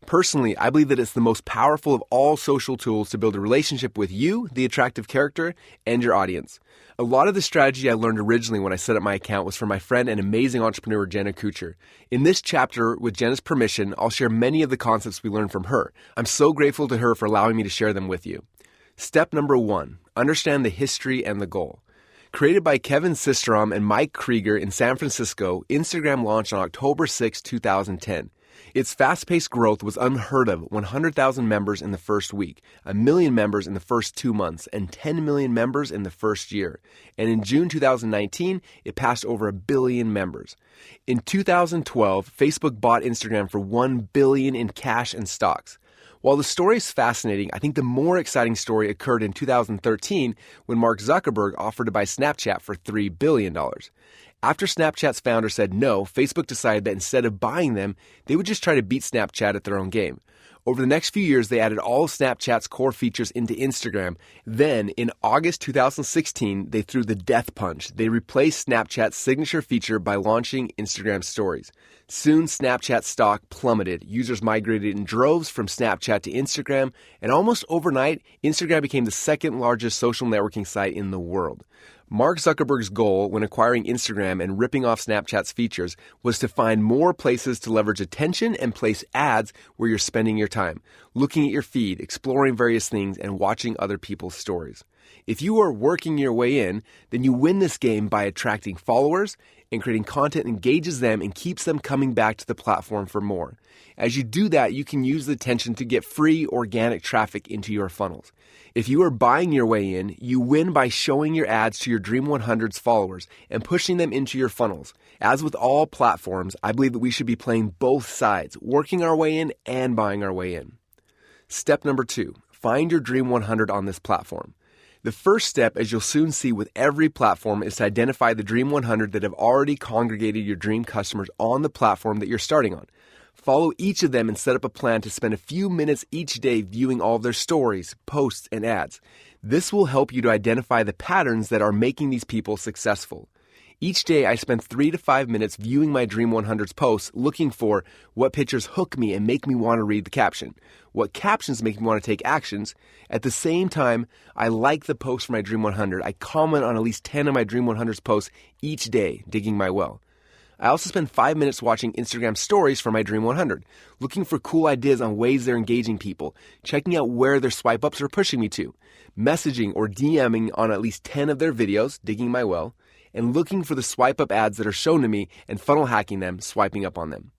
Personally, I believe that it's the most powerful of all social tools to build a relationship with you, the attractive character, and your audience. A lot of the strategy I learned originally when I set up my account was from my friend and amazing entrepreneur, Jenna Kuchar. In this chapter, with Jenna's permission, I'll share many of the concepts we learned from her. I'm so grateful to her for allowing me to share them with you. Step number 1, understand the history and the goal. Created by Kevin Systrom and Mike Krieger in San Francisco, Instagram launched on October 6, 2010. Its fast-paced growth was unheard of: 100,000 members in the first week, 1 million members in the first 2 months, and 10 million members in the first year. And in June 2019, it passed over 1 billion members. In 2012, Facebook bought Instagram for $1 billion in cash and stocks. While the story is fascinating, I think the more exciting story occurred in 2013 when Mark Zuckerberg offered to buy Snapchat for $3 billion. After Snapchat's founder said no, Facebook decided that instead of buying them, they would just try to beat Snapchat at their own game. Over the next few years, they added all of Snapchat's core features into Instagram. Then, in August 2016, they threw the death punch. They replaced Snapchat's signature feature by launching Instagram Stories. Soon, Snapchat's stock plummeted. Users migrated in droves from Snapchat to Instagram, and almost overnight, Instagram became the second largest social networking site in the world. Mark Zuckerberg's goal when acquiring Instagram and ripping off Snapchat's features was to find more places to leverage attention and place ads where you're spending your time, looking at your feed, exploring various things, and watching other people's stories. If you are working your way in, then you win this game by attracting followers and creating content that engages them and keeps them coming back to the platform for more. As you do that, you can use the attention to get free organic traffic into your funnels. If you are buying your way in, you win by showing your ads to your Dream 100's followers and pushing them into your funnels. As with all platforms, I believe that we should be playing both sides, working our way in and buying our way in. Step number 2, find your Dream 100 on this platform. The first step, as you'll soon see with every platform, is to identify the Dream 100 that have already congregated your dream customers on the platform that you're starting on. Follow each of them and set up a plan to spend a few minutes each day viewing all of their stories, posts, and ads. This will help you to identify the patterns that are making these people successful. Each day, I spend 3 to 5 minutes viewing my Dream 100's posts, looking for what pictures hook me and make me want to read the caption, what captions make me want to take actions. At the same time, I like the posts for my Dream 100. I comment on at least 10 of my Dream 100's posts each day, digging my well. I also spend 5 minutes watching Instagram Stories for my Dream 100, looking for cool ideas on ways they're engaging people, checking out where their swipe ups are pushing me to, messaging or DMing on at least 10 of their videos, digging my well, and looking for the swipe up ads that are shown to me and funnel hacking them, swiping up on them.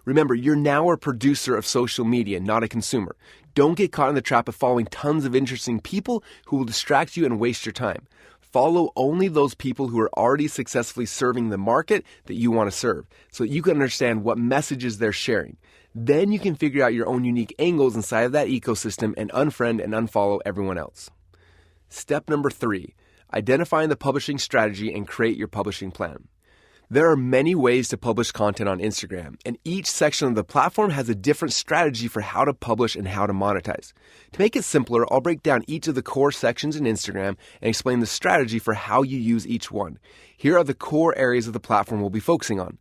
Remember, you're now a producer of social media, not a consumer. Don't get caught in the trap of following tons of interesting people who will distract you and waste your time. Follow only those people who are already successfully serving the market that you want to serve so that you can understand what messages they're sharing. Then you can figure out your own unique angles inside of that ecosystem and unfriend and unfollow everyone else. Step number 3, identifying the publishing strategy and create your publishing plan. There are many ways to publish content on Instagram, and each section of the platform has a different strategy for how to publish and how to monetize. To make it simpler, I'll break down each of the core sections in Instagram and explain the strategy for how you use each one. Here are the core areas of the platform we'll be focusing on.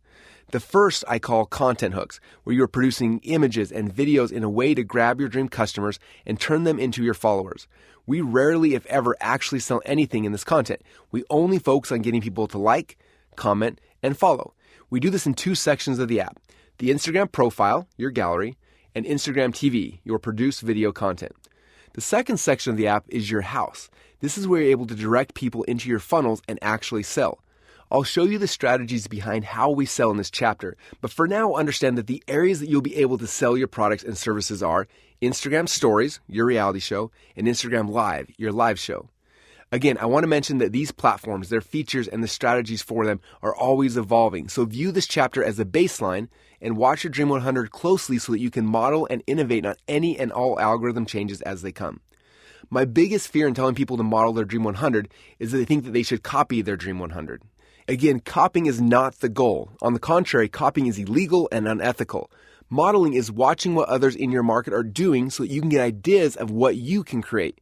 The first I call content hooks, where you're producing images and videos in a way to grab your dream customers and turn them into your followers. We rarely, if ever, actually sell anything in this content. We only focus on getting people to like, comment, and follow. We do this in two sections of the app: the Instagram profile, your gallery, and Instagram TV, your produced video content. The second section of the app is your house. This is where you're able to direct people into your funnels and actually sell. I'll show you the strategies behind how we sell in this chapter, but for now, understand that the areas that you'll be able to sell your products and services are Instagram Stories, your reality show, and Instagram Live, your live show. Again, I want to mention that these platforms, their features, and the strategies for them are always evolving, so view this chapter as a baseline and watch your Dream 100 closely so that you can model and innovate on any and all algorithm changes as they come. My biggest fear in telling people to model their Dream 100 is that they think that they should copy their Dream 100. Again, copying is not the goal. On the contrary, copying is illegal and unethical. Modeling is watching what others in your market are doing so that you can get ideas of what you can create.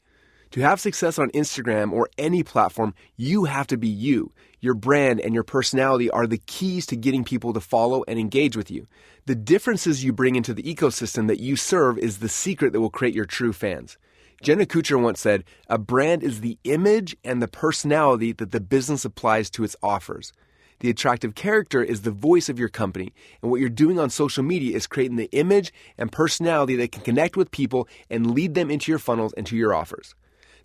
To have success on Instagram or any platform, you have to be you. Your brand and your personality are the keys to getting people to follow and engage with you. The differences you bring into the ecosystem that you serve is the secret that will create your true fans. Jenna Kutcher once said, "A brand is the image and the personality that the business applies to its offers. The attractive character is the voice of your company, and what you're doing on social media is creating the image and personality that can connect with people and lead them into your funnels and to your offers."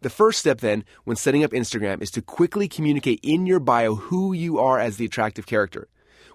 The first step then, when setting up Instagram, is to quickly communicate in your bio who you are as the attractive character.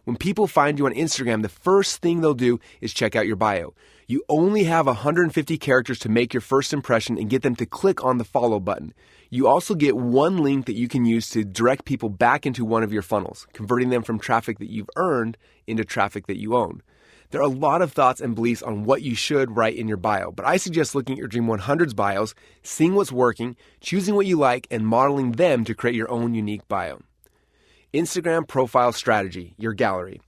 When people find you on Instagram, the first thing they'll do is check out your bio. You only have 150 characters to make your first impression and get them to click on the follow button. You also get one link that you can use to direct people back into one of your funnels, converting them from traffic that you've earned into traffic that you own. There are a lot of thoughts and beliefs on what you should write in your bio, but I suggest looking at your Dream 100's bios, seeing what's working, choosing what you like, and modeling them to create your own unique bio. Instagram profile strategy, your gallery.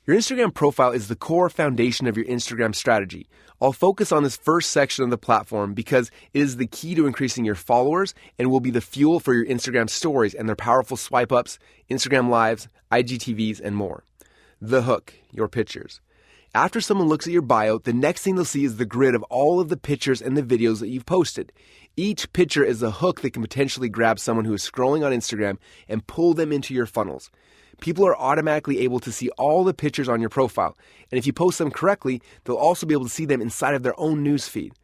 Your Instagram profile is the core foundation of your Instagram strategy. I'll focus on this first section of the platform because it is the key to increasing your followers and will be the fuel for your Instagram stories and their powerful swipe ups, Instagram lives, IGTVs, and more. The hook, your pictures. After someone looks at your bio, the next thing they'll see is the grid of all of the pictures and the videos that you've posted. Each picture is a hook that can potentially grab someone who is scrolling on Instagram and pull them into your funnels. People are automatically able to see all the pictures on your profile, and if you post them correctly, they'll also be able to see them inside of their own news feed.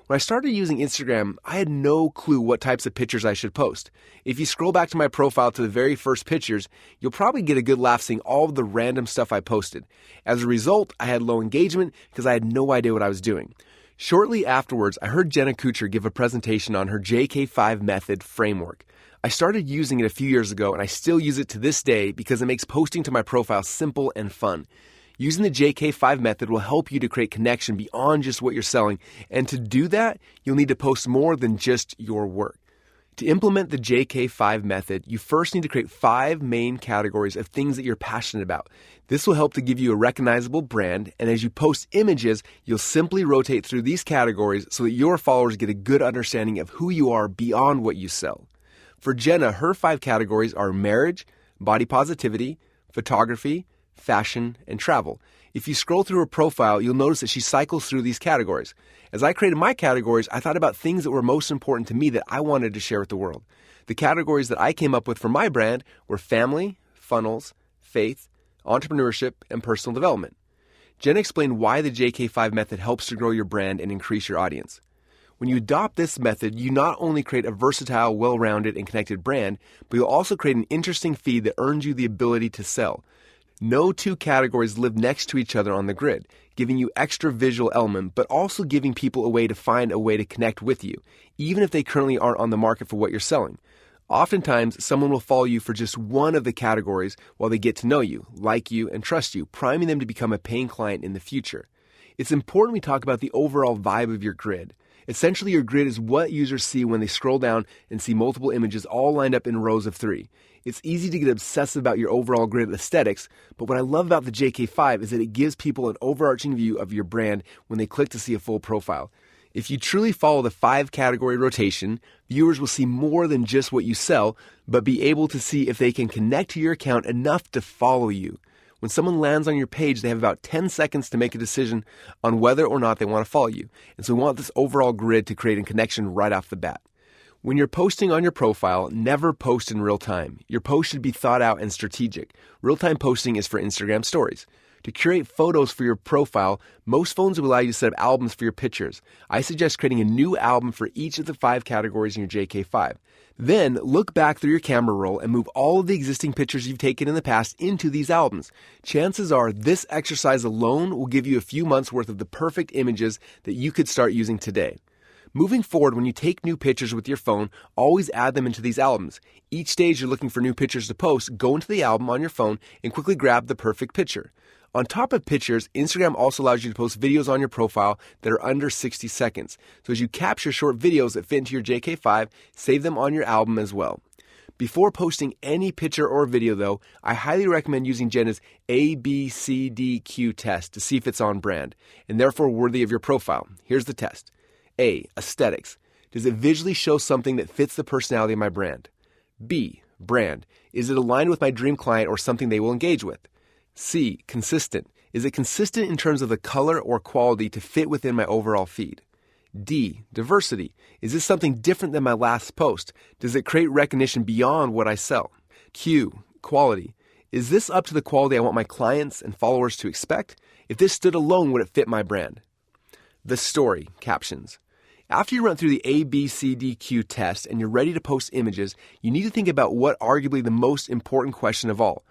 When I started using Instagram, I had no clue what types of pictures I should post. If you scroll back to my profile to the very first pictures, you'll probably get a good laugh seeing all of the random stuff I posted. As a result, I had low engagement because I had no idea what I was doing. Shortly afterwards, I heard Jenna Kutcher give a presentation on her JK5 method framework. I started using it a few years ago and I still use it to this day because it makes posting to my profile simple and fun. Using the JK5 method will help you to create connection beyond just what you're selling, and to do that, you'll need to post more than just your work. To implement the JK5 method, you first need to create 5 main categories of things that you're passionate about. This will help to give you a recognizable brand, and as you post images, you'll simply rotate through these categories so that your followers get a good understanding of who you are beyond what you sell. For Jenna, her 5 categories are marriage, body positivity, photography, fashion, and travel. If you scroll through her profile, you'll notice that she cycles through these categories. As I created my categories, I thought about things that were most important to me that I wanted to share with the world. The categories that I came up with for my brand were family, funnels, faith, entrepreneurship, and personal development. Jenna explained why the JK5 method helps to grow your brand and increase your audience. When you adopt this method, you not only create a versatile, well-rounded, and connected brand, but you'll also create an interesting feed that earns you the ability to sell. No 2 categories live next to each other on the grid, giving you extra visual element, but also giving people a way to find a way to connect with you, even if they currently aren't on the market for what you're selling. Oftentimes, someone will follow you for just one of the categories while they get to know you, like you, and trust you, priming them to become a paying client in the future. It's important we talk about the overall vibe of your grid. Essentially, your grid is what users see when they scroll down and see multiple images all lined up in rows of 3. It's easy to get obsessive about your overall grid aesthetics, but what I love about the JK5 is that it gives people an overarching view of your brand when they click to see a full profile. If you truly follow the 5-category rotation, viewers will see more than just what you sell, but be able to see if they can connect to your account enough to follow you. When someone lands on your page, they have about 10 seconds to make a decision on whether or not they want to follow you. And so we want this overall grid to create a connection right off the bat. When you're posting on your profile, never post in real time. Your post should be thought out and strategic. Real-time posting is for Instagram stories. To curate photos for your profile, most phones will allow you to set up albums for your pictures. I suggest creating a new album for each of the 5 categories in your JK5. Then, look back through your camera roll and move all of the existing pictures you've taken in the past into these albums. Chances are this exercise alone will give you a few months' worth of the perfect images that you could start using today. Moving forward, when you take new pictures with your phone, always add them into these albums. Each stage you're looking for new pictures to post, go into the album on your phone and quickly grab the perfect picture. On top of pictures, Instagram also allows you to post videos on your profile that are under 60 seconds. So as you capture short videos that fit into your JK5, save them on your album as well. Before posting any picture or video though, I highly recommend using Jenna's ABCDQ test to see if it's on brand and therefore worthy of your profile. Here's the test. A. Aesthetics. Does it visually show something that fits the personality of my brand? B. Brand. Is it aligned with my dream client or something they will engage with? C. Consistent. Is it consistent in terms of the color or quality to fit within my overall feed? D. Diversity. Is this something different than my last post? Does it create recognition beyond what I sell? Q. Quality. Is this up to the quality I want my clients and followers to expect? If this stood alone, would it fit my brand? The story, captions. After you run through the ABCDQ test and you're ready to post images, you need to think about what arguably the most important question of all.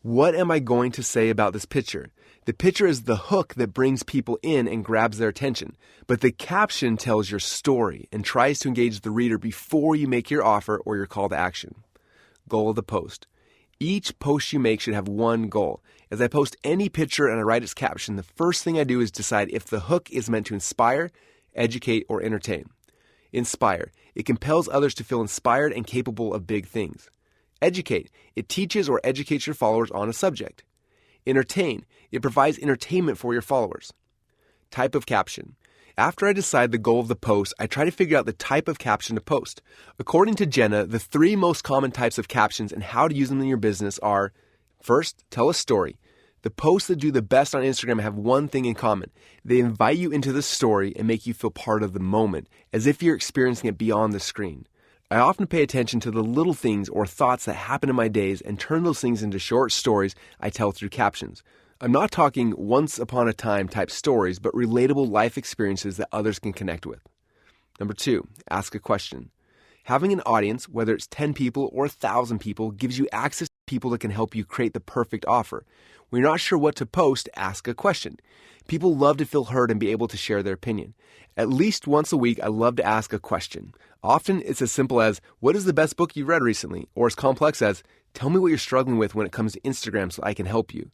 What am I going to say about this picture? The picture is the hook that brings people in and grabs their attention, but the caption tells your story and tries to engage the reader before you make your offer or your call to action. Goal of the post. Each post you make should have one goal. As I post any picture and I write its caption, the first thing I do is decide if the hook is meant to inspire, educate, or entertain. Inspire. It compels others to feel inspired and capable of big things. Educate. It teaches or educates your followers on a subject. Entertain. It provides entertainment for your followers. Type of caption. After I decide the goal of the post, I try to figure out the type of caption to post. According to Jenna, the 3 most common types of captions and how to use them in your business are: first, tell a story. The posts that do the best on Instagram have one thing in common. They invite you into the story and make you feel part of the moment, as if you're experiencing it beyond the screen. I often pay attention to the little things or thoughts that happen in my days and turn those things into short stories I tell through captions. I'm not talking once upon a time type stories, but relatable life experiences that others can connect with. Number 2, ask a question. Having an audience, whether it's 10 people or 1,000 people, gives you access to people that can help you create the perfect offer. When you're not sure what to post, ask a question. People love to feel heard and be able to share their opinion. At least once a week, I love to ask a question. Often it's as simple as, what is the best book you've read recently? Or as complex as, tell me what you're struggling with when it comes to Instagram so I can help you.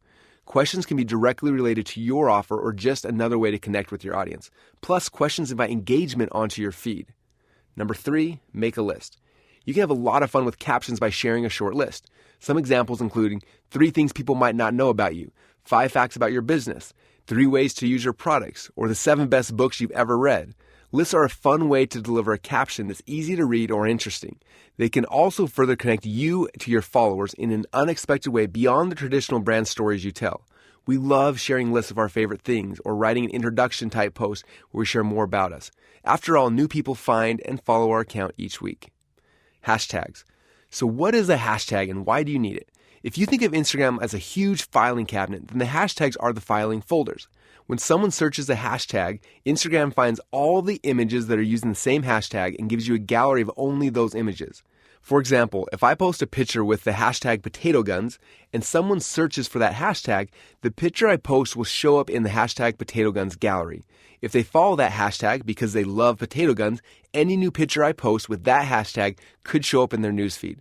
Questions can be directly related to your offer or just another way to connect with your audience. Plus, questions invite engagement onto your feed. Number 3, make a list. You can have a lot of fun with captions by sharing a short list. Some examples including 3 things people might not know about you, 5 facts about your business, 3 ways to use your products, or the 7 best books you've ever read. Lists are a fun way to deliver a caption that's easy to read or interesting. They can also further connect you to your followers in an unexpected way beyond the traditional brand stories you tell. We love sharing lists of our favorite things or writing an introduction type post where we share more about us. After all, new people find and follow our account each week. Hashtags. So what is a hashtag and why do you need it? If you think of Instagram as a huge filing cabinet, then the hashtags are the filing folders. When someone searches a hashtag, Instagram finds all the images that are using the same hashtag and gives you a gallery of only those images. For example, if I post a picture with the hashtag potato guns and someone searches for that hashtag, the picture I post will show up in the hashtag potato guns gallery. If they follow that hashtag because they love potato guns, any new picture I post with that hashtag could show up in their newsfeed.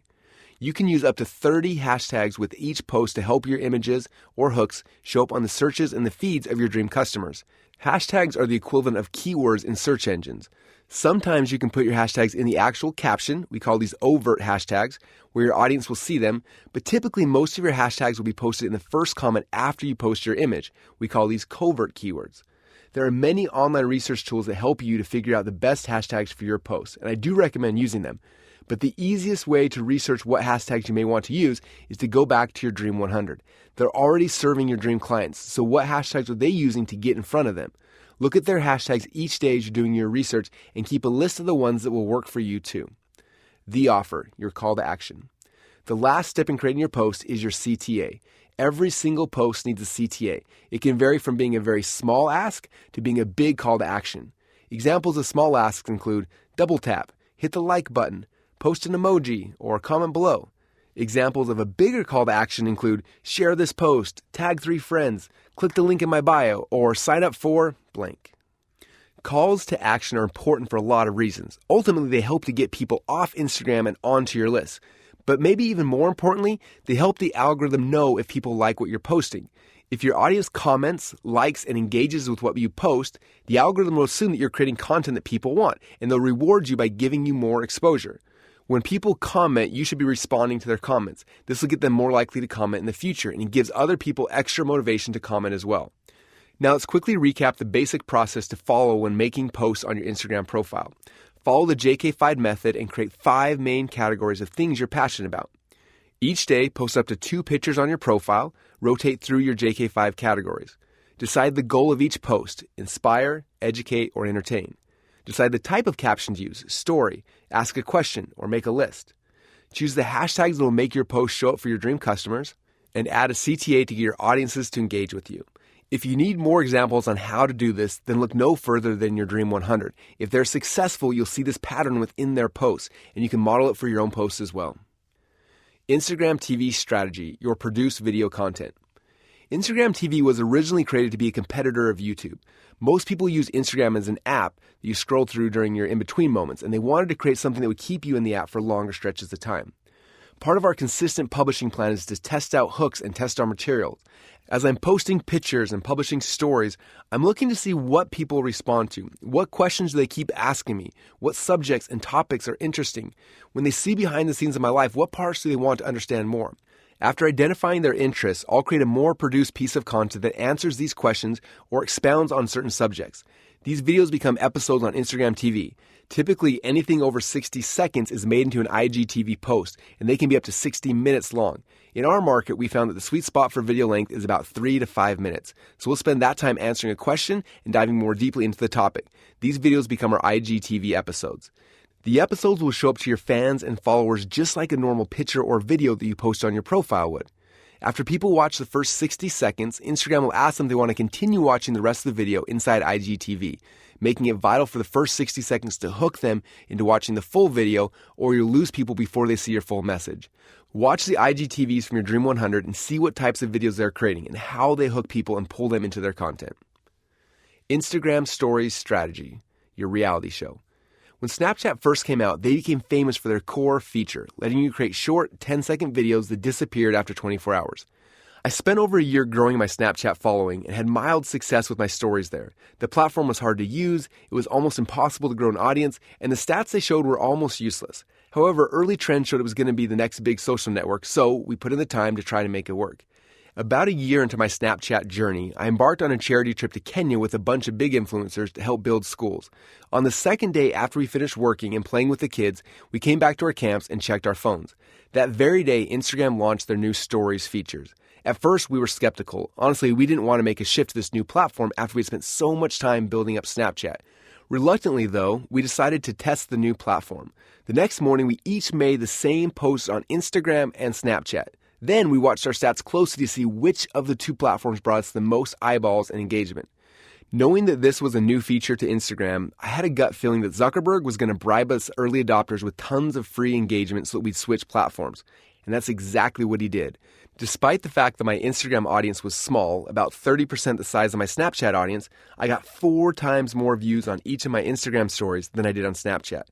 You can use up to 30 hashtags with each post to help your images or hooks show up on the searches and the feeds of your dream customers. Hashtags are the equivalent of keywords in search engines. Sometimes you can put your hashtags in the actual caption. We call these overt hashtags, where your audience will see them. But typically, most of your hashtags will be posted in the first comment after you post your image. We call these covert keywords. There are many online research tools that help you to figure out the best hashtags for your posts, and I do recommend using them. But the easiest way to research what hashtags you may want to use is to go back to your Dream 100. They're already serving your dream clients, so what hashtags are they using to get in front of them? Look at their hashtags each day as you're doing your research and keep a list of the ones that will work for you too. The offer, your call to action. The last step in creating your post is your CTA. Every single post needs a CTA. It can vary from being a very small ask to being a big call to action. Examples of small asks include double tap, hit the like button, post an emoji, or comment below. Examples of a bigger call to action include share this post, tag 3 friends, click the link in my bio, or sign up for blank. Calls to action are important for a lot of reasons. Ultimately, they help to get people off Instagram and onto your list. But maybe even more importantly, they help the algorithm know if people like what you're posting. If your audience comments, likes, and engages with what you post, the algorithm will assume that you're creating content that people want, and they'll reward you by giving you more exposure. When people comment, you should be responding to their comments. This will get them more likely to comment in the future, and it gives other people extra motivation to comment as well. Now let's quickly recap the basic process to follow when making posts on your Instagram profile. Follow the JK5 method and create 5 main categories of things you're passionate about. Each day, post up to 2 pictures on your profile. Rotate through your JK5 categories. Decide the goal of each post: inspire, educate, or entertain. Decide the type of caption to use: story, ask a question, or make a list. Choose the hashtags that will make your post show up for your dream customers, and add a CTA to get your audiences to engage with you. If you need more examples on how to do this, then look no further than your Dream 100. If they're successful, you'll see this pattern within their posts, and you can model it for your own posts as well. Instagram TV strategy, your produced video content. Instagram TV was originally created to be a competitor of YouTube. Most people use Instagram as an app that you scroll through during your in-between moments, and they wanted to create something that would keep you in the app for longer stretches of time. Part of our consistent publishing plan is to test out hooks and test our materials. As I'm posting pictures and publishing stories, I'm looking to see what people respond to. What questions do they keep asking me? What subjects and topics are interesting? When they see behind the scenes of my life, what parts do they want to understand more? After identifying their interests, I'll create a more produced piece of content that answers these questions or expounds on certain subjects. These videos become episodes on Instagram TV. Typically, anything over 60 seconds is made into an IGTV post, and they can be up to 60 minutes long. In our market, we found that the sweet spot for video length is about 3 to 5 minutes. So we'll spend that time answering a question and diving more deeply into the topic. These videos become our IGTV episodes. The episodes will show up to your fans and followers just like a normal picture or video that you post on your profile would. After people watch the first 60 seconds, Instagram will ask them if they want to continue watching the rest of the video inside IGTV, making it vital for the first 60 seconds to hook them into watching the full video, or you'll lose people before they see your full message. Watch the IGTVs from your Dream 100 and see what types of videos they're creating and how they hook people and pull them into their content. Instagram Stories Strategy, your reality show. When Snapchat first came out, they became famous for their core feature, letting you create short 10-second videos that disappeared after 24 hours. I spent over a year growing my Snapchat following and had mild success with my stories there. The platform was hard to use, it was almost impossible to grow an audience, and the stats they showed were almost useless. However, early trends showed it was going to be the next big social network, so we put in the time to try to make it work. About a year into my Snapchat journey, I embarked on a charity trip to Kenya with a bunch of big influencers to help build schools. On the second day after we finished working and playing with the kids, we came back to our camps and checked our phones. That very day, Instagram launched their new Stories features. At first, we were skeptical. Honestly, we didn't want to make a shift to this new platform after we spent so much time building up Snapchat. Reluctantly, though, we decided to test the new platform. The next morning, we each made the same posts on Instagram and Snapchat. Then we watched our stats closely to see which of the two platforms brought us the most eyeballs and engagement. Knowing that this was a new feature to Instagram, I had a gut feeling that Zuckerberg was going to bribe us early adopters with tons of free engagement so that we'd switch platforms. And that's exactly what he did. Despite the fact that my Instagram audience was small, about 30% the size of my Snapchat audience, I got 4 times more views on each of my Instagram stories than I did on Snapchat.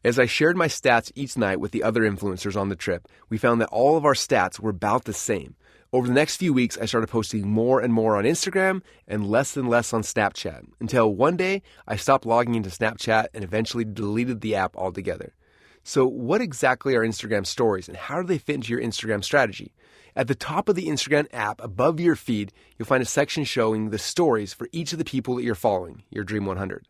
As I shared my stats each night with the other influencers on the trip, we found that all of our stats were about the same. Over the next few weeks, I started posting more and more on Instagram and less on Snapchat, until one day I stopped logging into Snapchat and eventually deleted the app altogether. So what exactly are Instagram stories and how do they fit into your Instagram strategy? At the top of the Instagram app, above your feed, you'll find a section showing the stories for each of the people that you're following, your Dream 100.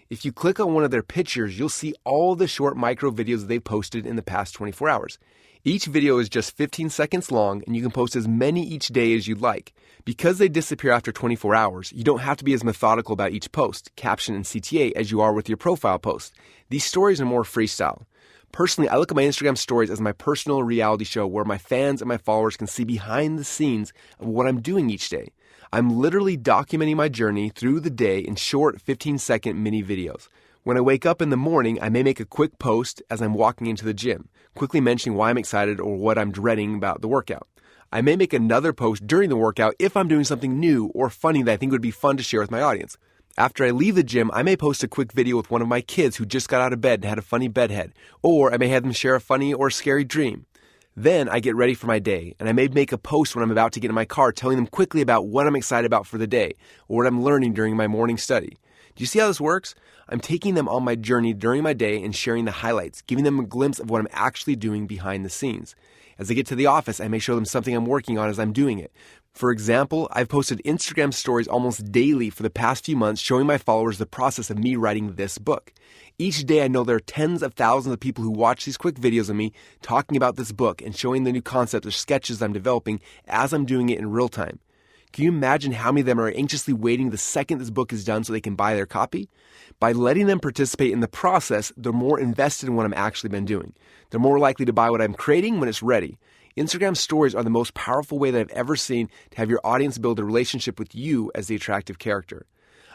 If you click on one of their pictures, you'll see all the short micro videos they've posted in the past 24 hours. Each video is just 15 seconds long, and you can post as many each day as you'd like. Because they disappear after 24 hours, you don't have to be as methodical about each post, caption, and CTA as you are with your profile post. These stories are more freestyle. Personally, I look at my Instagram stories as my personal reality show where my fans and my followers can see behind the scenes of what I'm doing each day. I'm literally documenting my journey through the day in short 15-second mini videos. When I wake up in the morning, I may make a quick post as I'm walking into the gym, quickly mentioning why I'm excited or what I'm dreading about the workout. I may make another post during the workout if I'm doing something new or funny that I think would be fun to share with my audience. After I leave the gym, I may post a quick video with one of my kids who just got out of bed and had a funny bedhead, or I may have them share a funny or scary dream. Then I get ready for my day, and I may make a post when I'm about to get in my car telling them quickly about what I'm excited about for the day, or what I'm learning during my morning study. Do you see how this works? I'm taking them on my journey during my day and sharing the highlights, giving them a glimpse of what I'm actually doing behind the scenes. As I get to the office, I may show them something I'm working on as I'm doing it. For example, I've posted Instagram stories almost daily for the past few months showing my followers the process of me writing this book. Each day I know there are tens of thousands of people who watch these quick videos of me talking about this book and showing the new concepts or sketches I'm developing as I'm doing it in real time. Can you imagine how many of them are anxiously waiting the second this book is done so they can buy their copy? By letting them participate in the process, they're more invested in what I'm actually been doing. They're more likely to buy what I'm creating when it's ready. Instagram stories are the most powerful way that I've ever seen to have your audience build a relationship with you as the attractive character.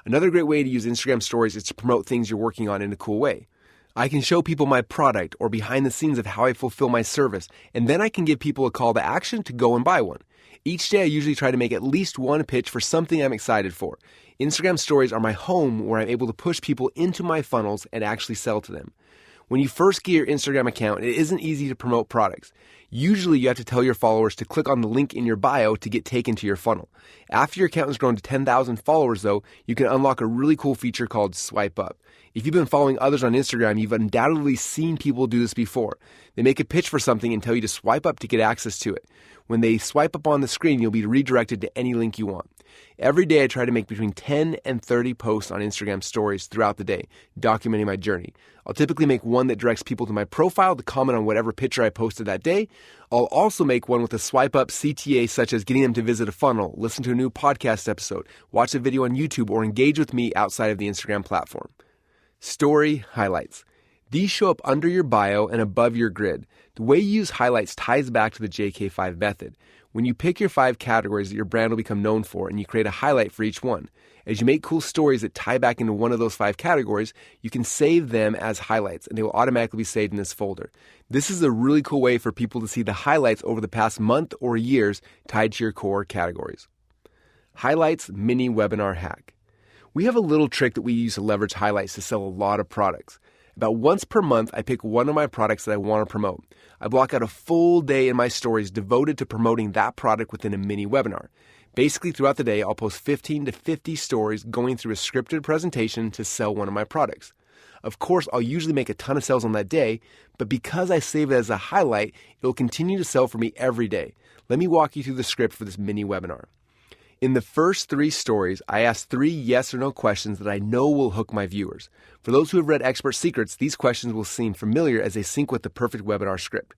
Another great way to use Instagram stories is to promote things you're working on in a cool way. I can show people my product or behind the scenes of how I fulfill my service, and then I can give people a call to action to go and buy one. Each day I usually try to make at least one pitch for something I'm excited for. Instagram stories are my home where I'm able to push people into my funnels and actually sell to them. When you first get your Instagram account, it isn't easy to promote products. Usually you have to tell your followers to click on the link in your bio to get taken to your funnel. After your account has grown to 10,000 followers though, you can unlock a really cool feature called Swipe Up. If you've been following others on Instagram, you've undoubtedly seen people do this before. They make a pitch for something and tell you to swipe up to get access to it. When they swipe up on the screen, you'll be redirected to any link you want. Every day I try to make between 10 and 30 posts on Instagram stories throughout the day, documenting my journey. I'll typically make one that directs people to my profile to comment on whatever picture I posted that day. I'll also make one with a swipe up CTA such as getting them to visit a funnel, listen to a new podcast episode, watch a video on YouTube, or engage with me outside of the Instagram platform. Story highlights. These show up under your bio and above your grid. The way you use highlights ties back to the JK5 method. When you pick your 5 categories that your brand will become known for and you create a highlight for each one. As you make cool stories that tie back into one of those 5 categories, you can save them as highlights and they will automatically be saved in this folder. This is a really cool way for people to see the highlights over the past month or years tied to your core categories. Highlights mini webinar hack. We have a little trick that we use to leverage highlights to sell a lot of products. About once per month, I pick one of my products that I want to promote. I block out a full day in my stories devoted to promoting that product within a mini webinar. Basically, throughout the day, I'll post 15 to 50 stories going through a scripted presentation to sell one of my products. Of course, I'll usually make a ton of sales on that day, but because I save it as a highlight, it'll continue to sell for me every day. Let me walk you through the script for this mini webinar. In the first 3 stories, I ask 3 yes or no questions that I know will hook my viewers. For those who have read Expert Secrets, these questions will seem familiar as they sync with the perfect webinar script.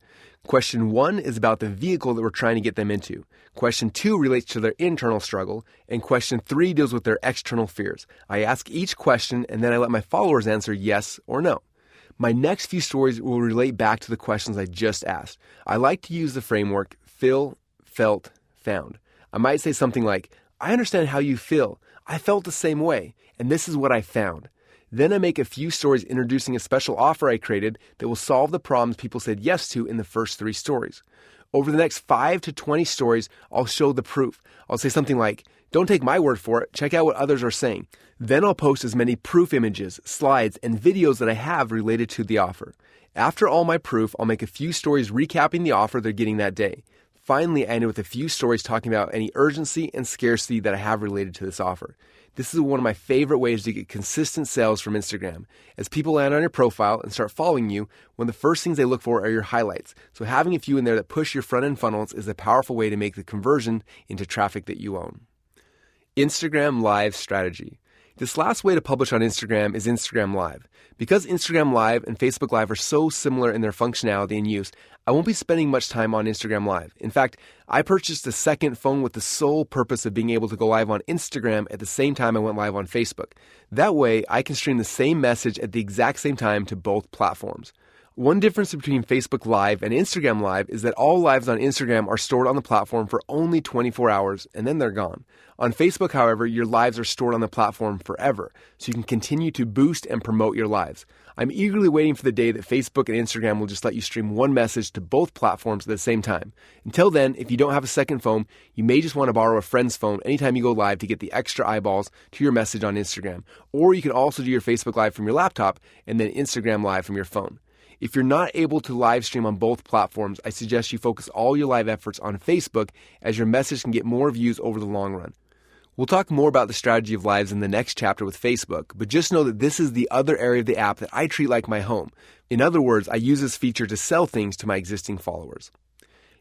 Question 1 is about the vehicle that we're trying to get them into. Question 2 relates to their internal struggle, and question 3 deals with their external fears. I ask each question, and then I let my followers answer yes or no. My next few stories will relate back to the questions I just asked. I like to use the framework feel, felt, found. I might say something like, I understand how you feel. I felt the same way, and this is what I found. Then I make a few stories introducing a special offer I created that will solve the problems people said yes to in the first 3 stories. Over the next 5 to 20 stories, I'll show the proof. I'll say something like, don't take my word for it, check out what others are saying. Then I'll post as many proof images, slides, and videos that I have related to the offer. After all my proof, I'll make a few stories recapping the offer they're getting that day. Finally, I ended with a few stories talking about any urgency and scarcity that I have related to this offer. This is one of my favorite ways to get consistent sales from Instagram. As people land on your profile and start following you, one of the first things they look for are your highlights. So having a few in there that push your front-end funnels is a powerful way to make the conversion into traffic that you own. Instagram Live strategy. This last way to publish on Instagram is Instagram Live. Because Instagram Live and Facebook Live are so similar in their functionality and use, I won't be spending much time on Instagram Live. In fact, I purchased a second phone with the sole purpose of being able to go live on Instagram at the same time I went live on Facebook. That way, I can stream the same message at the exact same time to both platforms. One difference between Facebook Live and Instagram Live is that all lives on Instagram are stored on the platform for only 24 hours, and then they're gone. On Facebook, however, your lives are stored on the platform forever, so you can continue to boost and promote your lives. I'm eagerly waiting for the day that Facebook and Instagram will just let you stream one message to both platforms at the same time. Until then, if you don't have a second phone, you may just want to borrow a friend's phone anytime you go live to get the extra eyeballs to your message on Instagram. Or you can also do your Facebook Live from your laptop and then Instagram Live from your phone. If you're not able to live stream on both platforms, I suggest you focus all your live efforts on Facebook, as your message can get more views over the long run. We'll talk more about the strategy of lives in the next chapter with Facebook, but just know that this is the other area of the app that I treat like my home. In other words, I use this feature to sell things to my existing followers.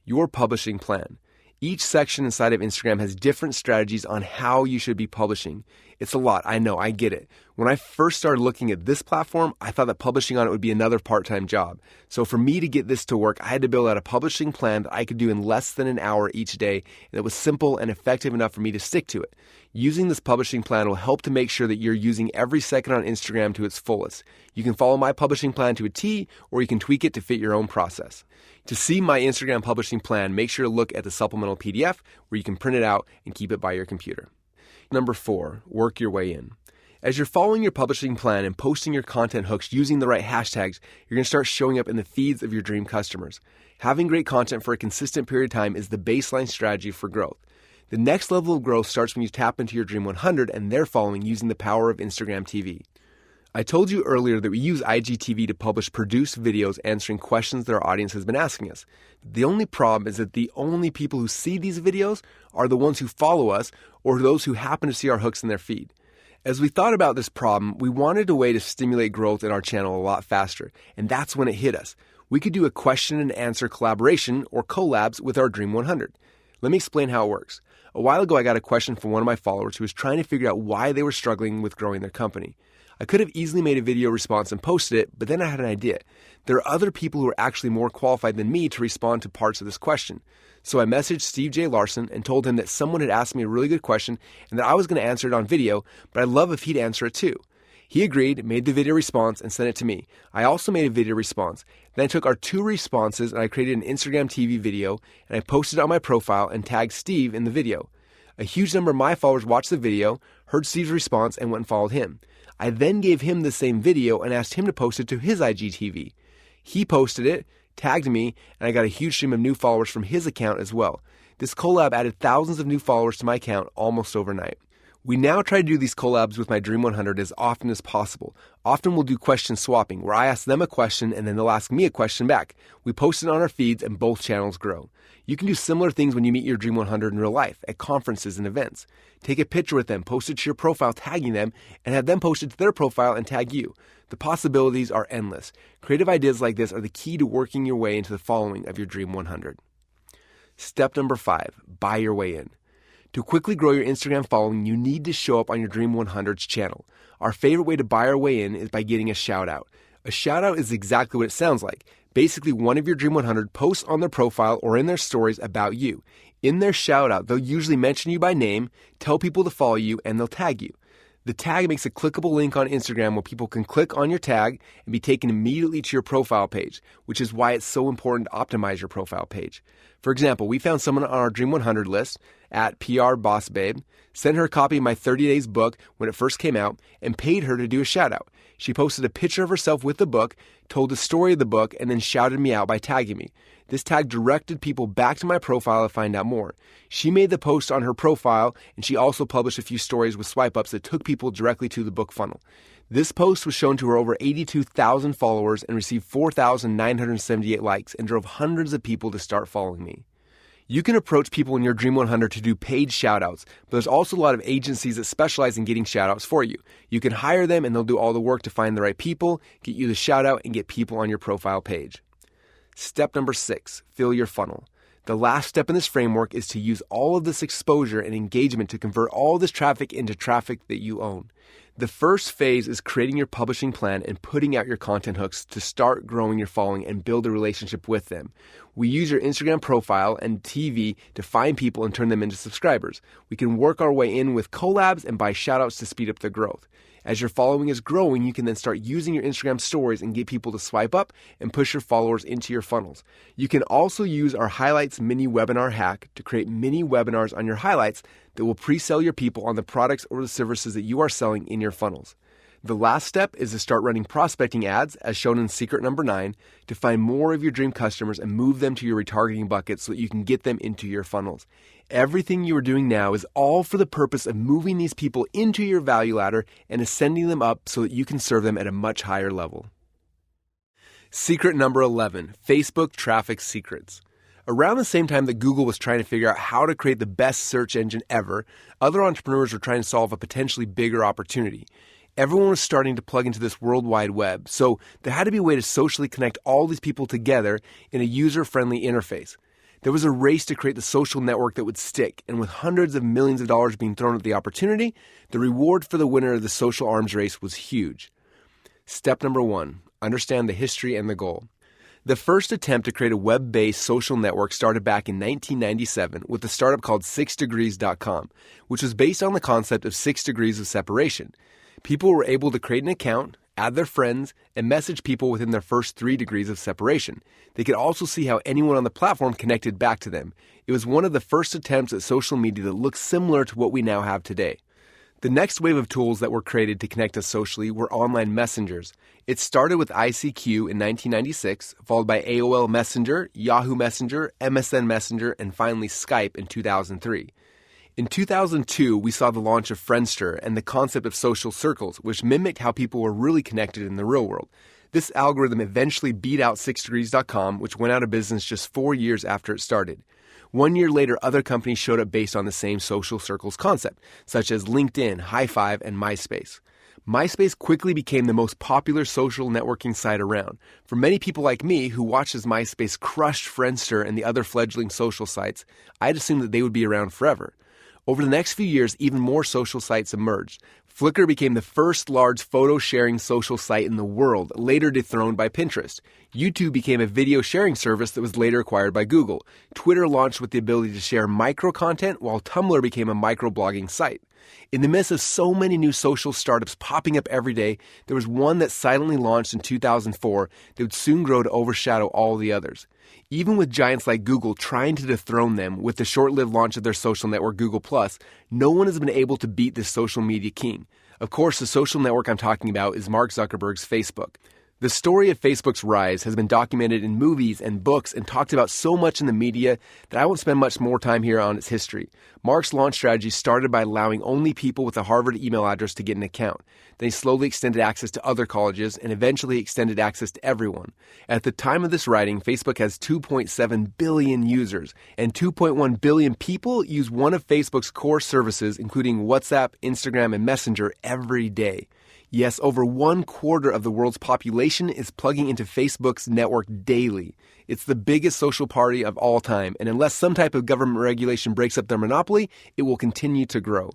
Your publishing plan. Each section inside of Instagram has different strategies on how you should be publishing. It's a lot, I know, I get it. When I first started looking at this platform, I thought that publishing on it would be another part-time job. So for me to get this to work, I had to build out a publishing plan that I could do in less than an hour each day, and that was simple and effective enough for me to stick to it. Using this publishing plan will help to make sure that you're using every second on Instagram to its fullest. You can follow my publishing plan to a T, or you can tweak it to fit your own process. To see my Instagram publishing plan, make sure to look at the supplemental PDF where you can print it out and keep it by your computer. Number 4, work your way in. As you're following your publishing plan and posting your content hooks using the right hashtags, you're going to start showing up in the feeds of your dream customers. Having great content for a consistent period of time is the baseline strategy for growth. The next level of growth starts when you tap into your Dream 100 and their following using the power of Instagram TV. I told you earlier that we use IGTV to publish produced videos answering questions that our audience has been asking us. The only problem is that the only people who see these videos are the ones who follow us or those who happen to see our hooks in their feed. As we thought about this problem, we wanted a way to stimulate growth in our channel a lot faster, and that's when it hit us. We could do a question and answer collaboration or collabs with our Dream 100. Let me explain how it works. A while ago, I got a question from one of my followers who was trying to figure out why they were struggling with growing their company. I could have easily made a video response and posted it, but then I had an idea. There are other people who are actually more qualified than me to respond to parts of this question. So I messaged Steve J. Larson and told him that someone had asked me a really good question and that I was going to answer it on video, but I'd love if he'd answer it too. He agreed, made the video response, and sent it to me. I also made a video response. Then I took our 2 responses and I created an Instagram TV video and I posted it on my profile and tagged Steve in the video. A huge number of my followers watched the video, heard Steve's response, and went and followed him. I then gave him the same video and asked him to post it to his IGTV. He posted it, tagged me, and I got a huge stream of new followers from his account as well. This collab added thousands of new followers to my account almost overnight. We now try to do these collabs with my Dream 100 as often as possible. Often we'll do question swapping, where I ask them a question and then they'll ask me a question back. We post it on our feeds and both channels grow. You can do similar things when you meet your Dream 100 in real life, at conferences and events. Take a picture with them, post it to your profile tagging them, and have them post it to their profile and tag you. The possibilities are endless. Creative ideas like this are the key to working your way into the following of your Dream 100. Step number 5, buy your way in. To quickly grow your Instagram following, you need to show up on your Dream 100's channel. Our favorite way to buy our way in is by getting a shout out. A shout out is exactly what it sounds like. Basically, one of your Dream 100 posts on their profile or in their stories about you. In their shout out, they'll usually mention you by name, tell people to follow you, and they'll tag you. The tag makes a clickable link on Instagram where people can click on your tag and be taken immediately to your profile page, which is why it's so important to optimize your profile page. For example, we found someone on our Dream 100 list at PR Boss Babe, sent her a copy of my 30 Days book when it first came out, and paid her to do a shout out. She posted a picture of herself with the book, told the story of the book, and then shouted me out by tagging me. This tag directed people back to my profile to find out more. She made the post on her profile, and she also published a few stories with swipe ups that took people directly to the book funnel. This post was shown to her over 82,000 followers and received 4,978 likes and drove hundreds of people to start following me. You can approach people in your Dream 100 to do paid shoutouts, but there's also a lot of agencies that specialize in getting shoutouts for you. You can hire them and they'll do all the work to find the right people, get you the shoutout, and get people on your profile page. Step number 6, fill your funnel. The last step in this framework is to use all of this exposure and engagement to convert all this traffic into traffic that you own. The first phase is creating your publishing plan and putting out your content hooks to start growing your following and build a relationship with them. We use your Instagram profile and TV to find people and turn them into subscribers. We can work our way in with collabs and buy shoutouts to speed up the growth. As your following is growing, you can then start using your Instagram stories and get people to swipe up and push your followers into your funnels. You can also use our highlights mini webinar hack to create mini webinars on your highlights that will pre-sell your people on the products or the services that you are selling in your funnels. The last step is to start running prospecting ads, as shown in secret number 9, to find more of your dream customers and move them to your retargeting bucket so that you can get them into your funnels. Everything you are doing now is all for the purpose of moving these people into your value ladder and ascending them up so that you can serve them at a much higher level. Secret number 11, Facebook traffic secrets. Around the same time that Google was trying to figure out how to create the best search engine ever, other entrepreneurs were trying to solve a potentially bigger opportunity. Everyone was starting to plug into this World Wide Web, so there had to be a way to socially connect all these people together in a user-friendly interface. There was a race to create the social network that would stick, and with hundreds of millions of dollars being thrown at the opportunity, the reward for the winner of the social arms race was huge. Step number 1, understand the history and the goal. The first attempt to create a web-based social network started back in 1997 with a startup called 6degrees.com, which was based on the concept of 6 degrees of separation. People were able to create an account, add their friends, and message people within their first 3 degrees of separation. They could also see how anyone on the platform connected back to them. It was one of the first attempts at social media that looked similar to what we now have today. The next wave of tools that were created to connect us socially were online messengers. It started with ICQ in 1996, followed by AOL Messenger, Yahoo Messenger, MSN Messenger, and finally Skype in 2003. In 2002, we saw the launch of Friendster and the concept of social circles, which mimicked how people were really connected in the real world. This algorithm eventually beat out 6degrees.com, which went out of business just 4 years after it started. 1 year later, other companies showed up based on the same social circles concept, such as LinkedIn, High5, and MySpace. MySpace quickly became the most popular social networking site around. For many people like me who watched as MySpace crushed Friendster and the other fledgling social sites, I'd assumed that they would be around forever. Over the next few years, even more social sites emerged. Flickr became the first large photo-sharing social site in the world, later dethroned by Pinterest. YouTube became a video sharing service that was later acquired by Google. Twitter launched with the ability to share micro-content, while Tumblr became a micro-blogging site. In the midst of so many new social startups popping up every day, there was one that silently launched in 2004 that would soon grow to overshadow all the others. Even with giants like Google trying to dethrone them with the short-lived launch of their social network Google+, no one has been able to beat this social media king. Of course, the social network I'm talking about is Mark Zuckerberg's Facebook. The story of Facebook's rise has been documented in movies and books and talked about so much in the media that I won't spend much more time here on its history. Mark's launch strategy started by allowing only people with a Harvard email address to get an account. Then he slowly extended access to other colleges and eventually extended access to everyone. At the time of this writing, Facebook has 2.7 billion users, and 2.1 billion people use one of Facebook's core services, including WhatsApp, Instagram, and Messenger, every day. Yes, over 1/4 of the world's population is plugging into Facebook's network daily. It's the biggest social party of all time, and unless some type of government regulation breaks up their monopoly, it will continue to grow.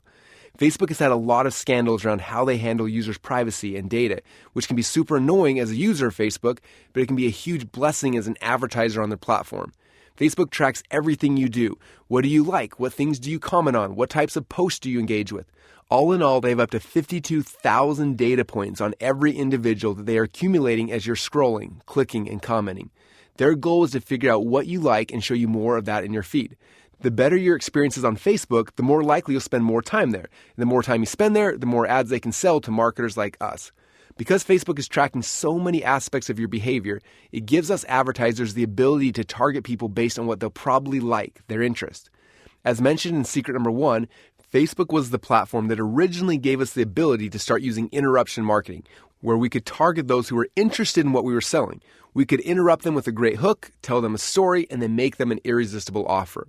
Facebook has had a lot of scandals around how they handle users' privacy and data, which can be super annoying as a user of Facebook, but it can be a huge blessing as an advertiser on their platform. Facebook tracks everything you do. What do you like? What things do you comment on? What types of posts do you engage with? All in all, they have up to 52,000 data points on every individual that they are accumulating as you're scrolling, clicking, and commenting. Their goal is to figure out what you like and show you more of that in your feed. The better your experience is on Facebook, the more likely you'll spend more time there. And the more time you spend there, the more ads they can sell to marketers like us. Because Facebook is tracking so many aspects of your behavior, it gives us advertisers the ability to target people based on what they'll probably like, their interest. As mentioned in secret number 1, Facebook was the platform that originally gave us the ability to start using interruption marketing. where we could target those who were interested in what we were selling. We could interrupt them with a great hook, tell them a story, and then make them an irresistible offer.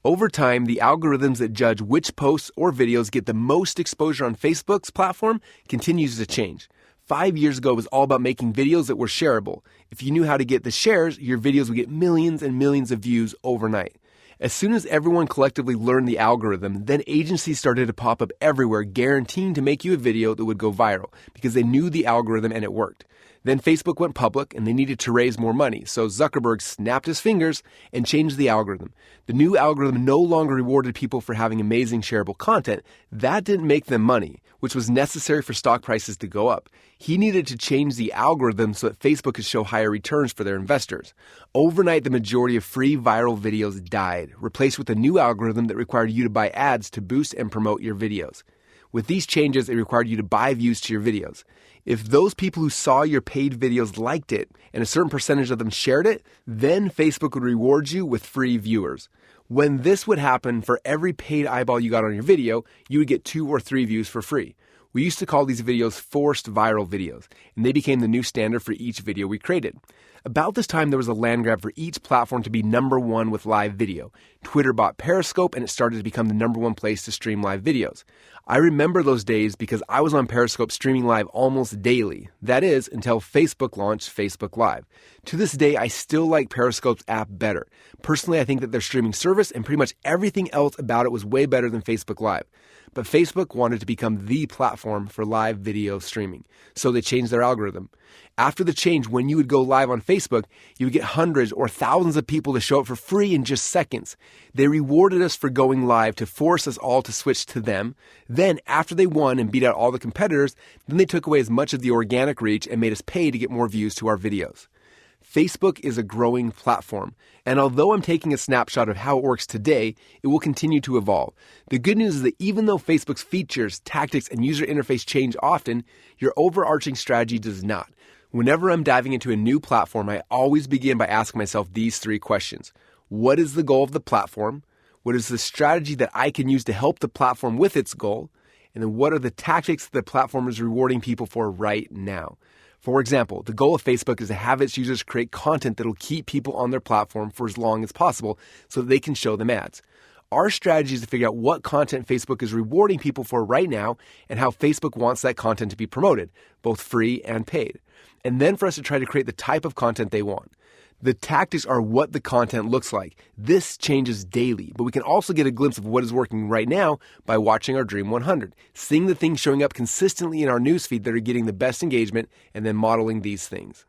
Over time, the algorithms that judge which posts or videos get the most exposure on Facebook's platform continues to change. 5 years ago, it was all about making videos that were shareable. If you knew how to get the shares, your videos would get millions and millions of views overnight. As soon as everyone collectively learned the algorithm, then agencies started to pop up everywhere guaranteeing to make you a video that would go viral because they knew the algorithm and it worked. Then Facebook went public and they needed to raise more money, so Zuckerberg snapped his fingers and changed the algorithm. The new algorithm no longer rewarded people for having amazing shareable content. That didn't make them money, which was necessary for stock prices to go up. He needed to change the algorithm so that Facebook could show higher returns for their investors. Overnight, the majority of free viral videos died, replaced with a new algorithm that required you to buy ads to boost and promote your videos. With these changes, it required you to buy views to your videos. If those people who saw your paid videos liked it and a certain percentage of them shared it, then Facebook would reward you with free viewers. When this would happen, for every paid eyeball you got on your video, you would get 2 or 3 views for free. We used to call these videos forced viral videos, and they became the new standard for each video we created. About this time, there was a land grab for each platform to be number one with live video. Twitter bought Periscope, and it started to become the number one place to stream live videos. I remember those days because I was on Periscope streaming live almost daily. That is, until Facebook launched Facebook Live. To this day, I still like Periscope's app better. Personally, I think that their streaming service and pretty much everything else about it was way better than Facebook Live. But Facebook wanted to become the platform for live video streaming, so they changed their algorithm. After the change, when you would go live on Facebook, you would get hundreds or thousands of people to show up for free in just seconds. They rewarded us for going live to force us all to switch to them. Then, after they won and beat out all the competitors, then they took away as much of the organic reach and made us pay to get more views to our videos. Facebook is a growing platform, and although I'm taking a snapshot of how it works today, it will continue to evolve. The good news is that even though Facebook's features, tactics, and user interface change often, your overarching strategy does not. Whenever I'm diving into a new platform, I always begin by asking myself these 3 questions. What is the goal of the platform? What is the strategy that I can use to help the platform with its goal? And then what are the tactics that the platform is rewarding people for right now? For example, the goal of Facebook is to have its users create content that will keep people on their platform for as long as possible so that they can show them ads. Our strategy is to figure out what content Facebook is rewarding people for right now and how Facebook wants that content to be promoted, both free and paid. And then for us to try to create the type of content they want. The tactics are what the content looks like. This changes daily, but we can also get a glimpse of what is working right now by watching our Dream 100, seeing the things showing up consistently in our newsfeed that are getting the best engagement, and then modeling these things.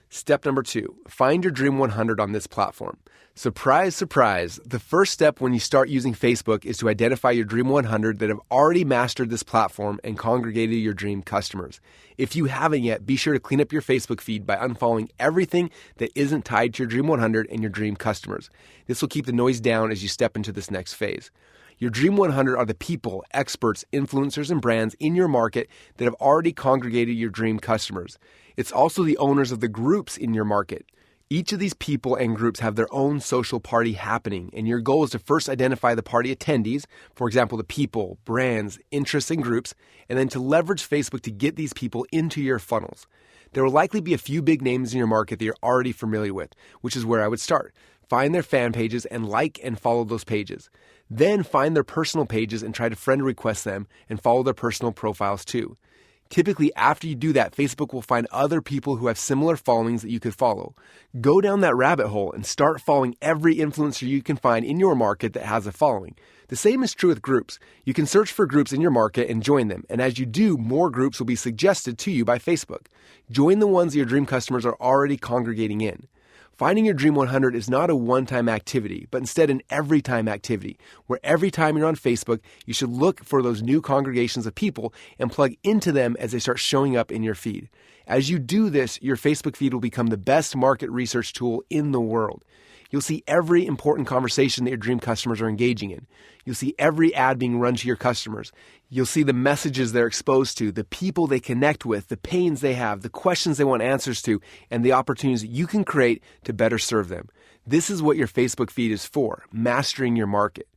Step number 2, find your Dream 100 on this platform. Surprise, surprise, the first step when you start using Facebook is to identify your Dream 100 that have already mastered this platform and congregated your dream customers. If you haven't yet, be sure to clean up your Facebook feed by unfollowing everything that isn't tied to your Dream 100 and your dream customers. This will keep the noise down as you step into this next phase. Your Dream 100 are the people, experts, influencers, and brands in your market that have already congregated your dream customers. It's also the owners of the groups in your market. Each of these people and groups have their own social party happening, and your goal is to first identify the party attendees, for example, the people, brands, interests, and groups, and then to leverage Facebook to get these people into your funnels. There will likely be a few big names in your market that you're already familiar with, which is where I would start. Find their fan pages and like and follow those pages. Then find their personal pages and try to friend request them and follow their personal profiles too. Typically, after you do that, Facebook will find other people who have similar followings that you could follow. Go down that rabbit hole and start following every influencer you can find in your market that has a following. The same is true with groups. You can search for groups in your market and join them. And as you do, more groups will be suggested to you by Facebook. Join the ones that your dream customers are already congregating in. Finding your Dream 100 is not a one-time activity, but instead an every-time activity, where every time you're on Facebook, you should look for those new congregations of people and plug into them as they start showing up in your feed. As you do this, your Facebook feed will become the best market research tool in the world. You'll see every important conversation that your dream customers are engaging in. You'll see every ad being run to your customers. You'll see the messages they're exposed to, the people they connect with, the pains they have, the questions they want answers to, and the opportunities you can create to better serve them. This is what your Facebook feed is for, mastering your market.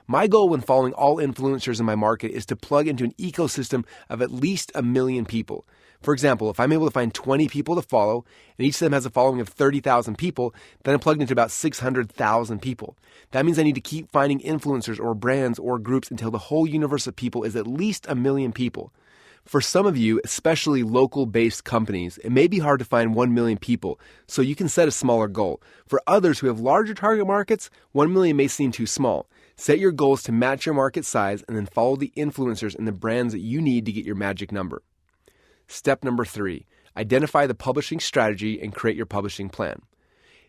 My goal when following all influencers in my market is to plug into an ecosystem of at least 1 million people. For example, if I'm able to find 20 people to follow, and each of them has a following of 30,000 people, then I'm plugged into about 600,000 people. That means I need to keep finding influencers or brands or groups until the whole universe of people is at least 1 million people. For some of you, especially local-based companies, it may be hard to find 1 million people, so you can set a smaller goal. For others who have larger target markets, 1 million may seem too small. Set your goals to match your market size and then follow the influencers and the brands that you need to get your magic number. Step number 3, identify the publishing strategy and create your publishing plan.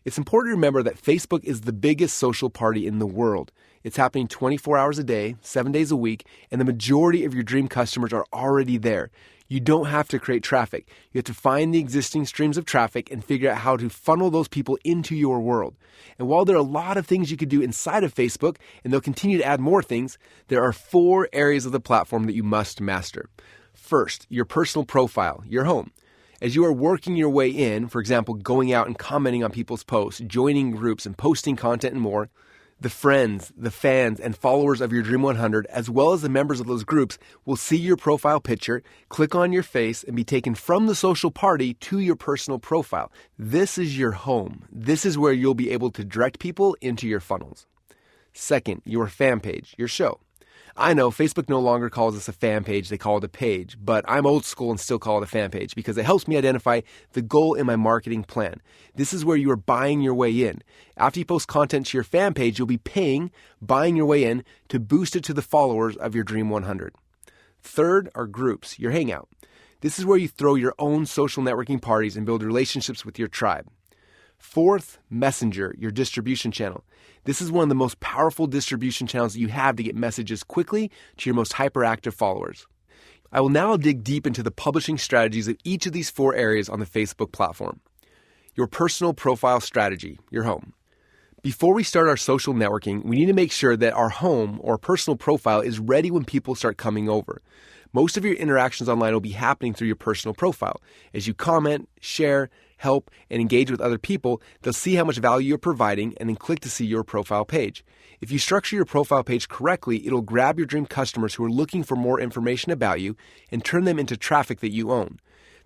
It's important to remember that Facebook is the biggest social party in the world. It's happening 24 hours a day, 7 days a week, and the majority of your dream customers are already there. You don't have to create traffic. You have to find the existing streams of traffic and figure out how to funnel those people into your world. And while there are a lot of things you could do inside of Facebook, and they'll continue to add more things, there are 4 areas of the platform that you must master. First, your personal profile, your home. As you are working your way in, for example, going out and commenting on people's posts, joining groups and posting content and more, the friends, the fans, and followers of your Dream 100, as well as the members of those groups, will see your profile picture, click on your face, and be taken from the social party to your personal profile. This is your home. This is where you'll be able to direct people into your funnels. Second, your fan page, your show. I know Facebook no longer calls this a fan page, they call it a page, but I'm old school and still call it a fan page because it helps me identify the goal in my marketing plan. This is where you are buying your way in. After you post content to your fan page, you'll be buying your way in to boost it to the followers of your Dream 100. Third are groups, your hangout. This is where you throw your own social networking parties and build relationships with your tribe. Fourth, Messenger, your distribution channel. This is one of the most powerful distribution channels that you have to get messages quickly to your most hyperactive followers. I will now dig deep into the publishing strategies of each of these 4 areas on the Facebook platform. Your personal profile strategy, your home. Before we start our social networking, we need to make sure that our home or personal profile is ready when people start coming over. Most of your interactions online will be happening through your personal profile. As you comment, share, help, and engage with other people, they'll see how much value you're providing and then click to see your profile page. If you structure your profile page correctly, it'll grab your dream customers who are looking for more information about you and turn them into traffic that you own.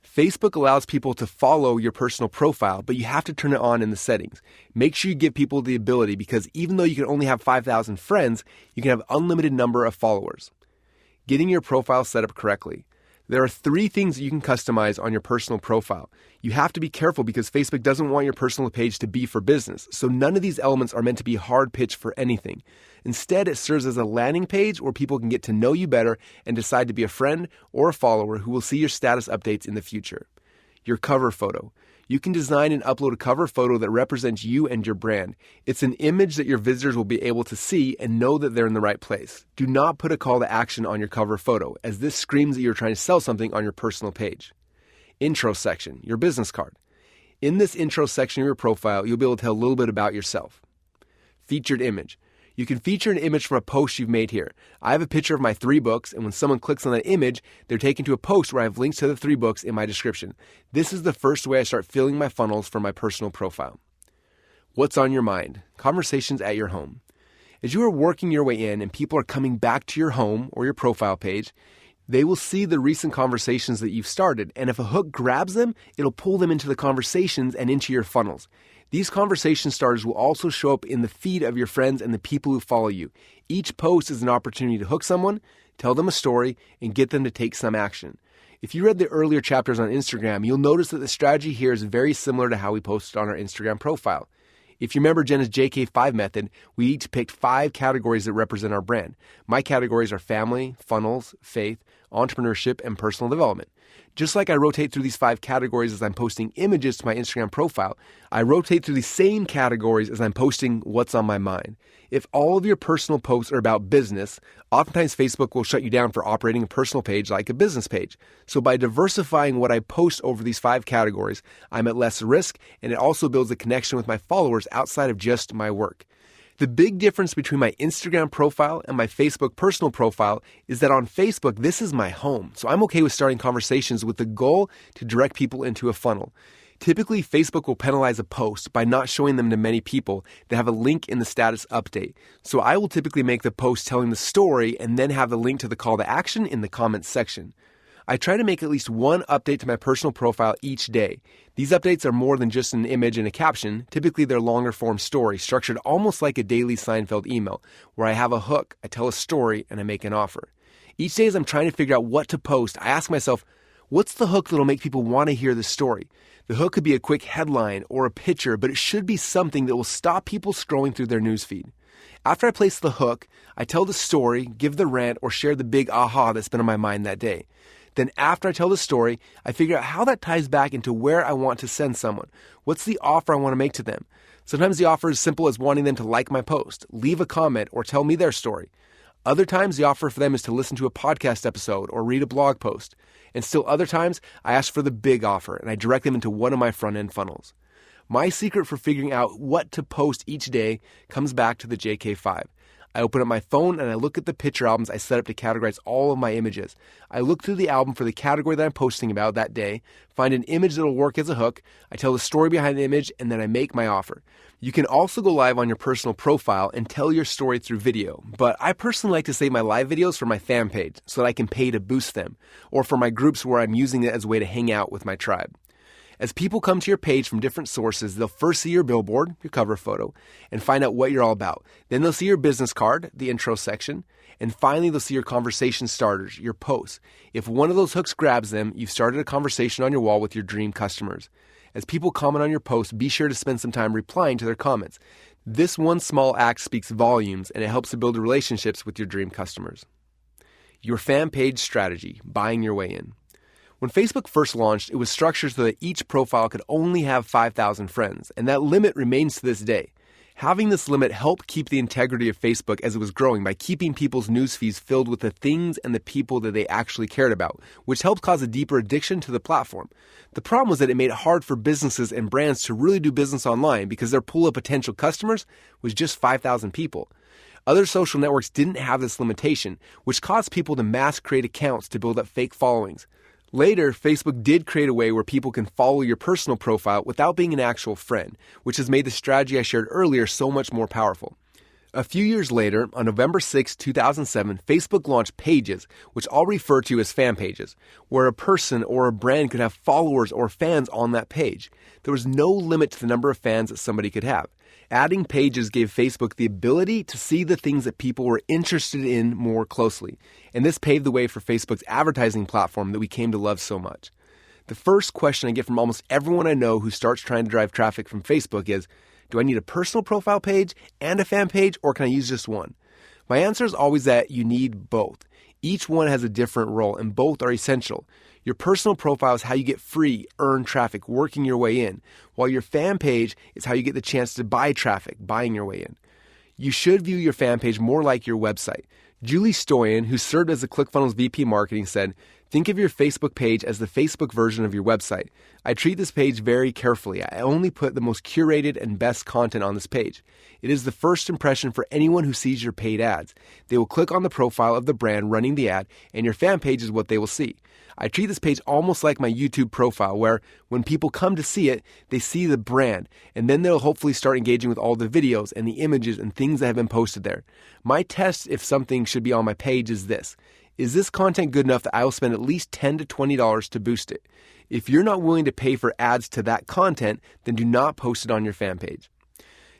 Facebook allows people to follow your personal profile, but you have to turn it on in the settings. Make sure you give people the ability because even though you can only have 5,000 friends, you can have unlimited number of followers. Getting your profile set up correctly. There are 3 things that you can customize on your personal profile. You have to be careful because Facebook doesn't want your personal page to be for business, so none of these elements are meant to be hard pitch for anything. Instead, it serves as a landing page where people can get to know you better and decide to be a friend or a follower who will see your status updates in the future. Your cover photo. You can design and upload a cover photo that represents you and your brand. It's an image that your visitors will be able to see and know that they're in the right place. Do not put a call to action on your cover photo, as this screams that you're trying to sell something on your personal page. Intro section, your business card. In this intro section of your profile, you'll be able to tell a little bit about yourself. Featured image. You can feature an image from a post you've made here. I have a picture of my 3 books, and when someone clicks on that image, they're taken to a post where I have links to the 3 books in my description. This is the first way I start filling my funnels for my personal profile. What's on your mind? Conversations at your home. As you are working your way in and people are coming back to your home or your profile page, they will see the recent conversations that you've started, and if a hook grabs them, it'll pull them into the conversations and into your funnels. These conversation starters will also show up in the feed of your friends and the people who follow you. Each post is an opportunity to hook someone, tell them a story, and get them to take some action. If you read the earlier chapters on Instagram, you'll notice that the strategy here is very similar to how we posted on our Instagram profile. If you remember Jenna's JK5 method, we each picked 5 categories that represent our brand. My categories are family, funnels, faith, entrepreneurship, and personal development. Just like I rotate through these 5 categories as I'm posting images to my Instagram profile, I rotate through the same categories as I'm posting what's on my mind. If all of your personal posts are about business, oftentimes Facebook will shut you down for operating a personal page like a business page. So by diversifying what I post over these 5 categories, I'm at less risk, and it also builds a connection with my followers outside of just my work. The big difference between my Instagram profile and my Facebook personal profile is that on Facebook, this is my home. So I'm okay with starting conversations with the goal to direct people into a funnel. Typically, Facebook will penalize a post by not showing them to many people that have a link in the status update. So I will typically make the post telling the story and then have the link to the call to action in the comments section. I try to make at least one update to my personal profile each day. These updates are more than just an image and a caption. Typically, they're longer form stories, structured almost like a daily Seinfeld email, where I have a hook, I tell a story, and I make an offer. Each day as I'm trying to figure out what to post, I ask myself, what's the hook that'll make people want to hear the story? The hook could be a quick headline or a picture, but it should be something that will stop people scrolling through their newsfeed. After I place the hook, I tell the story, give the rant, or share the big aha that's been on my mind that day. Then after I tell the story, I figure out how that ties back into where I want to send someone. What's the offer I want to make to them? Sometimes the offer is simple as wanting them to like my post, leave a comment, or tell me their story. Other times the offer for them is to listen to a podcast episode or read a blog post. And still other times, I ask for the big offer and I direct them into one of my front-end funnels. My secret for figuring out what to post each day comes back to the JK5. I open up my phone and I look at the picture albums I set up to categorize all of my images. I look through the album for the category that I'm posting about that day, find an image that will work as a hook, I tell the story behind the image, and then I make my offer. You can also go live on your personal profile and tell your story through video, but I personally like to save my live videos for my fan page so that I can pay to boost them, or for my groups where I'm using it as a way to hang out with my tribe. As people come to your page from different sources, they'll first see your billboard, your cover photo, and find out what you're all about. Then they'll see your business card, the intro section, and finally they'll see your conversation starters, your posts. If one of those hooks grabs them, you've started a conversation on your wall with your dream customers. As people comment on your post, be sure to spend some time replying to their comments. This one small act speaks volumes, and it helps to build relationships with your dream customers. Your fan page strategy, buying your way in. When Facebook first launched, it was structured so that each profile could only have 5,000 friends, and that limit remains to this day. Having this limit helped keep the integrity of Facebook as it was growing by keeping people's news feeds filled with the things and the people that they actually cared about, which helped cause a deeper addiction to the platform. The problem was that it made it hard for businesses and brands to really do business online because their pool of potential customers was just 5,000 people. Other social networks didn't have this limitation, which caused people to mass create accounts to build up fake followings. Later, Facebook did create a way where people can follow your personal profile without being an actual friend, which has made the strategy I shared earlier so much more powerful. A few years later, on November 6, 2007, Facebook launched Pages, which I'll refer to as fan pages, where a person or a brand could have followers or fans on that page. There was no limit to the number of fans that somebody could have. Adding pages gave Facebook the ability to see the things that people were interested in more closely. And this paved the way for Facebook's advertising platform that we came to love so much. The first question I get from almost everyone I know who starts trying to drive traffic from Facebook is, do I need a personal profile page and a fan page, or can I use just one? My answer is always that you need both. Each one has a different role, and both are essential. Your personal profile is how you get free, earn traffic, working your way in, while your fan page is how you get the chance to buy traffic, buying your way in. You should view your fan page more like your website. Julie Stoyan, who served as the ClickFunnels VP Marketing, said, think of your Facebook page as the Facebook version of your website. I treat this page very carefully. I only put the most curated and best content on this page. It is the first impression for anyone who sees your paid ads. They will click on the profile of the brand running the ad, and your fan page is what they will see. I treat this page almost like my YouTube profile, where when people come to see it, they see the brand, and then they'll hopefully start engaging with all the videos and the images and things that have been posted there. My test if something should be on my page is this. Is this content good enough that I will spend at least $10 to $20 to boost it? If you're not willing to pay for ads to that content, then do not post it on your fan page.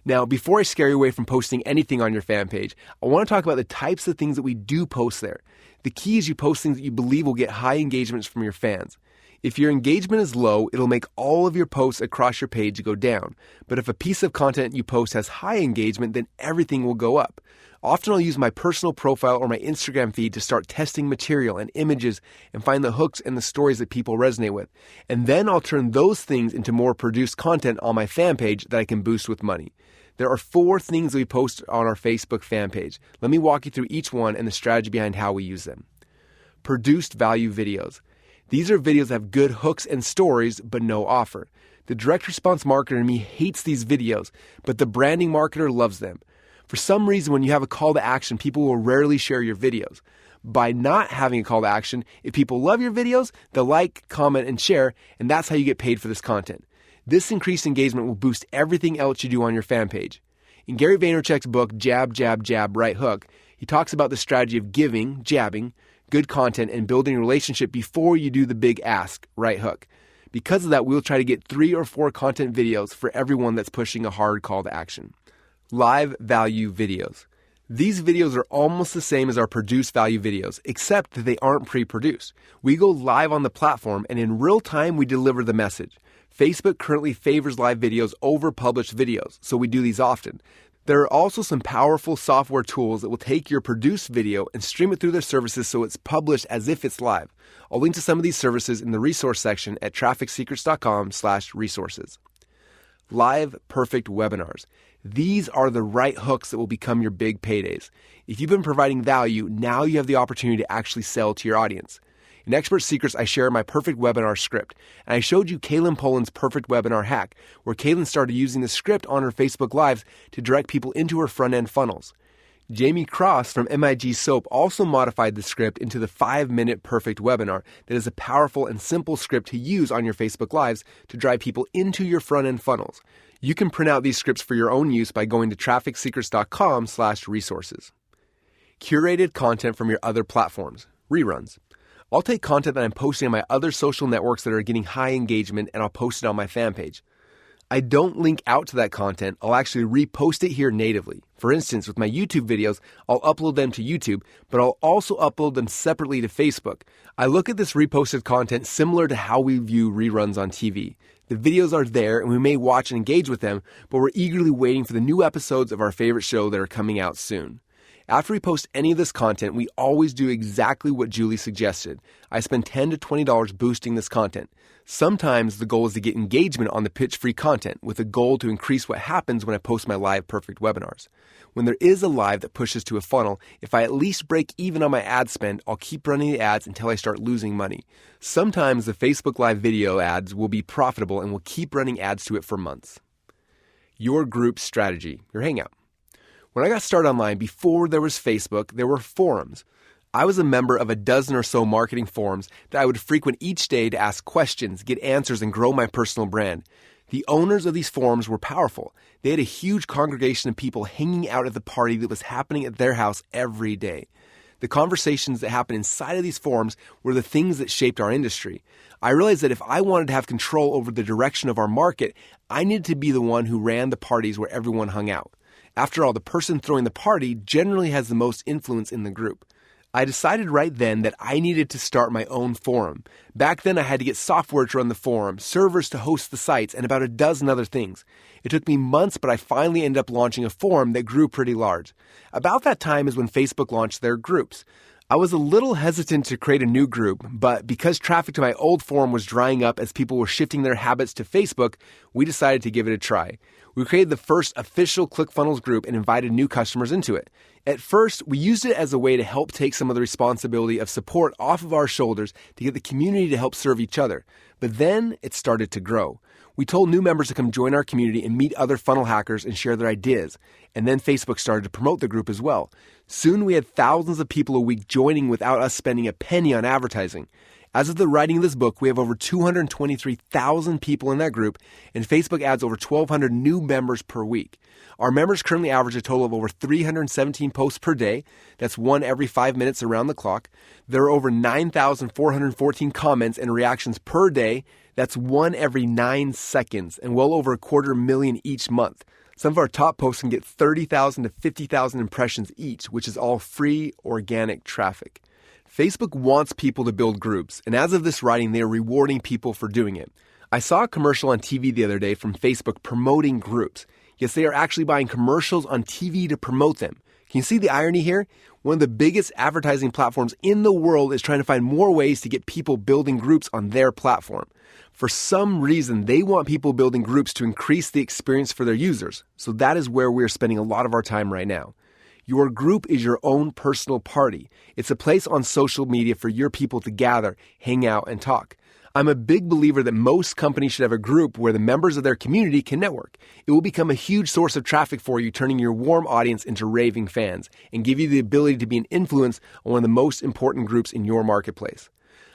Now, before I scare you away from posting anything on your fan page, I want to talk about the types of things that we do post there. The key is you post things that you believe will get high engagements from your fans. If your engagement is low, it'll make all of your posts across your page go down. But if a piece of content you post has high engagement, then everything will go up. Often I'll use my personal profile or my Instagram feed to start testing material and images and find the hooks and the stories that people resonate with. And then I'll turn those things into more produced content on my fan page that I can boost with money. There are 4 things that we post on our Facebook fan page. Let me walk you through each one and the strategy behind how we use them. Produced value videos. These are videos that have good hooks and stories, but no offer. The direct response marketer in me hates these videos, but the branding marketer loves them. For some reason, when you have a call to action, people will rarely share your videos. By not having a call to action, if people love your videos, they'll like, comment, and share, and that's how you get paid for this content. This increased engagement will boost everything else you do on your fan page. In Gary Vaynerchuk's book, Jab, Jab, Jab, Right Hook, he talks about the strategy of giving, jabbing, good content, and building a relationship before you do the big ask, right hook. Because of that, we'll try to get 3 or 4 content videos for everyone that's pushing a hard call to action. Live value videos. These videos are almost the same as our produced value videos, except that they aren't pre-produced. We go live on the platform, and in real time, we deliver the message. Facebook currently favors live videos over published videos, so we do these often. There are also some powerful software tools that will take your produced video and stream it through their services so it's published as if it's live. I'll link to some of these services in the resource section at trafficsecrets.com/resources. Live perfect webinars. These are the right hooks that will become your big paydays. If you've been providing value, now you have the opportunity to actually sell to your audience. In Expert Secrets, I share my perfect webinar script, and I showed you Kaylin Poland's perfect webinar hack, where Kaylin started using the script on her Facebook Lives to direct people into her front-end funnels. Jamie Cross from MIG Soap also modified the script into the 5-minute perfect webinar that is a powerful and simple script to use on your Facebook Lives to drive people into your front-end funnels. You can print out these scripts for your own use by going to trafficsecrets.com/resources. Curated content from your other platforms. Reruns. I'll take content that I'm posting on my other social networks that are getting high engagement and I'll post it on my fan page. I don't link out to that content. I'll actually repost it here natively. For instance, with my YouTube videos, I'll upload them to YouTube, but I'll also upload them separately to Facebook. I look at this reposted content similar to how we view reruns on TV. The videos are there and we may watch and engage with them, but we're eagerly waiting for the new episodes of our favorite show that are coming out soon. After we post any of this content, we always do exactly what Julie suggested. I spend $10 to $20 boosting this content. Sometimes the goal is to get engagement on the pitch-free content with a goal to increase what happens when I post my live perfect webinars. When there is a live that pushes to a funnel, if I at least break even on my ad spend, I'll keep running the ads until I start losing money. Sometimes the Facebook Live video ads will be profitable and we'll keep running ads to it for months. Your group strategy, your hangout. When I got started online, before there was Facebook, there were forums. I was a member of a dozen or so marketing forums that I would frequent each day to ask questions, get answers, and grow my personal brand. The owners of these forums were powerful. They had a huge congregation of people hanging out at the party that was happening at their house every day. The conversations that happened inside of these forums were the things that shaped our industry. I realized that if I wanted to have control over the direction of our market, I needed to be the one who ran the parties where everyone hung out. After all, the person throwing the party generally has the most influence in the group. I decided right then that I needed to start my own forum. Back then, I had to get software to run the forum, servers to host the sites, and about a dozen other things. It took me months, but I finally ended up launching a forum that grew pretty large. About that time is when Facebook launched their groups. I was a little hesitant to create a new group, but because traffic to my old forum was drying up as people were shifting their habits to Facebook, we decided to give it a try. We created the first official ClickFunnels group and invited new customers into it. At first, we used it as a way to help take some of the responsibility of support off of our shoulders to get the community to help serve each other. But then it started to grow. We told new members to come join our community and meet other funnel hackers and share their ideas. And then Facebook started to promote the group as well. Soon we had thousands of people a week joining without us spending a penny on advertising. As of the writing of this book, we have over 223,000 people in that group, and Facebook adds over 1,200 new members per week. Our members currently average a total of over 317 posts per day. That's one every 5 minutes around the clock. There are over 9,414 comments and reactions per day. That's one every 9 seconds, and well over 250,000 each month. Some of our top posts can get 30,000 to 50,000 impressions each, which is all free, organic traffic. Facebook wants people to build groups, and as of this writing, they are rewarding people for doing it. I saw a commercial on TV the other day from Facebook promoting groups. Yes, they are actually buying commercials on TV to promote them. Can you see the irony here? One of the biggest advertising platforms in the world is trying to find more ways to get people building groups on their platform. For some reason, they want people building groups to increase the experience for their users. So that is where we're spending a lot of our time right now. Your group is your own personal party. It's a place on social media for your people to gather, hang out, and talk. I'm a big believer that most companies should have a group where the members of their community can network. It will become a huge source of traffic for you, turning your warm audience into raving fans, and give you the ability to be an influence on one of the most important groups in your marketplace.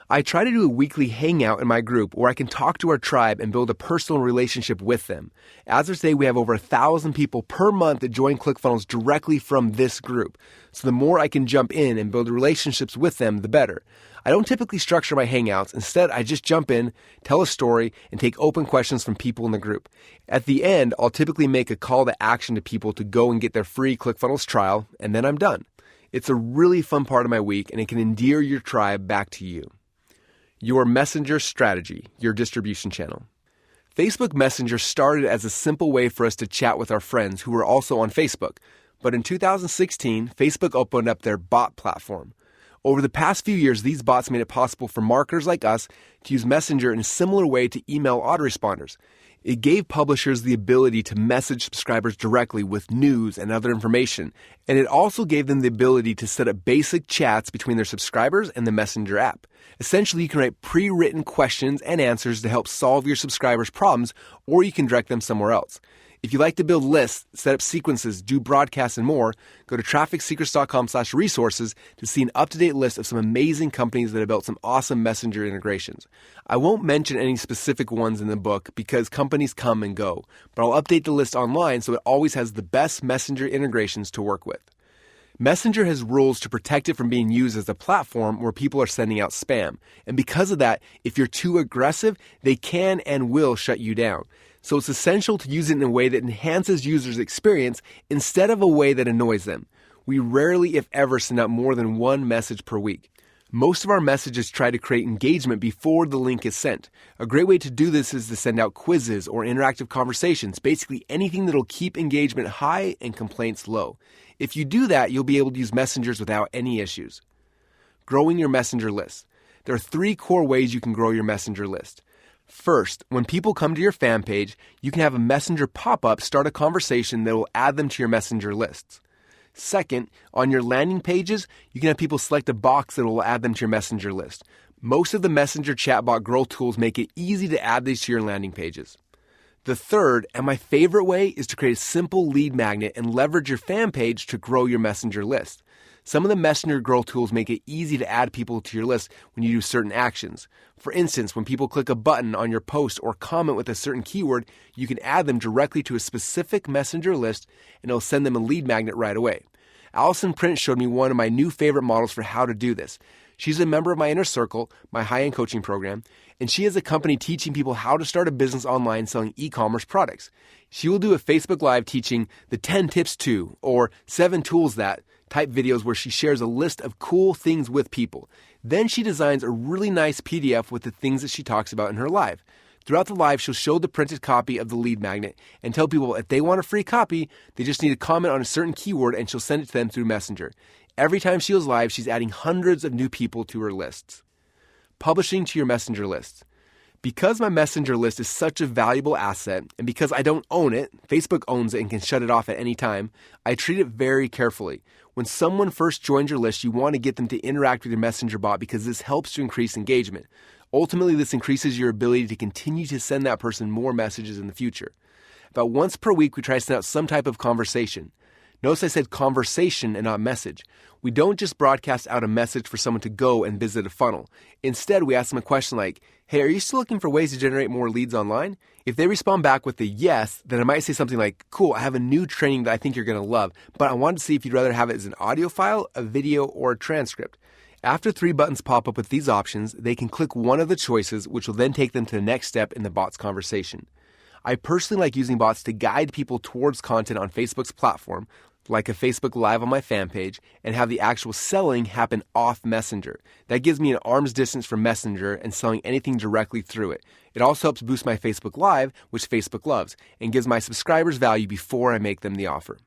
I try to do a weekly hangout in my group where I can talk to our tribe and build a personal relationship with them. As of today, we have over 1,000 people per month that join ClickFunnels directly from this group. So the more I can jump in and build relationships with them, the better. I don't typically structure my hangouts. Instead, I just jump in, tell a story, and take open questions from people in the group. At the end, I'll typically make a call to action to people to go and get their free ClickFunnels trial, and then I'm done. It's a really fun part of my week, and it can endear your tribe back to you. Your messenger strategy, your distribution channel. Facebook Messenger started as a simple way for us to chat with our friends who were also on Facebook. But in 2016, Facebook opened up their bot platform. Over the past few years, these bots made it possible for marketers like us to use Messenger in a similar way to email autoresponders. It gave publishers the ability to message subscribers directly with news and other information, and it also gave them the ability to set up basic chats between their subscribers and the Messenger app. Essentially, you can write pre-written questions and answers to help solve your subscribers' problems, or you can direct them somewhere else. If you like to build lists, set up sequences, do broadcasts, and more, go to trafficsecrets.com/resources to see an up-to-date list of some amazing companies that have built some awesome messenger integrations. I won't mention any specific ones in the book because companies come and go, but I'll update the list online so it always has the best messenger integrations to work with. Messenger has rules to protect it from being used as a platform where people are sending out spam. And because of that, if you're too aggressive, they can and will shut you down. So it's essential to use it in a way that enhances users' experience instead of a way that annoys them. We rarely, if ever, send out more than one message per week. Most of our messages try to create engagement before the link is sent. A great way to do this is to send out quizzes or interactive conversations, basically anything that'll keep engagement high and complaints low. If you do that, you'll be able to use messengers without any issues. Growing your messenger list. There are 3 core ways you can grow your messenger list. First, when people come to your fan page, you can have a messenger pop-up start a conversation that will add them to your messenger lists. Second, on your landing pages, you can have people select a box that will add them to your messenger list. Most of the messenger chatbot growth tools make it easy to add these to your landing pages. The third, and my favorite way, is to create a simple lead magnet and leverage your fan page to grow your messenger list. Some of the messenger growth tools make it easy to add people to your list when you do certain actions. For instance, when people click a button on your post or comment with a certain keyword, you can add them directly to a specific messenger list and it'll send them a lead magnet right away. Allison Prince showed me one of my new favorite models for how to do this. She's a member of my Inner Circle, my high-end coaching program, and she has a company teaching people how to start a business online selling e-commerce products. She will do a Facebook Live teaching the 10 tips to or 7 tools that type videos where she shares a list of cool things with people. Then she designs a really nice PDF with the things that she talks about in her live. Throughout the live, she'll show the printed copy of the lead magnet and tell people if they want a free copy, they just need to comment on a certain keyword and she'll send it to them through Messenger. Every time she goes live, she's adding hundreds of new people to her lists. Publishing to your messenger list. Because my messenger list is such a valuable asset, and because I don't own it, Facebook owns it and can shut it off at any time, I treat it very carefully. When someone first joins your list, you want to get them to interact with your messenger bot because this helps to increase engagement. Ultimately, this increases your ability to continue to send that person more messages in the future. About once per week, we try to send out some type of conversation. Notice I said conversation and not message. We don't just broadcast out a message for someone to go and visit a funnel. Instead, we ask them a question like, hey, are you still looking for ways to generate more leads online? If they respond back with a yes, then I might say something like, cool, I have a new training that I think you're going to love, but I wanted to see if you'd rather have it as an audio file, a video, or a transcript. After 3 buttons pop up with these options, they can click one of the choices, which will then take them to the next step in the bot's conversation. I personally like using bots to guide people towards content on Facebook's platform, like a Facebook Live on my fan page, and have the actual selling happen off Messenger. That gives me an arm's distance from Messenger and selling anything directly through it. It also helps boost my Facebook Live, which Facebook loves, and gives my subscribers value before I make them the offer.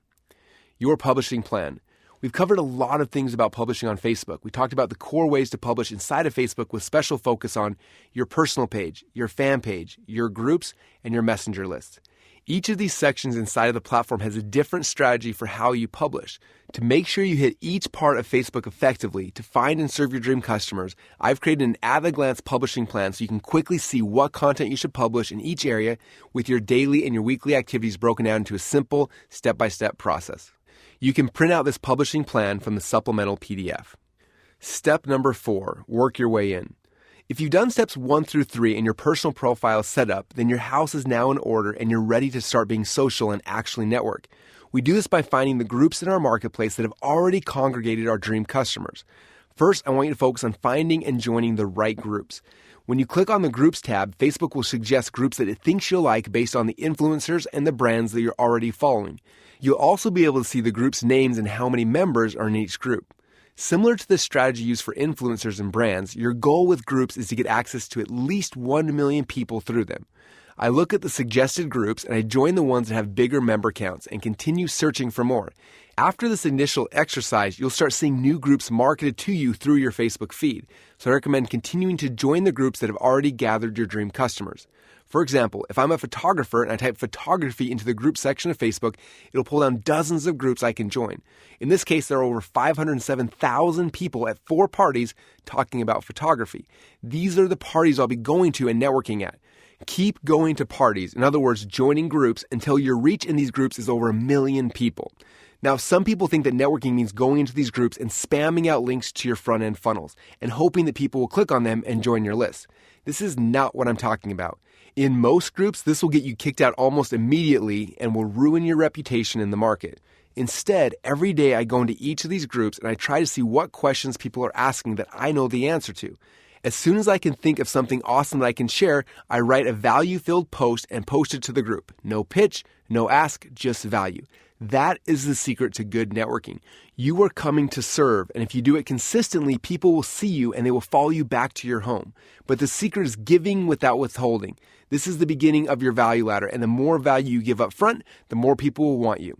Your publishing plan. We've covered a lot of things about publishing on Facebook. We talked about the core ways to publish inside of Facebook with special focus on your personal page, your fan page, your groups, and your messenger list. Each of these sections inside of the platform has a different strategy for how you publish. To make sure you hit each part of Facebook effectively to find and serve your dream customers, I've created an at-a-glance publishing plan so you can quickly see what content you should publish in each area with your daily and your weekly activities broken down into a simple step-by-step process. You can print out this publishing plan from the supplemental PDF. Step number 4, work your way in. If you've done steps 1 through 3 and your personal profile is set up, then your house is now in order and you're ready to start being social and actually network. We do this by finding the groups in our marketplace that have already congregated our dream customers. First, I want you to focus on finding and joining the right groups. When you click on the Groups tab, Facebook will suggest groups that it thinks you'll like based on the influencers and the brands that you're already following. You'll also be able to see the group's names and how many members are in each group. Similar to the strategy used for influencers and brands, your goal with groups is to get access to at least 1 million people through them. I look at the suggested groups and I join the ones that have bigger member counts and continue searching for more. After this initial exercise, you'll start seeing new groups marketed to you through your Facebook feed. So I recommend continuing to join the groups that have already gathered your dream customers. For example, if I'm a photographer and I type photography into the group section of Facebook, it'll pull down dozens of groups I can join. In this case, there are over 507,000 people at 4 parties talking about photography. These are the parties I'll be going to and networking at. Keep going to parties, in other words, joining groups, until your reach in these groups is over 1 million people. Now, some people think that networking means going into these groups and spamming out links to your front-end funnels and hoping that people will click on them and join your list. This is not what I'm talking about. In most groups, this will get you kicked out almost immediately and will ruin your reputation in the market. Instead, every day I go into each of these groups and I try to see what questions people are asking that I know the answer to. As soon as I can think of something awesome that I can share, I write a value-filled post and post it to the group. No pitch, no ask, just value. That is the secret to good networking. You are coming to serve, and if you do it consistently, people will see you and they will follow you back to your home. But the secret is giving without withholding. This is the beginning of your value ladder, and the more value you give up front, the more people will want you.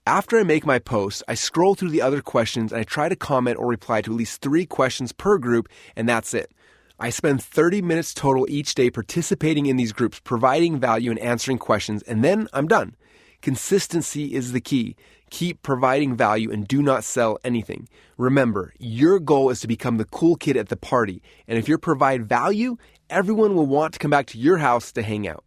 After I make my post, I scroll through the other questions and I try to comment or reply to at least 3 questions per group, and that's it. I spend 30 minutes total each day participating in these groups, providing value and answering questions, and then I'm done. Consistency is the key. Keep providing value and do not sell anything. Remember, your goal is to become the cool kid at the party, and if you provide value, everyone will want to come back to your house to hang out.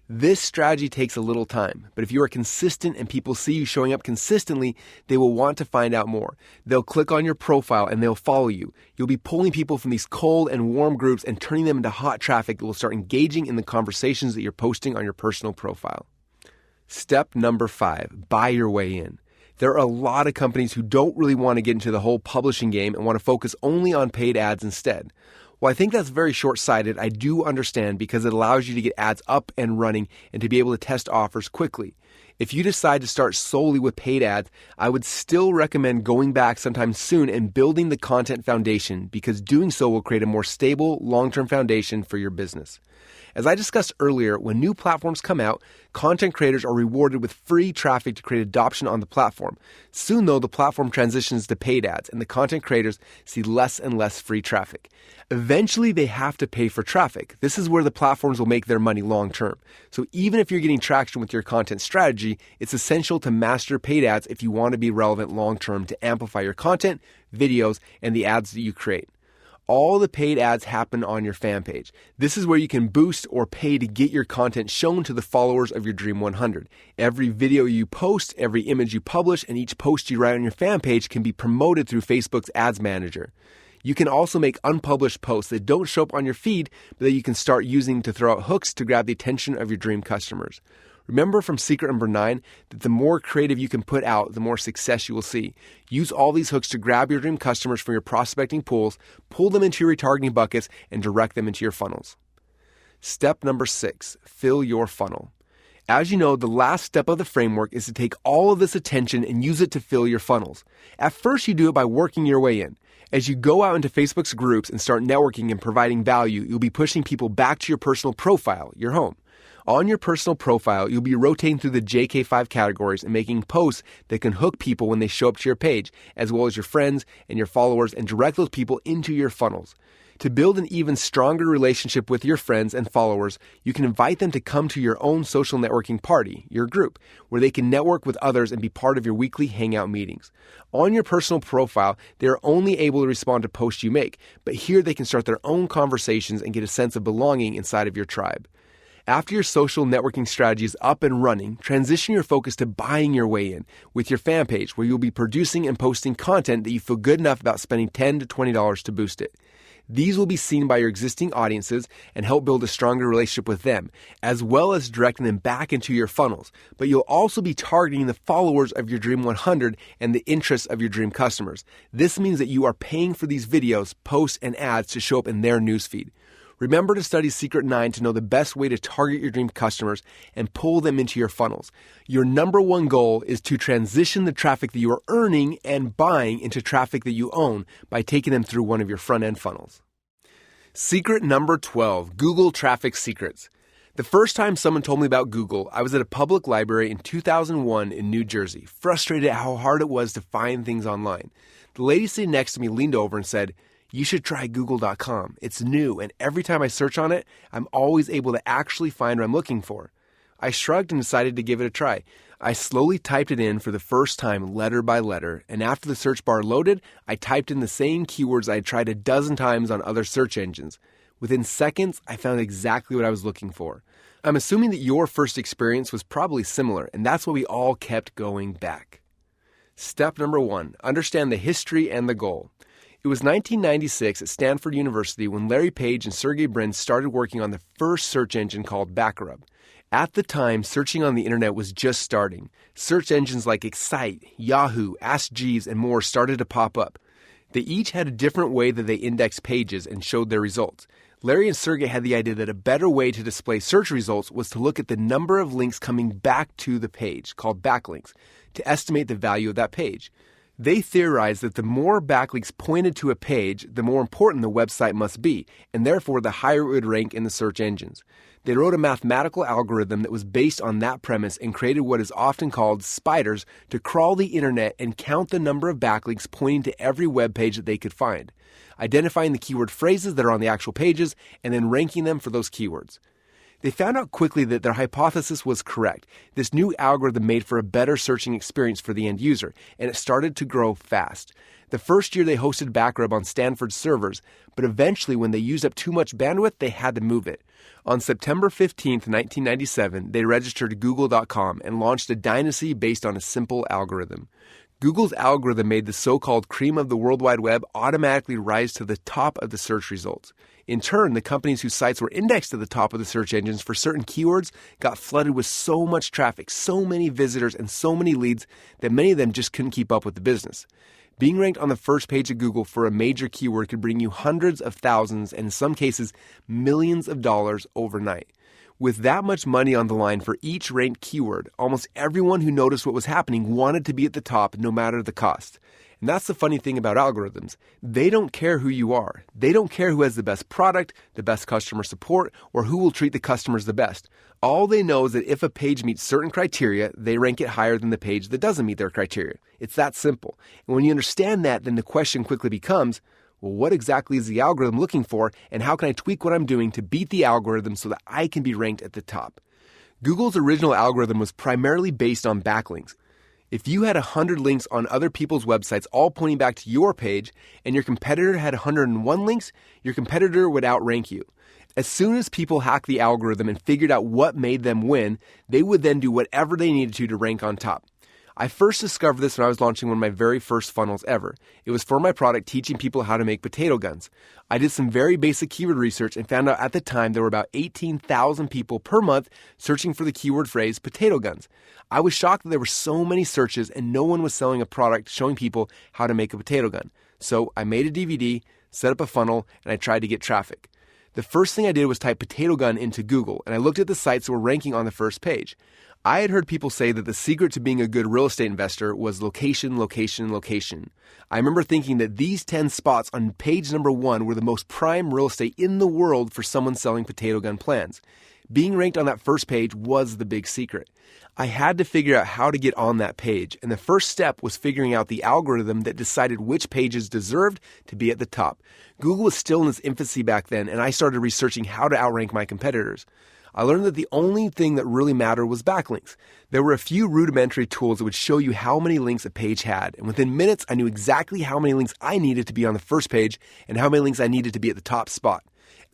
This strategy takes a little time, but if you are consistent and people see you showing up consistently, they will want to find out more. They'll click on your profile and they'll follow you. You'll be pulling people from these cold and warm groups and turning them into hot traffic that will start engaging in the conversations that you're posting on your personal profile. Step number 5, buy your way in. There are a lot of companies who don't really want to get into the whole publishing game and want to focus only on paid ads instead. While I think that's very short-sighted, I do understand because it allows you to get ads up and running and to be able to test offers quickly. If you decide to start solely with paid ads, I would still recommend going back sometime soon and building the content foundation, because doing so will create a more stable, long-term foundation for your business. As I discussed earlier, when new platforms come out, content creators are rewarded with free traffic to create adoption on the platform. Soon, though, the platform transitions to paid ads, and the content creators see less and less free traffic. Eventually, they have to pay for traffic. This is where the platforms will make their money long term. So even if you're getting traction with your content strategy, it's essential to master paid ads if you want to be relevant long term to amplify your content, videos, and the ads that you create. All the paid ads happen on your fan page. This is where you can boost or pay to get your content shown to the followers of your Dream 100. Every video you post, every image you publish, and each post you write on your fan page can be promoted through Facebook's Ads Manager. You can also make unpublished posts that don't show up on your feed, but that you can start using to throw out hooks to grab the attention of your dream customers. Remember from secret number 9 that the more creative you can put out, the more success you will see. Use all these hooks to grab your dream customers from your prospecting pools, pull them into your retargeting buckets, and direct them into your funnels. Step number 6, fill your funnel. As you know, the last step of the framework is to take all of this attention and use it to fill your funnels. At first, you do it by working your way in. As you go out into Facebook's groups and start networking and providing value, you'll be pushing people back to your personal profile, your home. On your personal profile, you'll be rotating through the JK5 categories and making posts that can hook people when they show up to your page, as well as your friends and your followers, and direct those people into your funnels. To build an even stronger relationship with your friends and followers, you can invite them to come to your own social networking party, your group, where they can network with others and be part of your weekly hangout meetings. On your personal profile, they are only able to respond to posts you make, but here they can start their own conversations and get a sense of belonging inside of your tribe. After your social networking strategy is up and running, transition your focus to buying your way in with your fan page, where you'll be producing and posting content that you feel good enough about spending $10 to $20 to boost it. These will be seen by your existing audiences and help build a stronger relationship with them, as well as directing them back into your funnels. But you'll also be targeting the followers of your Dream 100 and the interests of your dream customers. This means that you are paying for these videos, posts, and ads to show up in their newsfeed. Remember to study Secret 9 to know the best way to target your dream customers and pull them into your funnels. Your number one goal is to transition the traffic that you are earning and buying into traffic that you own by taking them through one of your front-end funnels. Secret number 12, Google Traffic Secrets. The first time someone told me about Google, I was at a public library in 2001 in New Jersey, frustrated at how hard it was to find things online. The lady sitting next to me leaned over and said, "You should try Google.com. It's new, and every time I search on it, I'm always able to actually find what I'm looking for." I shrugged and decided to give it a try. I slowly typed it in for the first time letter by letter, and after the search bar loaded, I typed in the same keywords I had tried a dozen times on other search engines. Within seconds, I found exactly what I was looking for. I'm assuming that your first experience was probably similar, and that's why we all kept going back. Step number 1, understand the history and the goal. It was 1996 at Stanford University when Larry Page and Sergey Brin started working on the first search engine called Backrub. At the time, searching on the internet was just starting. Search engines like Excite, Yahoo, Ask Jeeves, and more started to pop up. They each had a different way that they indexed pages and showed their results. Larry and Sergey had the idea that a better way to display search results was to look at the number of links coming back to the page, called backlinks, to estimate the value of that page. They theorized that the more backlinks pointed to a page, the more important the website must be, and therefore the higher it would rank in the search engines. They wrote a mathematical algorithm that was based on that premise and created what is often called spiders to crawl the internet and count the number of backlinks pointing to every web page that they could find, identifying the keyword phrases that are on the actual pages, and then ranking them for those keywords. They found out quickly that their hypothesis was correct. This new algorithm made for a better searching experience for the end user, and it started to grow fast. The first year they hosted Backrub on Stanford's servers, but eventually when they used up too much bandwidth, they had to move it. On September 15, 1997, they registered Google.com and launched a dynasty based on a simple algorithm. Google's algorithm made the so-called cream of the World Wide Web automatically rise to the top of the search results. In turn, the companies whose sites were indexed at the top of the search engines for certain keywords got flooded with so much traffic, so many visitors, and so many leads that many of them just couldn't keep up with the business. Being ranked on the first page of Google for a major keyword could bring you hundreds of thousands, and in some cases, millions of dollars overnight. With that much money on the line for each ranked keyword, almost everyone who noticed what was happening wanted to be at the top no matter the cost. And that's the funny thing about algorithms. They don't care who you are. They don't care who has the best product, the best customer support, or who will treat the customers the best. All they know is that if a page meets certain criteria, they rank it higher than the page that doesn't meet their criteria. It's that simple. And when you understand that, then the question quickly becomes, well, what exactly is the algorithm looking for, and how can I tweak what I'm doing to beat the algorithm so that I can be ranked at the top? Google's original algorithm was primarily based on backlinks. If you had 100 links on other people's websites all pointing back to your page, and your competitor had 101 links, your competitor would outrank you. As soon as people hacked the algorithm and figured out what made them win, they would then do whatever they needed to rank on top. I first discovered this when I was launching one of my very first funnels ever. It was for my product teaching people how to make potato guns. I did some very basic keyword research and found out at the time there were about 18,000 people per month searching for the keyword phrase potato guns. I was shocked that there were so many searches and no one was selling a product showing people how to make a potato gun. So I made a DVD, set up a funnel, and I tried to get traffic. The first thing I did was type potato gun into Google, and I looked at the sites that were ranking on the first page. I had heard people say that the secret to being a good real estate investor was location, location, location. I remember thinking that these 10 spots on page number 1 were the most prime real estate in the world for someone selling potato gun plans. Being ranked on that first page was the big secret. I had to figure out how to get on that page, and the first step was figuring out the algorithm that decided which pages deserved to be at the top. Google was still in its infancy back then, and I started researching how to outrank my competitors. I learned that the only thing that really mattered was backlinks. There were a few rudimentary tools that would show you how many links a page had, and within minutes I knew exactly how many links I needed to be on the first page and how many links I needed to be at the top spot.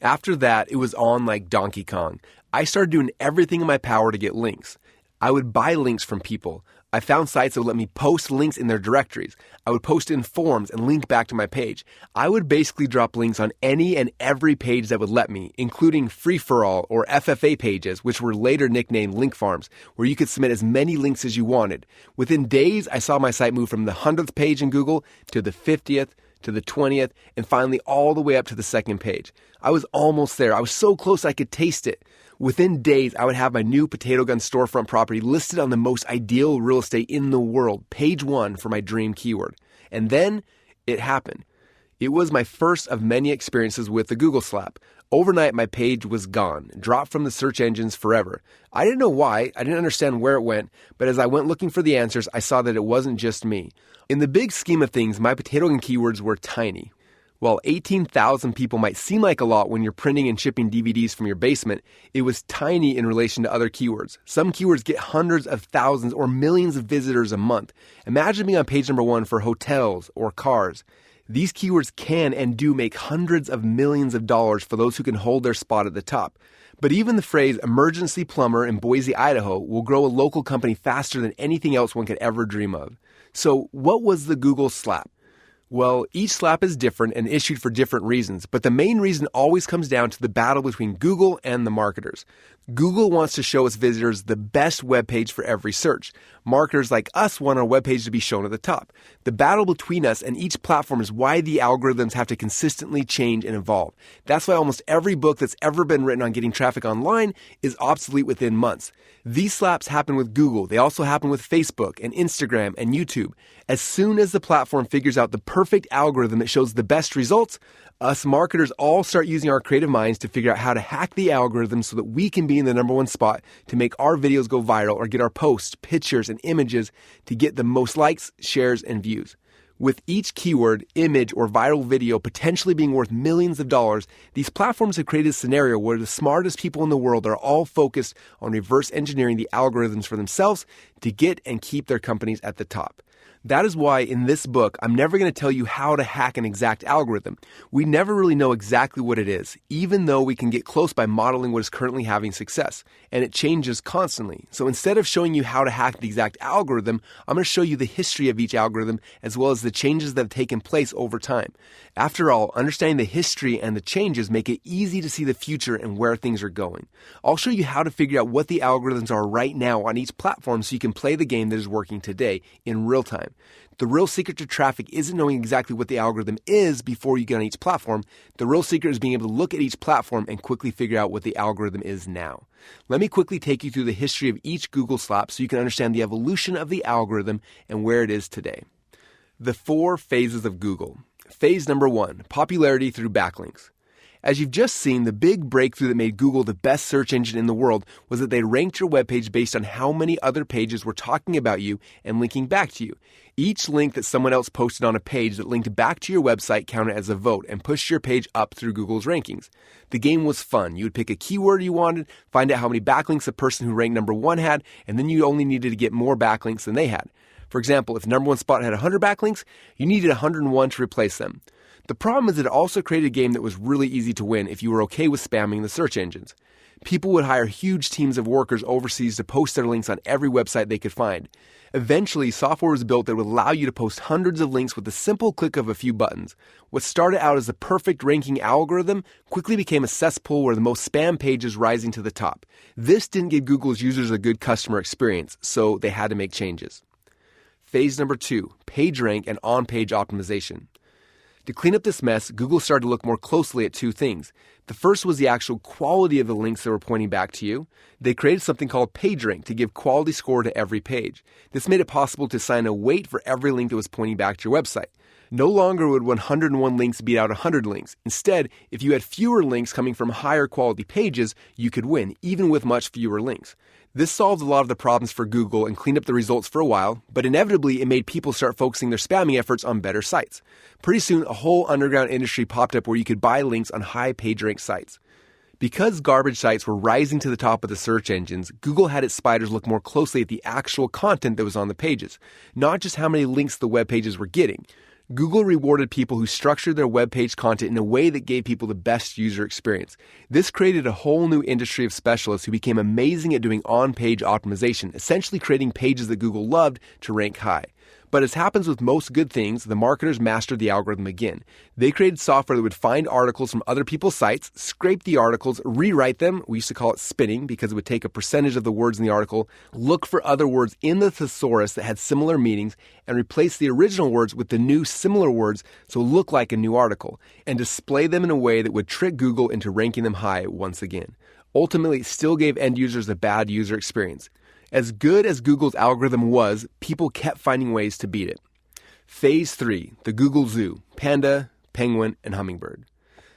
After that, it was on like Donkey Kong. I started doing everything in my power to get links. I would buy links from people. I found sites that would let me post links in their directories. I would post in forums and link back to my page. I would basically drop links on any and every page that would let me, including free-for-all or FFA pages, which were later nicknamed link farms, where you could submit as many links as you wanted. Within days, I saw my site move from the 100th page in Google to the 50th, to the 20th, and finally all the way up to the second page. I was almost there. I was so close I could taste it. Within days, I would have my new potato gun storefront property listed on the most ideal real estate in the world, page 1 for my dream keyword. And then it happened. It was my first of many experiences with the Google slap. Overnight, my page was gone, dropped from the search engines forever. I didn't know why, I didn't understand where it went, but as I went looking for the answers, I saw that it wasn't just me. In the big scheme of things, my potato gun keywords were tiny. While 18,000 people might seem like a lot when you're printing and shipping DVDs from your basement, it was tiny in relation to other keywords. Some keywords get hundreds of thousands or millions of visitors a month. Imagine being on page number 1 for hotels or cars. These keywords can and do make hundreds of millions of dollars for those who can hold their spot at the top. But even the phrase emergency plumber in Boise, Idaho will grow a local company faster than anything else one could ever dream of. So what was the Google slap? Well, each slap is different and issued for different reasons, but the main reason always comes down to the battle between Google and the marketers. Google wants to show its visitors the best web page for every search. Marketers like us want our web page to be shown at the top. The battle between us and each platform is why the algorithms have to consistently change and evolve. That's why almost every book that's ever been written on getting traffic online is obsolete within months. These slaps happen with Google. They also happen with Facebook and Instagram and YouTube. As soon as the platform figures out the perfect algorithm that shows the best results, us marketers all start using our creative minds to figure out how to hack the algorithm so that we can be in the number 1 spot to make our videos go viral or get our posts, pictures, and images to get the most likes, shares, and views. With each keyword, image, or viral video potentially being worth millions of dollars, these platforms have created a scenario where the smartest people in the world are all focused on reverse engineering the algorithms for themselves to get and keep their companies at the top. That is why in this book, I'm never going to tell you how to hack an exact algorithm. We never really know exactly what it is, even though we can get close by modeling what is currently having success. And it changes constantly. So instead of showing you how to hack the exact algorithm, I'm going to show you the history of each algorithm as well as the changes that have taken place over time. After all, understanding the history and the changes make it easy to see the future and where things are going. I'll show you how to figure out what the algorithms are right now on each platform so you can play the game that is working today in real time. The real secret to traffic isn't knowing exactly what the algorithm is before you get on each platform. The real secret is being able to look at each platform and quickly figure out what the algorithm is now. Let me quickly take you through the history of each Google slap so you can understand the evolution of the algorithm and where it is today. The 4 phases of Google. Phase number 1, popularity through backlinks. As you've just seen, the big breakthrough that made Google the best search engine in the world was that they ranked your webpage based on how many other pages were talking about you and linking back to you. Each link that someone else posted on a page that linked back to your website counted as a vote and pushed your page up through Google's rankings. The game was fun. You would pick a keyword you wanted, find out how many backlinks the person who ranked number 1 had, and then you only needed to get more backlinks than they had. For example, if number 1 spot had 100 backlinks, you needed 101 to replace them. The problem is that it also created a game that was really easy to win if you were okay with spamming the search engines. People would hire huge teams of workers overseas to post their links on every website they could find. Eventually, software was built that would allow you to post hundreds of links with a simple click of a few buttons. What started out as the perfect ranking algorithm quickly became a cesspool where the most spam pages rising to the top. This didn't give Google's users a good customer experience, so they had to make changes. Phase number 2, page rank and on-page optimization. To clean up this mess, Google started to look more closely at 2 things. The first was the actual quality of the links that were pointing back to you. They created something called PageRank to give quality score to every page. This made it possible to assign a weight for every link that was pointing back to your website. No longer would 101 links beat out 100 links. Instead, if you had fewer links coming from higher quality pages, you could win, even with much fewer links. This solved a lot of the problems for Google and cleaned up the results for a while, but inevitably it made people start focusing their spamming efforts on better sites. Pretty soon, a whole underground industry popped up where you could buy links on high PageRank sites. Because garbage sites were rising to the top of the search engines, Google had its spiders look more closely at the actual content that was on the pages, not just how many links the web pages were getting. Google rewarded people who structured their web page content in a way that gave people the best user experience. This created a whole new industry of specialists who became amazing at doing on-page optimization, essentially creating pages that Google loved to rank high. But as happens with most good things, the marketers mastered the algorithm again. They created software that would find articles from other people's sites, scrape the articles, rewrite them. We used to call it spinning because it would take a percentage of the words in the article, look for other words in the thesaurus that had similar meanings, and replace the original words with the new similar words so it looked like a new article, and display them in a way that would trick Google into ranking them high once again. Ultimately, it still gave end users a bad user experience. As good as Google's algorithm was, people kept finding ways to beat it. Phase 3, the Google Zoo, panda, penguin, and hummingbird.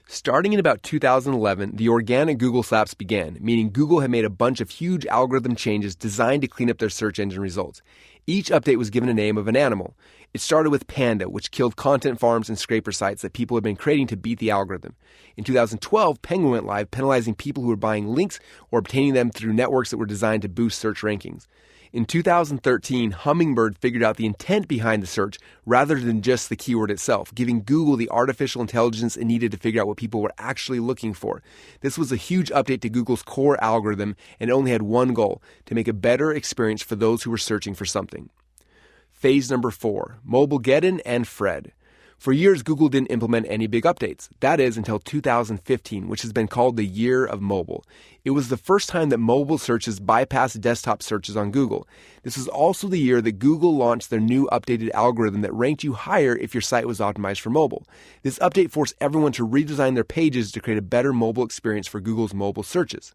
Starting in about 2011, the organic Google slaps began, meaning Google had made a bunch of huge algorithm changes designed to clean up their search engine results. Each update was given a name of an animal. It started with Panda, which killed content farms and scraper sites that people had been creating to beat the algorithm. In 2012, Penguin went live, penalizing people who were buying links or obtaining them through networks that were designed to boost search rankings. In 2013, Hummingbird figured out the intent behind the search rather than just the keyword itself, giving Google the artificial intelligence it needed to figure out what people were actually looking for. This was a huge update to Google's core algorithm and only had one goal: to make a better experience for those who were searching for something. Phase number 4, Mobilegeddon and Fred. For years, Google didn't implement any big updates. That is, until 2015, which has been called the year of mobile. It was the first time that mobile searches bypassed desktop searches on Google. This was also the year that Google launched their new updated algorithm that ranked you higher if your site was optimized for mobile. This update forced everyone to redesign their pages to create a better mobile experience for Google's mobile searches.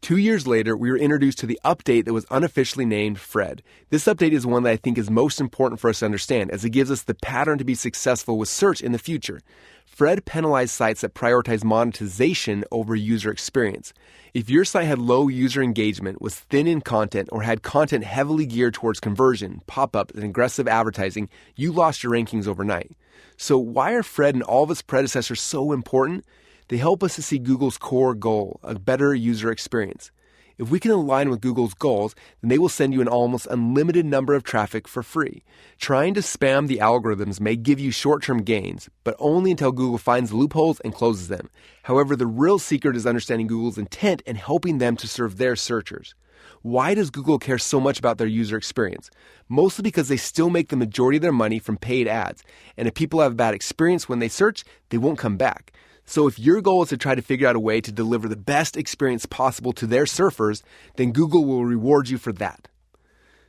2 years later, we were introduced to the update that was unofficially named Fred. This update is one that I think is most important for us to understand, as it gives us the pattern to be successful with search in the future. Fred penalized sites that prioritize monetization over user experience. If your site had low user engagement, was thin in content, or had content heavily geared towards conversion, pop-ups, and aggressive advertising, you lost your rankings overnight. So why are Fred and all of its predecessors so important? They help us to see Google's core goal, a better user experience. If we can align with Google's goals, then they will send you an almost unlimited number of traffic for free. Trying to spam the algorithms may give you short-term gains, but only until Google finds loopholes and closes them. However, the real secret is understanding Google's intent and helping them to serve their searchers. Why does Google care so much about their user experience? Mostly because they still make the majority of their money from paid ads. And if people have a bad experience when they search, they won't come back. So if your goal is to try to figure out a way to deliver the best experience possible to their surfers, then Google will reward you for that.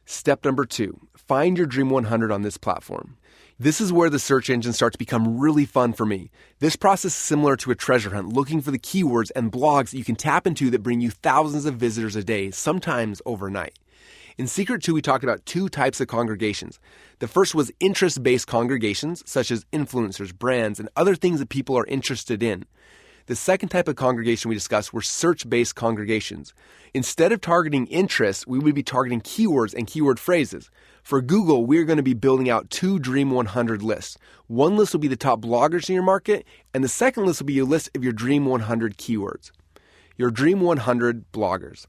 Step number 2, find your Dream 100 on this platform. This is where the search engine starts to become really fun for me. This process is similar to a treasure hunt, looking for the keywords and blogs that you can tap into that bring you thousands of visitors a day, sometimes overnight. In Secret 2, we talked about 2 types of congregations. The first was interest-based congregations, such as influencers, brands, and other things that people are interested in. The second type of congregation we discussed were search-based congregations. Instead of targeting interests, we would be targeting keywords and keyword phrases. For Google, we're going to be building out 2 Dream 100 lists. One list will be the top bloggers in your market, and the second list will be a list of your Dream 100 keywords. Your Dream 100 bloggers.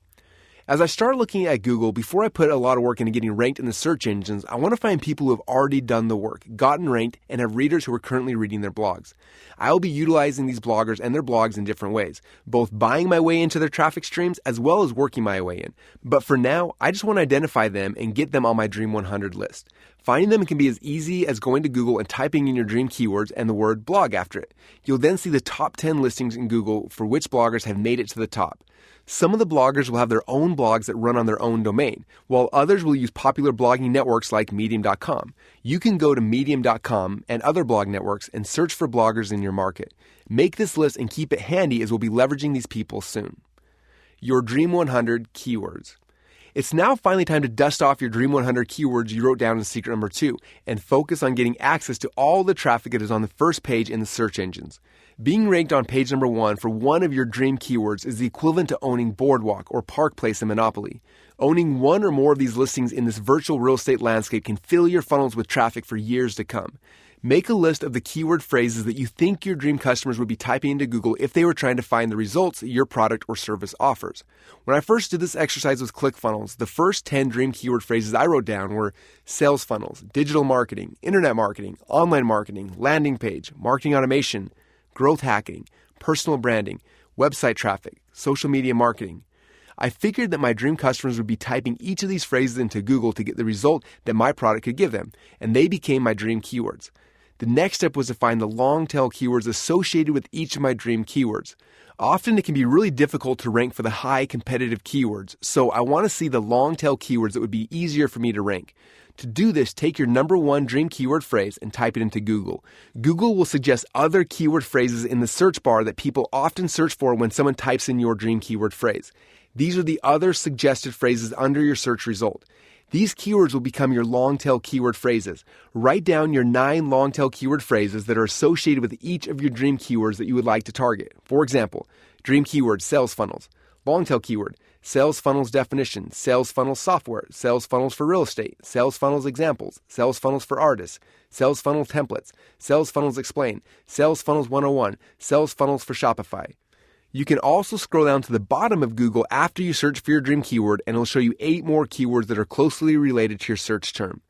As I started looking at Google, before I put a lot of work into getting ranked in the search engines, I want to find people who have already done the work, gotten ranked, and have readers who are currently reading their blogs. I will be utilizing these bloggers and their blogs in different ways, both buying my way into their traffic streams as well as working my way in. But for now, I just want to identify them and get them on my Dream 100 list. Finding them can be as easy as going to Google and typing in your dream keywords and the word blog after it. You'll then see the top 10 listings in Google for which bloggers have made it to the top. Some of the bloggers will have their own blogs that run on their own domain, while others will use popular blogging networks like Medium.com. You can go to Medium.com and other blog networks and search for bloggers in your market. Make this list and keep it handy, as we'll be leveraging these people soon. Your Dream 100 keywords. It's now finally time to dust off your Dream 100 keywords you wrote down in secret number 2 and focus on getting access to all the traffic that is on the first page in the search engines. Being ranked on page number 1 for one of your dream keywords is the equivalent to owning Boardwalk or Park Place in Monopoly. Owning one or more of these listings in this virtual real estate landscape can fill your funnels with traffic for years to come. Make a list of the keyword phrases that you think your dream customers would be typing into Google if they were trying to find the results that your product or service offers. When I first did this exercise with ClickFunnels, the first 10 dream keyword phrases I wrote down were sales funnels, digital marketing, internet marketing, online marketing, landing page, marketing automation, growth hacking, personal branding, website traffic, social media marketing. I figured that my dream customers would be typing each of these phrases into Google to get the result that my product could give them, and they became my dream keywords. The next step was to find the long tail keywords associated with each of my dream keywords. Often it can be really difficult to rank for the high competitive keywords, so I want to see the long tail keywords that would be easier for me to rank. To do this, take your number one dream keyword phrase and type it into Google. Google will suggest other keyword phrases in the search bar that people often search for when someone types in your dream keyword phrase. These are the other suggested phrases under your search result. These keywords will become your long-tail keyword phrases. Write down your 9 long-tail keyword phrases that are associated with each of your dream keywords that you would like to target. For example, dream keyword, sales funnels. Long-tail keyword, sales funnels definition, sales funnels software, sales funnels for real estate, sales funnels examples, sales funnels for artists, sales funnels templates, sales funnels explain, sales funnels 101, sales funnels for Shopify. You can also scroll down to the bottom of Google after you search for your dream keyword, and it'll show you 8 more keywords that are closely related to your search term.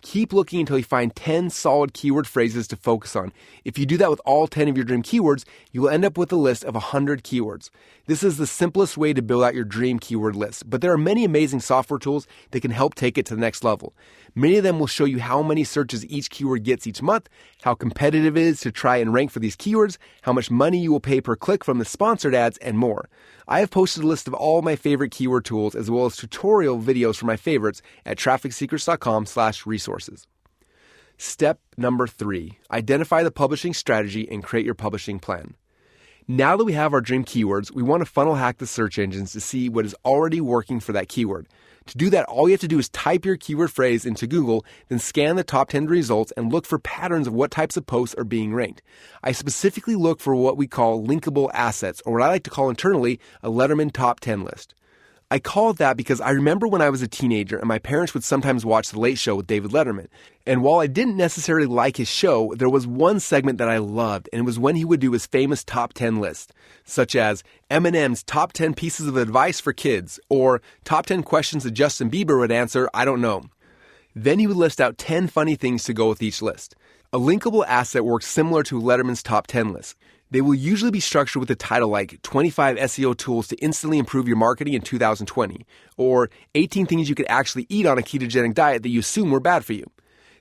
Keep looking until you find 10 solid keyword phrases to focus on. If you do that with all 10 of your dream keywords, you will end up with a list of 100 keywords. This is the simplest way to build out your dream keyword list, but there are many amazing software tools that can help take it to the next level. Many of them will show you how many searches each keyword gets each month, how competitive it is to try and rank for these keywords, how much money you will pay per click from the sponsored ads, and more. I have posted a list of all my favorite keyword tools as well as tutorial videos for my favorites at trafficsecrets.com/resources. Step number 3, identify the publishing strategy and create your publishing plan. Now that we have our dream keywords, we want to funnel hack the search engines to see what is already working for that keyword. To do that, all you have to do is type your keyword phrase into Google, then scan the top 10 results and look for patterns of what types of posts are being ranked. I specifically look for what we call linkable assets, or what I like to call internally a Letterman top 10 list. I call it that because I remember when I was a teenager and my parents would sometimes watch The Late Show with David Letterman. And while I didn't necessarily like his show, there was one segment that I loved, and it was when he would do his famous top 10 list, such as Eminem's top 10 pieces of advice for kids, or top 10 questions that Justin Bieber would answer, I don't know. Then he would list out 10 funny things to go with each list. A linkable asset works similar to Letterman's top 10 list. They will usually be structured with a title like 25 SEO tools to instantly improve your marketing in 2020, or 18 things you could actually eat on a ketogenic diet that you assume were bad for you.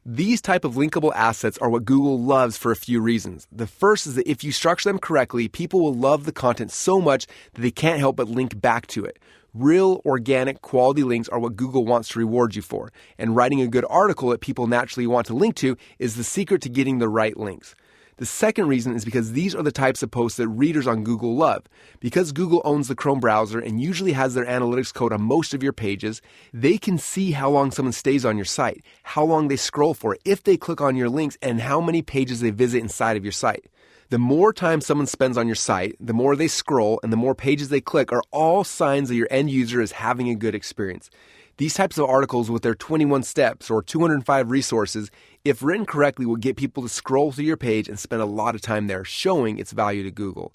These type of linkable assets are what Google loves for a few reasons. The first is that if you structure them correctly, people will love the content so much that they can't help but link back to it. Real, organic, quality links are what Google wants to reward you for, and writing a good article that people naturally want to link to is the secret to getting the right links. The second reason is because these are the types of posts that readers on Google love. Because Google owns the Chrome browser and usually has their analytics code on most of your pages, they can see how long someone stays on your site, how long they scroll for, if they click on your links, and how many pages they visit inside of your site. The more time someone spends on your site, the more they scroll, and the more pages they click are all signs that your end user is having a good experience. These types of articles with their 21 steps or 205 resources, if written correctly, will get people to scroll through your page and spend a lot of time there, showing its value to Google.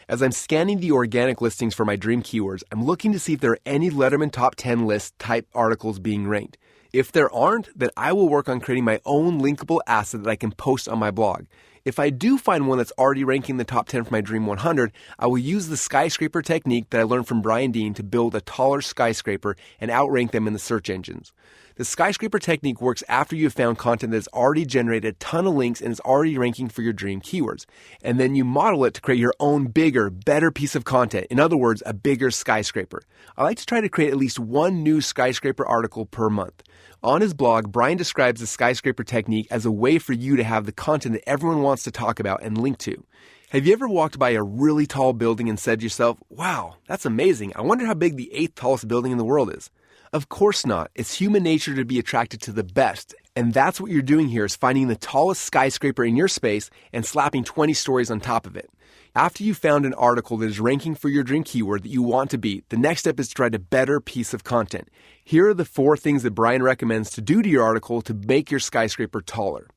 As I'm scanning the organic listings for my dream keywords, I'm looking to see if there are any Letterman top 10 list type articles being ranked. If there aren't, then I will work on creating my own linkable asset that I can post on my blog. If I do find one that's already ranking the top 10 for my Dream 100, I will use the skyscraper technique that I learned from Brian Dean to build a taller skyscraper and outrank them in the search engines. The skyscraper technique works after you have found content that has already generated a ton of links and is already ranking for your dream keywords. And then you model it to create your own bigger, better piece of content. In other words, a bigger skyscraper. I like to try to create at least one new skyscraper article per month. On his blog, Brian describes the skyscraper technique as a way for you to have the content that everyone wants to talk about and link to. Have you ever walked by a really tall building and said to yourself, wow, that's amazing. I wonder how big the 8th tallest building in the world is? Of course not. It's human nature to be attracted to the best. And that's what you're doing here, is finding the tallest skyscraper in your space and slapping 20 stories on top of it. After you've found an article that is ranking for your dream keyword that you want to beat, the next step is to write a better piece of content. Here are the 4 things that Brian recommends to do to your article to make your skyscraper taller.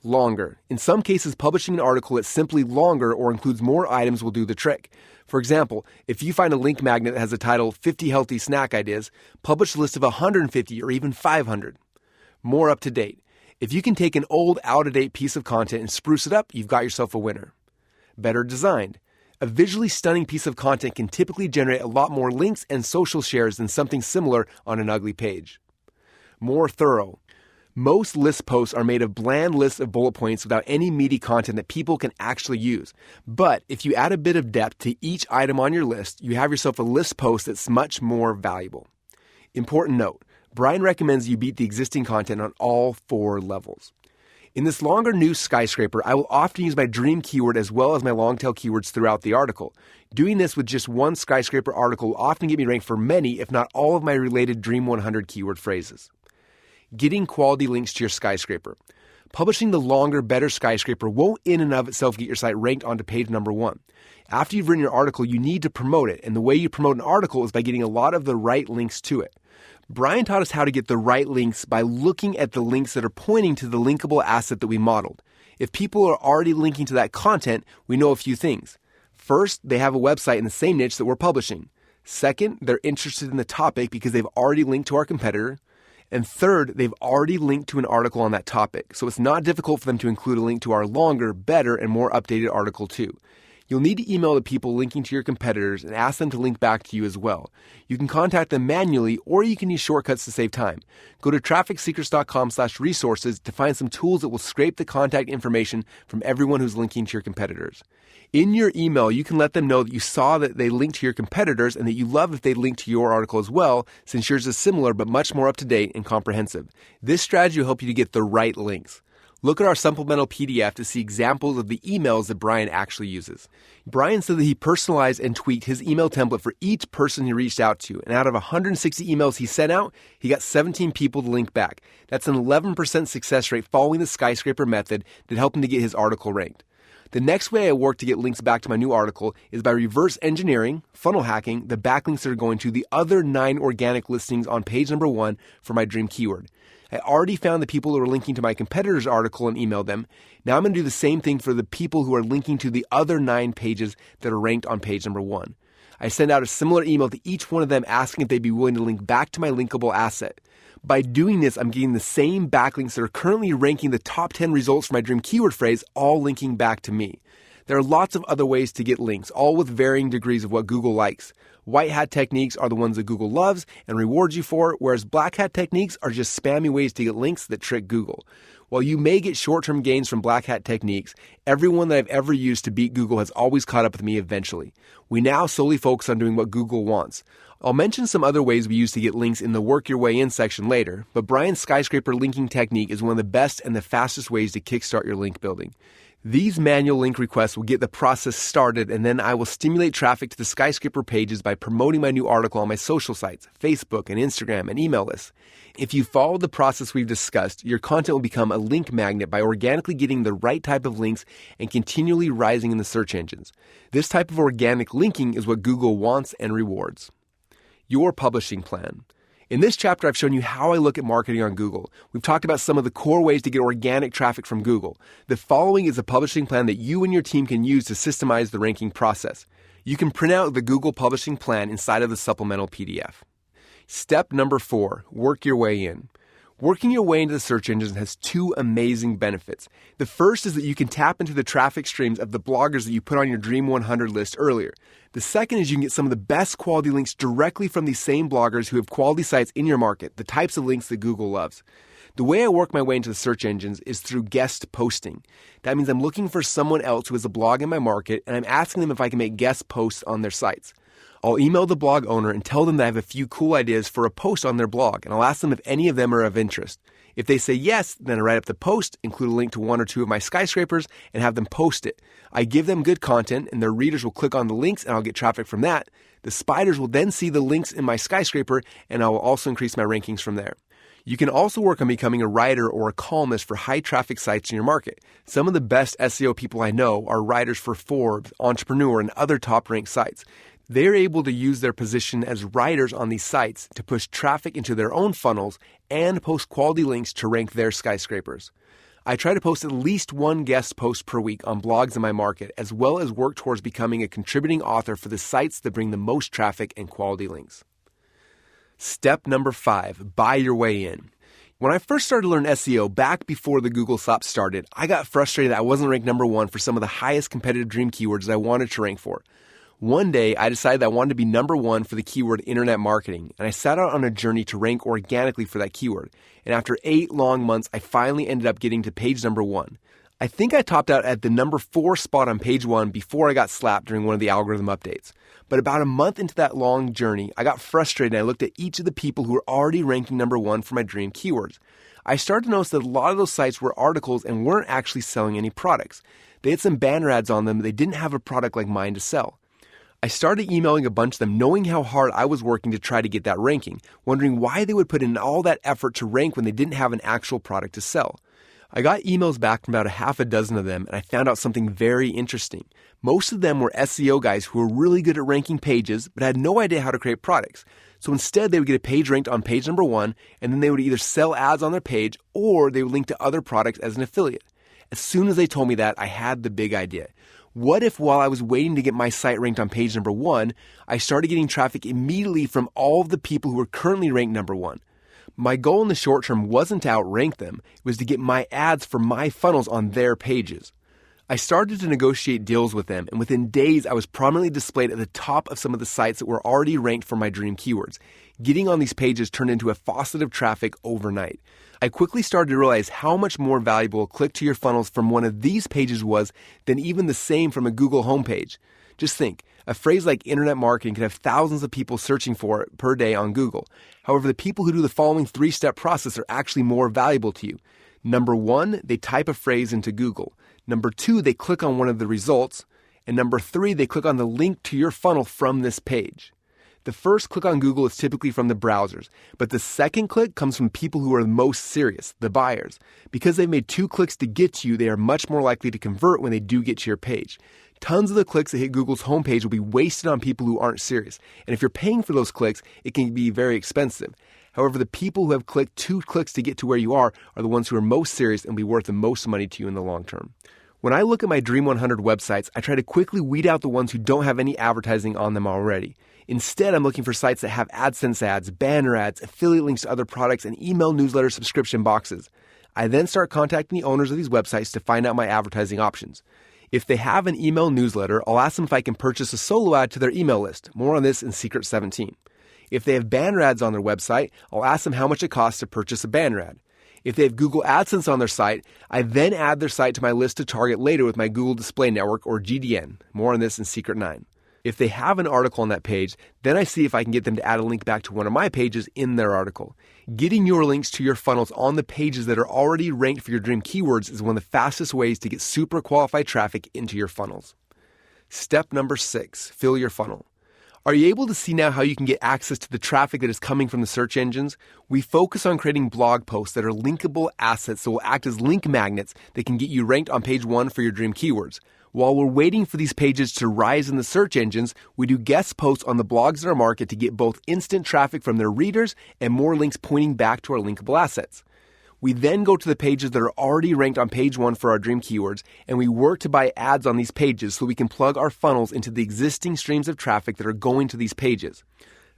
Longer. In some cases, publishing an article that's simply longer or includes more items will do the trick. For example, if you find a link magnet that has the title 50 Healthy Snack Ideas, publish a list of 150 or even 500. More up to date. If you can take an old, out-of-date piece of content and spruce it up, you've got yourself a winner. Better designed. A visually stunning piece of content can typically generate a lot more links and social shares than something similar on an ugly page. More thorough. Most list posts are made of bland lists of bullet points without any meaty content that people can actually use. But if you add a bit of depth to each item on your list, you have yourself a list post that's much more valuable. Important note. Brian recommends you beat the existing content on all 4 levels. In this longer news skyscraper, I will often use my dream keyword as well as my long tail keywords throughout the article. Doing this with just one skyscraper article will often get me ranked for many, if not all, of my related Dream 100 keyword phrases. Getting quality links to your skyscraper. Publishing the longer, better skyscraper won't in and of itself get your site ranked onto page number 1. After you've written your article, you need to promote it, and the way you promote an article is by getting a lot of the right links to it. Brian taught us how to get the right links by looking at the links that are pointing to the linkable asset that we modeled. If people are already linking to that content, we know a few things. First, they have a website in the same niche that we're publishing. Second, they're interested in the topic because they've already linked to our competitor. And third, they've already linked to an article on that topic, so it's not difficult for them to include a link to our longer, better, and more updated article too. You'll need to email the people linking to your competitors and ask them to link back to you as well. You can contact them manually, or you can use shortcuts to save time. Go to trafficsecrets.com/resources to find some tools that will scrape the contact information from everyone who's linking to your competitors. In your email, you can let them know that you saw that they linked to your competitors and that you love if they link to your article as well, since yours is similar but much more up-to-date and comprehensive. This strategy will help you to get the right links. Look at our supplemental PDF to see examples of the emails that Brian actually uses. Brian said that he personalized and tweaked his email template for each person he reached out to, and out of 160 emails he sent out, he got 17 people to link back. That's an 11% success rate following the skyscraper method that helped him to get his article ranked. The next way I work to get links back to my new article is by reverse engineering, funnel hacking, the backlinks that are going to the other 9 organic listings on page number 1 for my dream keyword. I already found the people who are linking to my competitor's article and emailed them. Now I'm going to do the same thing for the people who are linking to the other 9 pages that are ranked on page number 1. I send out a similar email to each one of them asking if they'd be willing to link back to my linkable asset. By doing this, I'm getting the same backlinks that are currently ranking the top 10 results for my dream keyword phrase, all linking back to me. There are lots of other ways to get links, all with varying degrees of what Google likes. White hat techniques are the ones that Google loves and rewards you for, whereas black hat techniques are just spammy ways to get links that trick Google. While you may get short-term gains from black hat techniques, everyone that I've ever used to beat Google has always caught up with me eventually. We now solely focus on doing what Google wants. I'll mention some other ways we use to get links in the Work Your Way In section later, but Brian's skyscraper linking technique is one of the best and the fastest ways to kickstart your link building. These manual link requests will get the process started, and then I will stimulate traffic to the skyscraper pages by promoting my new article on my social sites, Facebook and Instagram and email lists. If you follow the process we've discussed, your content will become a link magnet by organically getting the right type of links and continually rising in the search engines. This type of organic linking is what Google wants and rewards. Your publishing plan. In this chapter, I've shown you how I look at marketing on Google. We've talked about some of the core ways to get organic traffic from Google. The following is a publishing plan that you and your team can use to systemize the ranking process. You can print out the Google publishing plan inside of the supplemental PDF. Step number 4, work your way in. Working your way into the search engines has 2 amazing benefits. The first is that you can tap into the traffic streams of the bloggers that you put on your Dream 100 list earlier. The second is you can get some of the best quality links directly from these same bloggers who have quality sites in your market, the types of links that Google loves. The way I work my way into the search engines is through guest posting. That means I'm looking for someone else who has a blog in my market, and I'm asking them if I can make guest posts on their sites. I'll email the blog owner and tell them that I have a few cool ideas for a post on their blog, and I'll ask them if any of them are of interest. If they say yes, then I write up the post, include a link to 1 or 2 of my skyscrapers, and have them post it. I give them good content, and their readers will click on the links, and I'll get traffic from that. The spiders will then see the links in my skyscraper, and I will also increase my rankings from there. You can also work on becoming a writer or a columnist for high-traffic sites in your market. Some of the best SEO people I know are writers for Forbes, Entrepreneur, and other top-ranked sites. They're able to use their position as writers on these sites to push traffic into their own funnels and post quality links to rank their skyscrapers. I try to post at least one guest post per week on blogs in my market, as well as work towards becoming a contributing author for the sites that bring the most traffic and quality links. Step number 5, buy your way in. When I first started to learn SEO back before the Google slop started, I got frustrated that I wasn't ranked number 1 for some of the highest competitive dream keywords that I wanted to rank for. One day, I decided that I wanted to be number 1 for the keyword internet marketing, and I set out on a journey to rank organically for that keyword. And after 8 long months, I finally ended up getting to page number 1. I think I topped out at the number 4 spot on page 1 before I got slapped during one of the algorithm updates. But about a month into that long journey, I got frustrated and I looked at each of the people who were already ranking number 1 for my dream keywords. I started to notice that a lot of those sites were articles and weren't actually selling any products. They had some banner ads on them, but they didn't have a product like mine to sell. I started emailing a bunch of them knowing how hard I was working to try to get that ranking, wondering why they would put in all that effort to rank when they didn't have an actual product to sell. I got emails back from about a half a dozen of them, and I found out something very interesting. Most of them were SEO guys who were really good at ranking pages, but had no idea how to create products. So instead, they would get a page ranked on page number 1, and then they would either sell ads on their page, or they would link to other products as an affiliate. As soon as they told me that, I had the big idea. What if while I was waiting to get my site ranked on page number 1, I started getting traffic immediately from all of the people who were currently ranked number 1? My goal in the short term wasn't to outrank them, it was to get my ads for my funnels on their pages. I started to negotiate deals with them, and within days I was prominently displayed at the top of some of the sites that were already ranked for my dream keywords. Getting on these pages turned into a faucet of traffic overnight. I quickly started to realize how much more valuable a click to your funnels from one of these pages was than even the same from a Google homepage. Just think, a phrase like internet marketing can have thousands of people searching for it per day on Google. However, the people who do the following 3-step process are actually more valuable to you. Number 1, they type a phrase into Google. Number 2, they click on one of the results. And number 3, they click on the link to your funnel from this page. The first click on Google is typically from the browsers, but the second click comes from people who are the most serious, the buyers. Because they've made 2 clicks to get to you, they are much more likely to convert when they do get to your page. Tons of the clicks that hit Google's homepage will be wasted on people who aren't serious. And if you're paying for those clicks, it can be very expensive. However, the people who have clicked 2 clicks to get to where you are the ones who are most serious and will be worth the most money to you in the long term. When I look at my Dream 100 websites, I try to quickly weed out the ones who don't have any advertising on them already. Instead, I'm looking for sites that have AdSense ads, banner ads, affiliate links to other products, and email newsletter subscription boxes. I then start contacting the owners of these websites to find out my advertising options. If they have an email newsletter, I'll ask them if I can purchase a solo ad to their email list. More on this in Secrets 17. If they have banner ads on their website, I'll ask them how much it costs to purchase a banner ad. If they have Google AdSense on their site, I then add their site to my list to target later with my Google Display Network or GDN. More on this in Secret 9. If they have an article on that page, then I see if I can get them to add a link back to one of my pages in their article. Getting your links to your funnels on the pages that are already ranked for your dream keywords is one of the fastest ways to get super qualified traffic into your funnels. Step number 6, fill your funnel. Are you able to see now how you can get access to the traffic that is coming from the search engines? We focus on creating blog posts that are linkable assets that will act as link magnets that can get you ranked on page 1 for your dream keywords. While we're waiting for these pages to rise in the search engines, we do guest posts on the blogs in our market to get both instant traffic from their readers and more links pointing back to our linkable assets. We then go to the pages that are already ranked on page 1 for our dream keywords, and we work to buy ads on these pages so we can plug our funnels into the existing streams of traffic that are going to these pages.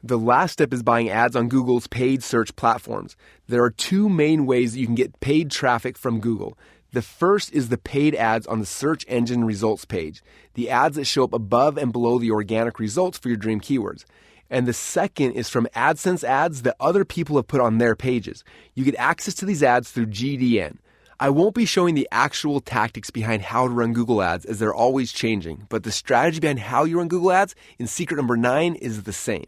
The last step is buying ads on Google's paid search platforms. There are 2 main ways that you can get paid traffic from Google. The first is the paid ads on the search engine results page, the ads that show up above and below the organic results for your dream keywords. And the second is from AdSense ads that other people have put on their pages. You get access to these ads through GDN. I won't be showing the actual tactics behind how to run Google ads as they're always changing, but the strategy behind how you run Google ads in secret number 9 is the same.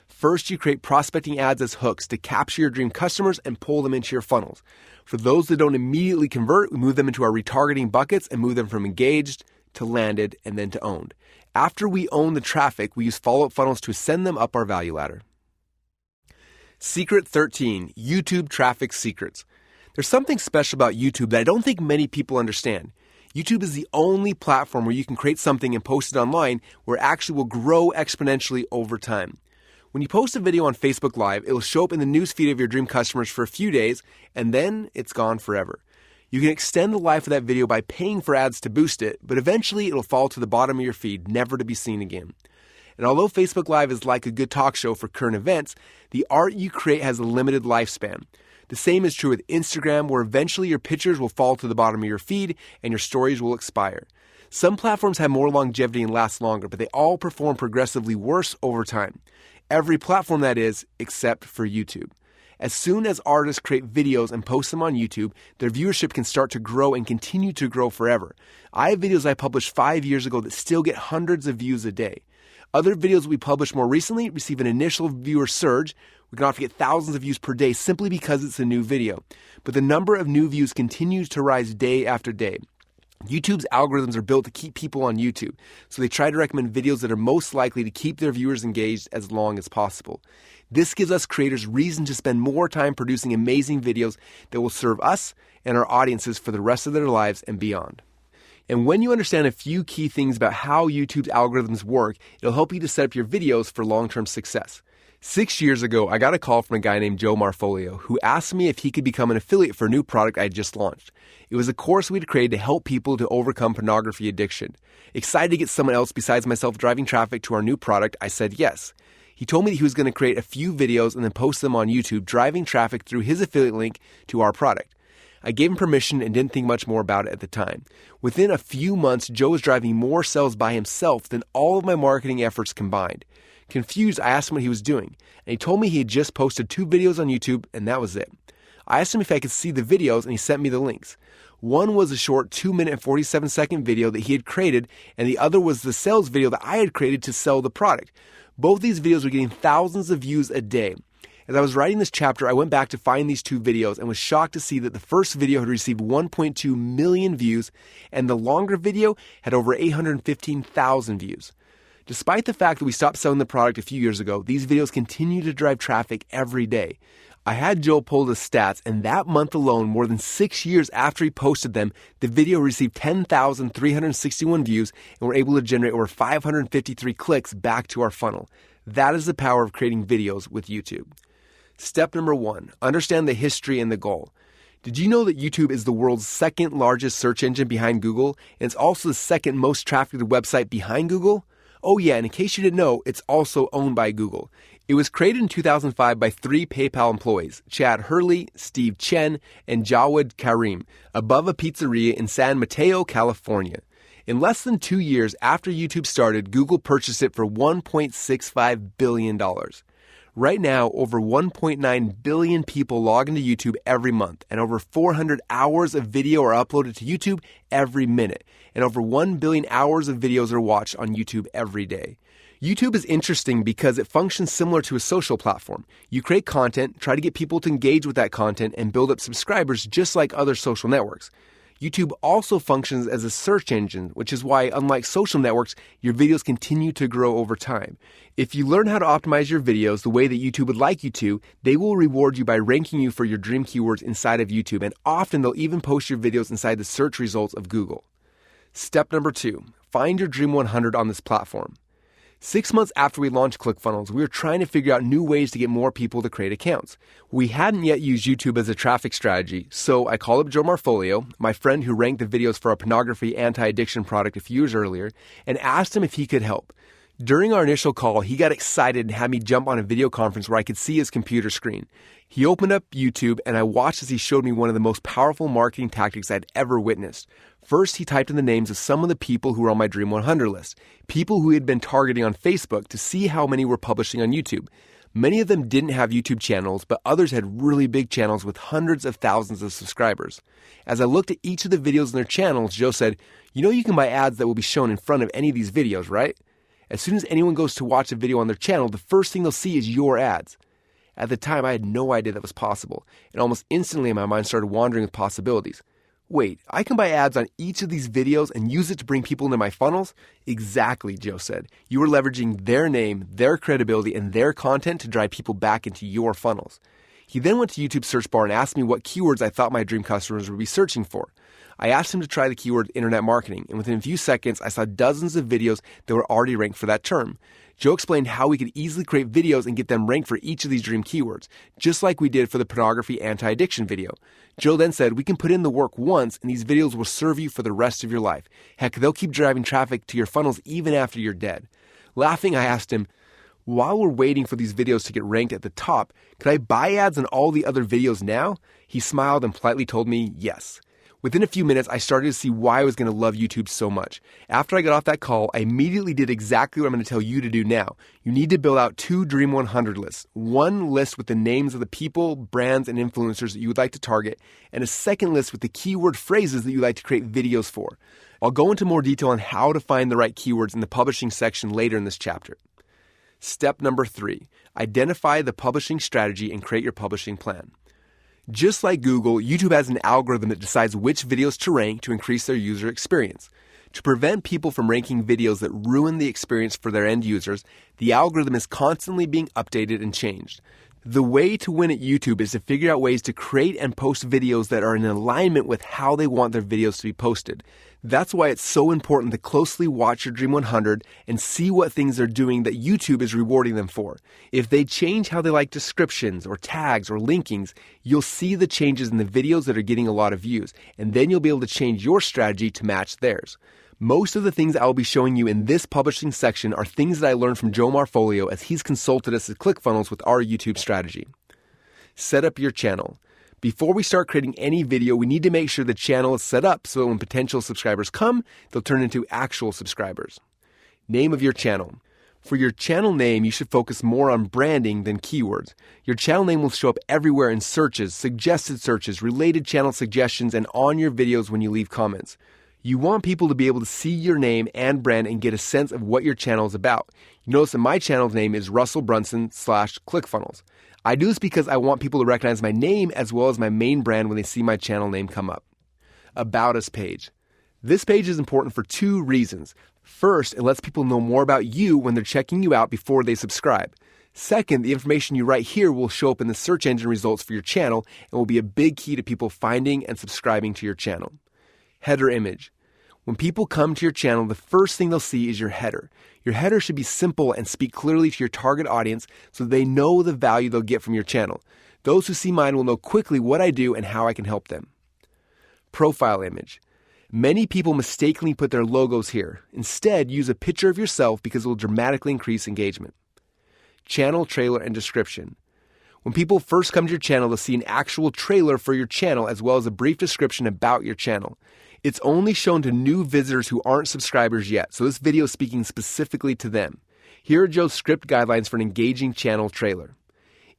First, you create prospecting ads as hooks to capture your dream customers and pull them into your funnels. For those that don't immediately convert, we move them into our retargeting buckets and move them from engaged to landed and then to owned. After we own the traffic, we use follow-up funnels to send them up our value ladder. Secret 13, YouTube traffic secrets. There's something special about YouTube that I don't think many people understand. YouTube is the only platform where you can create something and post it online where it actually will grow exponentially over time. When you post a video on Facebook Live, it'll show up in the newsfeed of your dream customers for a few days, and then it's gone forever. You can extend the life of that video by paying for ads to boost it, but eventually it'll fall to the bottom of your feed, never to be seen again. And although Facebook Live is like a good talk show for current events, the art you create has a limited lifespan. The same is true with Instagram, where eventually your pictures will fall to the bottom of your feed and your stories will expire. Some platforms have more longevity and last longer, but they all perform progressively worse over time. Every platform, that is, except for YouTube. As soon as artists create videos and post them on YouTube, their viewership can start to grow and continue to grow forever. I have videos I published 5 years ago that still get hundreds of views a day. Other videos we published more recently receive an initial viewer surge. We can often get thousands of views per day simply because it's a new video. But the number of new views continues to rise day after day. YouTube's algorithms are built to keep people on YouTube, so they try to recommend videos that are most likely to keep their viewers engaged as long as possible. This gives us creators reason to spend more time producing amazing videos that will serve us and our audiences for the rest of their lives and beyond. And when you understand a few key things about how YouTube's algorithms work, it'll help you to set up your videos for long-term success. 6 years ago, I got a call from a guy named Joe Marfolio who asked me if he could become an affiliate for a new product I just launched. It was a course we'd created to help people to overcome pornography addiction. Excited to get someone else besides myself driving traffic to our new product, I said yes. He told me that he was going to create a few videos and then post them on YouTube, driving traffic through his affiliate link to our product. I gave him permission and didn't think much more about it at the time. Within a few months, Joe was driving more sales by himself than all of my marketing efforts combined. Confused, I asked him what he was doing, and he told me he had just posted 2 videos on YouTube, and that was it. I asked him if I could see the videos, and he sent me the links. One was a short 2-minute and 47-second video that he had created, and the other was the sales video that I had created to sell the product. Both these videos were getting thousands of views a day. As I was writing this chapter, I went back to find these 2 videos and was shocked to see that the first video had received 1.2 million views, and the longer video had over 815,000 views. Despite the fact that we stopped selling the product a few years ago, these videos continue to drive traffic every day. I had Joel pull the stats, and that month alone, more than 6 years after he posted them, the video received 10,361 views and were able to generate over 553 clicks back to our funnel. That is the power of creating videos with YouTube. Step number 1, understand the history and the goal. Did you know that YouTube is the world's second largest search engine behind Google, and it's also the second most trafficked website behind Google? Oh yeah, and in case you didn't know, it's also owned by Google. It was created in 2005 by 3 PayPal employees, Chad Hurley, Steve Chen, and Jawed Karim, above a pizzeria in San Mateo, California. In less than 2 years after YouTube started, Google purchased it for $1.65 billion. Right now, over 1.9 billion people log into YouTube every month, and over 400 hours of video are uploaded to YouTube every minute, and over 1 billion hours of videos are watched on YouTube every day. YouTube is interesting because it functions similar to a social platform. You create content, try to get people to engage with that content, and build up subscribers just like other social networks. YouTube also functions as a search engine, which is why, unlike social networks, your videos continue to grow over time. If you learn how to optimize your videos the way that YouTube would like you to, they will reward you by ranking you for your dream keywords inside of YouTube, and often they'll even post your videos inside the search results of Google. Step number 2, find your Dream 100 on this platform. 6 months after we launched ClickFunnels, we were trying to figure out new ways to get more people to create accounts. We hadn't yet used YouTube as a traffic strategy, so I called up Joe Marfolio, my friend who ranked the videos for our pornography anti-addiction product a few years earlier, and asked him if he could help. During our initial call, he got excited and had me jump on a video conference where I could see his computer screen. He opened up YouTube, and I watched as he showed me one of the most powerful marketing tactics I'd ever witnessed. First, he typed in the names of some of the people who were on my Dream 100 list, people who he had been targeting on Facebook to see how many were publishing on YouTube. Many of them didn't have YouTube channels, but others had really big channels with hundreds of thousands of subscribers. As I looked at each of the videos in their channels, Joe said, "You know you can buy ads that will be shown in front of any of these videos, right? As soon as anyone goes to watch a video on their channel, the first thing they'll see is your ads." At the time, I had no idea that was possible, and almost instantly my mind started wandering with possibilities. Wait, I can buy ads on each of these videos and use it to bring people into my funnels? Exactly, Joe said. You are leveraging their name, their credibility, and their content to drive people back into your funnels. He then went to YouTube search bar and asked me what keywords I thought my dream customers would be searching for. I asked him to try the keyword internet marketing, and within a few seconds, I saw dozens of videos that were already ranked for that term. Joe explained how we could easily create videos and get them ranked for each of these dream keywords, just like we did for the pornography anti-addiction video. Joe then said, we can put in the work once and these videos will serve you for the rest of your life. Heck, they'll keep driving traffic to your funnels even after you're dead. Laughing, I asked him, while we're waiting for these videos to get ranked at the top, could I buy ads on all the other videos now? He smiled and politely told me yes. Within a few minutes, I started to see why I was going to love YouTube so much. After I got off that call, I immediately did exactly what I'm going to tell you to do now. You need to build out 2 Dream 100 lists. One list with the names of the people, brands, and influencers that you would like to target, and a second list with the keyword phrases that you'd like to create videos for. I'll go into more detail on how to find the right keywords in the publishing section later in this chapter. Step number 3, identify the publishing strategy and create your publishing plan. Just like Google, YouTube has an algorithm that decides which videos to rank to increase their user experience. To prevent people from ranking videos that ruin the experience for their end users, the algorithm is constantly being updated and changed. The way to win at YouTube is to figure out ways to create and post videos that are in alignment with how they want their videos to be posted. That's why it's so important to closely watch your Dream 100 and see what things they're doing that YouTube is rewarding them for. If they change how they like descriptions or tags or linkings, you'll see the changes in the videos that are getting a lot of views, and then you'll be able to change your strategy to match theirs. Most of the things I will be showing you in this publishing section are things that I learned from Joe Marfolio as he's consulted us at ClickFunnels with our YouTube strategy. Set up your channel. Before we start creating any video, we need to make sure the channel is set up so that when potential subscribers come, they'll turn into actual subscribers. Name of your channel. For your channel name, you should focus more on branding than keywords. Your channel name will show up everywhere in searches, suggested searches, related channel suggestions, and on your videos when you leave comments. You want people to be able to see your name and brand and get a sense of what your channel is about. You notice that my channel's name is Russell Brunson /ClickFunnels. I do this because I want people to recognize my name as well as my main brand when they see my channel name come up. About Us page. This page is important for 2 reasons. First, it lets people know more about you when they're checking you out before they subscribe. Second, the information you write here will show up in the search engine results for your channel and will be a big key to people finding and subscribing to your channel. Header image. When people come to your channel, the first thing they'll see is your header. Your header should be simple and speak clearly to your target audience so they know the value they'll get from your channel. Those who see mine will know quickly what I do and how I can help them. Profile image. Many people mistakenly put their logos here. Instead, use a picture of yourself because it will dramatically increase engagement. Channel trailer and description. When people first come to your channel, they'll see an actual trailer for your channel as well as a brief description about your channel. It's only shown to new visitors who aren't subscribers yet, so this video is speaking specifically to them. Here are Joe's script guidelines for an engaging channel trailer.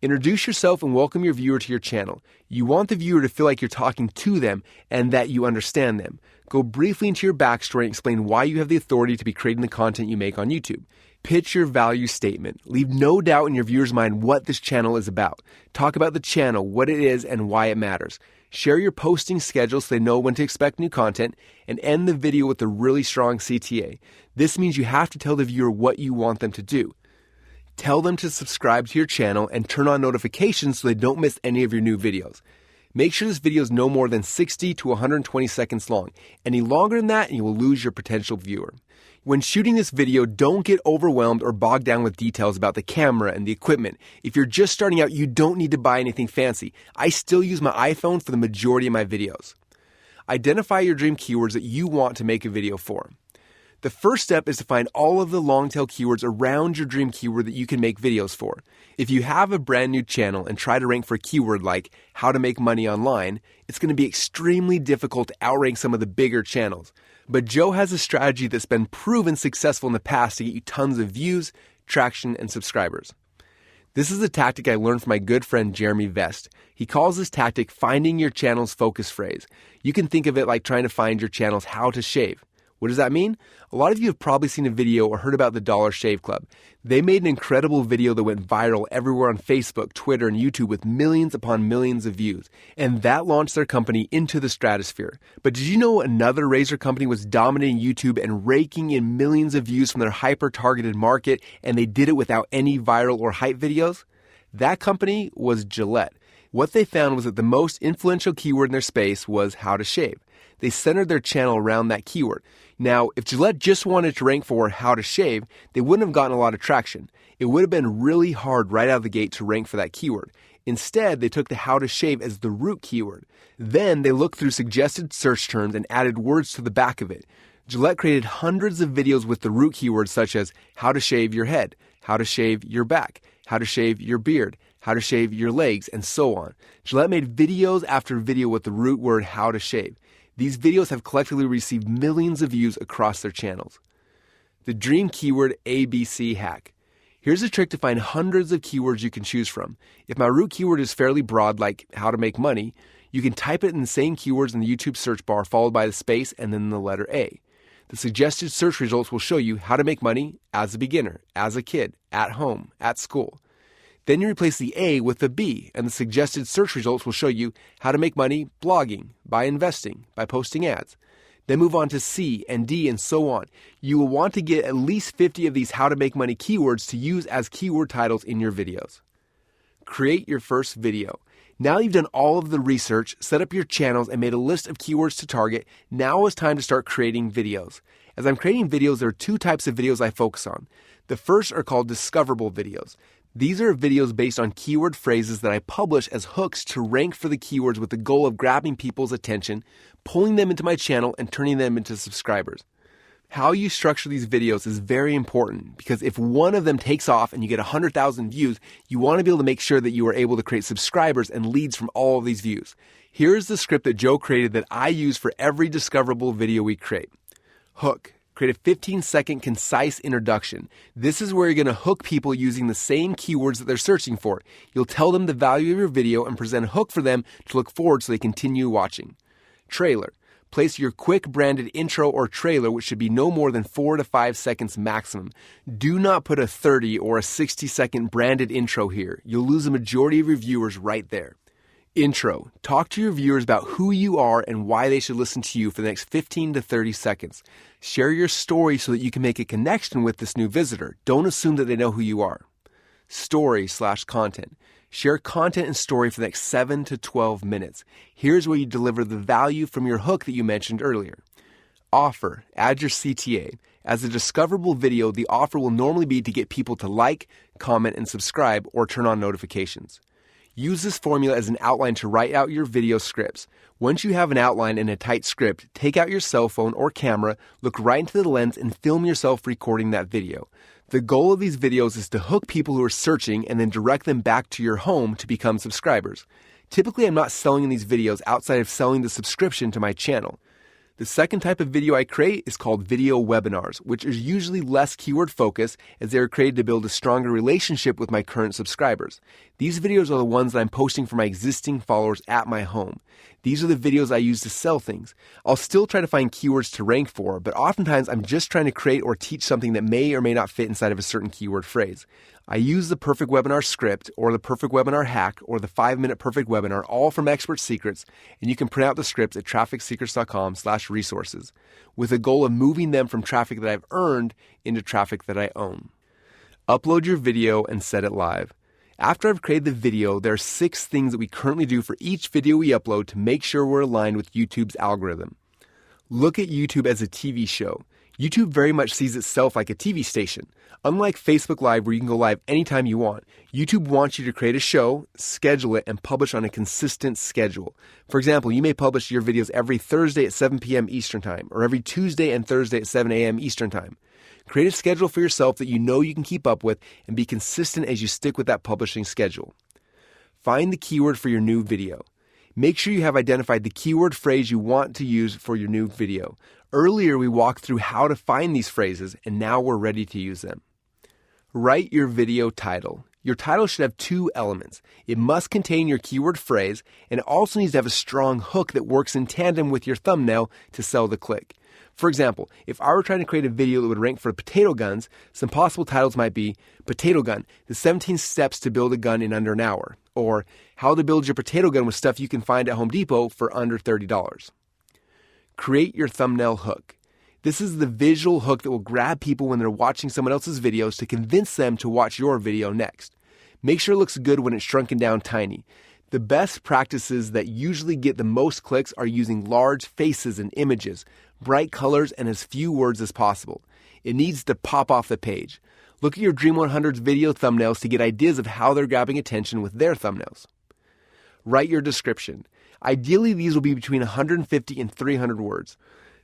Introduce yourself and welcome your viewer to your channel. You want the viewer to feel like you're talking to them and that you understand them. Go briefly into your backstory and explain why you have the authority to be creating the content you make on YouTube. Pitch your value statement. Leave no doubt in your viewer's mind what this channel is about. Talk about the channel, what it is, and why it matters. Share your posting schedule so they know when to expect new content, and end the video with a really strong CTA. This means you have to tell the viewer what you want them to do. Tell them to subscribe to your channel and turn on notifications so they don't miss any of your new videos. Make sure this video is no more than 60 to 120 seconds long. Any longer than that, and you will lose your potential viewer. When shooting this video, don't get overwhelmed or bogged down with details about the camera and the equipment. If you're just starting out, you don't need to buy anything fancy. I still use my iPhone for the majority of my videos. Identify your dream keywords that you want to make a video for. The first step is to find all of the long-tail keywords around your dream keyword that you can make videos for. If you have a brand new channel and try to rank for a keyword like how to make money online, it's going to be extremely difficult to outrank some of the bigger channels. But Joe has a strategy that's been proven successful in the past to get you tons of views, traction, and subscribers. This is a tactic I learned from my good friend Jeremy Vest. He calls this tactic finding your channel's focus phrase. You can think of it like trying to find your channel's how to shave. What does that mean? A lot of you have probably seen a video or heard about the Dollar Shave Club. They made an incredible video that went viral everywhere on Facebook, Twitter, and YouTube with millions upon millions of views. And that launched their company into the stratosphere. But did you know another razor company was dominating YouTube and raking in millions of views from their hyper-targeted market, and they did it without any viral or hype videos? That company was Gillette. What they found was that the most influential keyword in their space was how to shave. They centered their channel around that keyword. Now, if Gillette just wanted to rank for how to shave, they wouldn't have gotten a lot of traction. It would have been really hard right out of the gate to rank for that keyword. Instead, they took the how to shave as the root keyword. Then they looked through suggested search terms and added words to the back of it. Gillette created hundreds of videos with the root keywords such as how to shave your head, how to shave your back, how to shave your beard, how to shave your legs, and so on. Gillette made videos after video with the root word how to shave. These videos have collectively received millions of views across their channels. The Dream Keyword ABC Hack. Here's a trick to find hundreds of keywords you can choose from. If my root keyword is fairly broad, like how to make money, you can type it in the same keywords in the YouTube search bar followed by the space and then the letter A. The suggested search results will show you how to make money as a beginner, as a kid, at home, at school. Then you replace the A with the B, and the suggested search results will show you how to make money blogging, by investing, by posting ads. Then move on to C and D and so on. You will want to get at least 50 of these how to make money keywords to use as keyword titles in your videos. Create your first video. Now you've done all of the research, set up your channels, and made a list of keywords to target, now is time to start creating videos. As I'm creating videos, there are two types of videos I focus on. The first are called discoverable videos. These are videos based on keyword phrases that I publish as hooks to rank for the keywords with the goal of grabbing people's attention, pulling them into my channel, and turning them into subscribers. How you structure these videos is very important because if one of them takes off and you get 100,000 views, you want to be able to make sure that you are able to create subscribers and leads from all of these views. Here's the script that Joe created that I use for every discoverable video we create. Hook. Create a 15-second concise introduction. This is where you're going to hook people using the same keywords that they're searching for. You'll tell them the value of your video and present a hook for them to look forward so they continue watching. Trailer. Place your quick branded intro or trailer, which should be no more than 4 to 5 seconds maximum. Do not put a 30 or a 60-second branded intro here. You'll lose the majority of your viewers right there. Intro. Talk to your viewers about who you are and why they should listen to you for the next 15 to 30 seconds. Share your story so that you can make a connection with this new visitor. Don't assume that they know who you are. Story/content. Share content and story for the next 7 to 12 minutes. Here's where you deliver the value from your hook that you mentioned earlier. Offer. Add your CTA. As a discoverable video, the offer will normally be to get people to like, comment, and subscribe or turn on notifications. Use this formula as an outline to write out your video scripts. Once you have an outline and a tight script, take out your cell phone or camera, look right into the lens, and film yourself recording that video. The goal of these videos is to hook people who are searching and then direct them back to your home to become subscribers. Typically, I'm not selling in these videos outside of selling the subscription to my channel. The second type of video I create is called video webinars, which is usually less keyword focused as they are created to build a stronger relationship with my current subscribers. These videos are the ones that I'm posting for my existing followers at my home. These are the videos I use to sell things. I'll still try to find keywords to rank for, but oftentimes I'm just trying to create or teach something that may or may not fit inside of a certain keyword phrase. I use the Perfect Webinar script or the Perfect Webinar hack or the 5-minute Perfect Webinar, all from Expert Secrets, and you can print out the scripts at trafficsecrets.com/resources with the goal of moving them from traffic that I've earned into traffic that I own. Upload your video and set it live. After I've created the video, there are 6 things that we currently do for each video we upload to make sure we're aligned with YouTube's algorithm. Look at YouTube as a TV show. YouTube very much sees itself like a TV station. Unlike Facebook Live where you can go live anytime you want, YouTube wants you to create a show, schedule it, and publish on a consistent schedule. For example, you may publish your videos every Thursday at 7 p.m. Eastern Time or every Tuesday and Thursday at 7 a.m. Eastern Time. Create a schedule for yourself that you know you can keep up with and be consistent as you stick with that publishing schedule. Find the keyword for your new video. Make sure you have identified the keyword phrase you want to use for your new video. Earlier, we walked through how to find these phrases, and now we're ready to use them. Write your video title. Your title should have 2 elements. It must contain your keyword phrase, and it also needs to have a strong hook that works in tandem with your thumbnail to sell the click. For example, if I were trying to create a video that would rank for potato guns, some possible titles might be Potato Gun, the 17 steps to build a gun in under an hour, or How to build your potato gun with stuff you can find at Home Depot for under $30. Create your thumbnail hook. This is the visual hook that will grab people when they're watching someone else's videos to convince them to watch your video next. Make sure it looks good when it's shrunken down tiny. The best practices that usually get the most clicks are using large faces and images, bright colors, and as few words as possible. It needs to pop off the page. Look at your Dream 100's video thumbnails to get ideas of how they're grabbing attention with their thumbnails. Write your description. Ideally, these will be between 150 and 300 words.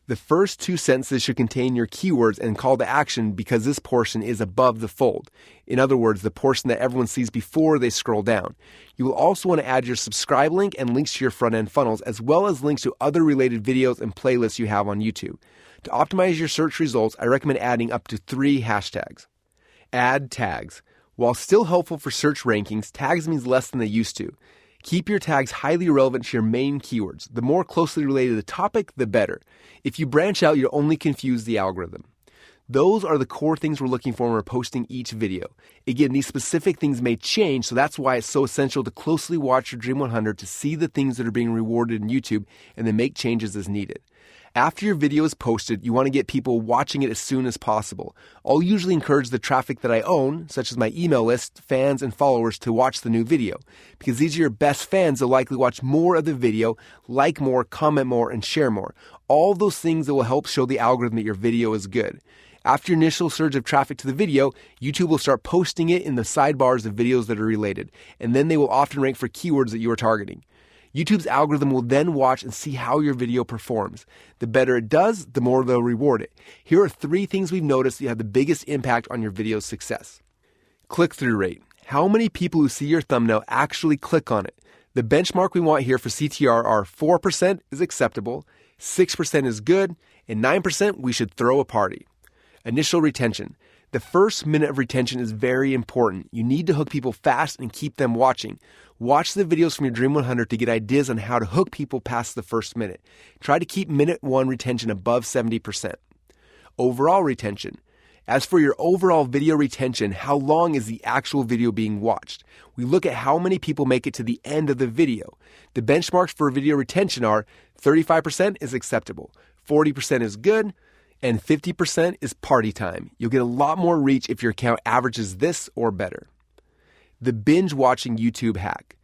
The first 2 sentences should contain your keywords and call to action because this portion is above the fold. In other words, the portion that everyone sees before they scroll down. You will also want to add your subscribe link and links to your front-end funnels, as well as links to other related videos and playlists you have on YouTube. To optimize your search results, I recommend adding up to 3 hashtags. Add tags. While still helpful for search rankings, tags means less than they used to. Keep your tags highly relevant to your main keywords. The more closely related to the topic, the better. If you branch out, you'll only confuse the algorithm. Those are the core things we're looking for when we're posting each video. Again, these specific things may change, so that's why it's so essential to closely watch your Dream 100 to see the things that are being rewarded in YouTube and then make changes as needed. After your video is posted, you want to get people watching it as soon as possible. I'll usually encourage the traffic that I own, such as my email list, fans, and followers, to watch the new video. Because these are your best fans, they'll likely watch more of the video, like more, comment more, and share more. All those things that will help show the algorithm that your video is good. After your initial surge of traffic to the video, YouTube will start posting it in the sidebars of videos that are related, and then they will often rank for keywords that you are targeting. YouTube's algorithm will then watch and see how your video performs. The better it does, the more they'll reward it. Here are 3 things we've noticed that have the biggest impact on your video's success. Click-through rate. How many people who see your thumbnail actually click on it? The benchmark we want here for CTR are 4% is acceptable, 6% is good, and 9% we should throw a party. Initial retention. The first minute of retention is very important. You need to hook people fast and keep them watching. Watch the videos from your Dream 100 to get ideas on how to hook people past the first minute. Try to keep minute 1 retention above 70%. Overall retention. As for your overall video retention, how long is the actual video being watched? We look at how many people make it to the end of the video. The benchmarks for video retention are 35% is acceptable, 40% is good, and 50% is party time. You'll get a lot more reach if your account averages this or better. The binge watching YouTube hack.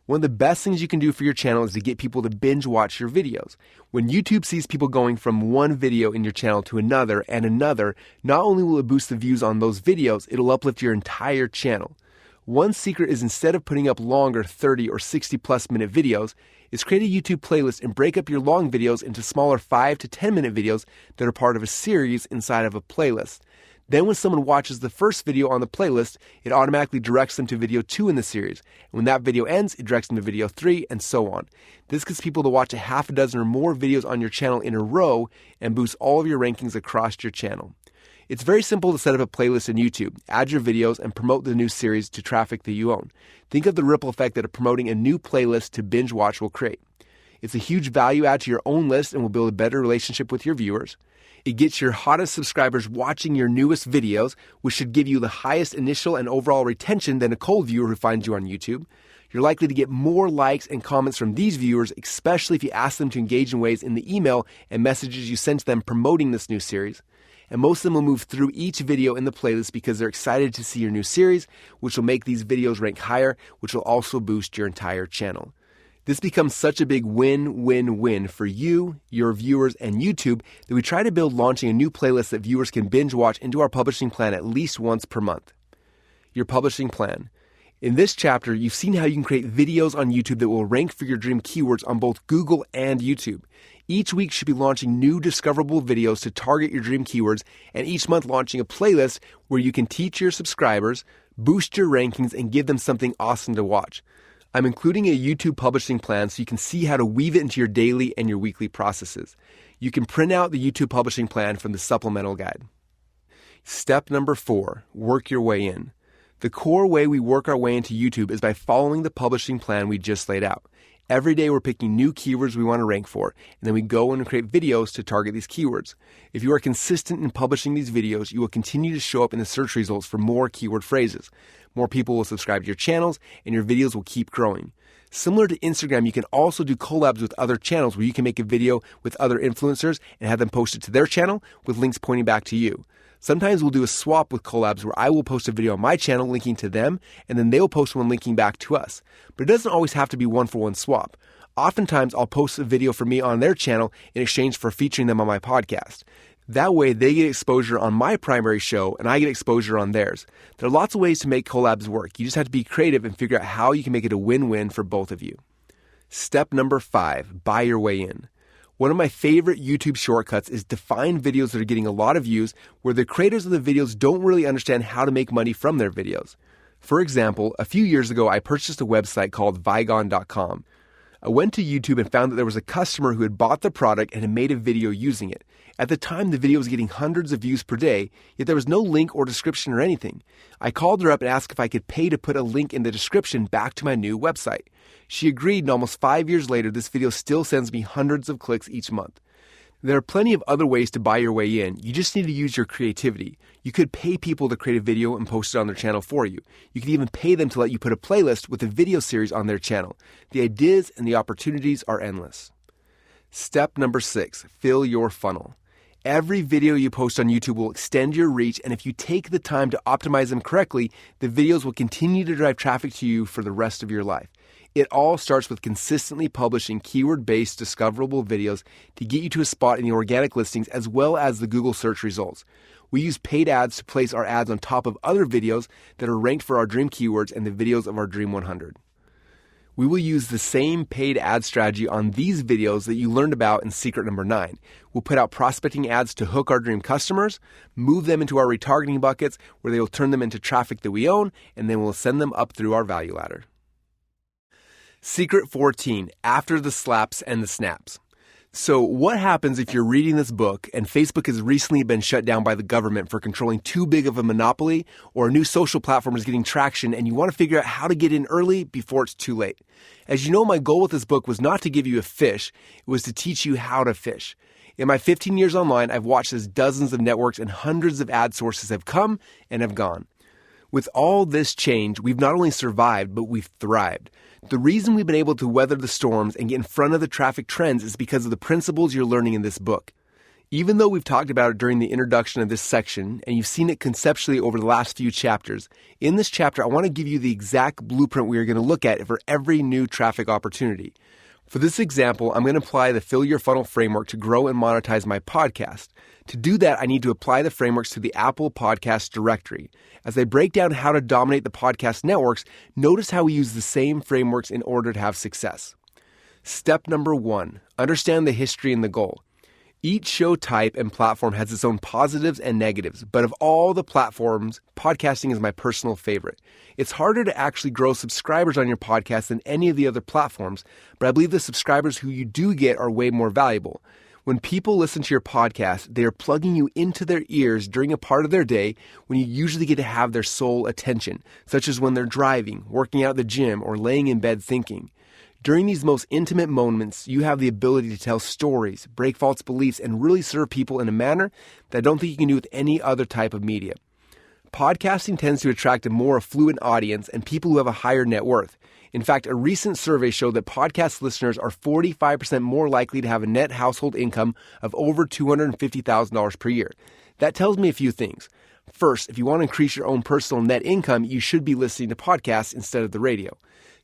One of the best things you can do for your channel is to get people to binge watch your videos. When YouTube sees people going from one video in your channel to another and another, not only will it boost the views on those videos, it'll uplift your entire channel. One secret is, instead of putting up longer 30 or 60 plus minute videos, is create a YouTube playlist and break up your long videos into smaller 5 to 10 minute videos that are part of a series inside of a playlist. Then when someone watches the first video on the playlist, it automatically directs them to video 2 in the series. And when that video ends, it directs them to video 3 and so on. This gets people to watch a half a dozen or more videos on your channel in a row and boosts all of your rankings across your channel. It's very simple to set up a playlist in YouTube, add your videos, and promote the new series to traffic that you own. Think of the ripple effect that promoting a new playlist to binge watch will create. It's a huge value add to your own list and will build a better relationship with your viewers. It gets your hottest subscribers watching your newest videos, which should give you the highest initial and overall retention than a cold viewer who finds you on YouTube. You're likely to get more likes and comments from these viewers, especially if you ask them to engage in ways in the email and messages you send to them promoting this new series. And most of them will move through each video in the playlist because they're excited to see your new series, which will make these videos rank higher, which will also boost your entire channel. This becomes such a big win-win-win for you, your viewers, and YouTube that we try to build launching a new playlist that viewers can binge watch into our publishing plan at least once per month. Your publishing plan. In this chapter, you've seen how you can create videos on YouTube that will rank for your dream keywords on both Google and YouTube. Each week should be launching new discoverable videos to target your dream keywords, and each month launching a playlist where you can teach your subscribers, boost your rankings, and give them something awesome to watch. I'm including a YouTube publishing plan so you can see how to weave it into your daily and your weekly processes. You can print out the YouTube publishing plan from the supplemental guide. Step number 4, work your way in. The core way we work our way into YouTube is by following the publishing plan we just laid out. Every day we're picking new keywords we want to rank for, and then we go in and create videos to target these keywords. If you are consistent in publishing these videos, you will continue to show up in the search results for more keyword phrases. More people will subscribe to your channels, and your videos will keep growing. Similar to Instagram, you can also do collabs with other channels where you can make a video with other influencers and have them post it to their channel with links pointing back to you. Sometimes we'll do a swap with collabs where I will post a video on my channel linking to them, and then they'll post one linking back to us. But it doesn't always have to be one-for-one swap. Oftentimes, I'll post a video for me on their channel in exchange for featuring them on my podcast. That way, they get exposure on my primary show, and I get exposure on theirs. There are lots of ways to make collabs work. You just have to be creative and figure out how you can make it a win-win for both of you. Step number 5, buy your way in. One of my favorite YouTube shortcuts is to find videos that are getting a lot of views where the creators of the videos don't really understand how to make money from their videos. For example, a few years ago, I purchased a website called Vigon.com. I went to YouTube and found that there was a customer who had bought the product and had made a video using it. At the time, the video was getting hundreds of views per day, yet there was no link or description or anything. I called her up and asked if I could pay to put a link in the description back to my new website. She agreed, and almost 5 years later, this video still sends me hundreds of clicks each month. There are plenty of other ways to buy your way in. You just need to use your creativity. You could pay people to create a video and post it on their channel for you. You could even pay them to let you put a playlist with a video series on their channel. The ideas and the opportunities are endless. Step number 6, fill your funnel. Every video you post on YouTube will extend your reach, and if you take the time to optimize them correctly, the videos will continue to drive traffic to you for the rest of your life. It all starts with consistently publishing keyword-based discoverable videos to get you to a spot in the organic listings as well as the Google search results. We use paid ads to place our ads on top of other videos that are ranked for our dream keywords and the videos of our Dream 100. We will use the same paid ad strategy on these videos that you learned about in secret number 9. We'll put out prospecting ads to hook our dream customers, move them into our retargeting buckets where they will turn them into traffic that we own, and then we'll send them up through our value ladder. Secret 14, after the slaps and the snaps. So what happens if you're reading this book and Facebook has recently been shut down by the government for controlling too big of a monopoly, or a new social platform is getting traction and you want to figure out how to get in early before it's too late? As you know, my goal with this book was not to give you a fish, it was to teach you how to fish. In my 15 years online, I've watched as dozens of networks and hundreds of ad sources have come and have gone. With all this change, we've not only survived, but we've thrived. The reason we've been able to weather the storms and get in front of the traffic trends is because of the principles you're learning in this book. Even though we've talked about it during the introduction of this section, and you've seen it conceptually over the last few chapters, in this chapter I want to give you the exact blueprint we are going to look at for every new traffic opportunity. For this example, I'm going to apply the Fill Your Funnel framework to grow and monetize my podcast. To do that, I need to apply the frameworks to the Apple Podcast directory. As I break down how to dominate the podcast networks, notice how we use the same frameworks in order to have success. Step number 1, understand the history and the goal. Each show type and platform has its own positives and negatives, but of all the platforms, podcasting is my personal favorite. It's harder to actually grow subscribers on your podcast than any of the other platforms, but I believe the subscribers who you do get are way more valuable. When people listen to your podcast, they are plugging you into their ears during a part of their day when you usually get to have their sole attention, such as when they're driving, working out at the gym, or laying in bed thinking. During these most intimate moments, you have the ability to tell stories, break false beliefs, and really serve people in a manner that I don't think you can do with any other type of media. Podcasting tends to attract a more affluent audience and people who have a higher net worth. In fact, a recent survey showed that podcast listeners are 45% more likely to have a net household income of over $250,000 per year. That tells me a few things. First, if you want to increase your own personal net income, you should be listening to podcasts instead of the radio.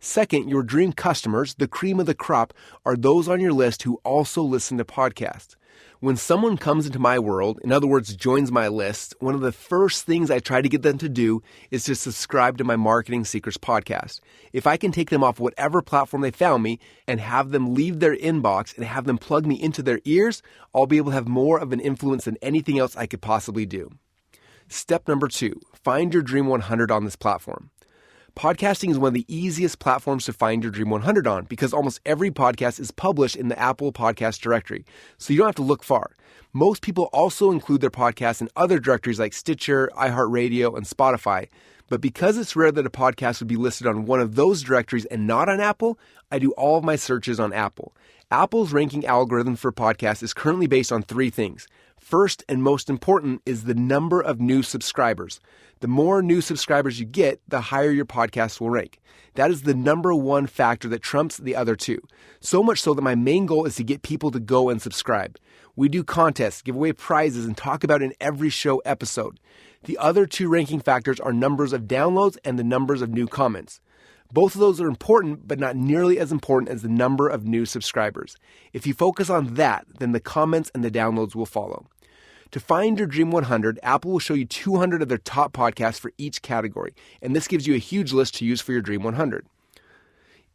Second, your dream customers, the cream of the crop, are those on your list who also listen to podcasts. When someone comes into my world, in other words, joins my list, one of the first things I try to get them to do is to subscribe to my Marketing Secrets podcast. If I can take them off whatever platform they found me and have them leave their inbox and have them plug me into their ears, I'll be able to have more of an influence than anything else I could possibly do. Step number 2, find your Dream 100 on this platform. Podcasting is one of the easiest platforms to find your Dream 100 on because almost every podcast is published in the Apple Podcast directory, so you don't have to look far. Most people also include their podcasts in other directories like Stitcher, iHeartRadio, and Spotify, but because it's rare that a podcast would be listed on one of those directories and not on Apple, I do all of my searches on Apple. Apple's ranking algorithm for podcasts is currently based on 3 things. First and most important is the number of new subscribers. The more new subscribers you get, the higher your podcast will rank. That is the number one factor that trumps the other 2. So much so that my main goal is to get people to go and subscribe. We do contests, give away prizes, and talk about it in every show episode. The other 2 ranking factors are numbers of downloads and the numbers of new comments. Both of those are important, but not nearly as important as the number of new subscribers. If you focus on that, then the comments and the downloads will follow. To find your Dream 100, Apple will show you 200 of their top podcasts for each category, and this gives you a huge list to use for your Dream 100.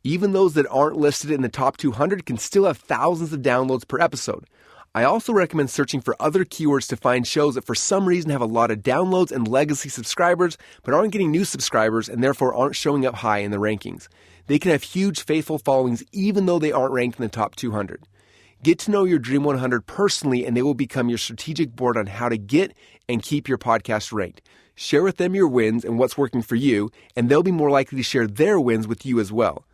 Even those that aren't listed in the top 200 can still have thousands of downloads per episode. I also recommend searching for other keywords to find shows that for some reason have a lot of downloads and legacy subscribers, but aren't getting new subscribers and therefore aren't showing up high in the rankings. They can have huge faithful followings even though they aren't ranked in the top 200. Get to know your Dream 100 personally, and they will become your strategic board on how to get and keep your podcast ranked. Share with them your wins and what's working for you, and they'll be more likely to share their wins with you as well.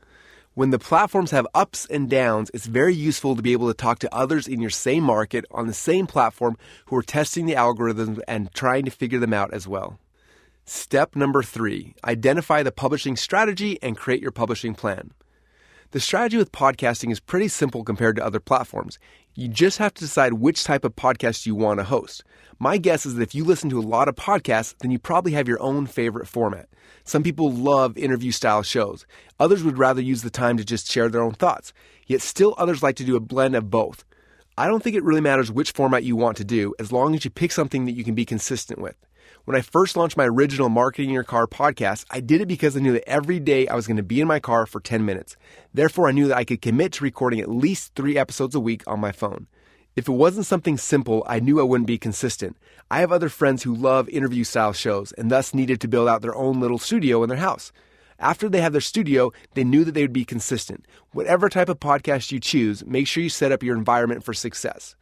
When the platforms have ups and downs, it's very useful to be able to talk to others in your same market on the same platform who are testing the algorithms and trying to figure them out as well. Step number 3, identify the publishing strategy and create your publishing plan. The strategy with podcasting is pretty simple compared to other platforms. You just have to decide which type of podcast you want to host. My guess is that if you listen to a lot of podcasts, then you probably have your own favorite format. Some people love interview-style shows. Others would rather use the time to just share their own thoughts. Yet still others like to do a blend of both. I don't think it really matters which format you want to do, as long as you pick something that you can be consistent with. When I first launched my original Marketing in Your Car podcast, I did it because I knew that every day I was going to be in my car for 10 minutes. Therefore, I knew that I could commit to recording at least 3 episodes a week on my phone. If it wasn't something simple, I knew I wouldn't be consistent. I have other friends who love interview-style shows and thus needed to build out their own little studio in their house. After they have their studio, they knew that they would be consistent. Whatever type of podcast you choose, make sure you set up your environment for success.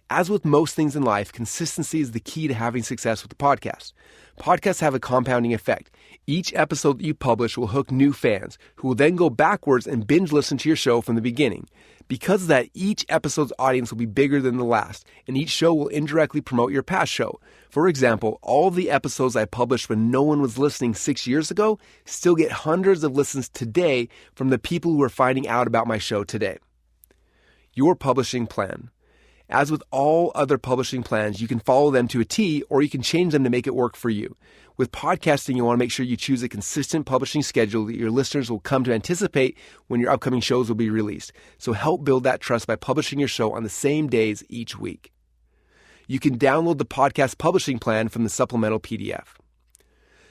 As with most things in life, consistency is the key to having success with the podcast. Podcasts have a compounding effect. Each episode that you publish will hook new fans, who will then go backwards and binge listen to your show from the beginning. Because of that, each episode's audience will be bigger than the last, and each show will indirectly promote your past show. For example, all the episodes I published when no one was listening 6 years ago still get hundreds of listens today from the people who are finding out about my show today. Your publishing plan. As with all other publishing plans, you can follow them to a T, or you can change them to make it work for you. With podcasting, you want to make sure you choose a consistent publishing schedule that your listeners will come to anticipate when your upcoming shows will be released. So help build that trust by publishing your show on the same days each week. You can download the podcast publishing plan from the supplemental PDF.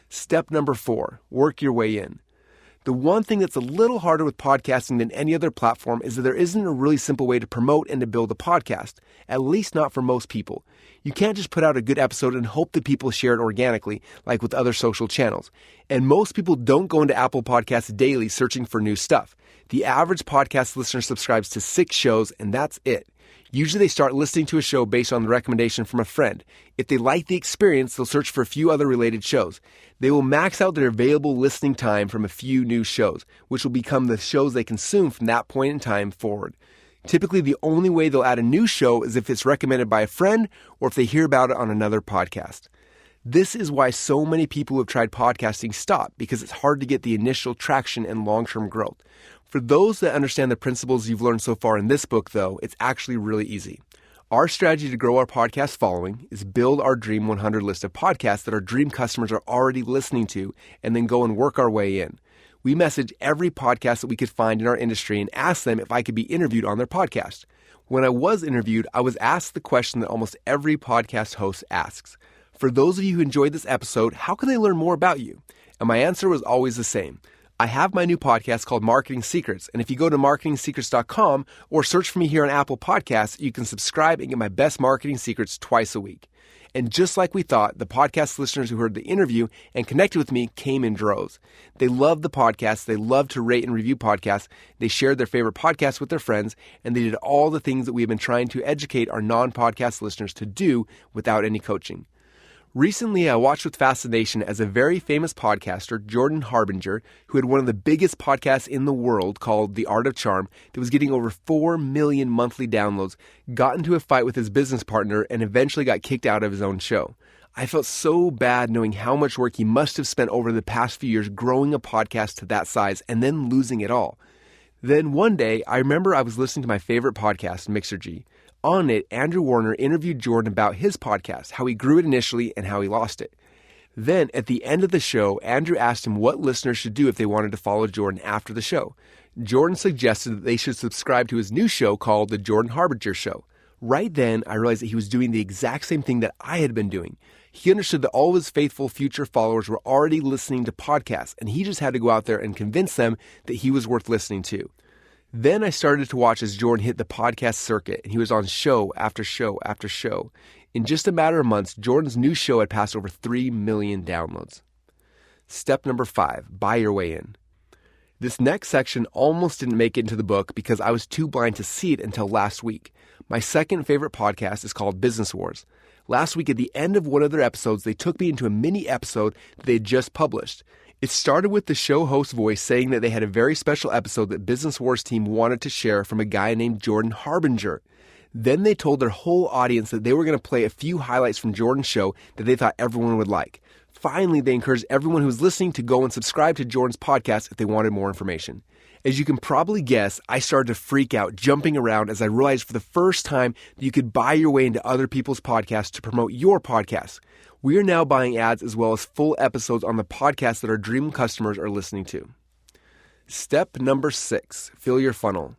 Step number 4, work your way in. The one thing that's a little harder with podcasting than any other platform is that there isn't a really simple way to promote and to build a podcast, at least not for most people. You can't just put out a good episode and hope that people share it organically, like with other social channels. And most people don't go into Apple Podcasts daily searching for new stuff. The average podcast listener subscribes to 6 shows, and that's it. Usually they start listening to a show based on the recommendation from a friend. If they like the experience, they'll search for a few other related shows. They will max out their available listening time from a few new shows, which will become the shows they consume from that point in time forward. Typically, the only way they'll add a new show is if it's recommended by a friend or if they hear about it on another podcast. This is why so many people who have tried podcasting stop, because it's hard to get the initial traction and long-term growth. For those that understand the principles you've learned so far in this book, though, it's actually really easy. Our strategy to grow our podcast following is build our Dream 100 list of podcasts that our dream customers are already listening to, and then go and work our way in. We message every podcast that we could find in our industry and ask them if I could be interviewed on their podcast. When I was interviewed, I was asked the question that almost every podcast host asks. For those of you who enjoyed this episode, how can they learn more about you? And my answer was always the same. I have my new podcast called Marketing Secrets, and if you go to marketingsecrets.com or search for me here on Apple Podcasts, you can subscribe and get my best marketing secrets twice a week. And just like we thought, the podcast listeners who heard the interview and connected with me came in droves. They loved the podcast, they loved to rate and review podcasts, they shared their favorite podcasts with their friends, and they did all the things that we have been trying to educate our non-podcast listeners to do without any coaching. Recently, I watched with fascination as a very famous podcaster, Jordan Harbinger, who had one of the biggest podcasts in the world called The Art of Charm that was getting over 4 million monthly downloads, got into a fight with his business partner and eventually got kicked out of his own show. I felt so bad knowing how much work he must have spent over the past few years growing a podcast to that size and then losing it all. Then one day, I remember I was listening to my favorite podcast, Mixergy. On it, Andrew Warner interviewed Jordan about his podcast, how he grew it initially and how he lost it. Then, at the end of the show, Andrew asked him what listeners should do if they wanted to follow Jordan after the show. Jordan suggested that they should subscribe to his new show called The Jordan Harbinger Show. Right then, I realized that he was doing the exact same thing that I had been doing. He understood that all of his faithful future followers were already listening to podcasts, and he just had to go out there and convince them that he was worth listening to. Then I started to watch as Jordan hit the podcast circuit, and he was on show after show after show. In just a matter of months, Jordan's new show had passed over 3 million downloads. Step number 5, buy your way in. This next section almost didn't make it into the book because I was too blind to see it until last week. My second favorite podcast is called Business Wars. Last week at the end of one of their episodes, they took me into a mini episode that they had just published. It started with the show host voice saying that they had a very special episode that Business Wars team wanted to share from a guy named Jordan Harbinger. Then they told their whole audience that they were going to play a few highlights from Jordan's show that they thought everyone would like. Finally, they encouraged everyone who was listening to go and subscribe to Jordan's podcast if they wanted more information. As you can probably guess, I started to freak out, jumping around as I realized for the first time that you could buy your way into other people's podcasts to promote your podcast. We are now buying ads as well as full episodes on the podcasts that our dream customers are listening to. Step number 6, fill your funnel.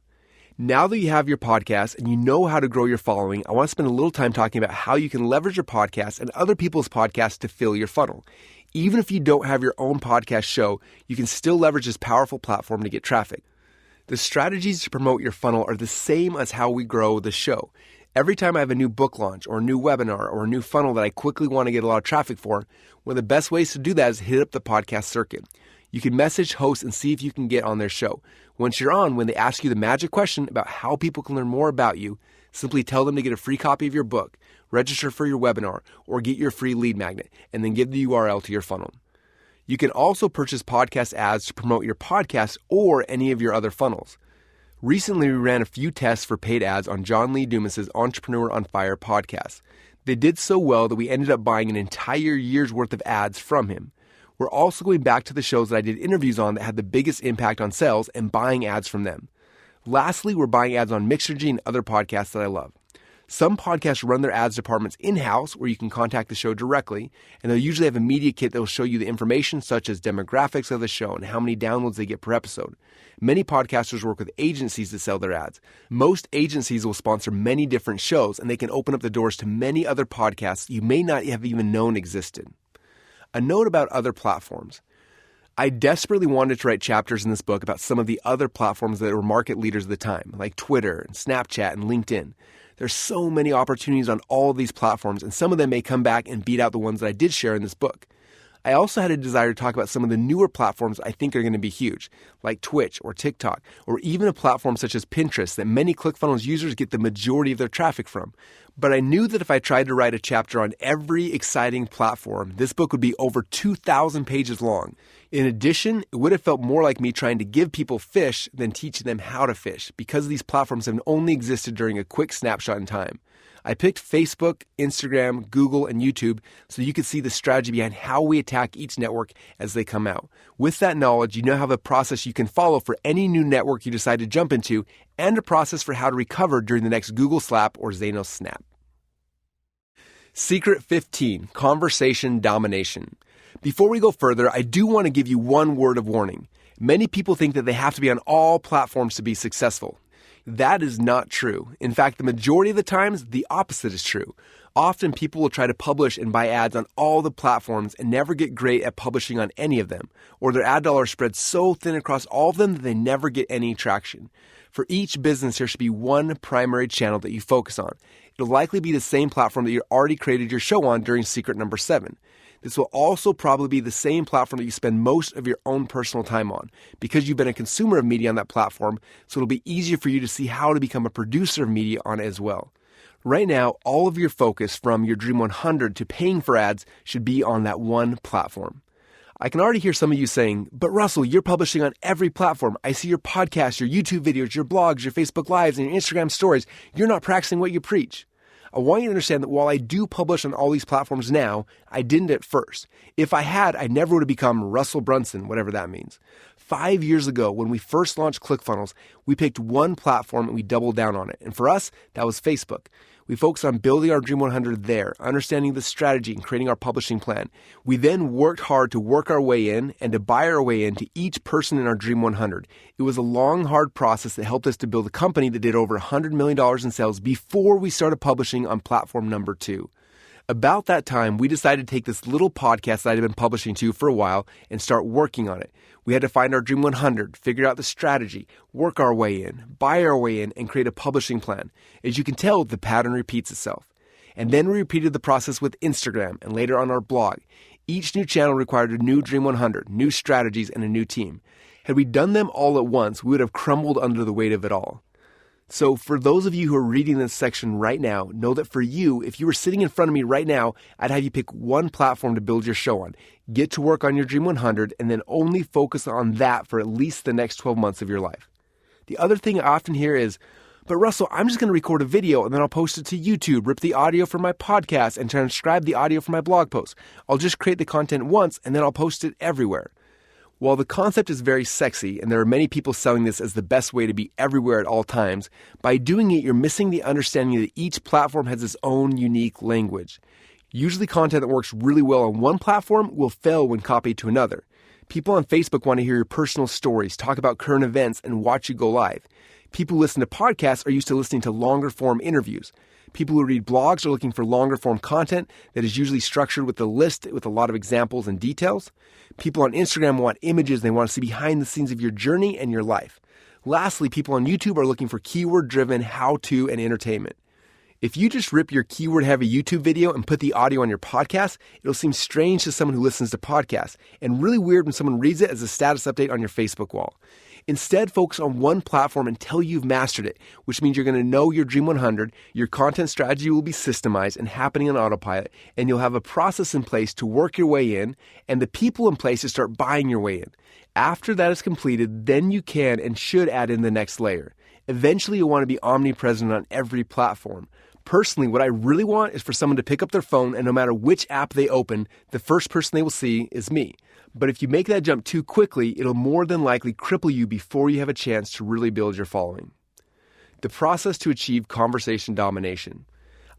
Now that you have your podcast and you know how to grow your following, I want to spend a little time talking about how you can leverage your podcast and other people's podcasts to fill your funnel. Even if you don't have your own podcast show, you can still leverage this powerful platform to get traffic. The strategies to promote your funnel are the same as how we grow the show. Every time I have a new book launch or a new webinar or a new funnel that I quickly want to get a lot of traffic for, one of the best ways to do that is hit up the podcast circuit. You can message hosts and see if you can get on their show. Once you're on, when they ask you the magic question about how people can learn more about you, simply tell them to get a free copy of your book, register for your webinar, or get your free lead magnet, and then give the URL to your funnel. You can also purchase podcast ads to promote your podcast or any of your other funnels. Recently, we ran a few tests for paid ads on John Lee Dumas's Entrepreneur on Fire podcast. They did so well that we ended up buying an entire year's worth of ads from him. We're also going back to the shows that I did interviews on that had the biggest impact on sales and buying ads from them. Lastly, we're buying ads on Mixergy and other podcasts that I love. Some podcasts run their ads departments in-house where you can contact the show directly, and they'll usually have a media kit that will show you the information such as demographics of the show and how many downloads they get per episode. Many podcasters work with agencies to sell their ads. Most agencies will sponsor many different shows, and they can open up the doors to many other podcasts you may not have even known existed. A note about other platforms. I desperately wanted to write chapters in this book about some of the other platforms that were market leaders at the time, like Twitter, and Snapchat, and LinkedIn. There's so many opportunities on all of these platforms, and some of them may come back and beat out the ones that I did share in this book. I also had a desire to talk about some of the newer platforms I think are going to be huge, like Twitch or TikTok, or even a platform such as Pinterest that many ClickFunnels users get the majority of their traffic from. But I knew that if I tried to write a chapter on every exciting platform, this book would be over 2,000 pages long. In addition, it would have felt more like me trying to give people fish than teaching them how to fish, because these platforms have only existed during a quick snapshot in time. I picked Facebook, Instagram, Google, and YouTube so you could see the strategy behind how we attack each network as they come out. With that knowledge, you now have a process you can follow for any new network you decide to jump into, and a process for how to recover during the next Google slap or Zanos snap. Secret 15, Conversation Domination. Before we go further, I do want to give you one word of warning. Many people think that they have to be on all platforms to be successful. That is not true. In fact, the majority of the times, the opposite is true. Often people will try to publish and buy ads on all the platforms and never get great at publishing on any of them, or their ad dollars spread so thin across all of them that they never get any traction. For each business, there should be one primary channel that you focus on. It'll likely be the same platform that you already created your show on during secret number 7. This will also probably be the same platform that you spend most of your own personal time on, because you've been a consumer of media on that platform, so it'll be easier for you to see how to become a producer of media on it as well. Right now, all of your focus from your Dream 100 to paying for ads should be on that one platform. I can already hear some of you saying, but Russell, you're publishing on every platform. I see your podcasts, your YouTube videos, your blogs, your Facebook Lives, and your Instagram stories. You're not practicing what you preach. I want you to understand that while I do publish on all these platforms now, I didn't at first. If I had, I never would have become Russell Brunson, whatever that means. 5 years ago, when we first launched ClickFunnels, we picked one platform and we doubled down on it. And for us, that was Facebook. We focused on building our Dream 100 there, understanding the strategy and creating our publishing plan. We then worked hard to work our way in and to buy our way into each person in our Dream 100. It was a long, hard process that helped us to build a company that did over $100 million in sales before we started publishing on platform number 2. About that time, we decided to take this little podcast that I had been publishing to for a while and start working on it. We had to find our Dream 100, figure out the strategy, work our way in, buy our way in, and create a publishing plan. As you can tell, the pattern repeats itself. And then we repeated the process with Instagram and later on our blog. Each new channel required a new Dream 100, new strategies, and a new team. Had we done them all at once, we would have crumbled under the weight of it all. So for those of you who are reading this section right now, know that for you, if you were sitting in front of me right now, I'd have you pick one platform to build your show on. Get to work on your Dream 100 and then only focus on that for at least the next 12 months of your life. The other thing I often hear is, but Russell, I'm just going to record a video and then I'll post it to YouTube, rip the audio from my podcast and transcribe the audio from my blog post. I'll just create the content once and then I'll post it everywhere. While the concept is very sexy, and there are many people selling this as the best way to be everywhere at all times, by doing it, you're missing the understanding that each platform has its own unique language. Usually content that works really well on one platform will fail when copied to another. People on Facebook want to hear your personal stories, talk about current events, and watch you go live. People who listen to podcasts are used to listening to longer form interviews. People who read blogs are looking for longer form content that is usually structured with a list with a lot of examples and details. People on Instagram want images. They want to see behind the scenes of your journey and your life. Lastly, people on YouTube are looking for keyword-driven how-to and entertainment. If you just rip your keyword-heavy YouTube video and put the audio on your podcast, it'll seem strange to someone who listens to podcasts and really weird when someone reads it as a status update on your Facebook wall. Instead, focus on one platform until you've mastered it, which means you're going to know your Dream 100, your content strategy will be systemized and happening on autopilot, and you'll have a process in place to work your way in and the people in place to start buying your way in. After that is completed, then you can and should add in the next layer. Eventually, you'll want to be omnipresent on every platform. Personally, what I really want is for someone to pick up their phone and no matter which app they open, the first person they will see is me. But if you make that jump too quickly, it'll more than likely cripple you before you have a chance to really build your following. The process to achieve conversation domination.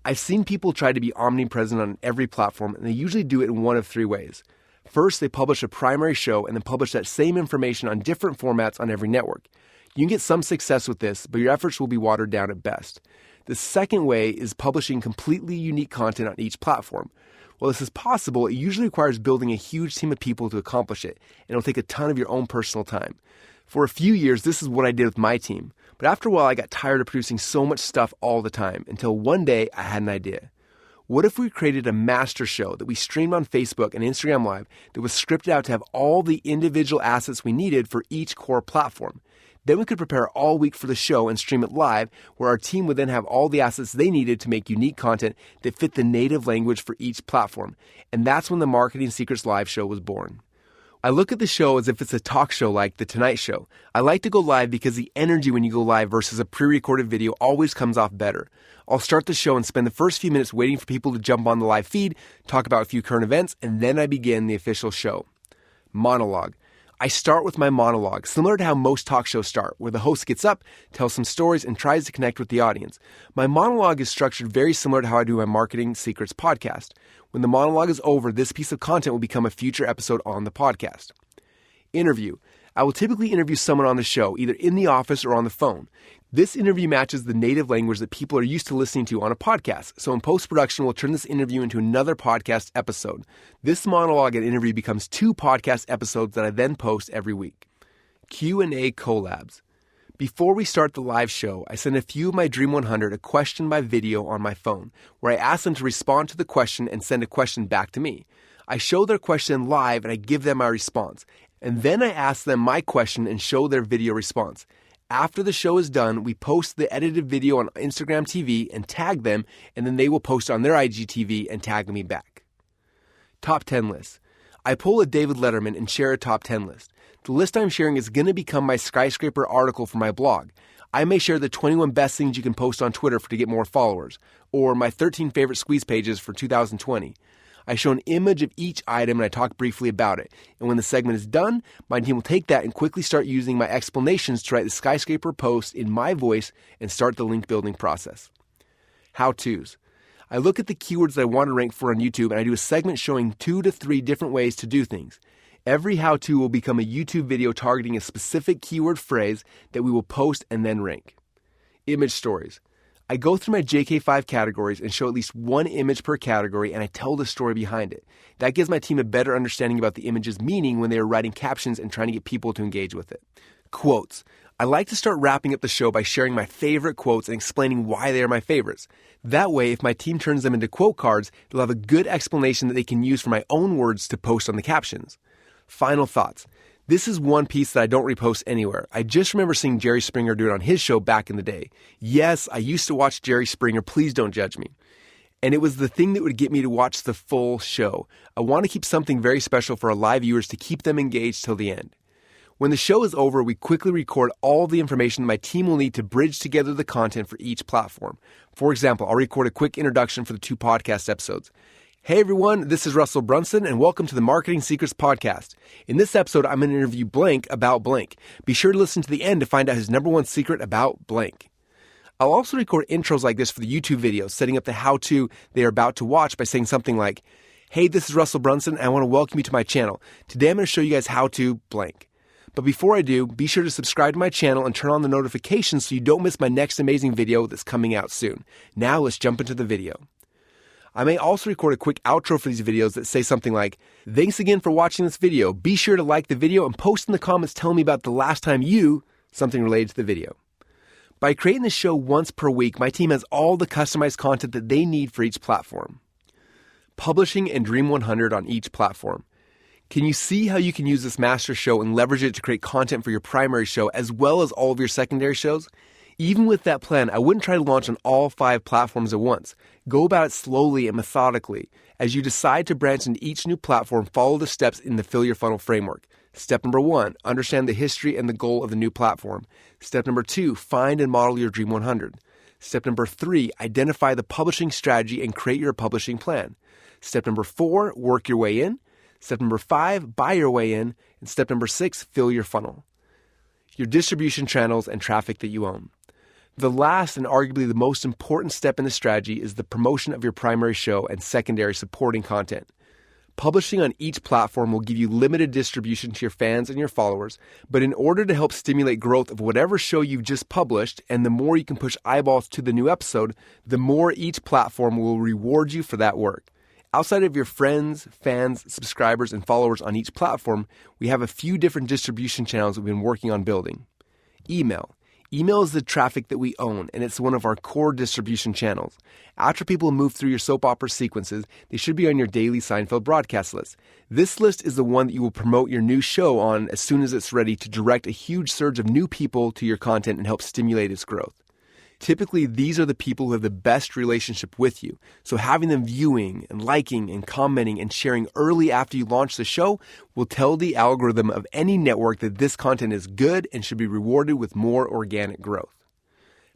I've seen people try to be omnipresent on every platform, and they usually do it in one of 3 ways. First, they publish a primary show and then publish that same information on different formats on every network. You can get some success with this, but your efforts will be watered down at best. The second way is publishing completely unique content on each platform. While this is possible, it usually requires building a huge team of people to accomplish it, and it'll take a ton of your own personal time. For a few years, this is what I did with my team, but after a while, I got tired of producing so much stuff all the time until one day I had an idea. What if we created a master show that we streamed on Facebook and Instagram Live that was scripted out to have all the individual assets we needed for each core platform? Then we could prepare all week for the show and stream it live, where our team would then have all the assets they needed to make unique content that fit the native language for each platform. And that's when the Marketing Secrets Live show was born. I look at the show as if it's a talk show like The Tonight Show. I like to go live because the energy when you go live versus a pre-recorded video always comes off better. I'll start the show and spend the first few minutes waiting for people to jump on the live feed, talk about a few current events, and then I begin the official show. Monologue. I start with my monologue, similar to how most talk shows start, where the host gets up, tells some stories, and tries to connect with the audience. My monologue is structured very similar to how I do my Marketing Secrets podcast. When the monologue is over, this piece of content will become a future episode on the podcast. Interview. I will typically interview someone on the show, either in the office or on the phone. This interview matches the native language that people are used to listening to on a podcast. So in post-production, we'll turn this interview into another podcast episode. This monologue and interview becomes 2 podcast episodes that I then post every week. Q&A collabs. Before we start the live show, I send a few of my Dream 100 a question by video on my phone, where I ask them to respond to the question and send a question back to me. I show their question live and I give them my response. And then I ask them my question and show their video response. After the show is done, we post the edited video on Instagram TV and tag them, and then they will post on their IGTV and tag me back. Top 10 lists. I pull a David Letterman and share a top 10 list. The list I'm sharing is going to become my skyscraper article for my blog. I may share the 21 best things you can post on Twitter to get more followers, or my 13 favorite squeeze pages for 2020. I show an image of each item and I talk briefly about it. And when the segment is done, my team will take that and quickly start using my explanations to write the skyscraper post in my voice and start the link building process. How-tos. I look at the keywords that I want to rank for on YouTube and I do a segment showing 2 to 3 different ways to do things. Every how-to will become a YouTube video targeting a specific keyword phrase that we will post and then rank. Image stories. I go through my JK5 categories and show at least one image per category, and I tell the story behind it. That gives my team a better understanding about the image's meaning when they are writing captions and trying to get people to engage with it. Quotes. I like to start wrapping up the show by sharing my favorite quotes and explaining why they are my favorites. That way, if my team turns them into quote cards, they'll have a good explanation that they can use for my own words to post on the captions. Final thoughts. This is one piece that I don't repost anywhere. I just remember seeing Jerry Springer do it on his show back in the day. Yes, I used to watch Jerry Springer. Please don't judge me. And it was the thing that would get me to watch the full show. I want to keep something very special for our live viewers to keep them engaged till the end. When the show is over, we quickly record all the information my team will need to bridge together the content for each platform. For example, I'll record a quick introduction for the 2 podcast episodes. Hey everyone, this is Russell Brunson and welcome to the Marketing Secrets Podcast. In this episode, I'm going to interview blank about blank. Be sure to listen to the end to find out his #1 secret about blank. I'll also record intros like this for the YouTube videos, setting up the how-to they are about to watch by saying something like, hey, this is Russell Brunson and I want to welcome you to my channel. Today I'm going to show you guys how to blank. But before I do, be sure to subscribe to my channel and turn on the notifications so you don't miss my next amazing video that's coming out soon. Now let's jump into the video. I may also record a quick outro for these videos that say something like, thanks again for watching this video. Be sure to like the video and post in the comments telling me about the last time something related to the video. By creating this show once per week, my team has all the customized content that they need for each platform. Publishing and Dream 100 on each platform. Can you see how you can use this master show and leverage it to create content for your primary show as well as all of your secondary shows? Even with that plan, I wouldn't try to launch on all 5 platforms at once. Go about it slowly and methodically. As you decide to branch into each new platform, follow the steps in the Fill Your Funnel framework. Step number 1, understand the history and the goal of the new platform. Step number 2, find and model your Dream 100. Step number 3, identify the publishing strategy and create your publishing plan. Step number 4, work your way in. Step number 5, buy your way in. And step number 6, fill your funnel. Your distribution channels and traffic that you own. The last and arguably the most important step in the strategy is the promotion of your primary show and secondary supporting content. Publishing on each platform will give you limited distribution to your fans and your followers, but in order to help stimulate growth of whatever show you've just published, and the more you can push eyeballs to the new episode, the more each platform will reward you for that work. Outside of your friends, fans, subscribers, and followers on each platform, we have a few different distribution channels we've been working on building. Email. Email is the traffic that we own, and it's one of our core distribution channels. After people move through your soap opera sequences, they should be on your daily Seinfeld broadcast list. This list is the one that you will promote your new show on as soon as it's ready to direct a huge surge of new people to your content and help stimulate its growth. Typically, these are the people who have the best relationship with you. So having them viewing and liking and commenting and sharing early after you launch the show will tell the algorithm of any network that this content is good and should be rewarded with more organic growth.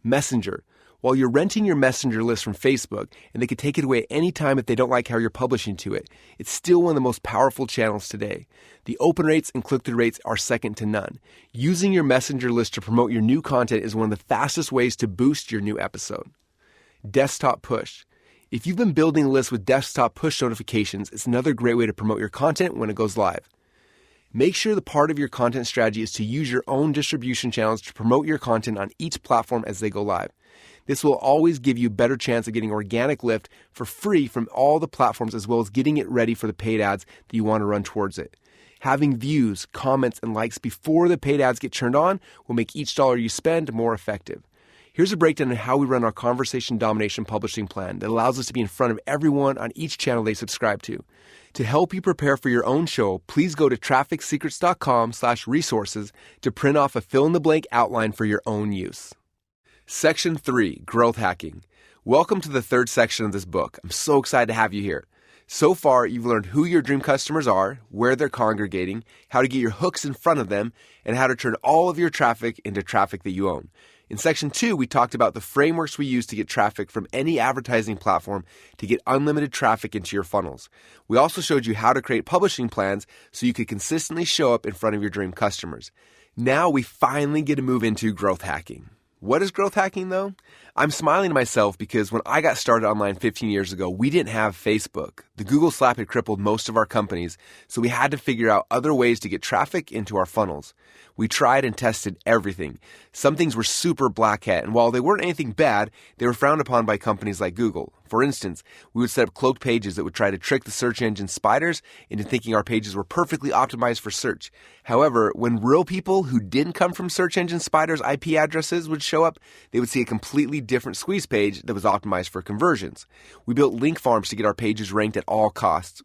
Messenger. While you're renting your Messenger list from Facebook, and they can take it away any time if they don't like how you're publishing to it, it's still one of the most powerful channels today. The open rates and click-through rates are second to none. Using your Messenger list to promote your new content is one of the fastest ways to boost your new episode. Desktop push. If you've been building a list with desktop push notifications, it's another great way to promote your content when it goes live. Make sure the part of your content strategy is to use your own distribution channels to promote your content on each platform as they go live. This will always give you a better chance of getting organic lift for free from all the platforms, as well as getting it ready for the paid ads that you want to run towards it. Having views, comments, and likes before the paid ads get turned on will make each dollar you spend more effective. Here's a breakdown of how we run our Conversation Domination publishing plan that allows us to be in front of everyone on each channel they subscribe to. To help you prepare for your own show, please go to trafficsecrets.com/resources to print off a fill-in-the-blank outline for your own use. Section 3, Growth Hacking. Welcome to the third section of this book. I'm so excited to have you here. So far, you've learned who your dream customers are, where they're congregating, how to get your hooks in front of them, and how to turn all of your traffic into traffic that you own. In Section 2, we talked about the frameworks we use to get traffic from any advertising platform to get unlimited traffic into your funnels. We also showed you how to create publishing plans so you could consistently show up in front of your dream customers. Now we finally get to move into growth hacking. What is growth hacking, though? I'm smiling to myself because when I got started online 15 years ago, we didn't have Facebook. The Google slap had crippled most of our companies, so we had to figure out other ways to get traffic into our funnels. We tried and tested everything. Some things were super black hat, and while they weren't anything bad, they were frowned upon by companies like Google. For instance, we would set up cloaked pages that would try to trick the search engine spiders into thinking our pages were perfectly optimized for search. However, when real people who didn't come from search engine spiders' IP addresses would show up, they would see a completely different squeeze page that was optimized for conversions. We built link farms to get our pages ranked at all costs.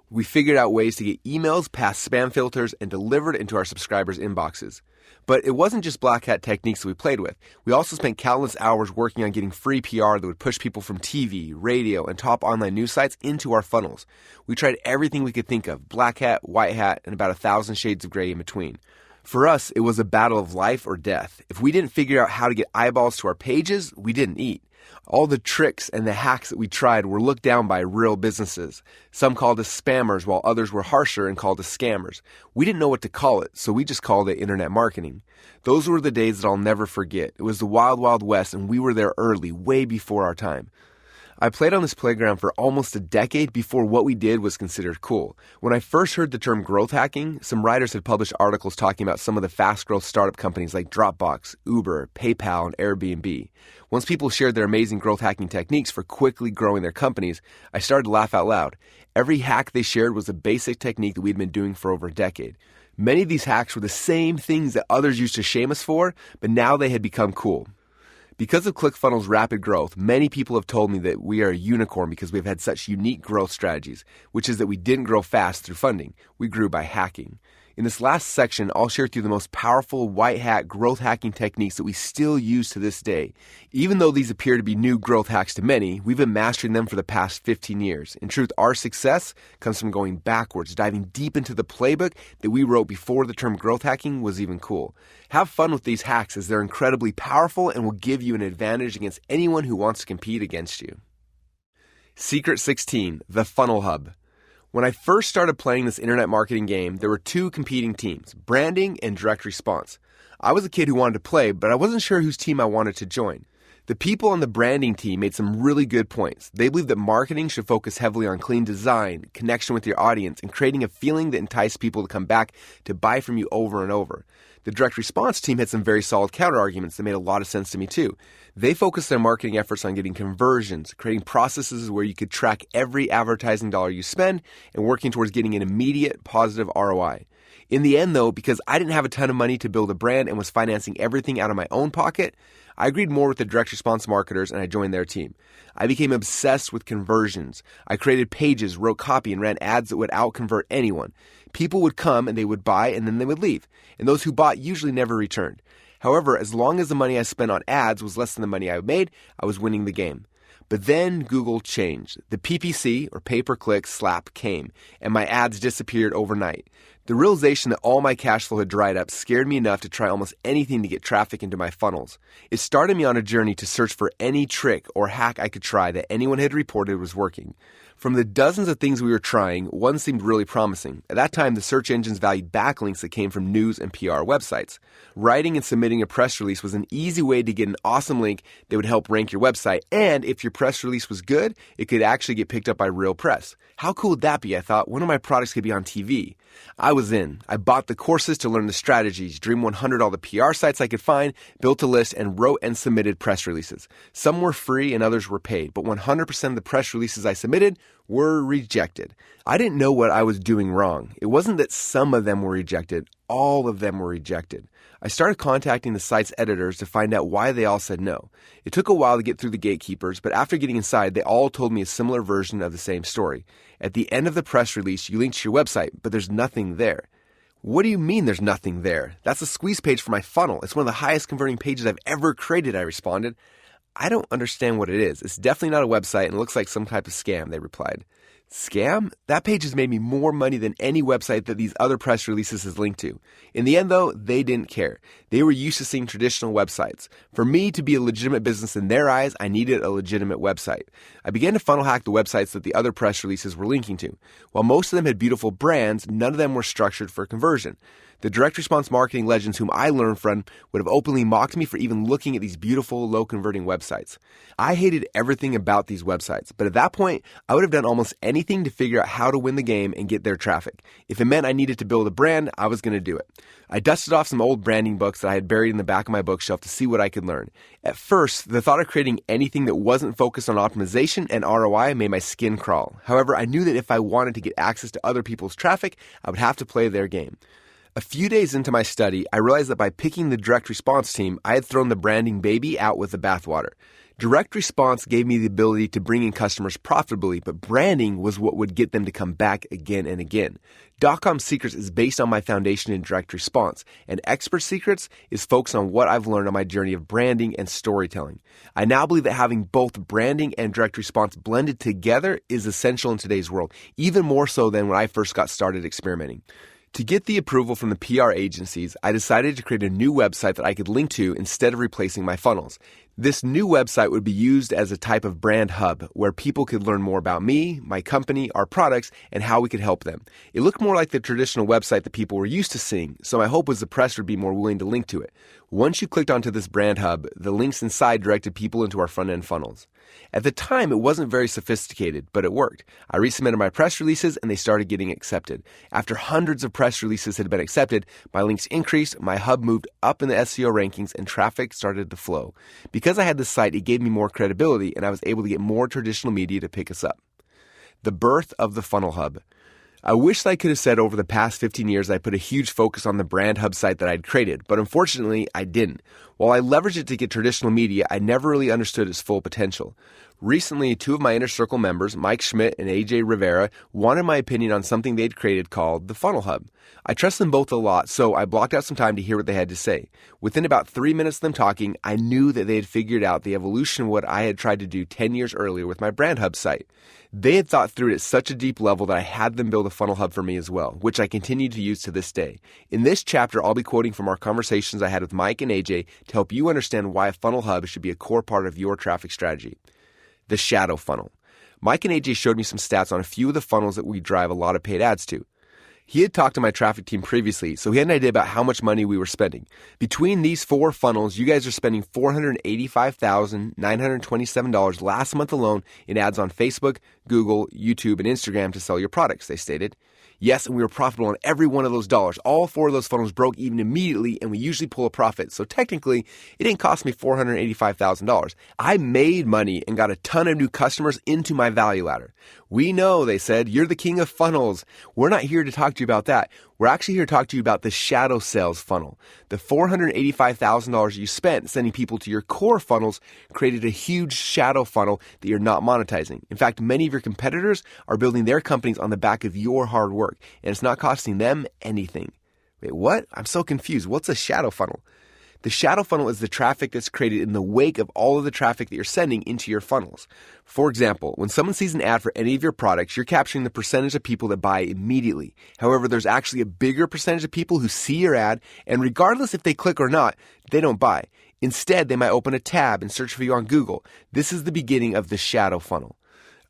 We figured out ways to get emails past spam filters and delivered into our subscribers' inboxes. But it wasn't just black hat techniques that we played with. We also spent countless hours working on getting free PR that would push people from TV, radio, and top online news sites into our funnels. We tried everything we could think of, black hat, white hat, and about 1,000 shades of gray in between. For us, it was a battle of life or death. If we didn't figure out how to get eyeballs to our pages, we didn't eat. All the tricks and the hacks that we tried were looked down by real businesses. Some called us spammers, while others were harsher and called us scammers. We didn't know what to call it, so we just called it internet marketing. Those were the days that I'll never forget. It was the wild, wild west, and we were there early, way before our time. I played on this playground for almost a decade before what we did was considered cool. When I first heard the term growth hacking, some writers had published articles talking about some of the fast growth startup companies like Dropbox, Uber, PayPal, and Airbnb. Once people shared their amazing growth hacking techniques for quickly growing their companies, I started to laugh out loud. Every hack they shared was a basic technique that we'd been doing for over a decade. Many of these hacks were the same things that others used to shame us for, but now they had become cool. Because of ClickFunnels' rapid growth, many people have told me that we are a unicorn because we've had such unique growth strategies, which is that we didn't grow fast through funding. We grew by hacking. In this last section, I'll share with you the most powerful white hat growth hacking techniques that we still use to this day. Even though these appear to be new growth hacks to many, we've been mastering them for the past 15 years. In truth, our success comes from going backwards, diving deep into the playbook that we wrote before the term growth hacking was even cool. Have fun with these hacks as they're incredibly powerful and will give you an advantage against anyone who wants to compete against you. Secret 16, the Funnel Hub. When I first started playing this internet marketing game, there were two competing teams, branding and direct response. I was a kid who wanted to play, but I wasn't sure whose team I wanted to join. The people on the branding team made some really good points. They believed that marketing should focus heavily on clean design, connection with your audience, and creating a feeling that enticed people to come back to buy from you over and over. The direct response team had some very solid counter-arguments that made a lot of sense to me too. They focused their marketing efforts on getting conversions, creating processes where you could track every advertising dollar you spend, and working towards getting an immediate positive ROI. In the end though, because I didn't have a ton of money to build a brand and was financing everything out of my own pocket, I agreed more with the direct response marketers and I joined their team. I became obsessed with conversions. I created pages, wrote copy, and ran ads that would outconvert anyone. People would come and they would buy and then they would leave. And those who bought usually never returned. However, as long as the money I spent on ads was less than the money I made, I was winning the game. But then Google changed. The PPC, or pay-per-click slap, came, and my ads disappeared overnight. The realization that all my cash flow had dried up scared me enough to try almost anything to get traffic into my funnels. It started me on a journey to search for any trick or hack I could try that anyone had reported was working. From the dozens of things we were trying, one seemed really promising. At that time, the search engines valued backlinks that came from news and PR websites. Writing and submitting a press release was an easy way to get an awesome link that would help rank your website, and if your press release was good, it could actually get picked up by real press. How cool would that be? I thought, one of my products could be on TV. I was in. I bought the courses to learn the strategies, Dream 100 all the PR sites I could find, built a list, and wrote and submitted press releases. Some were free and others were paid, but 100% of the press releases I submitted were rejected. I didn't know what I was doing wrong. It wasn't that some of them were rejected. All of them were rejected. I started contacting the site's editors to find out why they all said no. It took a while to get through the gatekeepers, but after getting inside, they all told me a similar version of the same story. At the end of the press release, you link to your website, but there's nothing there. What do you mean there's nothing there? That's a squeeze page for my funnel. It's one of the highest converting pages I've ever created, I responded. I don't understand what it is. It's definitely not a website and it looks like some type of scam, they replied. Scam? That page has made me more money than any website that these other press releases has linked to. In the end, though, they didn't care. They were used to seeing traditional websites. For me to be a legitimate business in their eyes, I needed a legitimate website. I began to funnel hack the websites that the other press releases were linking to. While most of them had beautiful brands, none of them were structured for conversion. The direct response marketing legends whom I learned from would have openly mocked me for even looking at these beautiful, low-converting websites. I hated everything about these websites, but at that point, I would have done almost anything to figure out how to win the game and get their traffic. If it meant I needed to build a brand, I was going to do it. I dusted off some old branding books that I had buried in the back of my bookshelf to see what I could learn. At first, the thought of creating anything that wasn't focused on optimization and ROI made my skin crawl. However, I knew that if I wanted to get access to other people's traffic, I would have to play their game. A few days into my study, I realized that by picking the direct response team, I had thrown the branding baby out with the bathwater. Direct response gave me the ability to bring in customers profitably, but branding was what would get them to come back again and again. .com Secrets is based on my foundation in direct response, and Expert Secrets is focused on what I've learned on my journey of branding and storytelling. I now believe that having both branding and direct response blended together is essential in today's world, even more so than when I first got started experimenting. To get the approval from the PR agencies, I decided to create a new website that I could link to instead of replacing my funnels. This new website would be used as a type of brand hub where people could learn more about me, my company, our products, and how we could help them. It looked more like the traditional website that people were used to seeing, so my hope was the press would be more willing to link to it. Once you clicked onto this brand hub, the links inside directed people into our front-end funnels. At the time, it wasn't very sophisticated, but it worked. I resubmitted my press releases and they started getting accepted. After hundreds of press releases had been accepted, my links increased, my hub moved up in the SEO rankings, and traffic started to flow. Because I had this site, it gave me more credibility and I was able to get more traditional media to pick us up. The birth of the Funnel Hub. I wish that I could have said over the past 15 years I put a huge focus on the brand hub site that I'd created, but unfortunately I didn't. While I leveraged it to get traditional media, I never really understood its full potential. Recently, two of my inner circle members, Mike Schmidt and AJ Rivera, wanted my opinion on something they'd created called the Funnel Hub. I trust them both a lot, so I blocked out some time to hear what they had to say. Within about 3 minutes of them talking, I knew that they had figured out the evolution of what I had tried to do 10 years earlier with my brand hub site. They had thought through it at such a deep level that I had them build a funnel hub for me as well, which I continue to use to this day. In this chapter, I'll be quoting from our conversations I had with Mike and AJ to help you understand why a funnel hub should be a core part of your traffic strategy. The shadow funnel. Mike and AJ showed me some stats on a few of the funnels that we drive a lot of paid ads to. He had talked to my traffic team previously, so he had an idea about how much money we were spending. Between these 4 funnels, you guys are spending $485,927 last month alone in ads on Facebook, Google, YouTube, and Instagram to sell your products, they stated. Yes, and we were profitable on every one of those dollars. All 4 of those funnels broke even immediately, and we usually pull a profit. So technically, it didn't cost me $485,000. I made money and got a ton of new customers into my value ladder. We know, they said, you're the king of funnels. We're not here to talk to you about that. We're actually here to talk to you about the shadow sales funnel. The $485,000 you spent sending people to your core funnels created a huge shadow funnel that you're not monetizing. In fact, many of your competitors are building their companies on the back of your hard work, and it's not costing them anything. Wait, what? I'm so confused. What's a shadow funnel? The shadow funnel is the traffic that's created in the wake of all of the traffic that you're sending into your funnels. For example, when someone sees an ad for any of your products, you're capturing the percentage of people that buy immediately. However, there's actually a bigger percentage of people who see your ad, and regardless if they click or not, they don't buy. Instead, they might open a tab and search for you on Google. This is the beginning of the shadow funnel.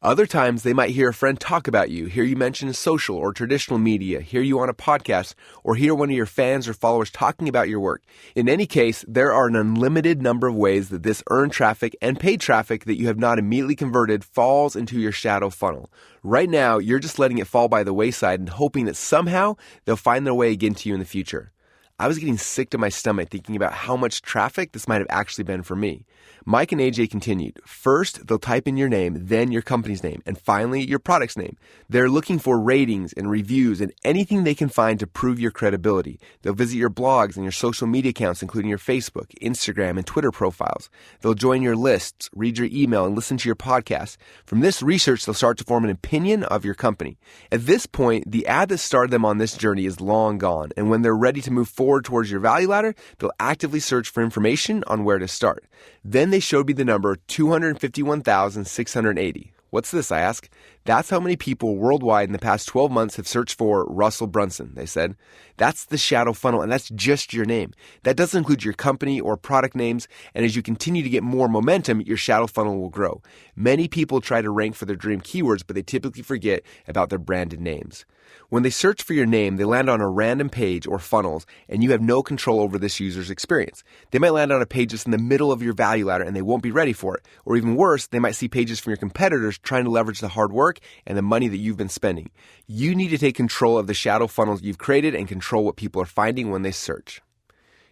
Other times, they might hear a friend talk about you, hear you mention social or traditional media, hear you on a podcast, or hear one of your fans or followers talking about your work. In any case, there are an unlimited number of ways that this earned traffic and paid traffic that you have not immediately converted falls into your shadow funnel. Right now, you're just letting it fall by the wayside and hoping that somehow they'll find their way again to you in the future. I was getting sick to my stomach thinking about how much traffic this might have actually been for me. Mike and AJ continued. First, they'll type in your name, then your company's name, and finally, your product's name. They're looking for ratings and reviews and anything they can find to prove your credibility. They'll visit your blogs and your social media accounts, including your Facebook, Instagram, and Twitter profiles. They'll join your lists, read your email, and listen to your podcast. From this research, they'll start to form an opinion of your company. At this point, the ad that started them on this journey is long gone, and when they're ready to move forward towards your value ladder, they'll actively search for information on where to start. Then they showed me the number 251,680. What's this, I ask? That's how many people worldwide in the past 12 months have searched for Russell Brunson, they said. That's the shadow funnel, and that's just your name. That doesn't include your company or product names, and as you continue to get more momentum, your shadow funnel will grow. Many people try to rank for their dream keywords, but they typically forget about their branded names. When they search for your name, they land on a random page or funnels, and you have no control over this user's experience. They might land on a page that's in the middle of your value ladder, and they won't be ready for it. Or even worse, they might see pages from your competitors trying to leverage the hard work and the money that you've been spending. You need to take control of the shadow funnels you've created and control what people are finding when they search.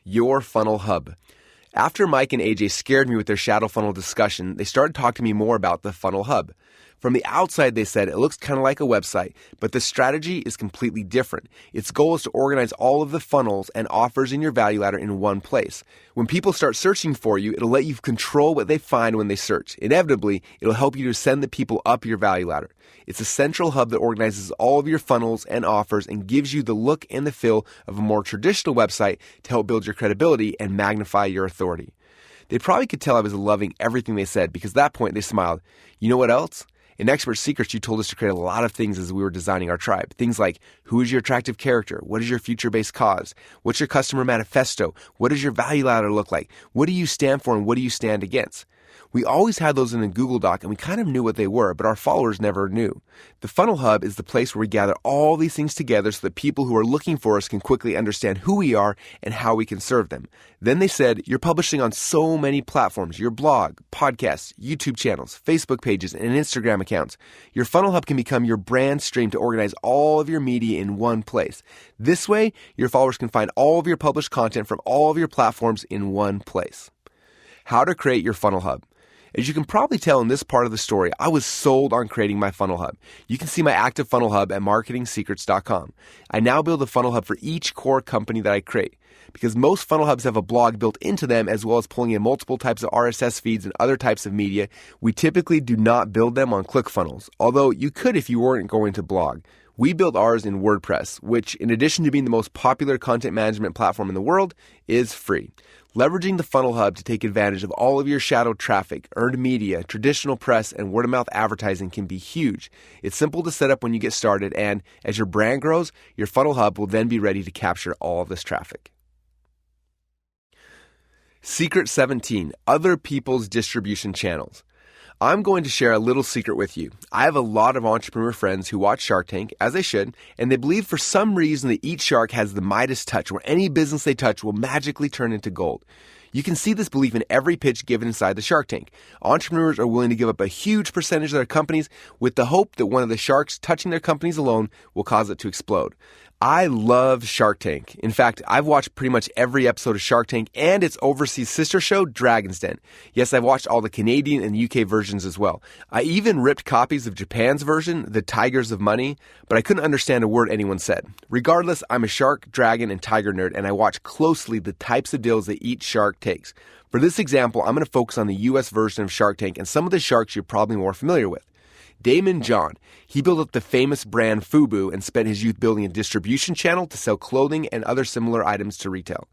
Your funnel hub. After Mike and AJ scared me with their shadow funnel discussion, they started talking to me more about the funnel hub. From the outside, they said, it looks kind of like a website, but the strategy is completely different. Its goal is to organize all of the funnels and offers in your value ladder in one place. When people start searching for you, it'll let you control what they find when they search. Inevitably, it'll help you to send the people up your value ladder. It's a central hub that organizes all of your funnels and offers and gives you the look and the feel of a more traditional website to help build your credibility and magnify your authority. They probably could tell I was loving everything they said because at that point they smiled. You know what else? In Expert Secrets, you told us to create a lot of things as we were designing our tribe. Things like, who is your attractive character? What is your future-based cause? What's your customer manifesto? What does your value ladder look like? What do you stand for and what do you stand against? We always had those in a Google Doc and we kind of knew what they were, but our followers never knew. The Funnel Hub is the place where we gather all these things together so that people who are looking for us can quickly understand who we are and how we can serve them. Then they said, you're publishing on so many platforms, your blog, podcasts, YouTube channels, Facebook pages, and Instagram accounts. Your Funnel Hub can become your brand stream to organize all of your media in one place. This way, your followers can find all of your published content from all of your platforms in one place. How to create your Funnel Hub. As you can probably tell in this part of the story, I was sold on creating my Funnel Hub. You can see my active Funnel Hub at marketingsecrets.com. I now build a Funnel Hub for each core company that I create. Because most Funnel Hubs have a blog built into them as well as pulling in multiple types of RSS feeds and other types of media, we typically do not build them on ClickFunnels, although you could if you weren't going to blog. We build ours in WordPress, which, in addition to being the most popular content management platform in the world, is free. Leveraging the Funnel Hub to take advantage of all of your shadow traffic, earned media, traditional press, and word-of-mouth advertising can be huge. It's simple to set up when you get started, and as your brand grows, your Funnel Hub will then be ready to capture all of this traffic. Secret 17, other people's distribution channels. I'm going to share a little secret with you. I have a lot of entrepreneur friends who watch Shark Tank, as they should, and they believe for some reason that each shark has the Midas touch, where any business they touch will magically turn into gold. You can see this belief in every pitch given inside the Shark Tank. Entrepreneurs are willing to give up a huge percentage of their companies with the hope that one of the sharks touching their companies alone will cause it to explode. I love Shark Tank. In fact, I've watched pretty much every episode of Shark Tank and its overseas sister show, Dragon's Den. Yes, I've watched all the Canadian and UK versions as well. I even ripped copies of Japan's version, The Tigers of Money, but I couldn't understand a word anyone said. Regardless, I'm a shark, dragon, and tiger nerd, and I watch closely the types of deals that each shark takes. For this example, I'm going to focus on the US version of Shark Tank and some of the sharks you're probably more familiar with. Damon John, he built up the famous brand FUBU and spent his youth building a distribution channel to sell clothing and other similar items to retail.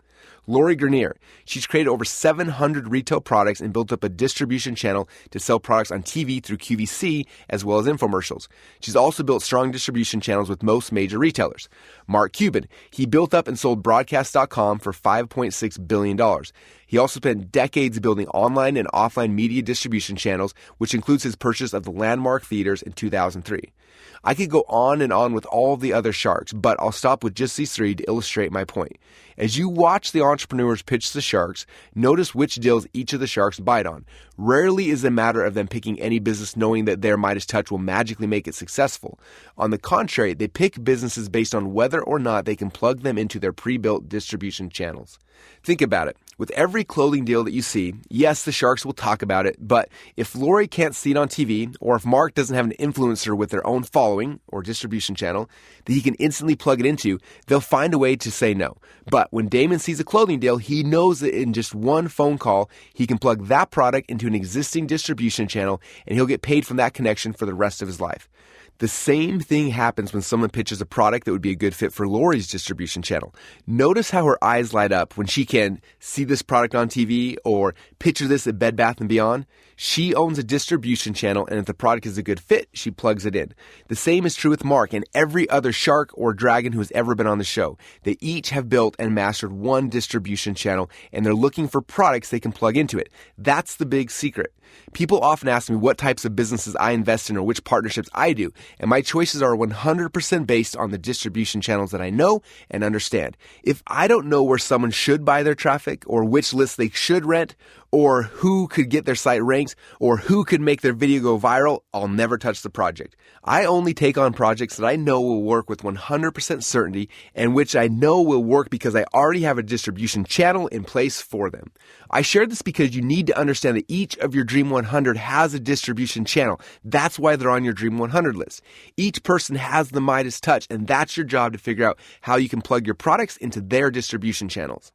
Lori Grenier, she's created over 700 retail products and built up a distribution channel to sell products on TV through QVC as well as infomercials. She's also built strong distribution channels with most major retailers. Mark Cuban, he built up and sold Broadcast.com for $5.6 billion. He also spent decades building online and offline media distribution channels, which includes his purchase of the Landmark Theaters in 2003. I could go on and on with all the other sharks, but I'll stop with just these three to illustrate my point. As you watch the entrepreneurs pitch the sharks, notice which deals each of the sharks bite on. Rarely is it a matter of them picking any business knowing that their Midas touch will magically make it successful. On the contrary, they pick businesses based on whether or not they can plug them into their pre-built distribution channels. Think about it. With every clothing deal that you see, yes, the sharks will talk about it, but if Lori can't see it on TV, or if Mark doesn't have an influencer with their own following or distribution channel that he can instantly plug it into, they'll find a way to say no. But when Damon sees a clothing deal, he knows that in just one phone call, he can plug that product into an existing distribution channel and he'll get paid from that connection for the rest of his life. The same thing happens when someone pitches a product that would be a good fit for Lori's distribution channel. Notice how her eyes light up when she can see this product on TV or picture this at Bed Bath & Beyond. She owns a distribution channel, and if the product is a good fit, she plugs it in. The same is true with Mark and every other shark or dragon who has ever been on the show. They each have built and mastered one distribution channel, and they're looking for products they can plug into it. That's the big secret. People often ask me what types of businesses I invest in or which partnerships I do, and my choices are 100% based on the distribution channels that I know and understand. If I don't know where someone should buy their traffic, or which lists they should rent, or who could get their site ranked, or who could make their video go viral, I'll never touch the project. I only take on projects that I know will work with 100% certainty and which I know will work because I already have a distribution channel in place for them. I share this because you need to understand that each of your Dream 100 has a distribution channel. That's why they're on your Dream 100 list. Each person has the Midas touch, and that's your job to figure out how you can plug your products into their distribution channels.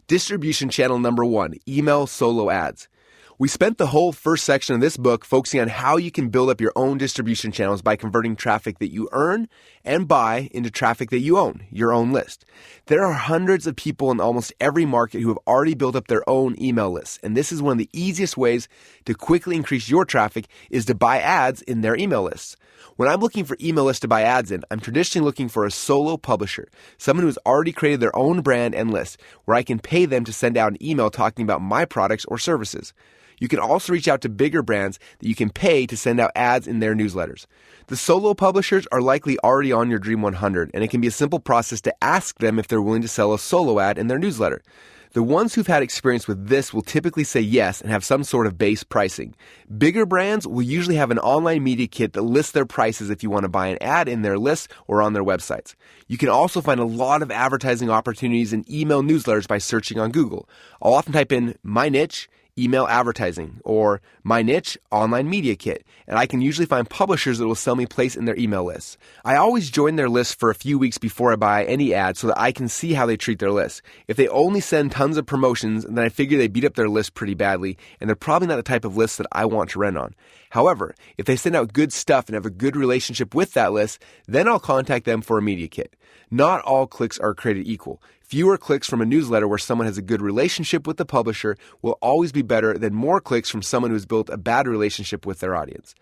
Distribution channel number 1, email solo ads. We spent the whole first section of this book focusing on how you can build up your own distribution channels by converting traffic that you earn and buy into traffic that you own, your own list. There are hundreds of people in almost every market who have already built up their own email lists, and this is one of the easiest ways to quickly increase your traffic is to buy ads in their email lists. When I'm looking for email lists to buy ads in, I'm traditionally looking for a solo publisher, someone who has already created their own brand and list, where I can pay them to send out an email talking about my products or services. You can also reach out to bigger brands that you can pay to send out ads in their newsletters. The solo publishers are likely already on your Dream 100, and it can be a simple process to ask them if they're willing to sell a solo ad in their newsletter. The ones who've had experience with this will typically say yes and have some sort of base pricing. Bigger brands will usually have an online media kit that lists their prices if you want to buy an ad in their lists or on their websites. You can also find a lot of advertising opportunities in email newsletters by searching on Google. I'll often type in my niche, email advertising, or my niche, online media kit, and I can usually find publishers that will sell me place in their email lists. I always join their list for a few weeks before I buy any ad so that I can see how they treat their list. If they only send tons of promotions, then I figure they beat up their list pretty badly, and they're probably not the type of list that I want to rent on. However, if they send out good stuff and have a good relationship with that list, then I'll contact them for a media kit. Not all clicks are created equal. Fewer clicks from a newsletter where someone has a good relationship with the publisher will always be better than more clicks from someone who's built a bad relationship with their audience.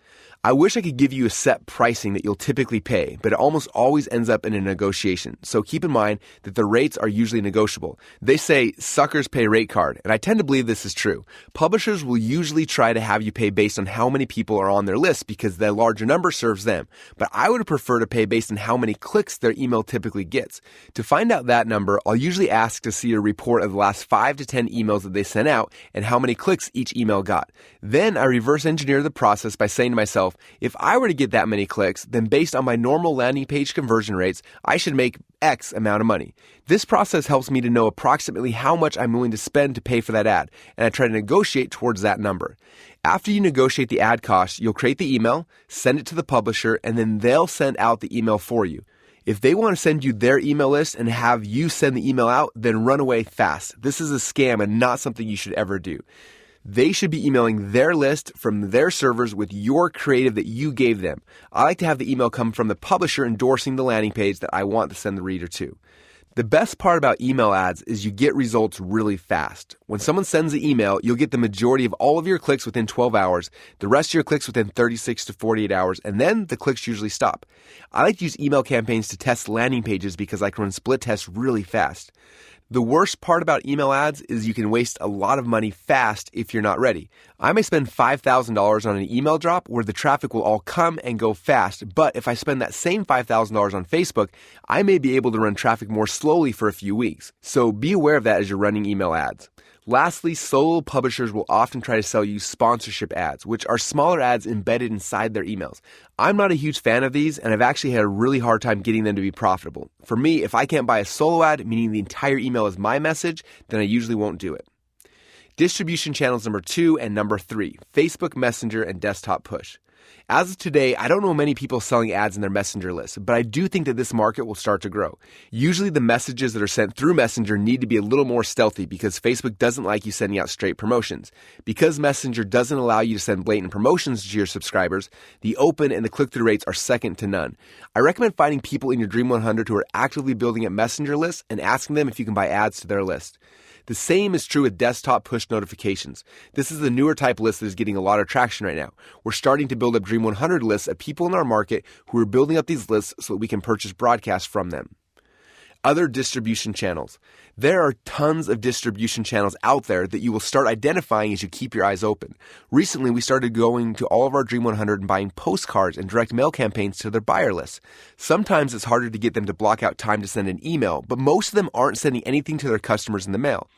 I wish I could give you a set pricing that you'll typically pay, but it almost always ends up in a negotiation. So keep in mind that the rates are usually negotiable. They say suckers pay rate card, and I tend to believe this is true. Publishers will usually try to have you pay based on how many people are on their list because the larger number serves them. But I would prefer to pay based on how many clicks their email typically gets. To find out that number, I'll usually ask to see a report of the last 5 to 10 emails that they sent out and how many clicks each email got. Then I reverse engineer the process by saying to myself, if I were to get that many clicks, then based on my normal landing page conversion rates, I should make X amount of money. This process helps me to know approximately how much I'm willing to spend to pay for that ad, and I try to negotiate towards that number. After you negotiate the ad cost, you'll create the email, send it to the publisher, and then they'll send out the email for you. If they want to send you their email list and have you send the email out, then run away fast. This is a scam and not something you should ever do. They should be emailing their list from their servers with your creative that you gave them. I like to have the email come from the publisher endorsing the landing page that I want to send the reader to. The best part about email ads is you get results really fast. When someone sends the email, you'll get the majority of all of your clicks within 12 hours, the rest of your clicks within 36 to 48 hours, and then the clicks usually stop. I like to use email campaigns to test landing pages because I can run split tests really fast. The worst part about email ads is you can waste a lot of money fast if you're not ready. I may spend $5,000 on an email drop where the traffic will all come and go fast, but if I spend that same $5,000 on Facebook, I may be able to run traffic more slowly for a few weeks. So be aware of that as you're running email ads. Lastly, solo publishers will often try to sell you sponsorship ads, which are smaller ads embedded inside their emails. I'm not a huge fan of these, and I've actually had a really hard time getting them to be profitable. For me, if I can't buy a solo ad, meaning the entire email is my message, then I usually won't do it. Distribution channels number 2 and number 3, Facebook Messenger and desktop push. As of today, I don't know many people selling ads in their Messenger list, but I do think that this market will start to grow. Usually the messages that are sent through Messenger need to be a little more stealthy because Facebook doesn't like you sending out straight promotions. Because Messenger doesn't allow you to send blatant promotions to your subscribers, the open and the click-through rates are second to none. I recommend finding people in your Dream 100 who are actively building a Messenger list and asking them if you can buy ads to their list. The same is true with desktop push notifications. This is the newer type list that is getting a lot of traction right now. We're starting to build up Dream 100 lists of people in our market who are building up these lists so that we can purchase broadcasts from them. Other distribution channels. There are tons of distribution channels out there that you will start identifying as you keep your eyes open. Recently, we started going to all of our Dream 100 and buying postcards and direct mail campaigns to their buyer lists. Sometimes it's harder to get them to block out time to send an email, but most of them aren't sending anything to their customers in the mail.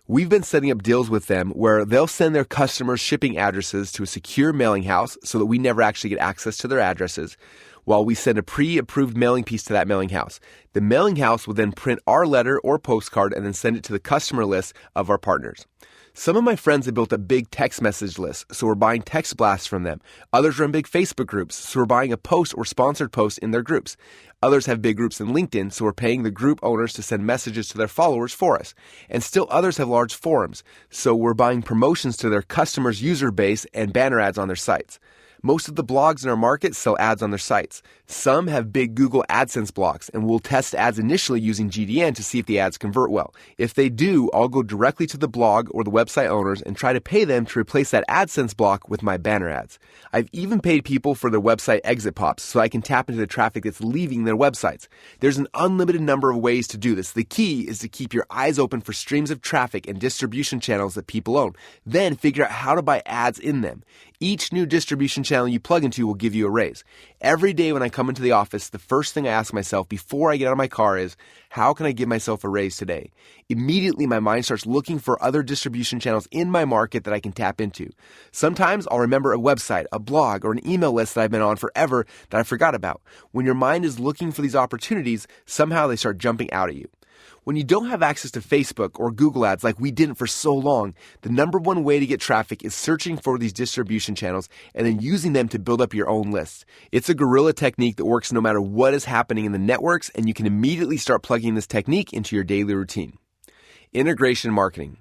We've been setting up deals with them where they'll send their customers' shipping addresses to a secure mailing house so that we never actually get access to their addresses, while we send a pre-approved mailing piece to that mailing house. The mailing house will then print our letter or postcard and then send it to the customer list of our partners. Some of my friends have built a big text message list, so we're buying text blasts from them. Others run big Facebook groups, so we're buying a post or sponsored post in their groups. Others have big groups in LinkedIn, so we're paying the group owners to send messages to their followers for us. And still others have large forums, so we're buying promotions to their customers' user base and banner ads on their sites. Most of the blogs in our market sell ads on their sites. Some have big Google AdSense blocks, and we'll test ads initially using GDN to see if the ads convert well. If they do, I'll go directly to the blog or the website owners and try to pay them to replace that AdSense block with my banner ads. I've even paid people for their website exit pops so I can tap into the traffic that's leaving their websites. There's an unlimited number of ways to do this. The key is to keep your eyes open for streams of traffic and distribution channels that people own. Then figure out how to buy ads in them. Each new distribution channel you plug into will give you a raise. Every day when I come into the office, the first thing I ask myself before I get out of my car is, how can I give myself a raise today? Immediately, my mind starts looking for other distribution channels in my market that I can tap into. Sometimes I'll remember a website, a blog, or an email list that I've been on forever that I forgot about. When your mind is looking for these opportunities, somehow they start jumping out at you. When you don't have access to Facebook or Google ads like we didn't for so long, the number one way to get traffic is searching for these distribution channels and then using them to build up your own list. It's a guerrilla technique that works no matter what is happening in the networks, and you can immediately start plugging this technique into your daily routine. Integration marketing.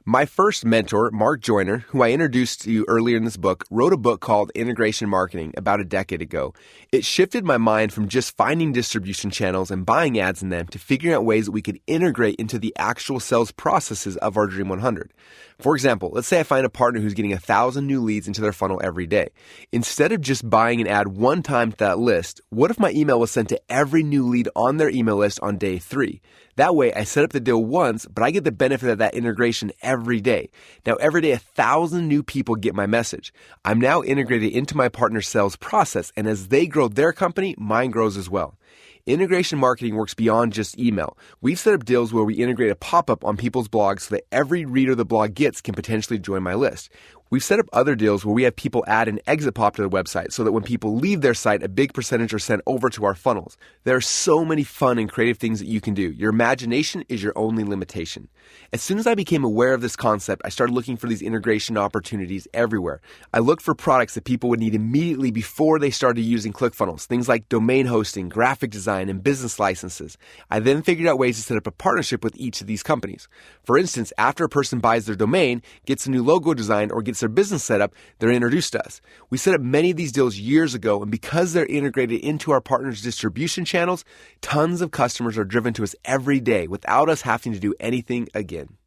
My first mentor, Mark Joyner, who I introduced to you earlier in this book, wrote a book called Integration Marketing about a decade ago. It shifted my mind from just finding distribution channels and buying ads in them to figuring out ways that we could integrate into the actual sales processes of our Dream 100. For example, let's say I find a partner who's getting 1,000 new leads into their funnel every day. Instead of just buying an ad one time to that list, what if my email was sent to every new lead on their email list on day 3? That way, I set up the deal once, but I get the benefit of that integration every day. Now, every day, 1,000 new people get my message. I'm now integrated into my partner's sales process, and as they grow their company, mine grows as well. Integration marketing works beyond just email. We've set up deals where we integrate a pop-up on people's blogs so that every reader the blog gets can potentially join my list. We've set up other deals where we have people add an exit pop to their website so that when people leave their site, a big percentage are sent over to our funnels. There are so many fun and creative things that you can do. Your imagination is your only limitation. As soon as I became aware of this concept, I started looking for these integration opportunities everywhere. I looked for products that people would need immediately before they started using ClickFunnels, things like domain hosting, graphic design, and business licenses. I then figured out ways to set up a partnership with each of these companies. For instance, after a person buys their domain, gets a new logo design, or gets their business set up, they're introduced to us. We set up many of these deals years ago, and because they're integrated into our partners' distribution channels, tons of customers are driven to us every day without us having to do anything again.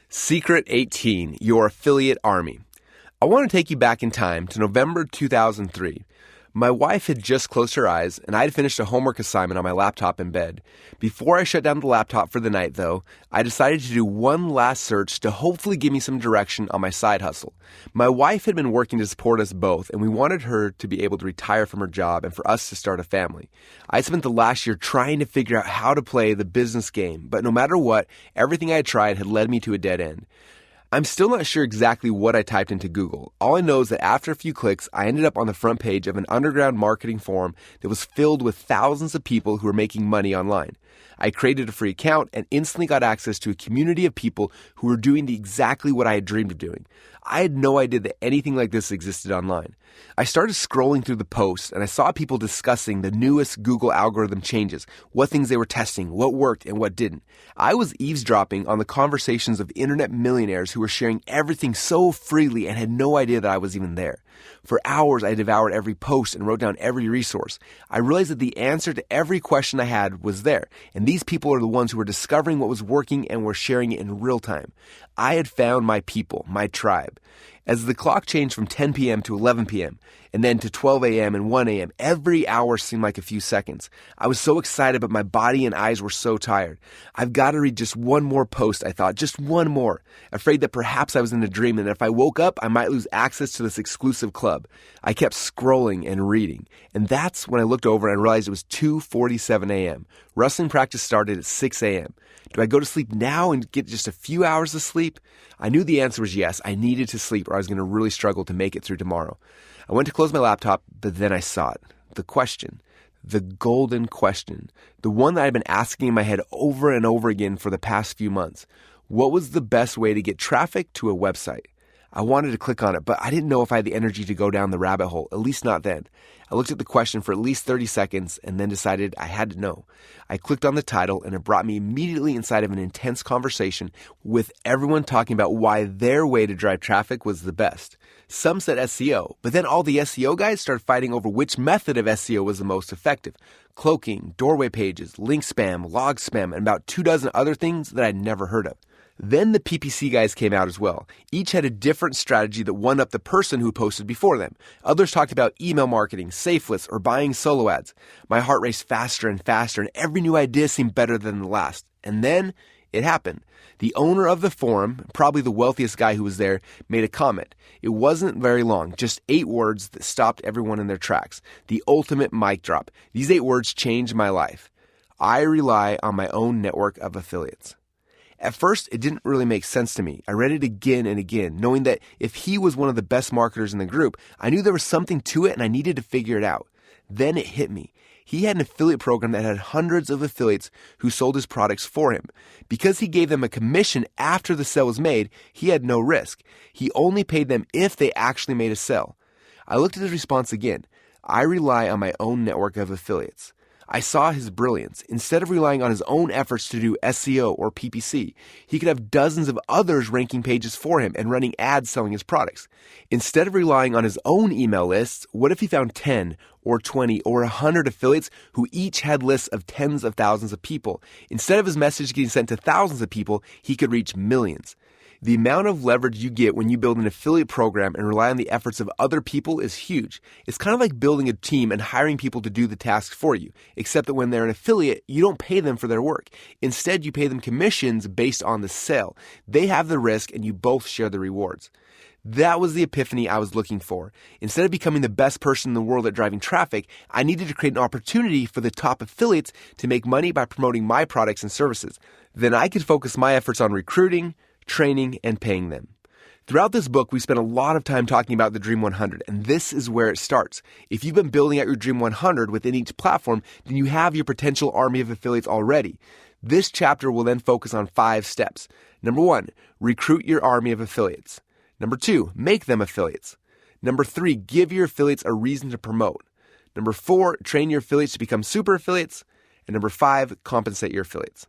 Secret 18, your affiliate army. I want to take you back in time to November 2003. My wife had just closed her eyes, and I had finished a homework assignment on my laptop in bed. Before I shut down the laptop for the night, though, I decided to do one last search to hopefully give me some direction on my side hustle. My wife had been working to support us both, and we wanted her to be able to retire from her job and for us to start a family. I spent the last year trying to figure out how to play the business game, but no matter what, everything I had tried had led me to a dead end. I'm still not sure exactly what I typed into Google. All I know is that after a few clicks, I ended up on the front page of an underground marketing forum that was filled with thousands of people who were making money online. I created a free account and instantly got access to a community of people who were doing exactly what I had dreamed of doing. I had no idea that anything like this existed online. I started scrolling through the posts and I saw people discussing the newest Google algorithm changes, what things they were testing, what worked and what didn't. I was eavesdropping on the conversations of internet millionaires who were sharing everything so freely and had no idea that I was even there. For hours, I devoured every post and wrote down every resource. I realized that the answer to every question I had was there, and these people are the ones who were discovering what was working and were sharing it in real time. I had found my people, my tribe. As the clock changed from 10 p.m. to 11 p.m., and then to 12 a.m. and 1 a.m., every hour seemed like a few seconds. I was so excited, but my body and eyes were so tired. I've got to read just one more post, I thought, just one more. Afraid that perhaps I was in a dream and that if I woke up, I might lose access to this exclusive club. I kept scrolling and reading, and that's when I looked over and realized it was 2:47 a.m. Wrestling practice started at 6 a.m. Do I go to sleep now and get just a few hours of sleep? I knew the answer was yes. I needed to sleep or I was going to really struggle to make it through tomorrow. I went to close my laptop, but then I saw it. The question. The golden question. The one that I'd been asking in my head over and over again for the past few months. What was the best way to get traffic to a website? I wanted to click on it, but I didn't know if I had the energy to go down the rabbit hole, at least not then. I looked at the question for at least 30 seconds and then decided I had to know. I clicked on the title and it brought me immediately inside of an intense conversation with everyone talking about why their way to drive traffic was the best. Some said SEO, but then all the SEO guys started fighting over which method of SEO was the most effective. Cloaking, doorway pages, link spam, log spam, and about 24 other things that I'd never heard of. Then the PPC guys came out as well. Each had a different strategy that one-upped the person who posted before them. Others talked about email marketing, safe lists, or buying solo ads. My heart raced faster and faster, and every new idea seemed better than the last. And then it happened. The owner of the forum, probably the wealthiest guy who was there, made a comment. It wasn't very long, just 8 words that stopped everyone in their tracks. The ultimate mic drop. These 8 words changed my life. I rely on my own network of affiliates. At first, it didn't really make sense to me. I read it again and again, knowing that if he was one of the best marketers in the group, I knew there was something to it and I needed to figure it out. Then it hit me. He had an affiliate program that had hundreds of affiliates who sold his products for him. Because he gave them a commission after the sale was made, he had no risk. He only paid them if they actually made a sale. I looked at his response again. I rely on my own network of affiliates. I saw his brilliance. Instead of relying on his own efforts to do SEO or PPC, he could have dozens of others ranking pages for him and running ads selling his products. Instead of relying on his own email lists, what if he found 10 or 20 or 100 affiliates who each had lists of tens of thousands of people? Instead of his message getting sent to thousands of people, he could reach millions. The amount of leverage you get when you build an affiliate program and rely on the efforts of other people is huge. It's kind of like building a team and hiring people to do the tasks for you, except that when they're an affiliate, you don't pay them for their work. Instead, you pay them commissions based on the sale. They have the risk and you both share the rewards. That was the epiphany I was looking for. Instead of becoming the best person in the world at driving traffic, I needed to create an opportunity for the top affiliates to make money by promoting my products and services. Then I could focus my efforts on recruiting, training, and paying them. Throughout this book, we spent a lot of time talking about the Dream 100, and this is where it starts. If you've been building out your Dream 100 within each platform, then you have your potential army of affiliates already. This chapter will then focus on 5 steps. Number 1, recruit your army of affiliates. Number 2, make them affiliates. Number 3, give your affiliates a reason to promote. Number 4, train your affiliates to become super affiliates. And number 5, compensate your affiliates.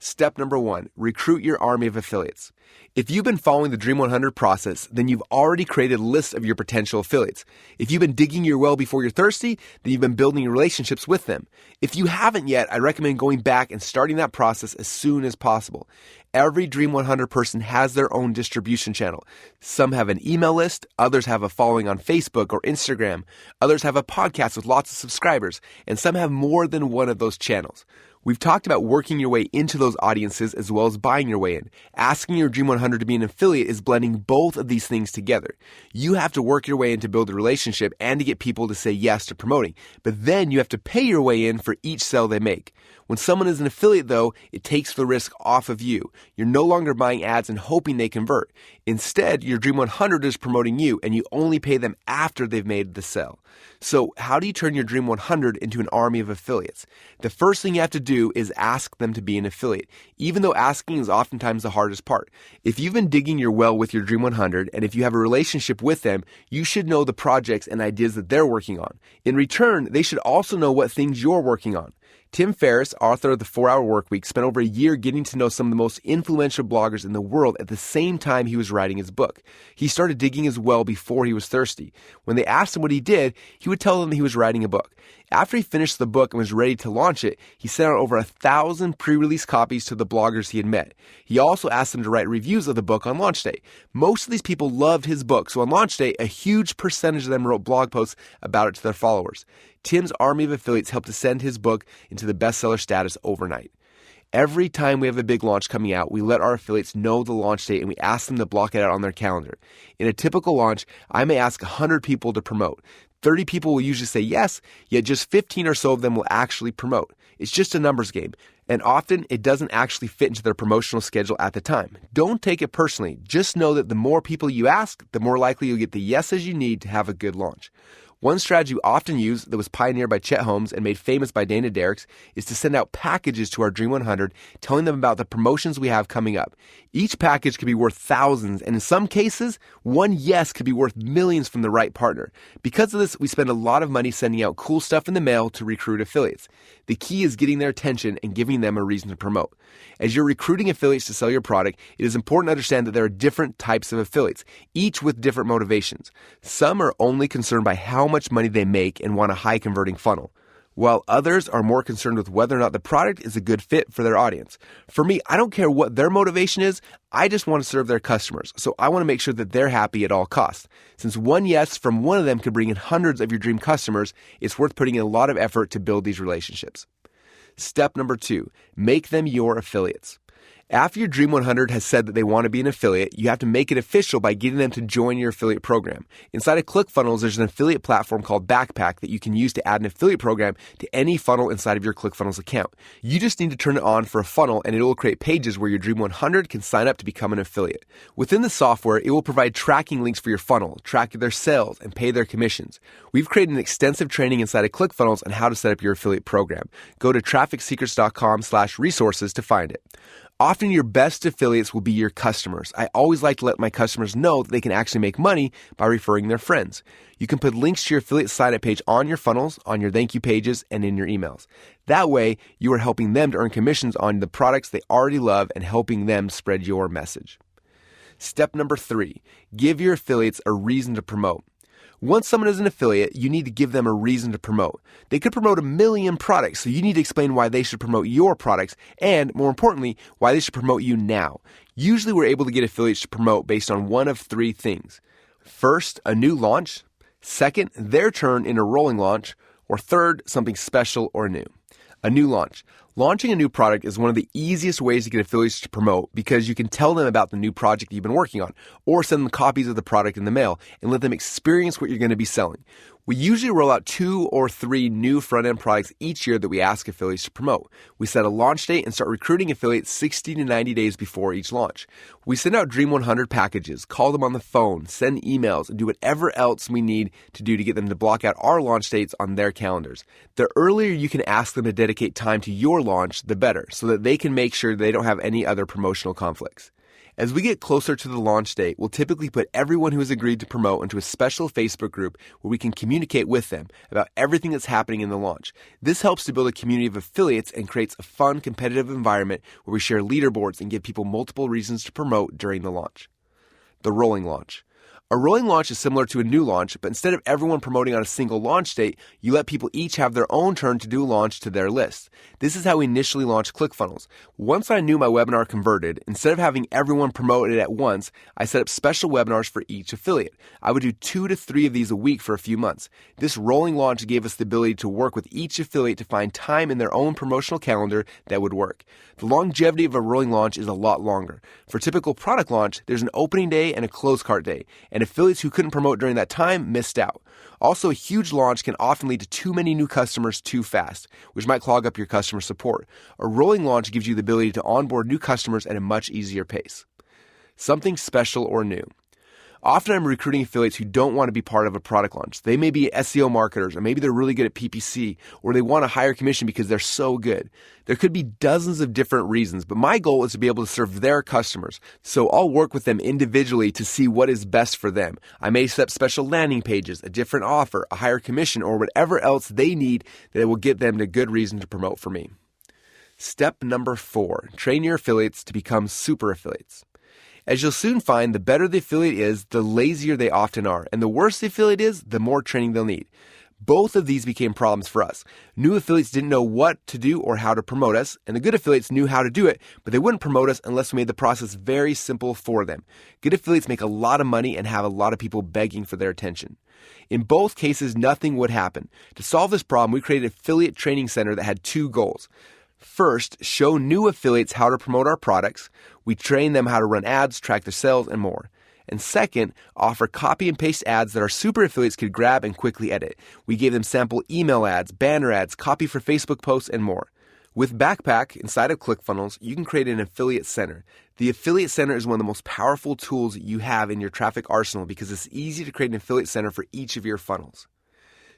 Step number 1, recruit your army of affiliates. If you've been following the Dream 100 process, then you've already created a list of your potential affiliates. If you've been digging your well before you're thirsty, then you've been building relationships with them. If you haven't yet, I recommend going back and starting that process as soon as possible. Every Dream 100 person has their own distribution channel. Some have an email list, others have a following on Facebook or Instagram, others have a podcast with lots of subscribers, and some have more than one of those channels. We've talked about working your way into those audiences as well as buying your way in. Asking your Dream 100 to be an affiliate is blending both of these things together. You have to work your way in to build a relationship and to get people to say yes to promoting. But then you have to pay your way in for each sale they make. When someone is an affiliate, though, it takes the risk off of you. You're no longer buying ads and hoping they convert. Instead, your Dream 100 is promoting you, and you only pay them after they've made the sale. So how do you turn your Dream 100 into an army of affiliates? The first thing you have to do is ask them to be an affiliate, even though asking is oftentimes the hardest part. If you've been digging your well with your Dream 100, and if you have a relationship with them, you should know the projects and ideas that they're working on. In return, they should also know what things you're working on. Tim Ferriss, author of The 4-Hour Workweek, spent over a year getting to know some of the most influential bloggers in the world at the same time he was writing his book. He started digging his well before he was thirsty. When they asked him what he did, he would tell them he was writing a book. After he finished the book and was ready to launch it, he sent out over 1,000 pre-release copies to the bloggers he had met. He also asked them to write reviews of the book on launch day. Most of these people loved his book, so on launch day, a huge percentage of them wrote blog posts about it to their followers. Tim's army of affiliates helped ascend his book into the bestseller status overnight. Every time we have a big launch coming out, we let our affiliates know the launch date and we ask them to block it out on their calendar. In a typical launch, I may ask 100 people to promote. 30 people will usually say yes, yet just 15 or so of them will actually promote. It's just a numbers game, and often it doesn't actually fit into their promotional schedule at the time. Don't take it personally. Just know that the more people you ask, the more likely you'll get the yeses you need to have a good launch. One strategy we often use that was pioneered by Chet Holmes and made famous by Dana Derricks is to send out packages to our Dream 100 telling them about the promotions we have coming up. Each package could be worth thousands, and in some cases, one yes could be worth millions from the right partner. Because of this, we spend a lot of money sending out cool stuff in the mail to recruit affiliates. The key is getting their attention and giving them a reason to promote. As you're recruiting affiliates to sell your product, it is important to understand that there are different types of affiliates, each with different motivations. Some are only concerned by how much money they make and want a high converting funnel, while others are more concerned with whether or not the product is a good fit for their audience. For me, I don't care what their motivation is, I just want to serve their customers, so I want to make sure that they're happy at all costs. Since one yes from one of them could bring in hundreds of your dream customers, it's worth putting in a lot of effort to build these relationships. Step number 2, make them your affiliates. After your Dream 100 has said that they want to be an affiliate, you have to make it official by getting them to join your affiliate program. Inside of ClickFunnels, there's an affiliate platform called Backpack that you can use to add an affiliate program to any funnel inside of your ClickFunnels account. You just need to turn it on for a funnel and it will create pages where your Dream 100 can sign up to become an affiliate. Within the software, it will provide tracking links for your funnel, track their sales, and pay their commissions. We've created an extensive training inside of ClickFunnels on how to set up your affiliate program. Go to trafficsecrets.com/resources to find it. Often your best affiliates will be your customers. I always like to let my customers know that they can actually make money by referring their friends. You can put links to your affiliate sign-up page on your funnels, on your thank you pages, and in your emails. That way, you are helping them to earn commissions on the products they already love and helping them spread your message. Step number 3, give your affiliates a reason to promote. Once someone is an affiliate, you need to give them a reason to promote. They could promote 1 million products, so you need to explain why they should promote your products and, more importantly, why they should promote you now. Usually we're able to get affiliates to promote based on one of 3 things. First, a new launch. Second, their turn in a rolling launch. Or third, something special or new. A new launch. Launching a new product is one of the easiest ways to get affiliates to promote because you can tell them about the new project you've been working on or send them copies of the product in the mail and let them experience what you're going to be selling. We usually roll out 2 or 3 new front-end products each year that we ask affiliates to promote. We set a launch date and start recruiting affiliates 60 to 90 days before each launch. We send out Dream 100 packages, call them on the phone, send emails, and do whatever else we need to do to get them to block out our launch dates on their calendars. The earlier you can ask them to dedicate time to your launch, the better, so that they can make sure they don't have any other promotional conflicts. As we get closer to the launch date, we'll typically put everyone who has agreed to promote into a special Facebook group where we can communicate with them about everything that's happening in the launch. This helps to build a community of affiliates and creates a fun, competitive environment where we share leaderboards and give people multiple reasons to promote during the launch. The rolling launch. A rolling launch is similar to a new launch, but instead of everyone promoting on a single launch date, you let people each have their own turn to do a launch to their list. This is how we initially launched ClickFunnels. Once I knew my webinar converted, instead of having everyone promote it at once, I set up special webinars for each affiliate. I would do 2 to 3 of these a week for a few months. This rolling launch gave us the ability to work with each affiliate to find time in their own promotional calendar that would work. The longevity of a rolling launch is a lot longer. For a typical product launch, there's an opening day and a close cart day, and affiliates who couldn't promote during that time missed out. Also, a huge launch can often lead to too many new customers too fast, which might clog up your customer support. A rolling launch gives you the ability to onboard new customers at a much easier pace. Something special or new. Often I'm recruiting affiliates who don't want to be part of a product launch. They may be SEO marketers, or maybe they're really good at PPC, or they want a higher commission because they're so good. There could be dozens of different reasons, but my goal is to be able to serve their customers. So I'll work with them individually to see what is best for them. I may set up special landing pages, a different offer, a higher commission, or whatever else they need that will get them a good reason to promote for me. Step number 4, train your affiliates to become super affiliates. As you'll soon find, the better the affiliate is, the lazier they often are, and the worse the affiliate is, the more training they'll need. Both of these became problems for us. New affiliates didn't know what to do or how to promote us, and the good affiliates knew how to do it, but they wouldn't promote us unless we made the process very simple for them. Good affiliates make a lot of money and have a lot of people begging for their attention. In both cases, nothing would happen. To solve this problem, we created an affiliate training center that had 2 goals. First, show new affiliates how to promote our products. We train them how to run ads, track their sales, and more. And second, offer copy and paste ads that our super affiliates could grab and quickly edit. We gave them sample email ads, banner ads, copy for Facebook posts, and more. With Backpack, inside of ClickFunnels, you can create an affiliate center. The affiliate center is one of the most powerful tools you have in your traffic arsenal because it's easy to create an affiliate center for each of your funnels.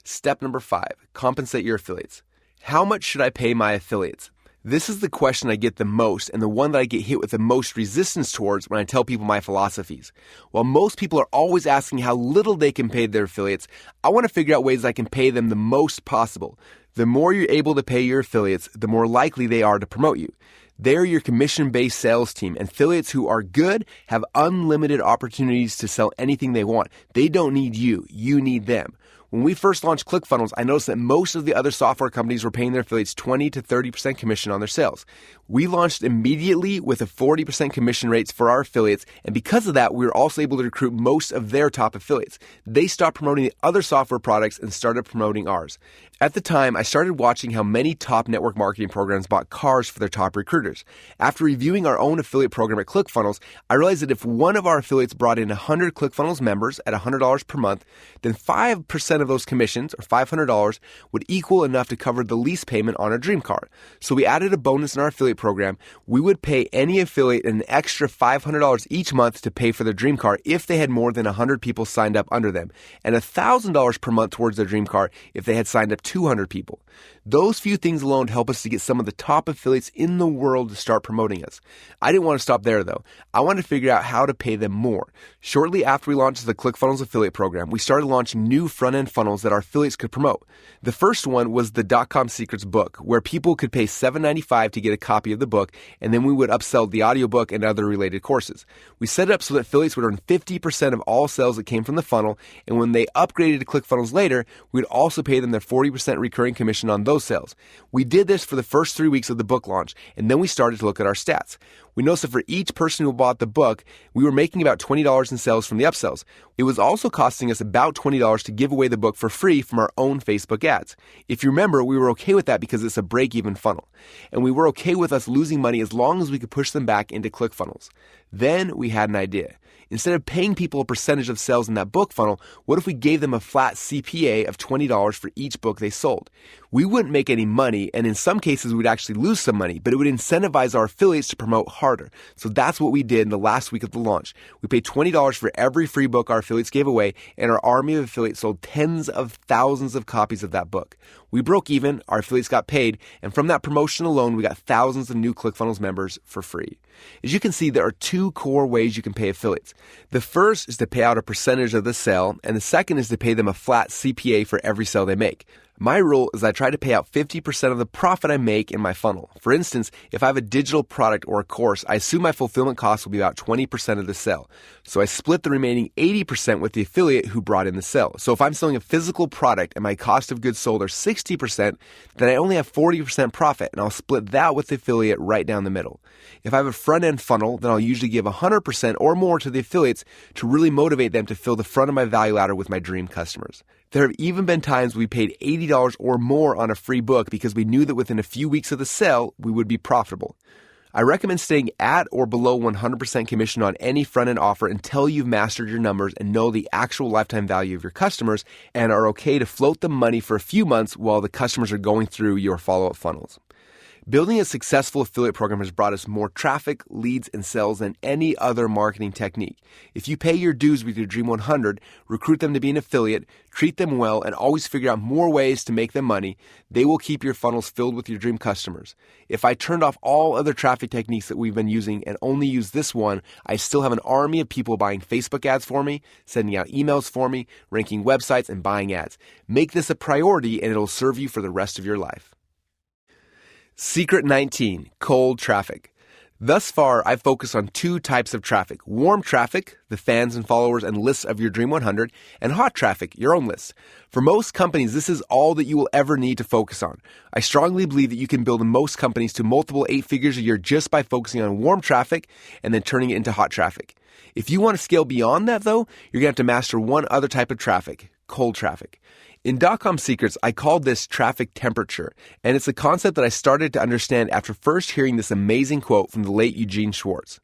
Step number 5, compensate your affiliates. How much should I pay my affiliates? This is the question I get the most and the one that I get hit with the most resistance towards when I tell people my philosophies. While most people are always asking how little they can pay their affiliates, I want to figure out ways I can pay them the most possible. The more you're able to pay your affiliates, the more likely they are to promote you. They're your commission-based sales team, and affiliates who are good have unlimited opportunities to sell anything they want. They don't need you. You need them. When we first launched ClickFunnels, I noticed that most of the other software companies were paying their affiliates 20 to 30% commission on their sales. We launched immediately with a 40% commission rates for our affiliates, and because of that, we were also able to recruit most of their top affiliates. They stopped promoting the other software products and started promoting ours. At the time, I started watching how many top network marketing programs bought cars for their top recruiters. After reviewing our own affiliate program at ClickFunnels, I realized that if one of our affiliates brought in 100 ClickFunnels members at $100 per month, then 5% of those commissions, or $500, would equal enough to cover the lease payment on our dream car. So we added a bonus in our affiliate program. We would pay any affiliate an extra $500 each month to pay for their dream car if they had more than 100 people signed up under them, and $1,000 per month towards their dream car if they had signed up 200 people. Those few things alone help us to get some of the top affiliates in the world to start promoting us. I didn't want to stop there though. I wanted to figure out how to pay them more. Shortly after we launched the ClickFunnels affiliate program, we started launching new front-end funnels that our affiliates could promote. The first one was the .com Secrets book, where people could pay $7.95 to get a copy of the book, and then we would upsell the audiobook and other related courses. We set it up so that affiliates would earn 50% of all sales that came from the funnel, and when they upgraded to ClickFunnels later, we would also pay them their 40% recurring commission on those sales. We did this for the first 3 weeks of the book launch, and then we started to look at our stats. We noticed that for each person who bought the book, we were making about $20 in sales from the upsells. It was also costing us about $20 to give away the book for free from our own Facebook ads. If you remember, we were okay with that because it's a break-even funnel. And we were okay with us losing money as long as we could push them back into ClickFunnels. Then we had an idea. Instead of paying people a percentage of sales in that book funnel, what if we gave them a flat CPA of $20 for each book they sold? We wouldn't make any money, and in some cases we'd actually lose some money, but it would incentivize our affiliates to promote harder. So that's what we did in the last week of the launch. We paid $20 for every free book our affiliates gave away, and our army of affiliates sold tens of thousands of copies of that book. We broke even, our affiliates got paid, and from that promotion alone, we got thousands of new ClickFunnels members for free. As you can see, there are two core ways you can pay affiliates. The first is to pay out a percentage of the sale, and the second is to pay them a flat CPA for every sale they make. My rule is I try to pay out 50% of the profit I make in my funnel. For instance, if I have a digital product or a course, I assume my fulfillment costs will be about 20% of the sale. So I split the remaining 80% with the affiliate who brought in the sale. So if I'm selling a physical product and my cost of goods sold are 60%, then I only have 40% profit, and I'll split that with the affiliate right down the middle. If I have a front-end funnel, then I'll usually give 100% or more to the affiliates to really motivate them to fill the front of my value ladder with my dream customers. There have even been times we paid $80 or more on a free book because we knew that within a few weeks of the sale, we would be profitable. I recommend staying at or below 100% commission on any front-end offer until you've mastered your numbers and know the actual lifetime value of your customers and are okay to float them money for a few months while the customers are going through your follow-up funnels. Building a successful affiliate program has brought us more traffic, leads, and sales than any other marketing technique. If you pay your dues with your Dream 100, recruit them to be an affiliate, treat them well, and always figure out more ways to make them money, they will keep your funnels filled with your dream customers. If I turned off all other traffic techniques that we've been using and only use this one, I still have an army of people buying Facebook ads for me, sending out emails for me, ranking websites, and buying ads. Make this a priority and it'll serve you for the rest of your life. Secret 19, cold traffic. Thus far, I've focused on two types of traffic. Warm traffic, the fans and followers and lists of your Dream 100, and hot traffic, your own list. For most companies, this is all that you will ever need to focus on. I strongly believe that you can build most companies to multiple 8 figures a year just by focusing on warm traffic and then turning it into hot traffic. If you want to scale beyond that, though, you're going to have to master one other type of traffic, cold traffic. In .com Secrets, I called this traffic temperature, and it's a concept that I started to understand after first hearing this amazing quote from the late Eugene Schwartz.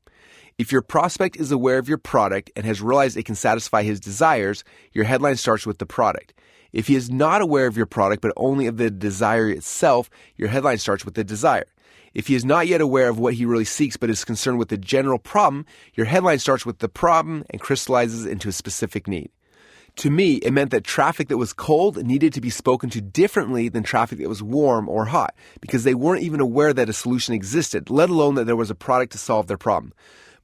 If your prospect is aware of your product and has realized it can satisfy his desires, your headline starts with the product. If he is not aware of your product but only of the desire itself, your headline starts with the desire. If he is not yet aware of what he really seeks but is concerned with the general problem, your headline starts with the problem and crystallizes into a specific need. To me, it meant that traffic that was cold needed to be spoken to differently than traffic that was warm or hot, because they weren't even aware that a solution existed, let alone that there was a product to solve their problem.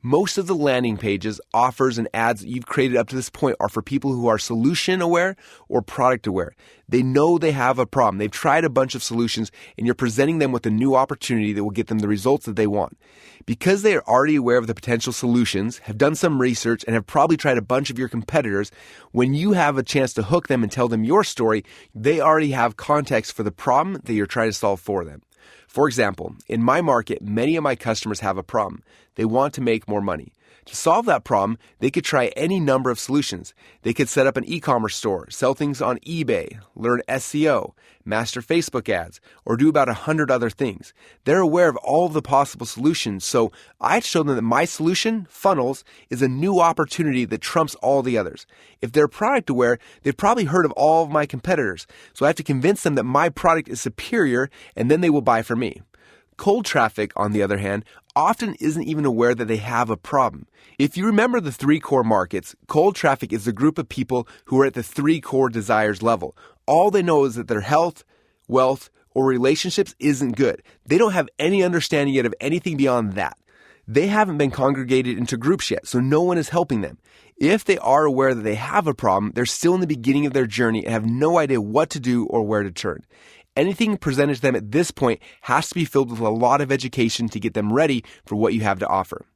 Most of the landing pages, offers, and ads that you've created up to this point are for people who are solution aware or product aware. They know they have a problem. They've tried a bunch of solutions, and you're presenting them with a new opportunity that will get them the results that they want. Because they are already aware of the potential solutions, have done some research, and have probably tried a bunch of your competitors, when you have a chance to hook them and tell them your story, they already have context for the problem that you're trying to solve for them. For example, in my market, many of my customers have a problem. They want to make more money. To solve that problem, they could try any number of solutions. They could set up an e-commerce store, sell things on eBay, learn SEO, master Facebook ads, or do about 100 other things. They're aware of all of the possible solutions, so I show them that my solution, funnels, is a new opportunity that trumps all the others. If they're product aware, they've probably heard of all of my competitors, so I have to convince them that my product is superior, and then they will buy from me. Cold traffic, on the other hand, often isn't even aware that they have a problem. If you remember the 3 core markets, cold traffic is the group of people who are at the 3 core desires level. All they know is that their health, wealth, or relationships isn't good. They don't have any understanding yet of anything beyond that. They haven't been congregated into groups yet, so no one is helping them. If they are aware that they have a problem, they're still in the beginning of their journey and have no idea what to do or where to turn. Anything presented to them at this point has to be filled with a lot of education to get them ready for what you have to offer.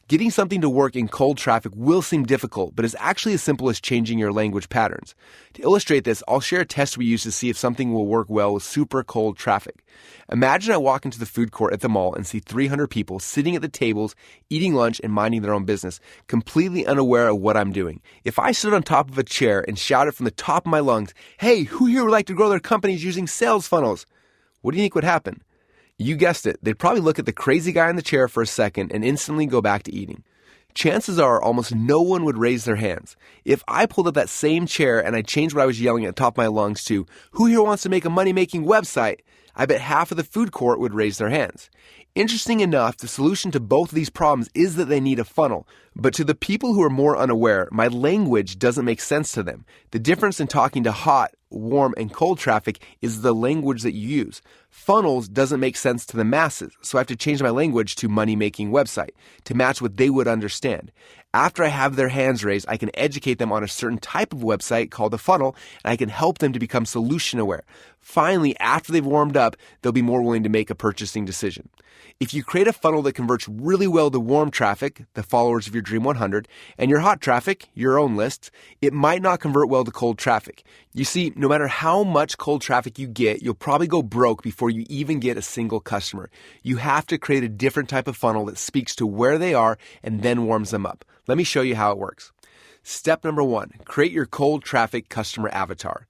Getting something to work in cold traffic will seem difficult, but it's actually as simple as changing your language patterns. To illustrate this, I'll share a test we use to see if something will work well with super cold traffic. Imagine I walk into the food court at the mall and see 300 people sitting at the tables, eating lunch and minding their own business, completely unaware of what I'm doing. If I stood on top of a chair and shouted from the top of my lungs, "Hey, who here would like to grow their companies using sales funnels?" What do you think would happen? You guessed it, they'd probably look at the crazy guy in the chair for a second and instantly go back to eating. Chances are almost no one would raise their hands. If I pulled up that same chair and I changed what I was yelling at the top of my lungs to, "Who here wants to make a money-making website?" I bet half of the food court would raise their hands. Interesting enough, the solution to both of these problems is that they need a funnel. But to the people who are more unaware, my language doesn't make sense to them. The difference in talking to hot warm, and cold traffic is the language that you use. Funnels doesn't make sense to the masses, so I have to change my language to money-making website to match what they would understand. After I have their hands raised, I can educate them on a certain type of website called a funnel, and I can help them to become solution aware. Finally, after they've warmed up, they'll be more willing to make a purchasing decision. If you create a funnel that converts really well to warm traffic, the followers of your Dream 100, and your hot traffic, your own lists, it might not convert well to cold traffic. You see, no matter how much cold traffic you get, you'll probably go broke before you even get a single customer. You have to create a different type of funnel that speaks to where they are and then warms them up. Let me show you how it works. Step number 1, create your cold traffic customer avatar.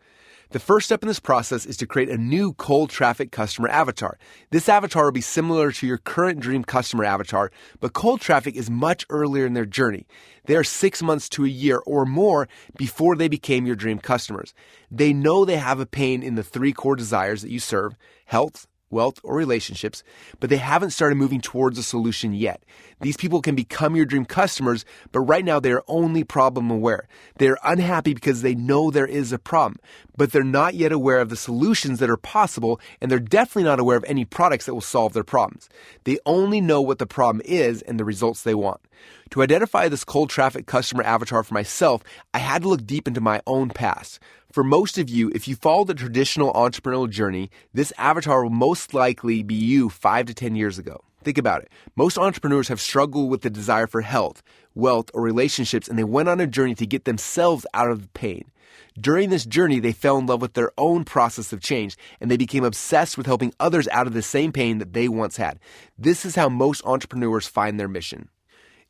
The first step in this process is to create a new cold traffic customer avatar. This avatar will be similar to your current dream customer avatar, but cold traffic is much earlier in their journey. They are 6 months to a year or more before they became your dream customers. They know they have a pain in the 3 core desires that you serve: health, wealth, or relationships, but they haven't started moving towards a solution yet. These people can become your dream customers, but right now they are only problem aware. They are unhappy because they know there is a problem, but they're not yet aware of the solutions that are possible, and they're definitely not aware of any products that will solve their problems. They only know what the problem is and the results they want. To identify this cold traffic customer avatar for myself, I had to look deep into my own past. For most of you, if you follow the traditional entrepreneurial journey, this avatar will most likely be you 5 to 10 years ago. Think about it. Most entrepreneurs have struggled with the desire for health, wealth, or relationships, and they went on a journey to get themselves out of the pain. During this journey, they fell in love with their own process of change, and they became obsessed with helping others out of the same pain that they once had. This is how most entrepreneurs find their mission.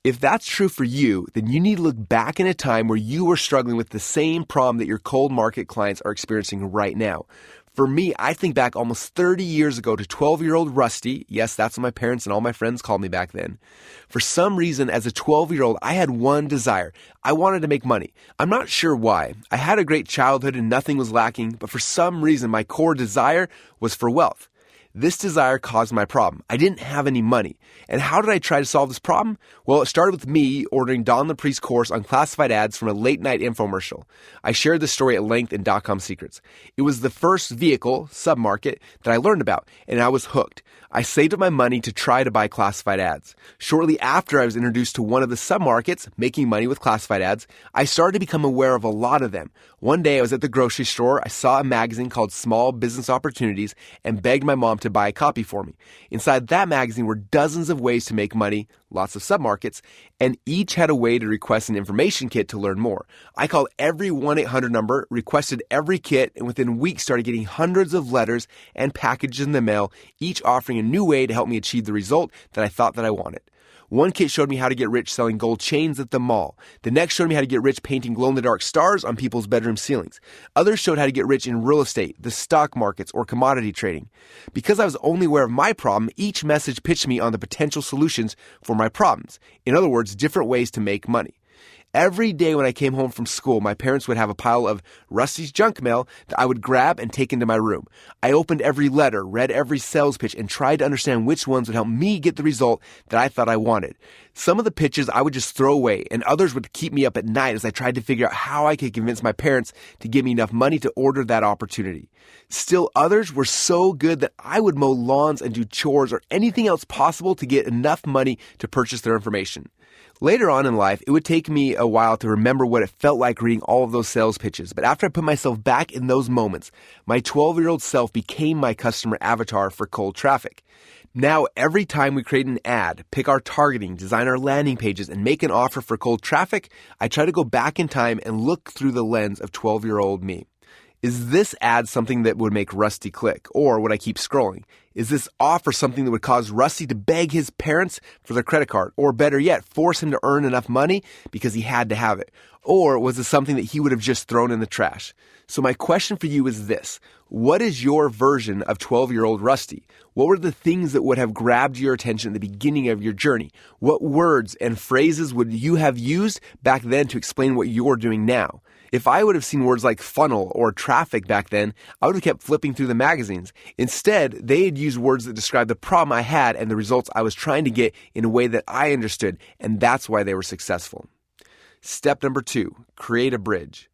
If that's true for you, then you need to look back in a time where you were struggling with the same problem that your cold market clients are experiencing right now. For me, I think back almost 30 years ago to 12-year-old Rusty. Yes, that's what my parents and all my friends called me back then. For some reason, as a 12-year-old, I had one desire. I wanted to make money. I'm not sure why. I had a great childhood and nothing was lacking, but for some reason, my core desire was for wealth. This desire caused my problem. I didn't have any money. And how did I try to solve this problem? Well, it started with me ordering Don LaPree's course on classified ads from a late-night infomercial. I shared this story at length in .com Secrets. It was the first vehicle, submarket, that I learned about, and I was hooked. I saved up my money to try to buy classified ads. Shortly after I was introduced to one of the submarkets, making money with classified ads, I started to become aware of a lot of them. One day I was at the grocery store, I saw a magazine called Small Business Opportunities, and begged my mom to buy a copy for me. Inside that magazine were dozens of ways to make money, lots of submarkets, and each had a way to request an information kit to learn more. I called every 1-800 number, requested every kit, and within weeks started getting hundreds of letters and packages in the mail, each offering a new way to help me achieve the result that I thought that I wanted. One kit showed me how to get rich selling gold chains at the mall. The next showed me how to get rich painting glow-in-the-dark stars on people's bedroom ceilings. Others showed how to get rich in real estate, the stock markets, or commodity trading. Because I was only aware of my problem, each message pitched me on the potential solutions for my problems. In other words, different ways to make money. Every day when I came home from school, my parents would have a pile of Rusty's junk mail that I would grab and take into my room. I opened every letter, read every sales pitch, and tried to understand which ones would help me get the result that I thought I wanted. Some of the pitches I would just throw away, and others would keep me up at night as I tried to figure out how I could convince my parents to give me enough money to order that opportunity. Still others were so good that I would mow lawns and do chores or anything else possible to get enough money to purchase their information. Later on in life, it would take me a while to remember what it felt like reading all of those sales pitches. But after I put myself back in those moments, my 12-year-old self became my customer avatar for cold traffic. Now, every time we create an ad, pick our targeting, design our landing pages, and make an offer for cold traffic, I try to go back in time and look through the lens of 12-year-old me. Is this ad something that would make Rusty click, or would I keep scrolling? Is this offer something that would cause Rusty to beg his parents for their credit card, or better yet, force him to earn enough money because he had to have it? Or was it something that he would have just thrown in the trash? So my question for you is this: what is your version of 12-year-old Rusty? What were the things that would have grabbed your attention at the beginning of your journey? What words and phrases would you have used back then to explain what you're doing now? If I would have seen words like funnel or traffic back then, I would have kept flipping through the magazines. Instead, they had used words that described the problem I had and the results I was trying to get in a way that I understood, and that's why they were successful. Step number 2, create a bridge.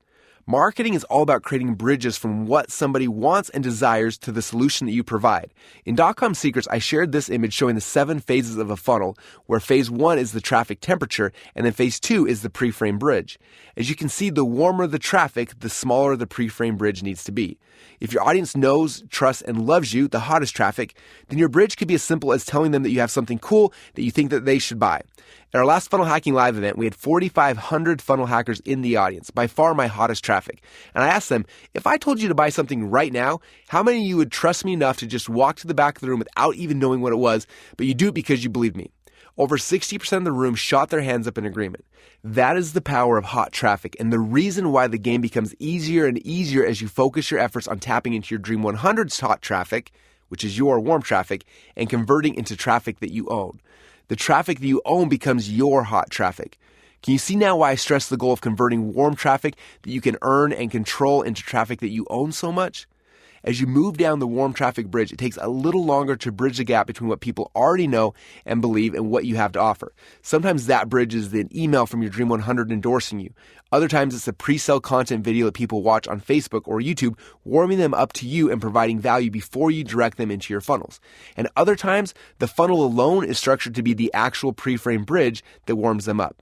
Marketing is all about creating bridges from what somebody wants and desires to the solution that you provide. In .com Secrets, I shared this image showing the 7 phases of a funnel, where phase 1 is the traffic temperature, and then phase 2 is the pre-frame bridge. As you can see, the warmer the traffic, the smaller the pre-frame bridge needs to be. If your audience knows, trusts, and loves you, the hottest traffic, then your bridge could be as simple as telling them that you have something cool that you think that they should buy. At our last Funnel Hacking Live event, we had 4,500 funnel hackers in the audience, by far my hottest traffic. And I asked them, if I told you to buy something right now, how many of you would trust me enough to just walk to the back of the room without even knowing what it was, but you do it because you believe me? Over 60% of the room shot their hands up in agreement. That is the power of hot traffic, and the reason why the game becomes easier and easier as you focus your efforts on tapping into your Dream 100's hot traffic, which is your warm traffic, and converting into traffic that you own. The traffic that you own becomes your hot traffic. Can you see now why I stress the goal of converting warm traffic that you can earn and control into traffic that you own so much? As you move down the warm traffic bridge, it takes a little longer to bridge the gap between what people already know and believe and what you have to offer. Sometimes that bridge is an email from your Dream 100 endorsing you. Other times it's a pre-sale content video that people watch on Facebook or YouTube, warming them up to you and providing value before you direct them into your funnels. And other times, the funnel alone is structured to be the actual pre-frame bridge that warms them up.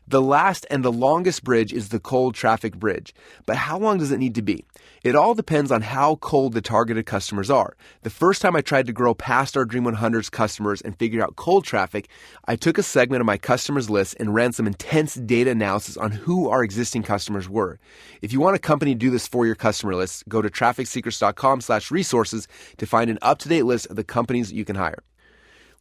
The last and the longest bridge is the cold traffic bridge. But how long does it need to be? It all depends on how cold the targeted customers are. The first time I tried to grow past our Dream 100's customers and figure out cold traffic, I took a segment of my customers list and ran some intense data analysis on who our existing customers were. If you want a company to do this for your customer list, go to trafficsecrets.com/resources to find an up-to-date list of the companies that you can hire.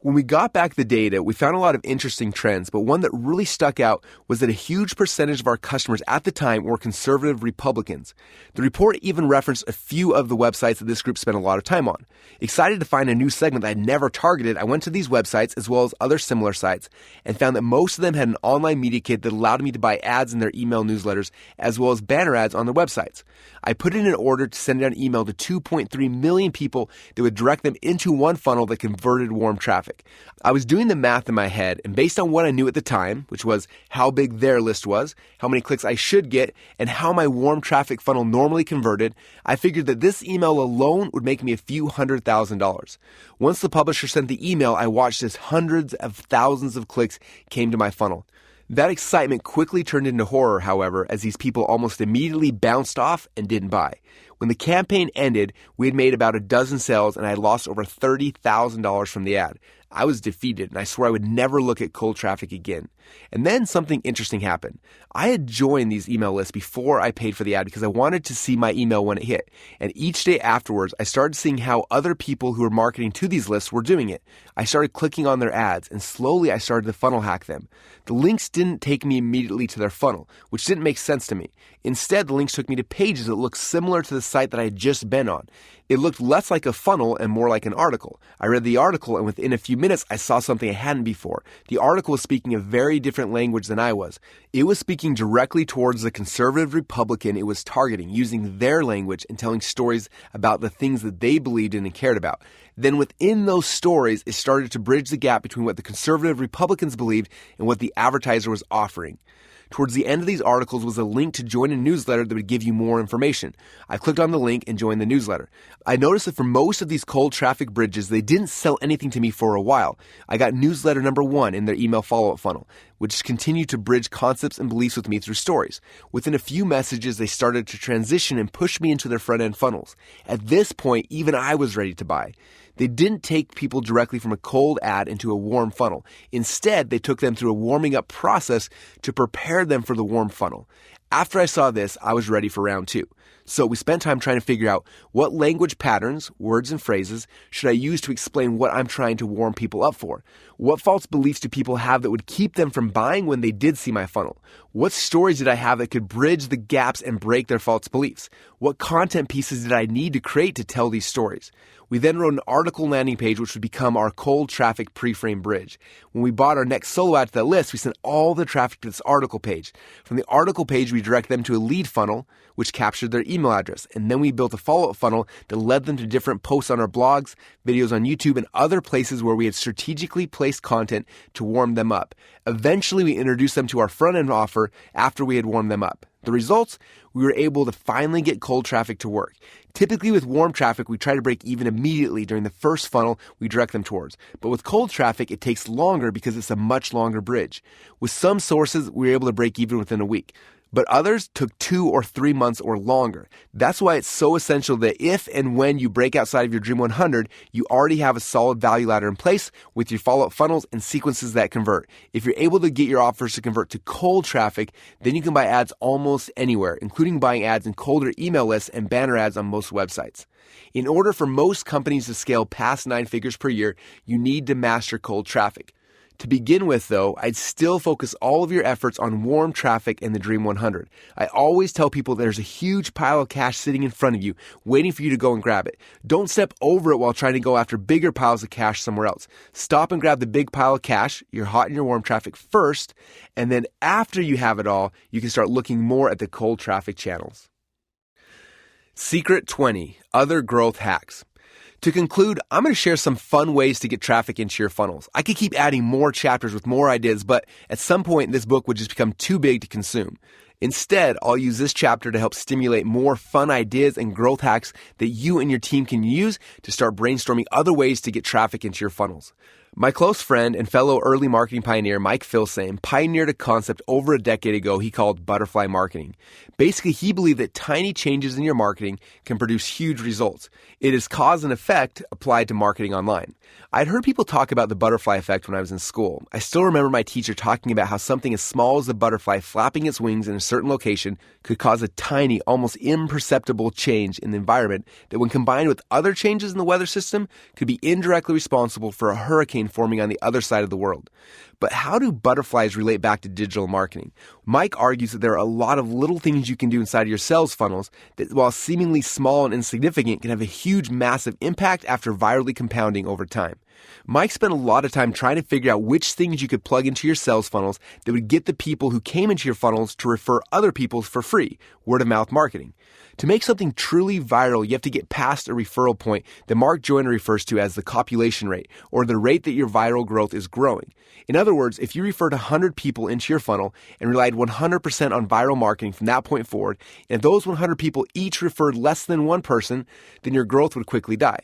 When we got back the data, we found a lot of interesting trends, but one that really stuck out was that a huge percentage of our customers at the time were conservative Republicans. The report even referenced a few of the websites that this group spent a lot of time on. Excited to find a new segment that I'd never targeted, I went to these websites as well as other similar sites and found that most of them had an online media kit that allowed me to buy ads in their email newsletters as well as banner ads on their websites. I put in an order to send out an email to 2.3 million people that would direct them into one funnel that converted warm traffic. I was doing the math in my head, and based on what I knew at the time, which was how big their list was, how many clicks I should get, and how my warm traffic funnel normally converted, I figured that this email alone would make me a few $100,000. Once the publisher sent the email, I watched as hundreds of thousands of clicks came to my funnel. That excitement quickly turned into horror, however, as these people almost immediately bounced off and didn't buy. When the campaign ended, we had made about a dozen sales and I had lost over $30,000 from the ad. I was defeated, and I swore I would never look at cold traffic again. And then something interesting happened. I had joined these email lists before I paid for the ad because I wanted to see my email when it hit. And each day afterwards, I started seeing how other people who were marketing to these lists were doing it. I started clicking on their ads, and slowly I started to funnel hack them. The links didn't take me immediately to their funnel, which didn't make sense to me. Instead, the links took me to pages that looked similar to the site that I had just been on. It looked less like a funnel and more like an article. I read the article, and within a few minutes, I saw something I hadn't before. The article was speaking a very different language than I was. It was speaking directly towards the conservative Republican it was targeting, using their language and telling stories about the things that they believed in and cared about. Then within those stories, it started to bridge the gap between what the conservative Republicans believed and what the advertiser was offering. Towards the end of these articles was a link to join a newsletter that would give you more information. I clicked on the link and joined the newsletter. I noticed that for most of these cold traffic bridges, they didn't sell anything to me for a while. I got newsletter number 1 in their email follow-up funnel, which continued to bridge concepts and beliefs with me through stories. Within a few messages, they started to transition and push me into their front-end funnels. At this point, even I was ready to buy. They didn't take people directly from a cold ad into a warm funnel. Instead, they took them through a warming up process to prepare them for the warm funnel. After I saw this, I was ready for round 2. So we spent time trying to figure out what language patterns, words and phrases should I use to explain what I'm trying to warm people up for? What false beliefs do people have that would keep them from buying when they did see my funnel? What stories did I have that could bridge the gaps and break their false beliefs? What content pieces did I need to create to tell these stories? We then wrote an article landing page, which would become our cold traffic pre-frame bridge. When we brought our next solo ad to that list, we sent all the traffic to this article page. From the article page, we direct them to a lead funnel, which captured their email address. And then we built a follow-up funnel that led them to different posts on our blogs, videos on YouTube, and other places where we had strategically placed content to warm them up. Eventually, we introduced them to our front-end offer after we had warmed them up. The results, we were able to finally get cold traffic to work. Typically with warm traffic, we try to break even immediately during the first funnel we direct them towards. But with cold traffic, it takes longer because it's a much longer bridge. With some sources, we were able to break even within a week. But others took 2 or 3 months or longer. That's why it's so essential that if and when you break outside of your Dream 100, you already have a solid value ladder in place with your follow-up funnels and sequences that convert. If you're able to get your offers to convert to cold traffic, then you can buy ads almost anywhere, including buying ads in colder email lists and banner ads on most websites. In order for most companies to scale past 9 figures per year, you need to master cold traffic. To begin with, though, I'd still focus all of your efforts on warm traffic in the Dream 100. I always tell people there's a huge pile of cash sitting in front of you, waiting for you to go and grab it. Don't step over it while trying to go after bigger piles of cash somewhere else. Stop and grab the big pile of cash, your hot and your warm traffic first, and then after you have it all, you can start looking more at the cold traffic channels. Secret 20, Other Growth Hacks. To conclude, I'm going to share some fun ways to get traffic into your funnels. I could keep adding more chapters with more ideas, but at some point this book would just become too big to consume. Instead, I'll use this chapter to help stimulate more fun ideas and growth hacks that you and your team can use to start brainstorming other ways to get traffic into your funnels. My close friend and fellow early marketing pioneer, Mike Filsaime, pioneered a concept over a decade ago he called butterfly marketing. Basically, he believed that tiny changes in your marketing can produce huge results. It is cause and effect applied to marketing online. I'd heard people talk about the butterfly effect when I was in school. I still remember my teacher talking about how something as small as a butterfly flapping its wings in a certain location could cause a tiny, almost imperceptible change in the environment that when combined with other changes in the weather system could be indirectly responsible for a hurricane forming on the other side of the world. But how do butterflies relate back to digital marketing? Mike argues that there are a lot of little things you can do inside your sales funnels that, while seemingly small and insignificant, can have a huge, massive impact after virally compounding over time. Mike spent a lot of time trying to figure out which things you could plug into your sales funnels that would get the people who came into your funnels to refer other people for free, word-of-mouth marketing. To make something truly viral, you have to get past a referral point that Mark Joyner refers to as the copulation rate, or the rate that your viral growth is growing. In other words, if you referred 100 people into your funnel and relied 100% on viral marketing from that point forward, and if those 100 people each referred less than one person, then your growth would quickly die.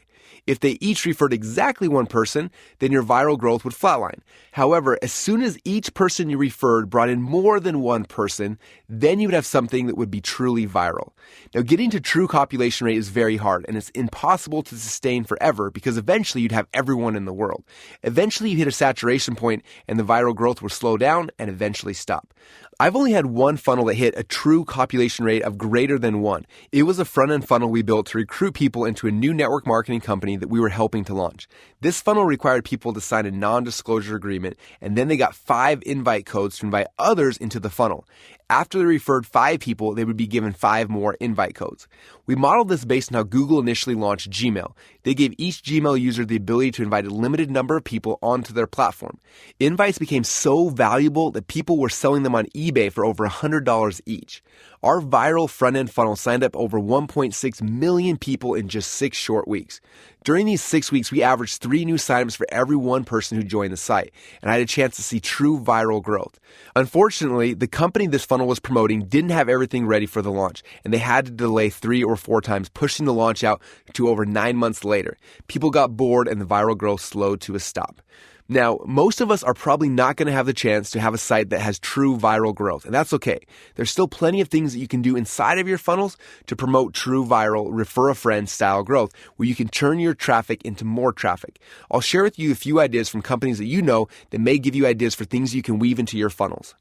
If they each referred exactly one person, then your viral growth would flatline. However, as soon as each person you referred brought in more than one person, then you would have something that would be truly viral. Now, getting to true copulation rate is very hard, and it's impossible to sustain forever because eventually you'd have everyone in the world. Eventually you hit a saturation point and the viral growth will slow down and eventually stop. I've only had one funnel that hit a true copulation rate of greater than 1. It was a front-end funnel we built to recruit people into a new network marketing company that we were helping to launch. This funnel required people to sign a non-disclosure agreement, and then they got 5 invite codes to invite others into the funnel. After they referred 5 people, they would be given 5 more invite codes. We modeled this based on how Google initially launched Gmail. They gave each Gmail user the ability to invite a limited number of people onto their platform. Invites became so valuable that people were selling them on eBay for over $100 each. Our viral front-end funnel signed up over 1.6 million people in just 6 short weeks. During these 6 weeks, we averaged 3 new signups for every one person who joined the site, and I had a chance to see true viral growth. Unfortunately, the company this funnel was promoting didn't have everything ready for the launch, and they had to delay 3 or 4 times, pushing the launch out to over 9 months later. People got bored, and the viral growth slowed to a stop. Now, most of us are probably not going to have the chance to have a site that has true viral growth, and that's okay. There's still plenty of things that you can do inside of your funnels to promote true viral, refer a friend style growth, where you can turn your traffic into more traffic. I'll share with you a few ideas from companies that you know that may give you ideas for things you can weave into your funnels.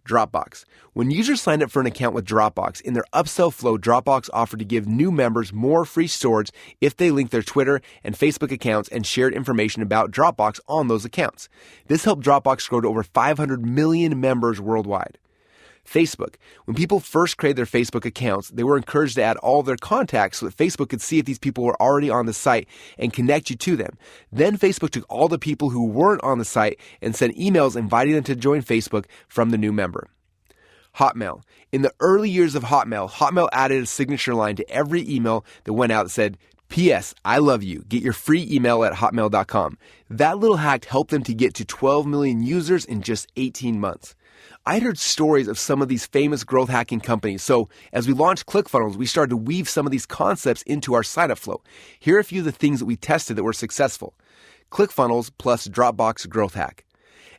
Dropbox. When users signed up for an account with Dropbox, in their upsell flow, Dropbox offered to give new members more free storage if they linked their Twitter and Facebook accounts and shared information about Dropbox on those accounts. This helped Dropbox grow to over 500 million members worldwide. Facebook. When people first created their Facebook accounts, they were encouraged to add all their contacts so that Facebook could see if these people were already on the site and connect you to them. Then Facebook took all the people who weren't on the site and sent emails inviting them to join Facebook from the new member. Hotmail. In the early years of Hotmail added a signature line to every email that went out that said, P.S. I love you. Get your free email at hotmail.com. That little hack helped them to get to 12 million users in just 18 months. I'd heard stories of some of these famous growth hacking companies, so as we launched ClickFunnels, we started to weave some of these concepts into our sign-up flow. Here are a few of the things that we tested that were successful. ClickFunnels plus Dropbox growth hack.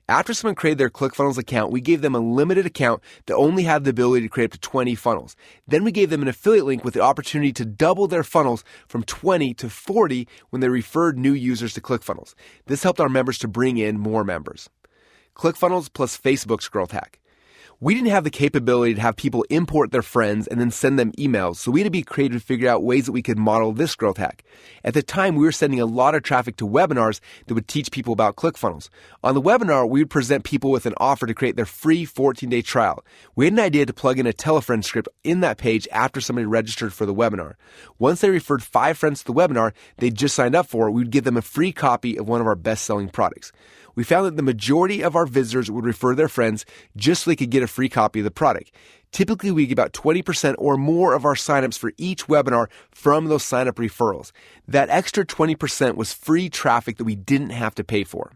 After someone created their ClickFunnels account, we gave them a limited account that only had the ability to create up to 20 funnels. Then we gave them an affiliate link with the opportunity to double their funnels from 20 to 40 when they referred new users to ClickFunnels. This helped our members to bring in more members. ClickFunnels plus Facebook's growth hack. We didn't have the capability to have people import their friends and then send them emails, so we had to be creative to figure out ways that we could model this growth hack. At the time, we were sending a lot of traffic to webinars that would teach people about ClickFunnels. On the webinar, we would present people with an offer to create their free 14-day trial. We had an idea to plug in a tell-a-friend script in that page after somebody registered for the webinar. Once they referred 5 friends to the webinar they just signed up for, we would give them a free copy of one of our best-selling products. We found that the majority of our visitors would refer their friends just so they could get a free copy of the product. Typically, we get about 20% or more of our signups for each webinar from those sign-up referrals. That extra 20% was free traffic that we didn't have to pay for.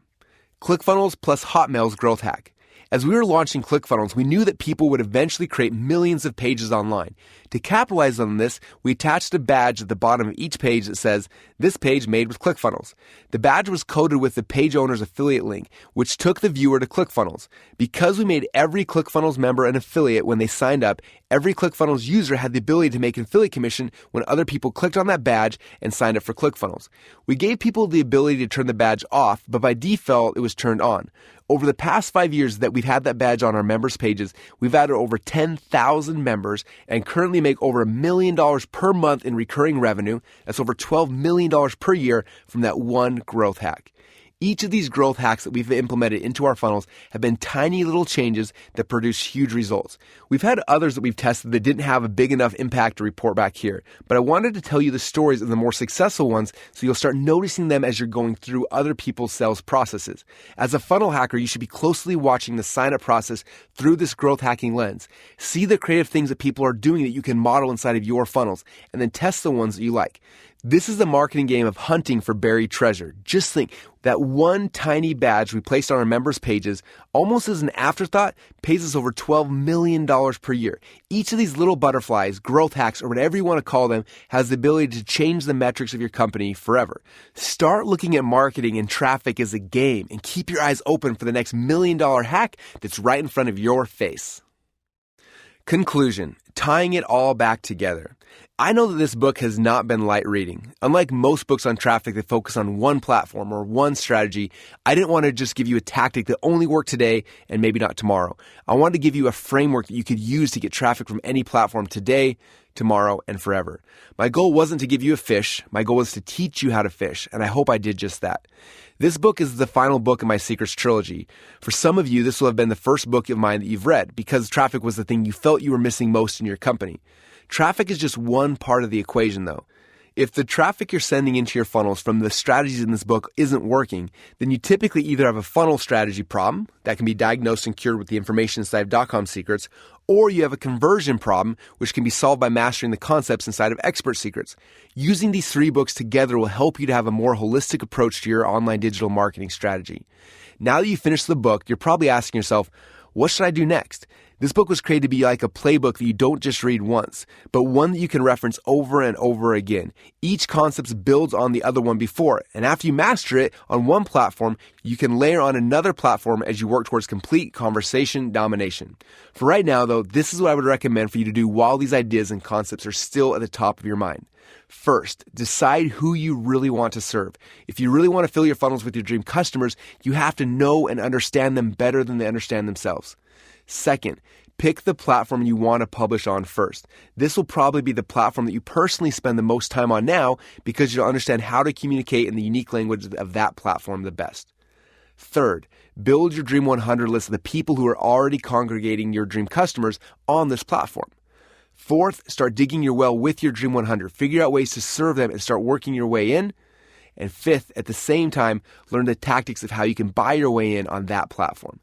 ClickFunnels plus Hotmail's growth hack. As we were launching ClickFunnels, we knew that people would eventually create millions of pages online. To capitalize on this, we attached a badge at the bottom of each page that says, "This page made with ClickFunnels." The badge was coded with the page owner's affiliate link, which took the viewer to ClickFunnels. Because we made every ClickFunnels member an affiliate when they signed up, every ClickFunnels user had the ability to make an affiliate commission when other people clicked on that badge and signed up for ClickFunnels. We gave people the ability to turn the badge off, but by default, it was turned on. Over the past 5 years that we've had that badge on our members' pages, we've added over 10,000 members and currently make over $1 million per month in recurring revenue. That's over $12 million per year from that one growth hack. Each of these growth hacks that we've implemented into our funnels have been tiny little changes that produce huge results. We've had others that we've tested that didn't have a big enough impact to report back here, but I wanted to tell you the stories of the more successful ones so you'll start noticing them as you're going through other people's sales processes. As a funnel hacker, you should be closely watching the sign-up process through this growth hacking lens. See the creative things that people are doing that you can model inside of your funnels, and then test the ones that you like. This is the marketing game of hunting for buried treasure. Just think, that one tiny badge we placed on our members' pages, almost as an afterthought, pays us over $12 million per year. Each of these little butterflies, growth hacks, or whatever you want to call them, has the ability to change the metrics of your company forever. Start looking at marketing and traffic as a game and keep your eyes open for the next $1 million hack that's right in front of your face. Conclusion, tying it all back together. I know that this book has not been light reading. Unlike most books on traffic that focus on one platform or one strategy, I didn't want to just give you a tactic that only worked today and maybe not tomorrow. I wanted to give you a framework that you could use to get traffic from any platform today, tomorrow, and forever. My goal wasn't to give you a fish. My goal was to teach you how to fish, and I hope I did just that. This book is the final book in my Secrets trilogy. For some of you, this will have been the first book of mine that you've read because traffic was the thing you felt you were missing most in your company. Traffic is just one part of the equation, though. If the traffic you're sending into your funnels from the strategies in this book isn't working, then you typically either have a funnel strategy problem that can be diagnosed and cured with the information inside of .com Secrets, or you have a conversion problem which can be solved by mastering the concepts inside of Expert Secrets. Using these 3 books together will help you to have a more holistic approach to your online digital marketing strategy. Now that you've finished the book, you're probably asking yourself, what should I do next? This book was created to be like a playbook that you don't just read once, but one that you can reference over and over again. Each concept builds on the other one before it, and after you master it on one platform, you can layer on another platform as you work towards complete conversation domination. For right now, though, this is what I would recommend for you to do while these ideas and concepts are still at the top of your mind. First, decide who you really want to serve. If you really want to fill your funnels with your dream customers, you have to know and understand them better than they understand themselves. Second, pick the platform you want to publish on first. This will probably be the platform that you personally spend the most time on now because you'll understand how to communicate in the unique language of that platform the best. Third, Build your Dream 100 list of the people who are already congregating your dream customers on this platform. Fourth, start digging your well with your Dream 100. Figure out ways to serve them and start working your way in. And fifth, at the same time, learn the tactics of how you can buy your way in on that platform.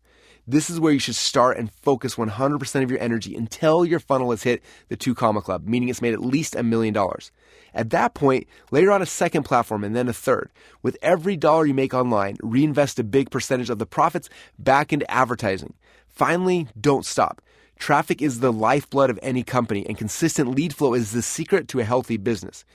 This is where you should start and focus 100% of your energy until your funnel has hit the 2 comma club, meaning it's made at least $1 million. At that point, layer on a second platform and then a third. With every dollar you make online, reinvest a big percentage of the profits back into advertising. Finally, don't stop. Traffic is the lifeblood of any company, and consistent lead flow is the secret to a healthy business.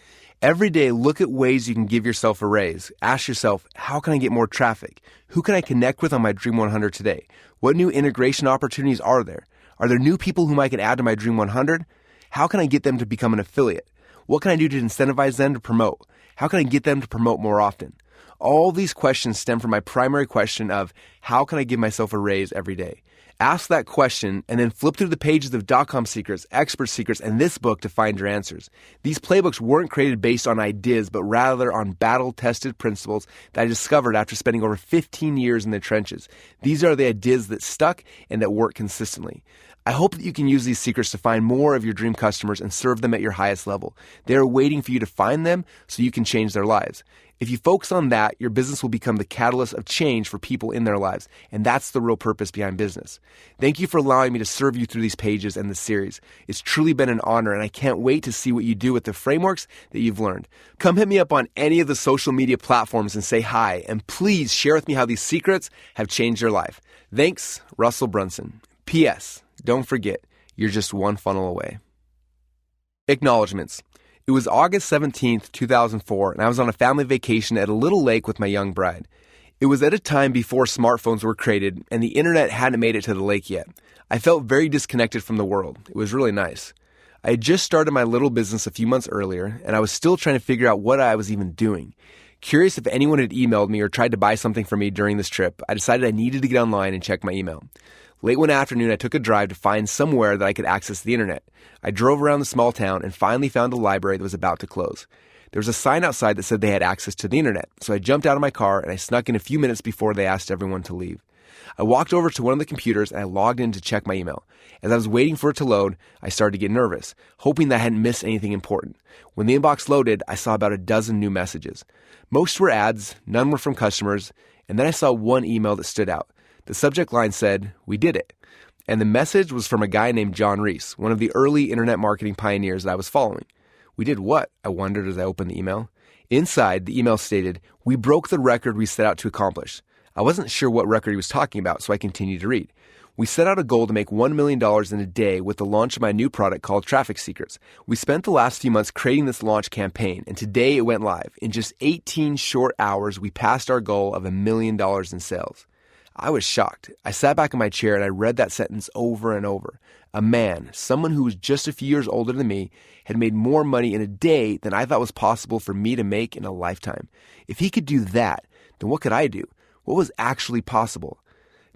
Every day, look at ways you can give yourself a raise. Ask yourself, how can I get more traffic? Who can I connect with on my Dream 100 today? What new integration opportunities are there? Are there new people whom I can add to my Dream 100? How can I get them to become an affiliate? What can I do to incentivize them to promote? How can I get them to promote more often? All these questions stem from my primary question of, how can I give myself a raise every day? Ask that question and then flip through the pages of .com Secrets, Expert Secrets, and this book to find your answers. These playbooks weren't created based on ideas, but rather on battle-tested principles that I discovered after spending over 15 years in the trenches. These are the ideas that stuck and that work consistently. I hope that you can use these secrets to find more of your dream customers and serve them at your highest level. They are waiting for you to find them so you can change their lives. If you focus on that, your business will become the catalyst of change for people in their lives, and that's the real purpose behind business. Thank you for allowing me to serve you through these pages and this series. It's truly been an honor, and I can't wait to see what you do with the frameworks that you've learned. Come hit me up on any of the social media platforms and say hi, and please share with me how these secrets have changed your life. Thanks, Russell Brunson. P.S. Don't forget, you're just one funnel away. Acknowledgements. It was August 17th, 2004, and I was on a family vacation at a little lake with my young bride. It was at a time before smartphones were created, and the internet hadn't made it to the lake yet. I felt very disconnected from the world. It was really nice. I had just started my little business a few months earlier, and I was still trying to figure out what I was even doing. Curious if anyone had emailed me or tried to buy something for me during this trip, I decided I needed to get online and check my email. Late one afternoon, I took a drive to find somewhere that I could access the internet. I drove around the small town and finally found a library that was about to close. There was a sign outside that said they had access to the internet, so I jumped out of my car and I snuck in a few minutes before they asked everyone to leave. I walked over to one of the computers and I logged in to check my email. As I was waiting for it to load, I started to get nervous, hoping that I hadn't missed anything important. When the inbox loaded, I saw about a dozen new messages. Most were ads, none were from customers, and then I saw one email that stood out. The subject line said, "We did it." And the message was from a guy named John Reese, one of the early internet marketing pioneers that I was following. We did what? I wondered as I opened the email. Inside, the email stated, "We broke the record we set out to accomplish." I wasn't sure what record he was talking about, so I continued to read. We set out a goal to make $1 million in a day with the launch of my new product called Traffic Secrets. We spent the last few months creating this launch campaign, and today it went live. In just 18 short hours, we passed our goal of $1 million in sales. I was shocked. I sat back in my chair and I read that sentence over and over. A man, someone who was just a few years older than me, had made more money in a day than I thought was possible for me to make in a lifetime. If he could do that, then what could I do? What was actually possible?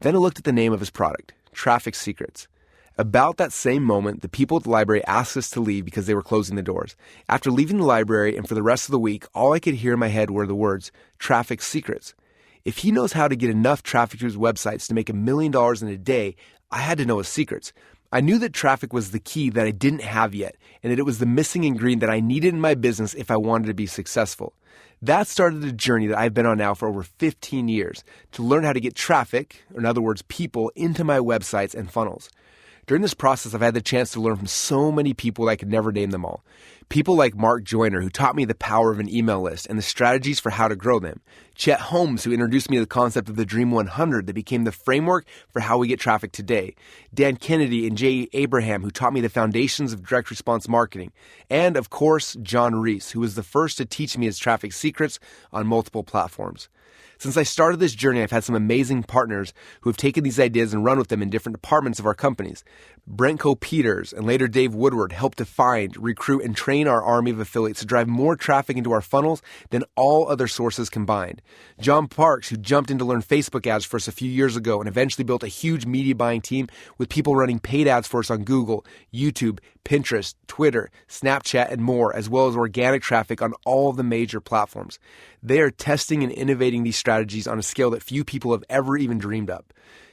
Then I looked at the name of his product, Traffic Secrets. About that same moment, the people at the library asked us to leave because they were closing the doors. After leaving the library and for the rest of the week, all I could hear in my head were the words, Traffic Secrets. If he knows how to get enough traffic to his websites to make $1 million in a day, I had to know his secrets. I knew that traffic was the key that I didn't have yet, and that it was the missing ingredient that I needed in my business if I wanted to be successful. That started a journey that I've been on now for over 15 years to learn how to get traffic, or in other words, people, into my websites and funnels. During this process, I've had the chance to learn from so many people that I could never name them all. People like Mark Joyner, who taught me the power of an email list and the strategies for how to grow them. Chet Holmes, who introduced me to the concept of the Dream 100 that became the framework for how we get traffic today. Dan Kennedy and Jay Abraham, who taught me the foundations of direct response marketing. And, of course, John Reese, who was the first to teach me his traffic secrets on multiple platforms. Since I started this journey, I've had some amazing partners who have taken these ideas and run with them in different departments of our companies. Brent Peters and later Dave Woodward helped to find, recruit, and train our army of affiliates to drive more traffic into our funnels than all other sources combined. John Parks, who jumped in to learn Facebook ads for us a few years ago and eventually built a huge media buying team with people running paid ads for us on Google, YouTube, Pinterest, Twitter, Snapchat, and more, as well as organic traffic on all of the major platforms. They are testing and innovating these strategies on a scale that few people have ever even dreamed of.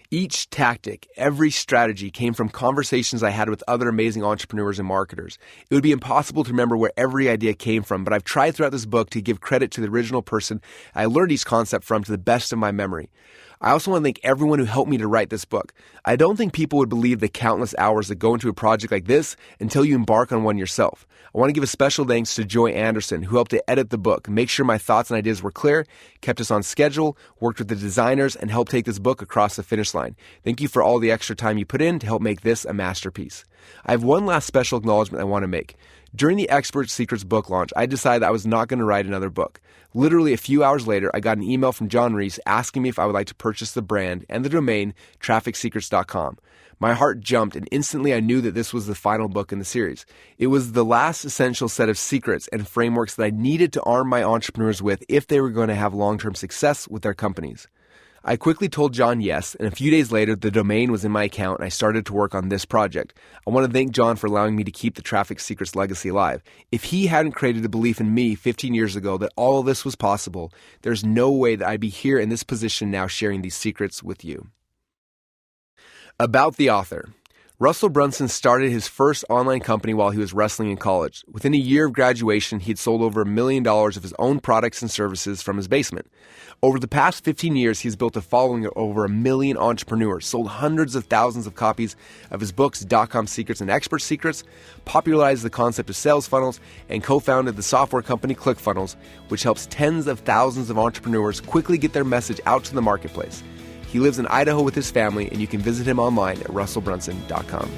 Each tactic, every strategy came from conversations I had with other amazing entrepreneurs and marketers. It would be impossible to remember where every idea came from, but I've tried throughout this book to give credit to the original person I learned each concept from to the best of my memory. I also want to thank everyone who helped me to write this book. I don't think people would believe the countless hours that go into a project like this until you embark on one yourself. I want to give a special thanks to Joy Anderson, who helped to edit the book, make sure my thoughts and ideas were clear, kept us on schedule, worked with the designers, and helped take this book across the finish line. Thank you for all the extra time you put in to help make this a masterpiece. I have one last special acknowledgement I want to make. During the Expert Secrets book launch, I decided that I was not going to write another book. Literally a few hours later, I got an email from John Reese asking me if I would like to purchase the brand and the domain trafficsecrets.com. My heart jumped, and instantly I knew that this was the final book in the series. It was the last essential set of secrets and frameworks that I needed to arm my entrepreneurs with if they were going to have long-term success with their companies. I quickly told John yes, and a few days later, the domain was in my account and I started to work on this project. I want to thank John for allowing me to keep the Traffic Secrets legacy alive. If he hadn't created a belief in me 15 years ago that all of this was possible, there's no way that I'd be here in this position now sharing these secrets with you. About the author. Russell Brunson started his first online company while he was wrestling in college. Within a year of graduation, he had sold over $1 million of his own products and services from his basement. Over the past 15 years, he's built a following of over 1 million entrepreneurs, sold hundreds of thousands of copies of his books, .com Secrets and Expert Secrets, popularized the concept of sales funnels, and co-founded the software company ClickFunnels, which helps tens of thousands of entrepreneurs quickly get their message out to the marketplace. He lives in Idaho with his family, and you can visit him online at russellbrunson.com.